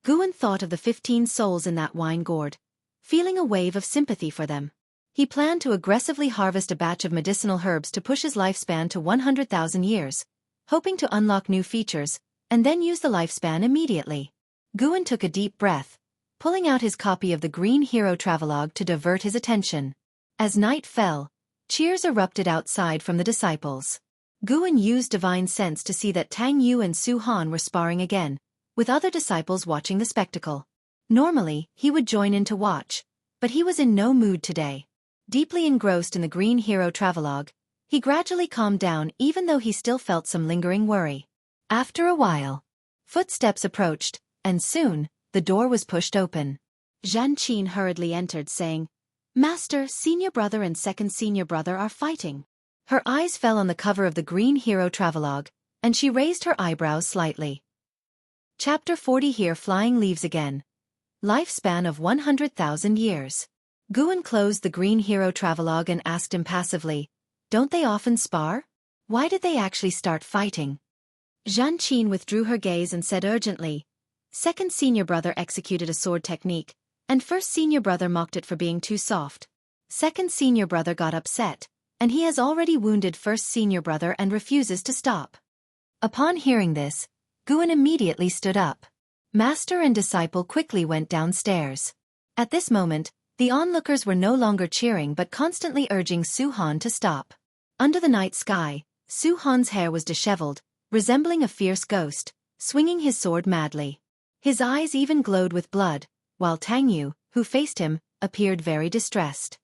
S1: Guan thought of the 15 souls in that wine gourd, feeling a wave of sympathy for them. He planned to aggressively harvest a batch of medicinal herbs to push his lifespan to 100,000 years, hoping to unlock new features, and then use the lifespan immediately. Guan took a deep breath, pulling out his copy of the Green Hero Travelogue to divert his attention. As night fell, cheers erupted outside from the disciples. Guan used divine sense to see that Tang Yu and Su Han were sparring again, with other disciples watching the spectacle. Normally, he would join in to watch, but he was in no mood today. Deeply engrossed in the Green Hero Travelogue, he gradually calmed down even though he still felt some lingering worry. After a while, footsteps approached, and soon, the door was pushed open. Zhan Qin hurriedly entered saying, "Master, senior brother and second senior brother are fighting." Her eyes fell on the cover of the Green Hero Travelogue, and she raised her eyebrows slightly. Chapter 40 Here Flying Leaves Again. Lifespan of 100,000 years. Guan closed the Green Hero Travelogue and asked impassively, "Don't they often spar? Why did they actually start fighting?" Zhan Qin withdrew her gaze and said urgently, "Second senior brother executed a sword technique, and first senior brother mocked it for being too soft. Second senior brother got upset, and he has already wounded first senior brother and refuses to stop." Upon hearing this, Guan immediately stood up. Master and disciple quickly went downstairs. At this moment, the onlookers were no longer cheering but constantly urging Su Han to stop. Under the night sky, Su Han's hair was disheveled, resembling a fierce ghost, swinging his sword madly. His eyes even glowed with blood, while Tang Yu, who faced him, appeared very distressed.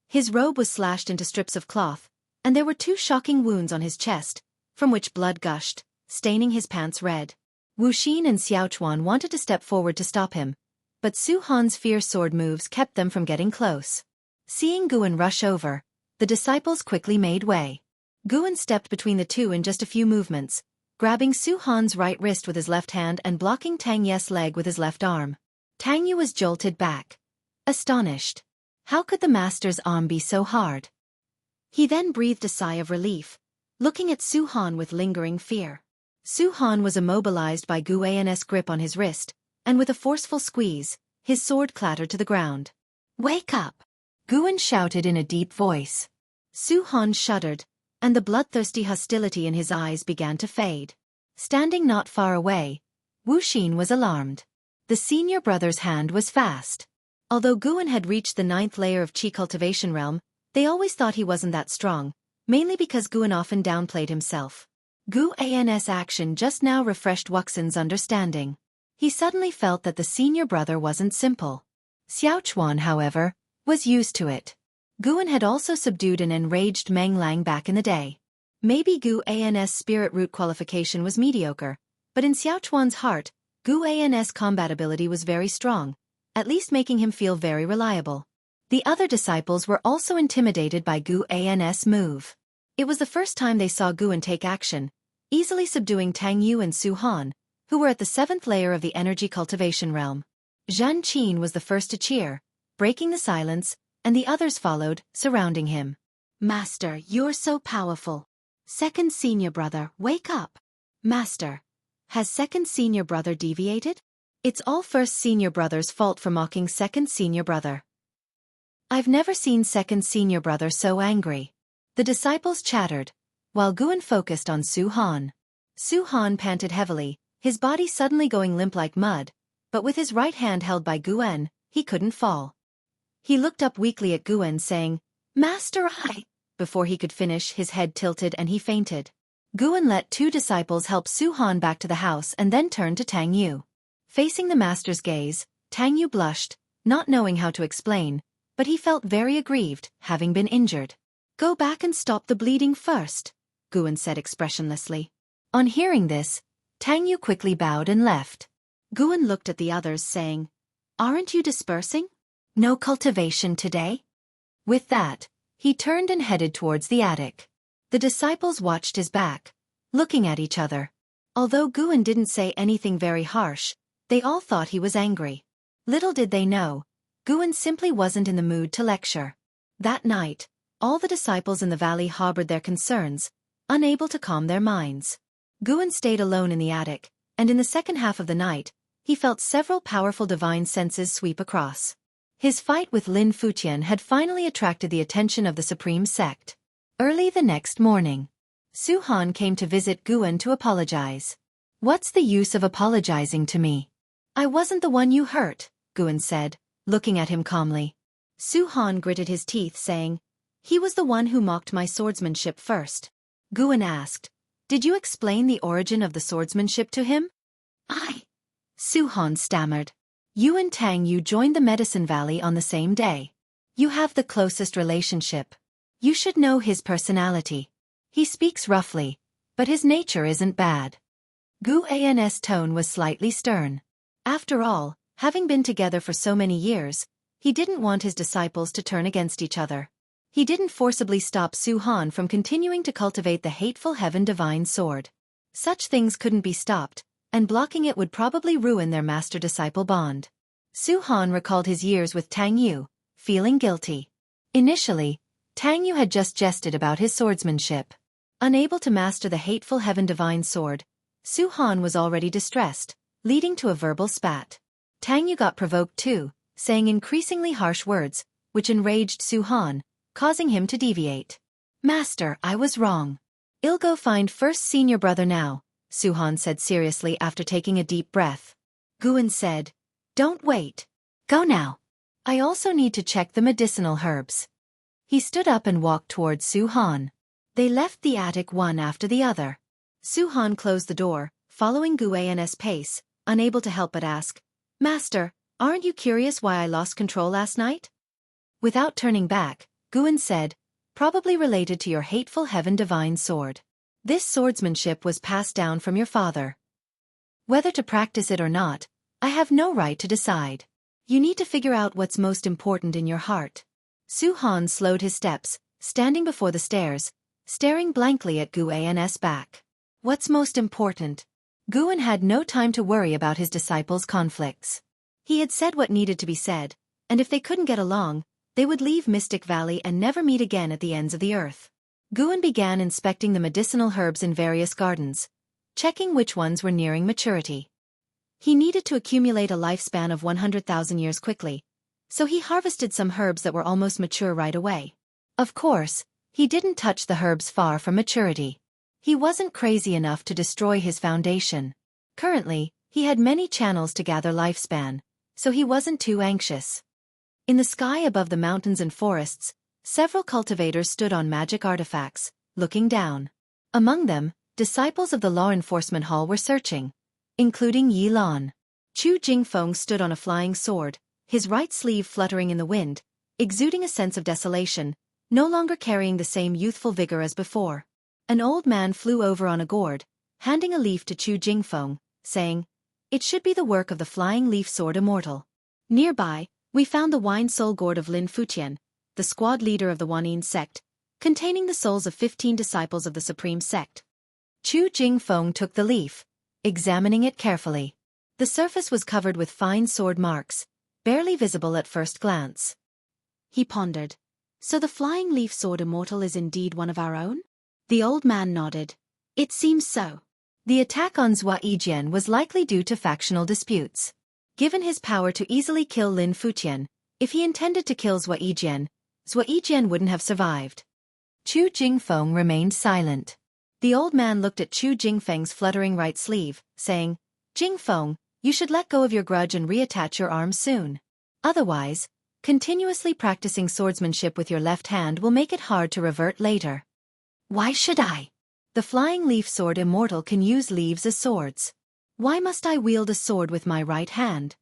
S1: His robe was slashed into strips of cloth, and there were 2 shocking wounds on his chest, from which blood gushed, staining his pants red. Wu Xin and Xiaochuan wanted to step forward to stop him, but Su Han's fierce sword moves kept them from getting close. Seeing Guan rush over, the disciples quickly made way. Guan stepped between the two in just a few movements, grabbing Su Han's right wrist with his left hand and blocking Tang Ye's leg with his left arm. Tang Yu was jolted back, astonished. How could the master's arm be so hard? He then breathed a sigh of relief, looking at Su Han with lingering fear. Su Han was immobilized by Gu An's grip on his wrist, and with a forceful squeeze, his sword clattered to the ground. "Wake up!" Guan shouted in a deep voice. Su Han shuddered, and the bloodthirsty hostility in his eyes began to fade. Standing not far away, Wu Xin was alarmed. The senior brother's hand was fast. Although Guan had reached the 9th layer of Qi cultivation realm, they always thought he wasn't that strong, mainly because Guan often downplayed himself. Gu An's action just now refreshed Wuxin's understanding. He suddenly felt that the senior brother wasn't simple. Xiaochuan, however, was used to it. Guan had also subdued an enraged Meng Lang back in the day. Maybe Gu An's spirit root qualification was mediocre, but in Xiaochuan's heart, Gu An's combat ability was very strong, at least making him feel very reliable. The other disciples were also intimidated by Gu An's move. It was the first time they saw Guan take action, easily subduing Tang Yu and Su Han, who were at the 7th layer of the energy cultivation realm. Zhan Qin was the first to cheer, breaking the silence, and the others followed, surrounding him. Master, you're so powerful. Second senior brother, wake up. Master, has second senior brother deviated? It's all first senior brother's fault for mocking second senior brother. I've never seen second senior brother so angry. The disciples chattered, while Guan focused on Su Han. Su Han panted heavily, his body suddenly going limp like mud, but with his right hand held by Guan, he couldn't fall. He looked up weakly at Guan saying, Master, Before he could finish, his head tilted and he fainted. Guan let two disciples help Su Han back to the house and then turned to Tang Yu. Facing the master's gaze, Tang Yu blushed, not knowing how to explain, but he felt very aggrieved, having been injured. Go back and stop the bleeding first, Guan said expressionlessly. On hearing this, Tang Yu quickly bowed and left. Guan looked at the others saying, Aren't you dispersing? No cultivation today? With that, he turned and headed towards the attic. The disciples watched his back, looking at each other. Although Guan didn't say anything very harsh, they all thought he was angry. Little did they know, Guan simply wasn't in the mood to lecture. That night, all the disciples in the valley harbored their concerns, unable to calm their minds. Guan stayed alone in the attic, and in the second half of the night, he felt several powerful divine senses sweep across. His fight with Lin Futian had finally attracted the attention of the Supreme Sect. Early the next morning, Su Han came to visit Guan to apologize. What's the use of apologizing to me? I wasn't the one you hurt, Guan said, looking at him calmly. Su Han gritted his teeth saying, He was the one who mocked my swordsmanship first. Guan asked, Did you explain the origin of the swordsmanship to him? Su Han stammered. You and Tang Yu joined the Medicine Valley on the same day. You have the closest relationship. You should know his personality. He speaks roughly, but his nature isn't bad. Guan's tone was slightly stern. After all, having been together for so many years, he didn't want his disciples to turn against each other. He didn't forcibly stop Su Han from continuing to cultivate the hateful heaven divine sword. Such things couldn't be stopped, and blocking it would probably ruin their master-disciple bond. Su Han recalled his years with Tang Yu, feeling guilty. Initially, Tang Yu had just jested about his swordsmanship. Unable to master the hateful heaven divine sword, Su Han was already distressed, leading to a verbal spat. Tang Yu got provoked too, saying increasingly harsh words, which enraged Su Han, causing him to deviate. Master, I was wrong. I'll go find first senior brother now, Su Han said seriously after taking a deep breath. Guan said, Don't wait. Go now. I also need to check the medicinal herbs. He stood up and walked towards Su Han. They left the attic one after the other. Su Han closed the door, following Guan's pace, unable to help but ask, Master, aren't you curious why I lost control last night? Without turning back, Guan said, Probably related to your hateful heaven divine sword. This swordsmanship was passed down from your father. Whether to practice it or not, I have no right to decide. You need to figure out what's most important in your heart. Su Han slowed his steps, standing before the stairs, staring blankly at Guan's back. What's most important? Guan had no time to worry about his disciples' conflicts. He had said what needed to be said, and if they couldn't get along, they would leave Mystic Valley and never meet again at the ends of the earth. Guan began inspecting the medicinal herbs in various gardens, checking which ones were nearing maturity. He needed to accumulate a lifespan of 100,000 years quickly, so he harvested some herbs that were almost mature right away. Of course, he didn't touch the herbs far from maturity. He wasn't crazy enough to destroy his foundation. Currently, he had many channels to gather lifespan, so he wasn't too anxious. In the sky above the mountains and forests, several cultivators stood on magic artifacts, looking down. Among them, disciples of the Law Enforcement Hall were searching, including Yi Lan. Chu Jingfeng stood on a flying sword, his right sleeve fluttering in the wind, exuding a sense of desolation, no longer carrying the same youthful vigor as before. An old man flew over on a gourd, handing a leaf to Chu Jingfeng, saying, It should be the work of the flying leaf sword Immortal. Nearby, we found the wine soul gourd of Lin Futian, the squad leader of the Wanyin sect, containing the souls of 15 disciples of the Supreme Sect. Chu Jingfeng took the leaf, examining it carefully. The surface was covered with fine sword marks, barely visible at first glance. He pondered.
S2: So the flying leaf sword Immortal is indeed one of our own? The old man nodded. It seems so.
S1: The attack on Ziwei was likely due to factional disputes. Given his power to easily kill Lin Futian, if he intended to kill Ziwei wouldn't have survived. Chu Jingfeng remained silent. The old man looked at Chu Jingfeng's fluttering right sleeve, saying, Jingfeng, you should let go of your grudge and reattach your arm soon. Otherwise, continuously practicing swordsmanship with your left hand will make it hard to revert later. Why should I? The flying leaf sword Immortal can use leaves as swords. Why must I wield a sword with my right hand?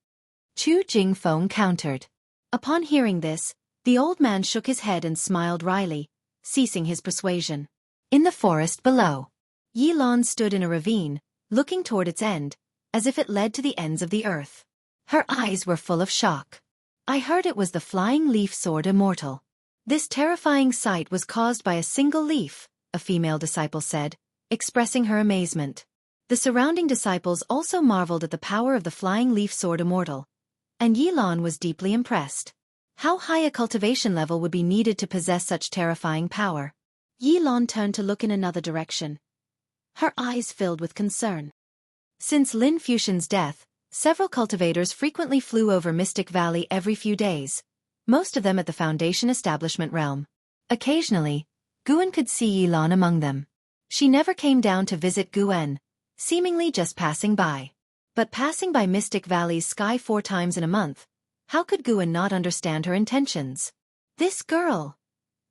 S1: Chu Jingfeng countered. Upon hearing this, the old man shook his head and smiled wryly, ceasing his persuasion. In the forest below, Yilan stood in a ravine, looking toward its end, as if it led to the ends of the earth. Her eyes were full of shock. I heard it was the flying leaf sword Immortal. This terrifying sight was caused by a single leaf, a female disciple said, expressing her amazement. The surrounding disciples also marveled at the power of the flying leaf sword Immortal, and Yilan was deeply impressed. How high a cultivation level would be needed to possess such terrifying power?
S2: Yilan turned to look in another direction. Her eyes filled with concern.
S1: Since Lin Fuxian's death, several cultivators frequently flew over Mystic Valley every few days, most of them at the Foundation Establishment realm. Occasionally, Guan could see Yilan among them. She never came down to visit Guan, seemingly just passing by. But passing by Mystic Valley's sky 4 times in a month, how could Guan not understand her intentions? This girl!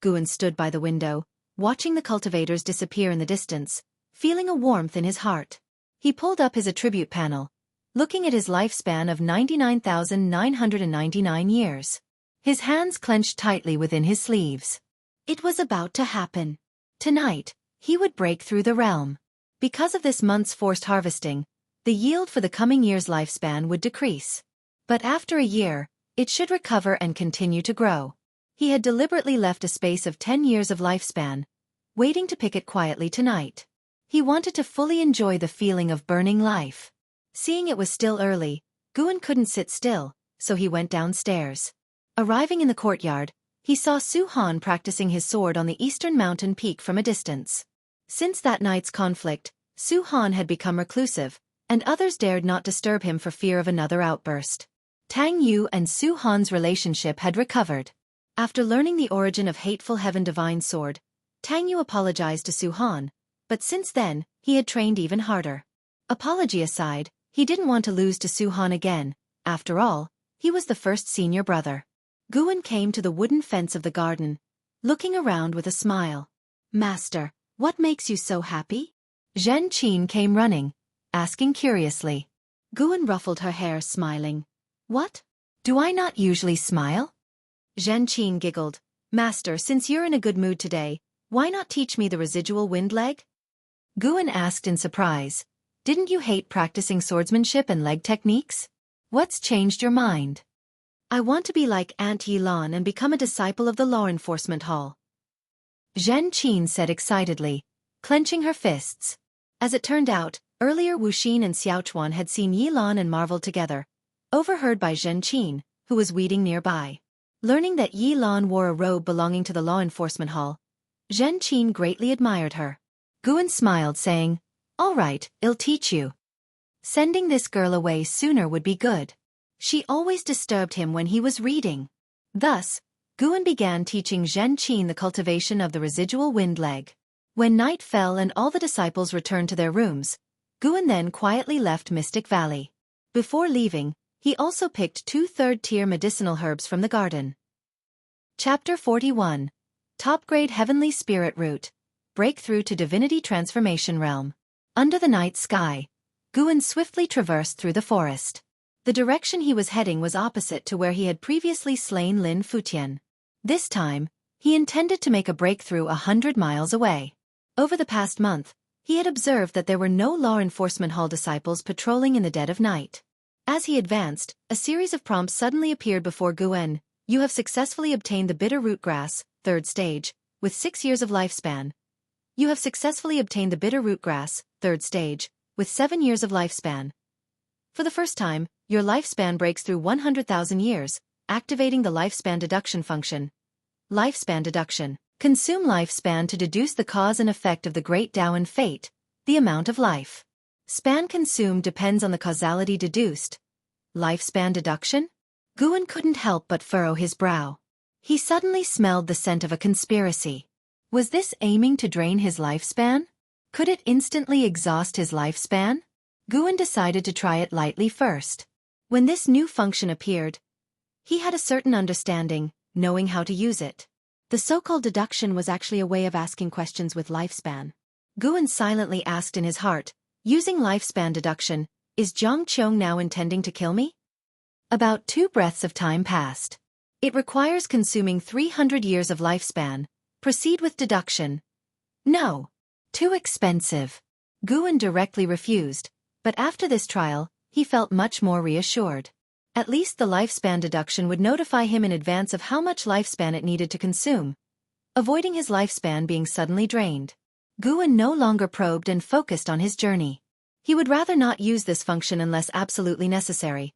S1: Guan stood by the window, watching the cultivators disappear in the distance, feeling a warmth in his heart. He pulled up his attribute panel, looking at his lifespan of 99,999 years. His hands clenched tightly within his sleeves. It was about to happen. Tonight, he would break through the realm. Because of this month's forced harvesting, the yield for the coming year's lifespan would decrease. But after a year, it should recover and continue to grow. He had deliberately left a space of 10 years of lifespan, waiting to pick it quietly tonight. He wanted to fully enjoy the feeling of burning life. Seeing it was still early, Guan couldn't sit still, so he went downstairs. Arriving in the courtyard, he saw Su Han practicing his sword on the eastern mountain peak from a distance. Since that night's conflict, Su Han had become reclusive, and others dared not disturb him for fear of another outburst. Tang Yu and Su Han's relationship had recovered. After learning the origin of Hateful Heaven Divine Sword, Tang Yu apologized to Su Han, but since then, he had trained even harder. Apology aside, he didn't want to lose to Su Han again. After all, he was the first senior brother. Guan came to the wooden fence of the garden, looking around with a smile. Master, what makes you so happy? Zhen Qin came running, asking curiously. Guan ruffled her hair, smiling. What? Do I not usually smile? Zhen Qin giggled. Master, since you're in a good mood today, why not teach me the residual wind leg? Guan asked in surprise. Didn't you hate practicing swordsmanship and leg techniques? What's changed your mind? I want to be like Aunt Yilan and become a disciple of the Law Enforcement Hall. Zhen Qin said excitedly, clenching her fists. As it turned out, earlier Wu Xin and Xiaochuan had seen Yilan and marveled together, overheard by Zhen Qin, who was weeding nearby. Learning that Yilan wore a robe belonging to the Law Enforcement Hall, Zhen Qin greatly admired her. Guan smiled, saying, All right, I'll teach you. Sending this girl away sooner would be good. She always disturbed him when he was reading. Thus, Guan began teaching Zhen Qin the cultivation of the residual wind leg. When night fell and all the disciples returned to their rooms, Guan then quietly left Mystic Valley. Before leaving, he also picked 2 third-tier medicinal herbs from the garden. Chapter 41. Top-grade Heavenly Spirit Root. Breakthrough to Divinity Transformation Realm. Under the night sky, Guan swiftly traversed through the forest. The direction he was heading was opposite to where he had previously slain Lin Futian. This time, he intended to make a breakthrough 100 miles away. Over the past month, he had observed that there were no Law Enforcement Hall disciples patrolling in the dead of night. As he advanced, a series of prompts suddenly appeared before Guan. You have successfully obtained the bitter root grass, 3rd stage, with 6 years of lifespan. You have successfully obtained the bitter root grass, 3rd stage, with 7 years of lifespan. For the first time, your lifespan breaks through 100,000 years, activating the lifespan deduction function. Lifespan deduction. Consume lifespan to deduce the cause and effect of the great Tao and fate, the amount of life. Span consumed depends on the causality deduced. Lifespan deduction? Guan couldn't help but furrow his brow. He suddenly smelled the scent of a conspiracy. Was this aiming to drain his lifespan? Could it instantly exhaust his lifespan? Guan decided to try it lightly first. When this new function appeared, he had a certain understanding, knowing how to use it. The so-called deduction was actually a way of asking questions with lifespan. Guan silently asked in his heart, using lifespan deduction, is Qiong now intending to kill me? About 2 breaths of time passed. It requires consuming 300 years of lifespan. Proceed with deduction. No. Too expensive. Guan directly refused, but after this trial, he felt much more reassured. At least the lifespan deduction would notify him in advance of how much lifespan it needed to consume, avoiding his lifespan being suddenly drained. Guan no longer probed and focused on his journey. He would rather not use this function unless absolutely necessary.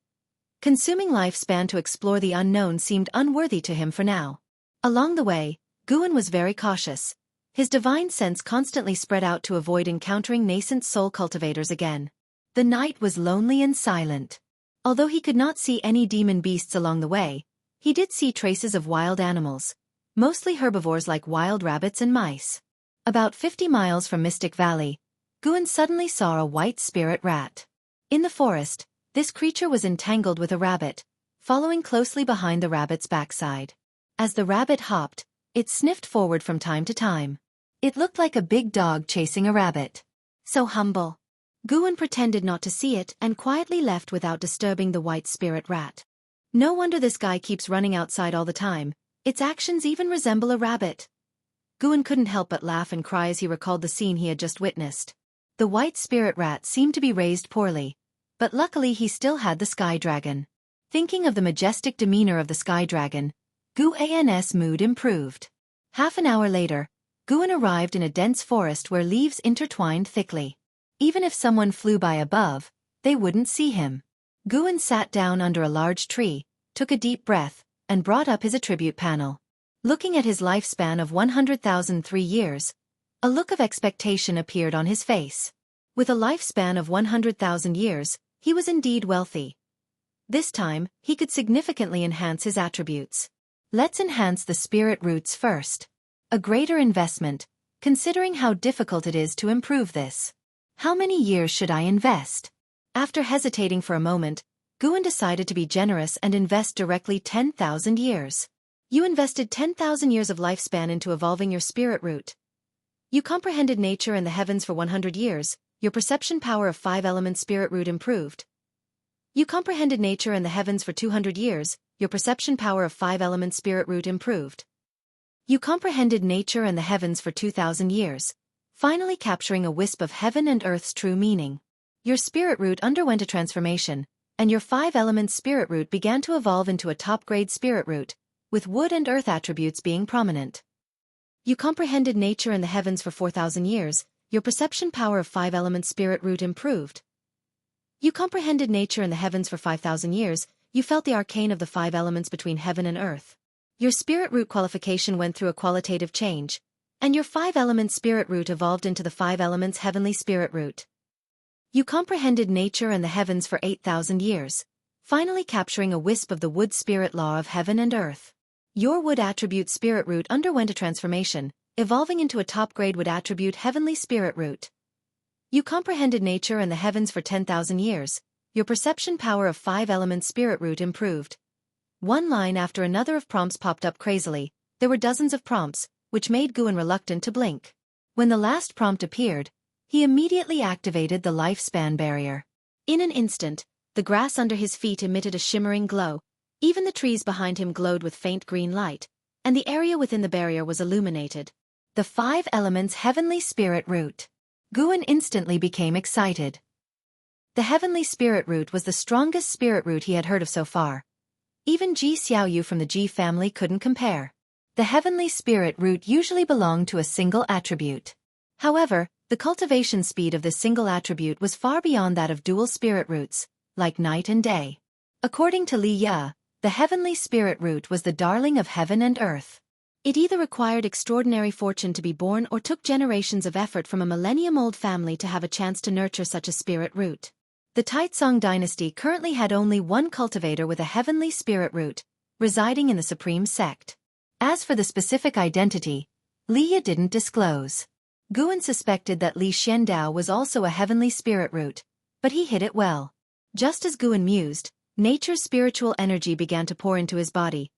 S1: Consuming lifespan to explore the unknown seemed unworthy to him for now. Along the way, Guan was very cautious. His divine sense constantly spread out to avoid encountering nascent soul cultivators again. The night was lonely and silent. Although he could not see any demon beasts along the way, he did see traces of wild animals, mostly herbivores like wild rabbits and mice. About 50 miles from Mystic Valley, Guan suddenly saw a white spirit rat. In the forest, this creature was entangled with a rabbit, following closely behind the rabbit's backside. As the rabbit hopped, it sniffed forward from time to time. It looked like a big dog chasing a rabbit. So humble. Guan pretended not to see it and quietly left without disturbing the white spirit rat. No wonder this guy keeps running outside all the time. Its actions even resemble a rabbit. Guan couldn't help but laugh and cry as he recalled the scene he had just witnessed. The white spirit rat seemed to be raised poorly, but luckily he still had the sky dragon. Thinking of the majestic demeanor of the sky dragon, Guan's mood improved. Half an hour later, Guan arrived in a dense forest where leaves intertwined thickly. Even if someone flew by above, they wouldn't see him. Guan sat down under a large tree, took a deep breath, and brought up his attribute panel. Looking at his lifespan of 100,003 years, a look of expectation appeared on his face. With a lifespan of 100,000 years, he was indeed wealthy. This time, he could significantly enhance his attributes. Let's enhance the spirit roots first. A greater investment, considering how difficult it is to improve this. How many years should I invest? After hesitating for a moment, Guan decided to be generous and invest directly 10,000 years. You invested 10,000 years of lifespan into evolving your spirit root. You comprehended nature and the heavens for 100 years, your perception power of 5 elements spirit root improved. You comprehended nature and the heavens for 200 years, your perception power of 5 elements spirit root improved. You comprehended nature and the heavens for 2,000 years, finally capturing a wisp of heaven and earth's true meaning. Your spirit root underwent a transformation, and your 5 elements spirit root began to evolve into a top-grade spirit root, with wood and earth attributes being prominent. You comprehended nature and the heavens for 4,000 years, your perception power of 5 elements spirit root improved. You comprehended nature and the heavens for 5,000 years, you felt the arcane of the 5 elements between heaven and earth. Your spirit root qualification went through a qualitative change, and your 5 elements spirit root evolved into the 5 elements heavenly spirit root. You comprehended nature and the heavens for 8,000 years, finally capturing a wisp of the wood spirit law of heaven and earth. Your wood attribute spirit root underwent a transformation, evolving into a top-grade wood attribute heavenly spirit root. You comprehended nature and the heavens for 10,000 years, your perception power of 5 elements spirit root improved. One line after another of prompts popped up crazily. There were dozens of prompts, which made Guan reluctant to blink. When the last prompt appeared, he immediately activated the lifespan barrier. In an instant, the grass under his feet emitted a shimmering glow, even the trees behind him glowed with faint green light, and the area within the barrier was illuminated. The 5 elements heavenly spirit root. Guan instantly became excited. The heavenly spirit root was the strongest spirit root he had heard of so far. Even Ji Xiaoyu from the Ji family couldn't compare. The heavenly spirit root usually belonged to a single attribute. However, the cultivation speed of this single attribute was far beyond that of dual spirit roots, like night and day. According to Li Ya, the heavenly spirit root was the darling of heaven and earth.
S2: It either required extraordinary fortune to be born or took generations of effort from a millennium-old family to have a chance to nurture such a spirit root.
S1: The Taicang dynasty currently had only one cultivator with a heavenly spirit root, residing in the supreme sect. As for the specific identity, Liye didn't disclose. Guan suspected that Li Xiandao was also a heavenly spirit root, but he hid it well. Just as Guan mused, nature's spiritual energy began to pour into his body,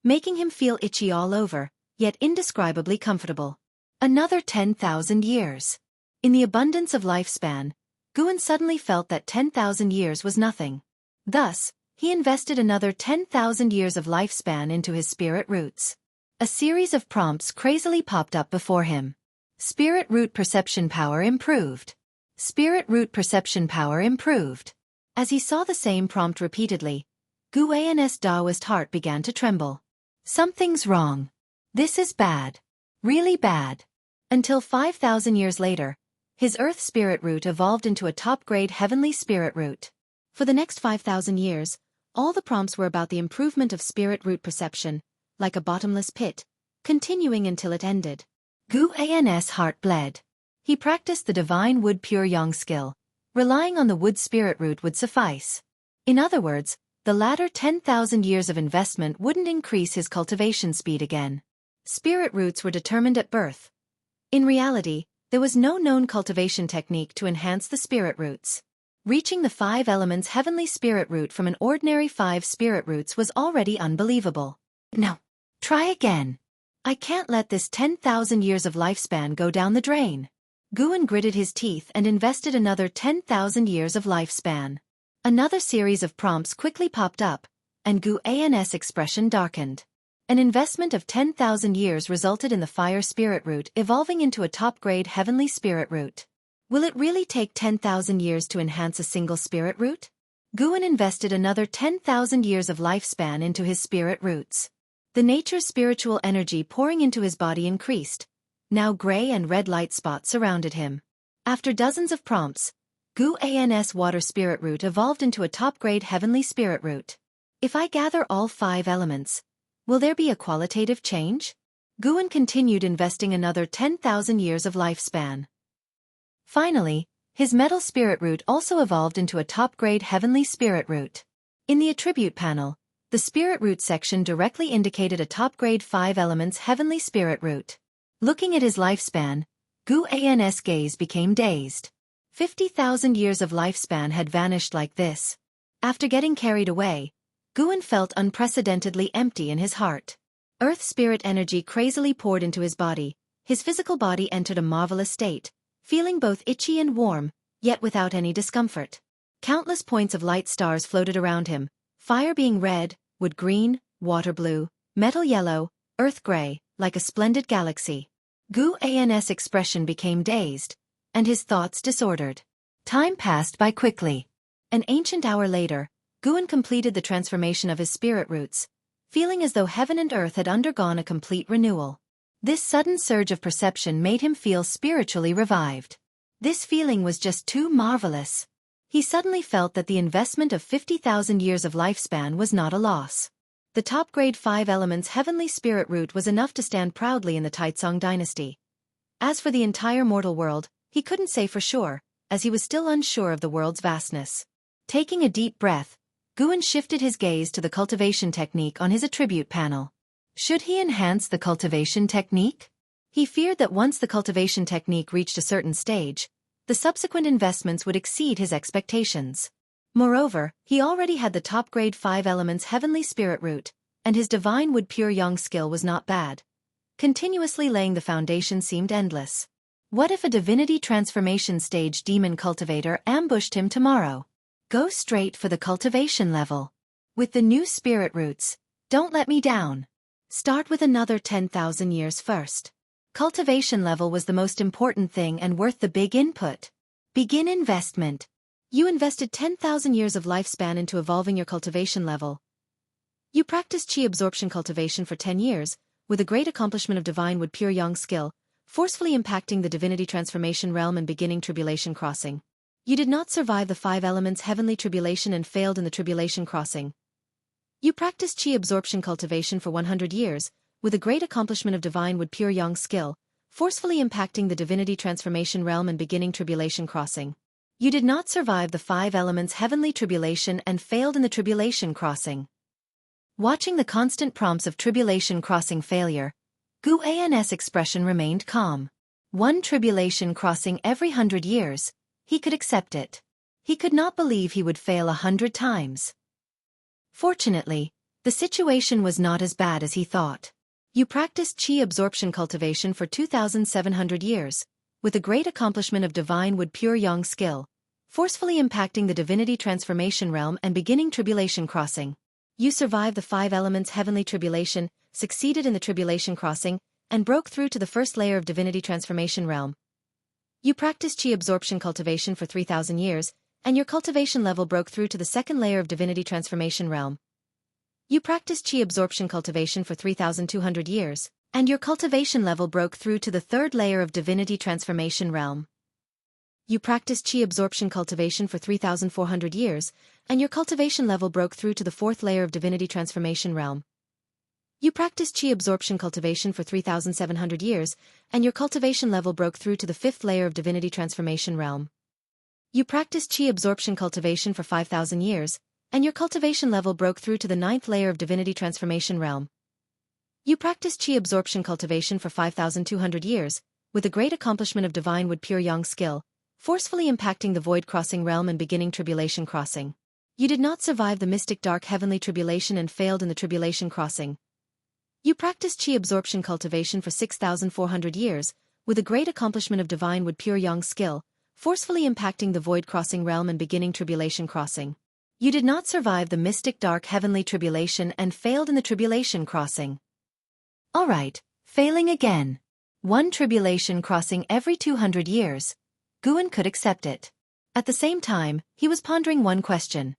S1: making him feel itchy all over, yet indescribably comfortable. Another 10,000 years. In the abundance of lifespan, Guan suddenly felt that 10,000 years was nothing. Thus, he invested another 10,000 years of lifespan into his spirit roots. A series of prompts crazily popped up before him. Spirit root perception power improved. Spirit root perception power improved. As he saw the same prompt repeatedly, Guan's Taoist heart began to tremble. Something's wrong. This is bad. Really bad. Until 5,000 years later, his Earth spirit root evolved into a top-grade heavenly spirit root.
S2: For the next 5,000 years, all the prompts were about the improvement of spirit root perception, like a bottomless pit, continuing until it ended.
S1: Guan's heart bled. He practiced the divine wood pure yang skill, relying on the wood spirit root would suffice. In other words, the latter 10,000 years of investment wouldn't increase his cultivation speed again. Spirit roots were determined at birth. In reality, there was no known cultivation technique to enhance the spirit roots. Reaching the 5 elements heavenly spirit root from an ordinary 5 spirit roots was already unbelievable. No. Try again. I can't let this 10,000 years of lifespan go down the drain. Guan gritted his teeth and invested another 10,000 years of lifespan. Another series of prompts quickly popped up, and Guan's expression darkened. An investment of 10,000 years resulted in the fire spirit root evolving into a top-grade heavenly spirit root. Will it really take 10,000 years to enhance a single spirit root? Guan invested another 10,000 years of lifespan into his spirit roots. The nature's spiritual energy pouring into his body increased. Now gray and red light spots surrounded him. After dozens of prompts, Guan's water spirit root evolved into a top-grade heavenly spirit root. If I gather all 5 elements, will there be a qualitative change? Guan continued investing another 10,000 years of lifespan. Finally, his metal spirit root also evolved into a top-grade heavenly spirit root. In the attribute panel, the spirit root section directly indicated a top-grade 5 elements heavenly spirit root. Looking at his lifespan, Guan's gaze became dazed. 50,000 years of lifespan had vanished like this. After getting carried away, Guan felt unprecedentedly empty in his heart. Earth spirit energy crazily poured into his body. His physical body entered a marvelous state, feeling both itchy and warm, yet without any discomfort. Countless points of light stars floated around him, fire being red, wood green, water blue, metal yellow, earth gray, like a splendid galaxy. Guan's expression became dazed, and his thoughts disordered. Time passed by quickly. An ancient hour later, Guan completed the transformation of his spirit roots, feeling as though heaven and earth had undergone a complete renewal. This sudden surge of perception made him feel spiritually revived. This feeling was just too marvelous. He suddenly felt that the investment of 50,000 years of lifespan was not a loss. The top-grade 5 elements heavenly spirit root was enough to stand proudly in the Taicang dynasty. As for the entire mortal world, he couldn't say for sure, as he was still unsure of the world's vastness. Taking a deep breath, Guan shifted his gaze to the cultivation technique on his attribute panel. Should he enhance the cultivation technique? He feared that once the cultivation technique reached a certain stage, the subsequent investments would exceed his expectations. Moreover, he already had the top-grade 5 elements heavenly spirit root, and his divine wood pure yang skill was not bad. Continuously laying the foundation seemed endless. What if a divinity transformation stage demon cultivator ambushed him tomorrow? Go straight for the cultivation level. With the new spirit roots, don't let me down. Start with another 10,000 years first. Cultivation level was the most important thing and worth the big input. Begin investment. You invested 10,000 years of lifespan into evolving your cultivation level. You practiced Qi absorption cultivation for 10 years, with a great accomplishment of divine wood pure yang skill, forcefully impacting the divinity transformation realm and beginning tribulation crossing. You did not survive the 5 elements heavenly tribulation and failed in the tribulation crossing. You practiced Qi absorption cultivation for 100 years,
S2: with a great accomplishment of divine wood pure Yang skill, forcefully impacting the divinity transformation realm and beginning tribulation crossing. You did not survive the 5 elements heavenly tribulation and failed in the tribulation crossing. Watching the constant prompts of tribulation crossing failure, Guan's expression remained calm. 1 tribulation crossing every 100 years, he could accept it. He could not believe he would fail 100 times. Fortunately, the situation was not as bad as he thought. You practiced Qi absorption cultivation for 2,700 years, with a great accomplishment of divine wood pure Yang skill, forcefully impacting the divinity transformation realm and beginning tribulation crossing. You survived the 5 elements heavenly tribulation, succeeded in the tribulation crossing, and broke through to the first layer of divinity transformation realm. You practiced Qi absorption cultivation for 3,000 years, and your cultivation level broke through to the second layer of divinity transformation realm. You practiced Qi absorption cultivation for 3,200 years, and your cultivation level broke through to the third layer of divinity transformation realm. You practiced Qi absorption cultivation for 3,400 years, and your cultivation level broke through to the fourth layer of divinity transformation realm. You practiced Qi absorption cultivation for 3,700 years, and your cultivation level broke through to the fifth layer of divinity transformation realm. You practiced Qi absorption cultivation for 5,000 years, and your cultivation level broke through to the ninth layer of divinity transformation realm. You practiced Qi absorption cultivation for 5,200 years, with a great accomplishment of divine wood pure Yang skill, forcefully impacting the void crossing realm and beginning tribulation crossing. You did not survive the mystic dark heavenly tribulation and failed in the tribulation crossing. You practiced Qi absorption cultivation for 6,400 years, with a great accomplishment of divine wood pure Yang skill, forcefully impacting the void crossing realm and beginning tribulation crossing. You did not survive the mystic dark heavenly tribulation and failed in the tribulation crossing. Alright, failing again. 1 tribulation crossing every 200 years. Guan could accept it. At the same time, he was pondering one question.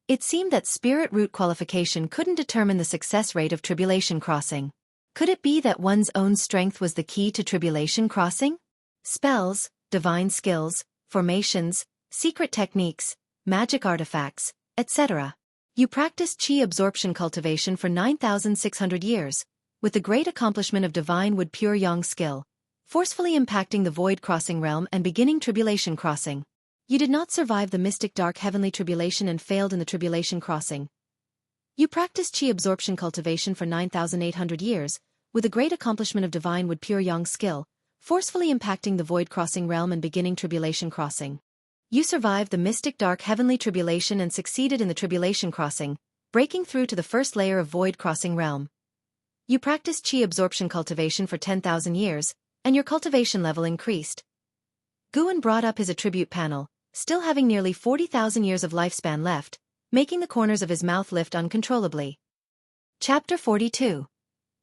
S2: It seemed that spirit root qualification couldn't determine the success rate of tribulation crossing. Could it be that one's own strength was the key to tribulation crossing? Spells, divine skills, formations, secret techniques, magic artifacts, etc. You practiced Qi absorption cultivation for 9,600 years, with the great accomplishment of divine wood pure Yang skill, forcefully impacting the void crossing realm and beginning tribulation crossing. You did not survive the mystic dark heavenly tribulation and failed in the tribulation crossing. You practiced Qi absorption cultivation for 9,800 years, with a great accomplishment of divine wood pure Yang skill, forcefully impacting the void crossing realm and beginning tribulation crossing. You survived the mystic dark heavenly tribulation and succeeded in the tribulation crossing, breaking through to the first layer of void crossing realm. You practiced Qi absorption cultivation for 10,000 years, and your cultivation level increased. Guan brought up his attribute panel, still having nearly 40,000 years of lifespan left, making the corners of his mouth lift uncontrollably. Chapter 42.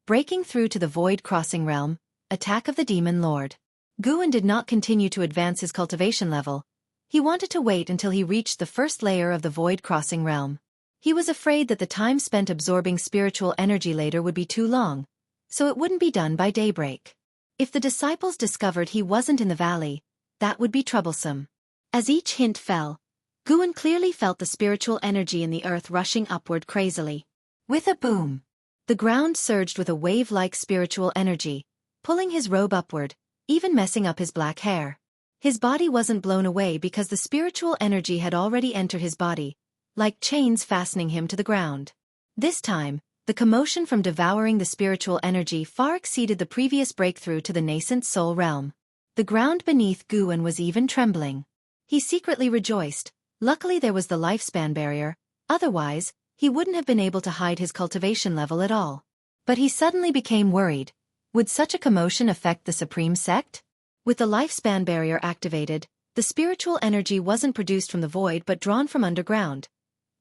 S2: Breaking through to the void crossing realm, Attack of the Demon Lord. Guan did not continue to advance his cultivation level. He wanted to wait until he reached the first layer of the void crossing realm. He was afraid that the time spent absorbing spiritual energy later would be too long, so it wouldn't be done by daybreak. If the disciples discovered he wasn't in the valley, that would be troublesome. As each hint fell, Guan clearly felt the spiritual energy in the earth rushing upward crazily. With a boom, the ground surged with a wave-like spiritual energy, pulling his robe upward, even messing up his black hair. His body wasn't blown away because the spiritual energy had already entered his body, like chains fastening him to the ground. This time, the commotion from devouring the spiritual energy far exceeded the previous breakthrough to the Nascent Soul Realm. The ground beneath Guan was even trembling. He secretly rejoiced. Luckily there was the lifespan barrier, otherwise, he wouldn't have been able to hide his cultivation level at all. But he suddenly became worried. Would such a commotion affect the Supreme Sect? With the lifespan barrier activated, the spiritual energy wasn't produced from the void but drawn from underground.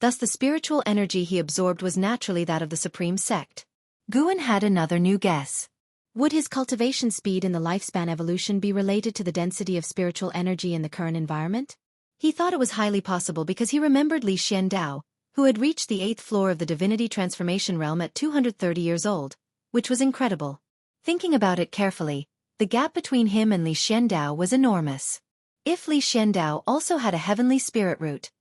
S2: Thus the spiritual energy he absorbed was naturally that of the Supreme Sect. Guan had another new guess. Would his cultivation speed in the lifespan evolution be related to the density of spiritual energy in the current environment? He thought it was highly possible because he remembered Li Xiandao, who had reached the 8th floor of the Divinity Transformation Realm at 230 years old, which was incredible. Thinking about it carefully, the gap between him and Li Xiandao was enormous. If Li Xiandao also had a heavenly spirit root,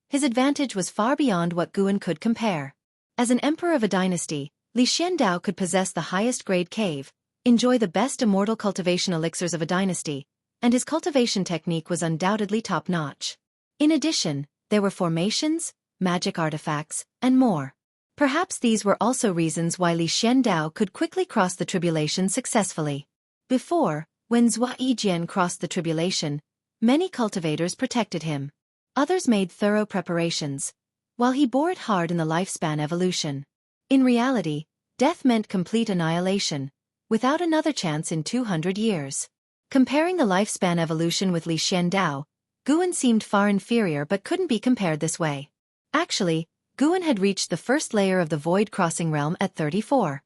S2: his advantage was far beyond what Guan could compare. As an emperor of a dynasty, Li Xiandao could possess the highest-grade cave, enjoy the best immortal cultivation elixirs of a dynasty, and his cultivation technique was undoubtedly top-notch. In addition, there were formations, magic artifacts, and more. Perhaps these were also reasons why Li Xiandao could quickly cross the tribulation successfully. Before, when Ziwei crossed the tribulation, many cultivators protected him. Others made thorough preparations, while he bore it hard in the lifespan evolution. In reality, death meant complete annihilation, without another chance in 200 years. Comparing the lifespan evolution with Li Xiandao, Guan seemed far inferior but couldn't be compared this way. Actually, Guan had reached the first layer of the Void Crossing Realm at 34.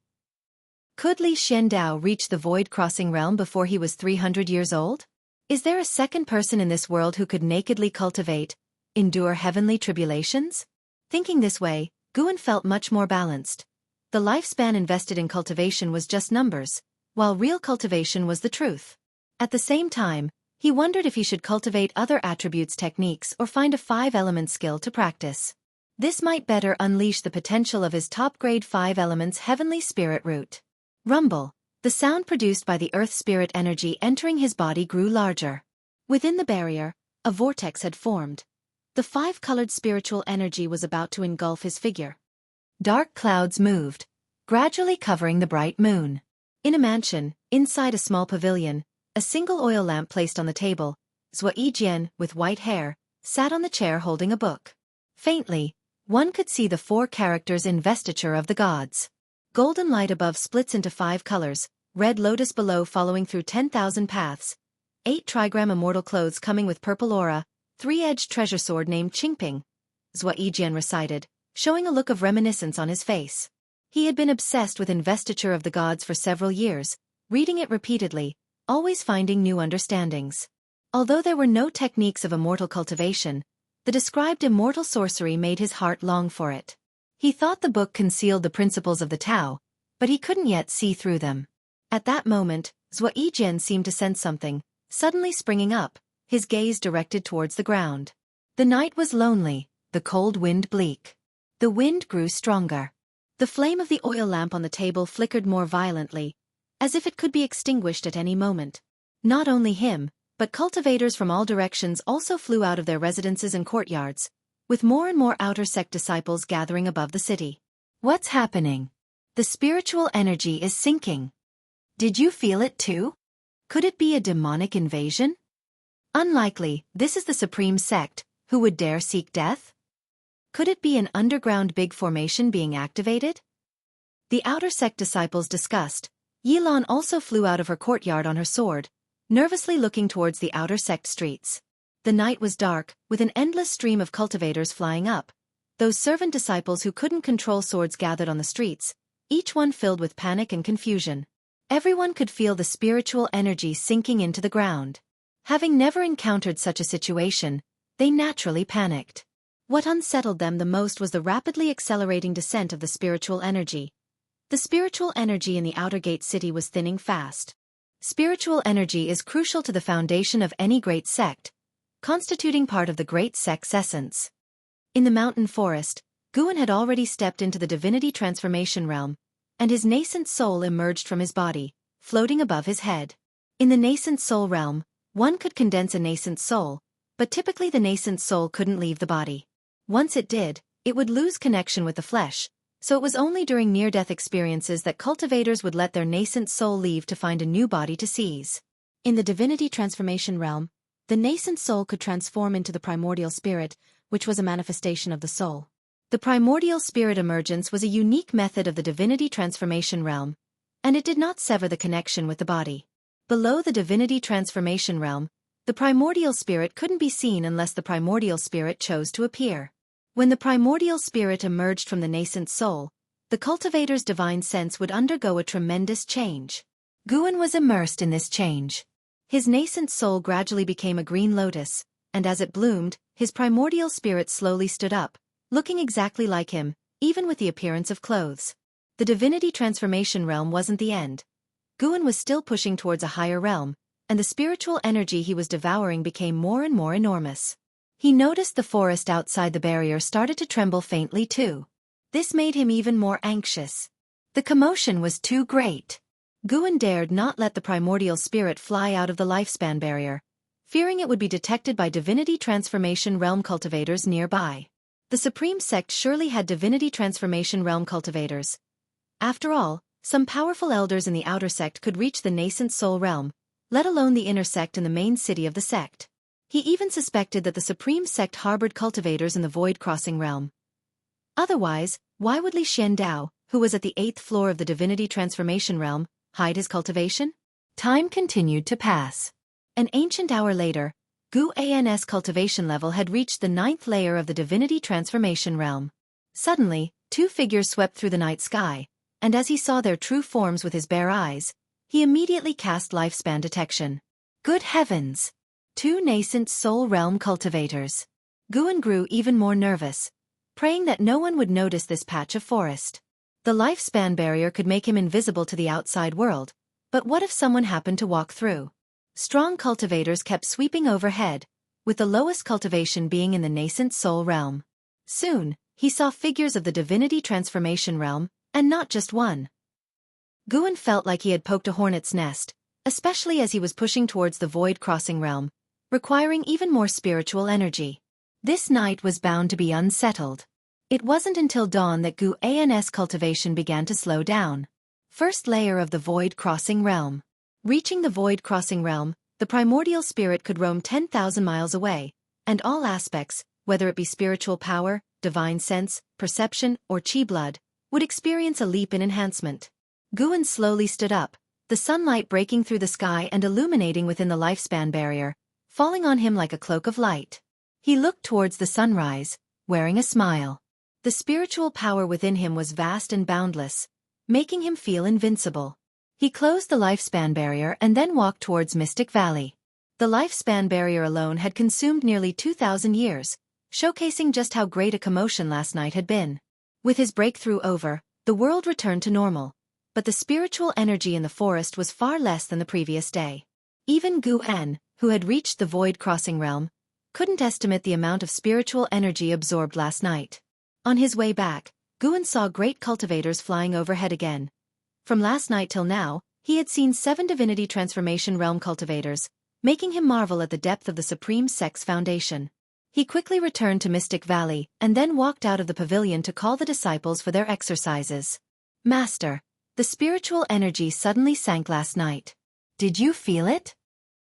S2: Could Li Xiandao reach the Void Crossing Realm before he was 300 years old? Is there a second person in this world who could nakedly cultivate, endure heavenly tribulations? Thinking this way, Guan felt much more balanced. The lifespan invested in cultivation was just numbers, while real cultivation was the truth. At the same time, he wondered if he should cultivate other attributes techniques or find a 5-element skill to practice. This might better unleash the potential of his top-grade 5 elements heavenly spirit root. Rumble. The sound produced by the earth spirit energy entering his body grew larger. Within the barrier, a vortex had formed. The 5-colored spiritual energy was about to engulf his figure. Dark clouds moved, gradually covering the bright moon. In a mansion, inside a small pavilion, a single oil lamp placed on the table, Ziwei, with white hair, sat on the chair holding a book. Faintly, one could see the 4 characters Investiture of the Gods. Golden light above splits into 5 colors, red lotus below following through 10,000 paths, 8 trigram immortal clothes coming with purple aura, 3-edged treasure sword named Qingping, Ziwei recited, showing a look of reminiscence on his face. He had been obsessed with Investiture of the Gods for several years, reading it repeatedly, always finding new understandings. Although there were no techniques of immortal cultivation, the described immortal sorcery made his heart long for it. He thought the book concealed the principles of the Tao, but he couldn't yet see through them. At that moment, Ziwei seemed to sense something, suddenly springing up, his gaze directed towards the ground. The night was lonely, the cold wind bleak. The wind grew stronger. The flame of the oil lamp on the table flickered more violently, as if it could be extinguished at any moment. Not only him, but cultivators from all directions also flew out of their residences and courtyards, with more and more outer sect disciples gathering above the city. What's happening? The spiritual energy is sinking. Did you feel it too? Could it be a demonic invasion? Unlikely, this is the supreme sect, who would dare seek death? Could it be an underground big formation being activated? The outer sect disciples discussed. Yilan also flew out of her courtyard on her sword, nervously looking towards the outer sect streets. The night was dark, with an endless stream of cultivators flying up. Those servant disciples who couldn't control swords gathered on the streets, each one filled with panic and confusion. Everyone could feel the spiritual energy sinking into the ground. Having never encountered such a situation, they naturally panicked. What unsettled them the most was the rapidly accelerating descent of the spiritual energy. The spiritual energy in the outer gate city was thinning fast. Spiritual energy is crucial to the foundation of any great sect, constituting part of the great sect's essence. In the mountain forest, Guan had already stepped into the divinity transformation realm, and his nascent soul emerged from his body, floating above his head. In the nascent soul realm, one could condense a nascent soul, but typically the nascent soul couldn't leave the body. Once it did, it would lose connection with the flesh, so it was only during near-death experiences that cultivators would let their nascent soul leave to find a new body to seize. In the divinity transformation realm, the nascent soul could transform into the primordial spirit, which was a manifestation of the soul. The primordial spirit emergence was a unique method of the divinity transformation realm, and it did not sever the connection with the body. Below the divinity transformation realm, the primordial spirit couldn't be seen unless the primordial spirit chose to appear. When the primordial spirit emerged from the nascent soul, the cultivator's divine sense would undergo a tremendous change. Guan was immersed in this change. His nascent soul gradually became a green lotus, and as it bloomed, his primordial spirit slowly stood up, looking exactly like him, even with the appearance of clothes. The divinity transformation realm wasn't the end. Guan was still pushing towards a higher realm, and the spiritual energy he was devouring became more and more enormous. He noticed the forest outside the barrier started to tremble faintly too. This made him even more anxious.
S1: The commotion was too great.
S2: Guan dared not let the primordial spirit fly out of the lifespan barrier, fearing it would be detected by Divinity Transformation Realm cultivators nearby. The Supreme Sect surely had Divinity Transformation Realm cultivators. After all, some powerful elders in the outer sect could reach the Nascent Soul Realm, let alone the inner sect in the main city of the sect. He even suspected that the Supreme Sect harbored cultivators in the Void Crossing Realm. Otherwise, why would Li Xiandao, who was at the 8th floor of the Divinity Transformation Realm, hide his cultivation?
S1: Time continued to pass.
S2: An ancient hour later, Gu An's cultivation level had reached the 9th layer of the Divinity Transformation Realm. Suddenly, two figures swept through the night sky, and as he saw their true forms with his bare eyes, he immediately cast lifespan detection.
S1: Good heavens! 2 Nascent Soul Realm cultivators.
S2: Guan grew even more nervous, praying that no one would notice this patch of forest. The lifespan barrier could make him invisible to the outside world, but what if someone happened to walk through? Strong cultivators kept sweeping overhead, with the lowest cultivation being in the Nascent Soul Realm. Soon, he saw figures of the Divinity Transformation Realm, and not just one. Guan felt like he had poked a hornet's nest, especially as he was pushing towards the Void Crossing Realm, requiring even more spiritual energy.
S1: This night was bound to be unsettled.
S2: It wasn't until dawn that Gu An's cultivation began to slow down.
S1: First layer of the Void Crossing Realm.
S2: Reaching the Void Crossing Realm, the primordial spirit could roam 10,000 miles away, and all aspects, whether it be spiritual power, divine sense, perception, or chi blood, would experience a leap in enhancement. Guan slowly stood up, the sunlight breaking through the sky and illuminating within the lifespan barrier, falling on him like a cloak of light.
S1: He looked towards the sunrise, wearing a smile.
S2: The spiritual power within him was vast and boundless, making him feel invincible.
S1: He closed the lifespan barrier and then walked towards Mystic Valley.
S2: The lifespan barrier alone had consumed nearly 2,000 years, showcasing just how great a commotion last night had been. With his breakthrough over, the world returned to normal, but the spiritual energy in the forest was far less than the previous day. Even Gu En, who had reached the Void Crossing Realm, couldn't estimate the amount of spiritual energy absorbed last night. On his way back, Guan saw great cultivators flying overhead again. From last night till now, he had seen 7 Divinity Transformation Realm cultivators, making him marvel at the depth of the Supreme Sect's foundation. He quickly returned to Mystic Valley and then walked out of the pavilion to call the disciples for their exercises.
S1: Master, the spiritual energy suddenly sank last night. Did you feel it?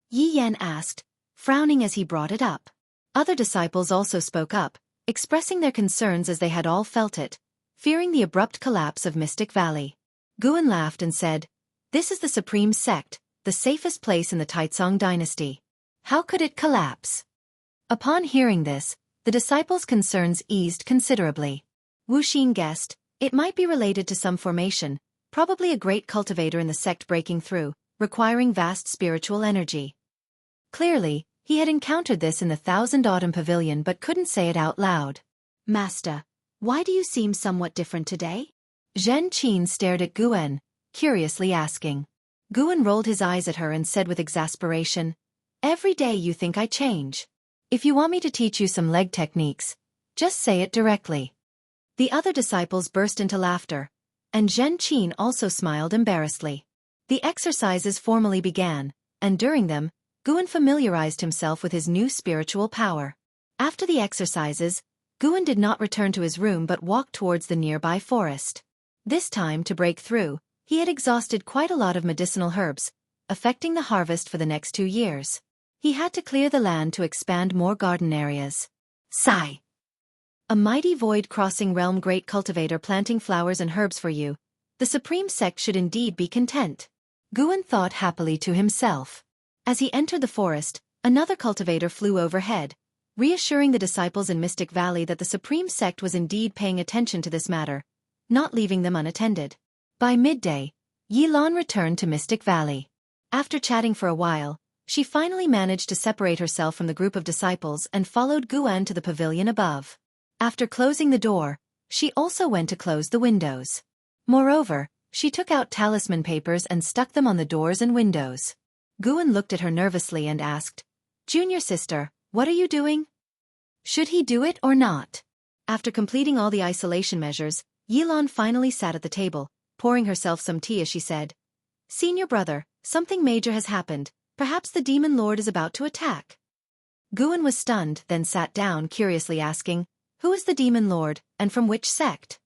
S2: Yi Yan asked, frowning as he brought it up. Other disciples also spoke up, expressing their concerns as they had all felt it, fearing the abrupt collapse of Mystic Valley. Guan laughed and said, "This is the Supreme Sect, the safest place in the Taicang dynasty.
S1: How could it collapse?"
S2: Upon hearing this, the disciples' concerns eased considerably. Wu Xin guessed, it might be related to some formation, probably a great cultivator in the sect breaking through, requiring vast spiritual energy. Clearly, he had encountered this in the Thousand Autumn Pavilion but couldn't say it out loud.
S1: "Master, why do you seem somewhat different today?"
S2: Zhen Qin stared at Guan, curiously asking. Guan rolled his eyes at her and said with exasperation, "Every day you think I change. If you want me to teach you some leg techniques, just say it directly." The other disciples burst into laughter, and Zhen Qin also smiled embarrassedly. The exercises formally began, and during them, Guan familiarized himself with his new spiritual power. After the exercises, Guan did not return to his room but walked towards the nearby forest. This time, to break through, he had exhausted quite a lot of medicinal herbs, affecting the harvest for the next 2 years. He had to clear the land to expand more garden areas.
S1: Sigh.
S2: A mighty Void Crossing Realm great cultivator planting flowers and herbs for you. The Supreme Sect should indeed be content. Guan thought happily to himself. As he entered the forest, another cultivator flew overhead, reassuring the disciples in Mystic Valley that the Supreme Sect was indeed paying attention to this matter, not leaving them unattended. By midday, Yilan returned to Mystic Valley. After chatting for a while, she finally managed to separate herself from the group of disciples and followed Guan to the pavilion above. After closing the door, she also went to close the windows. Moreover, she took out talisman papers and stuck them on the doors and windows. Guan looked at her nervously and asked, "Junior sister, what are you doing? Should he do it or not?" After completing all the isolation measures, Yilan finally sat at the table, pouring herself some tea as she said, "Senior brother, something major has happened. Perhaps the demon lord is about to attack." Guan was stunned, then sat down curiously asking, "Who is the demon lord, and from which sect?"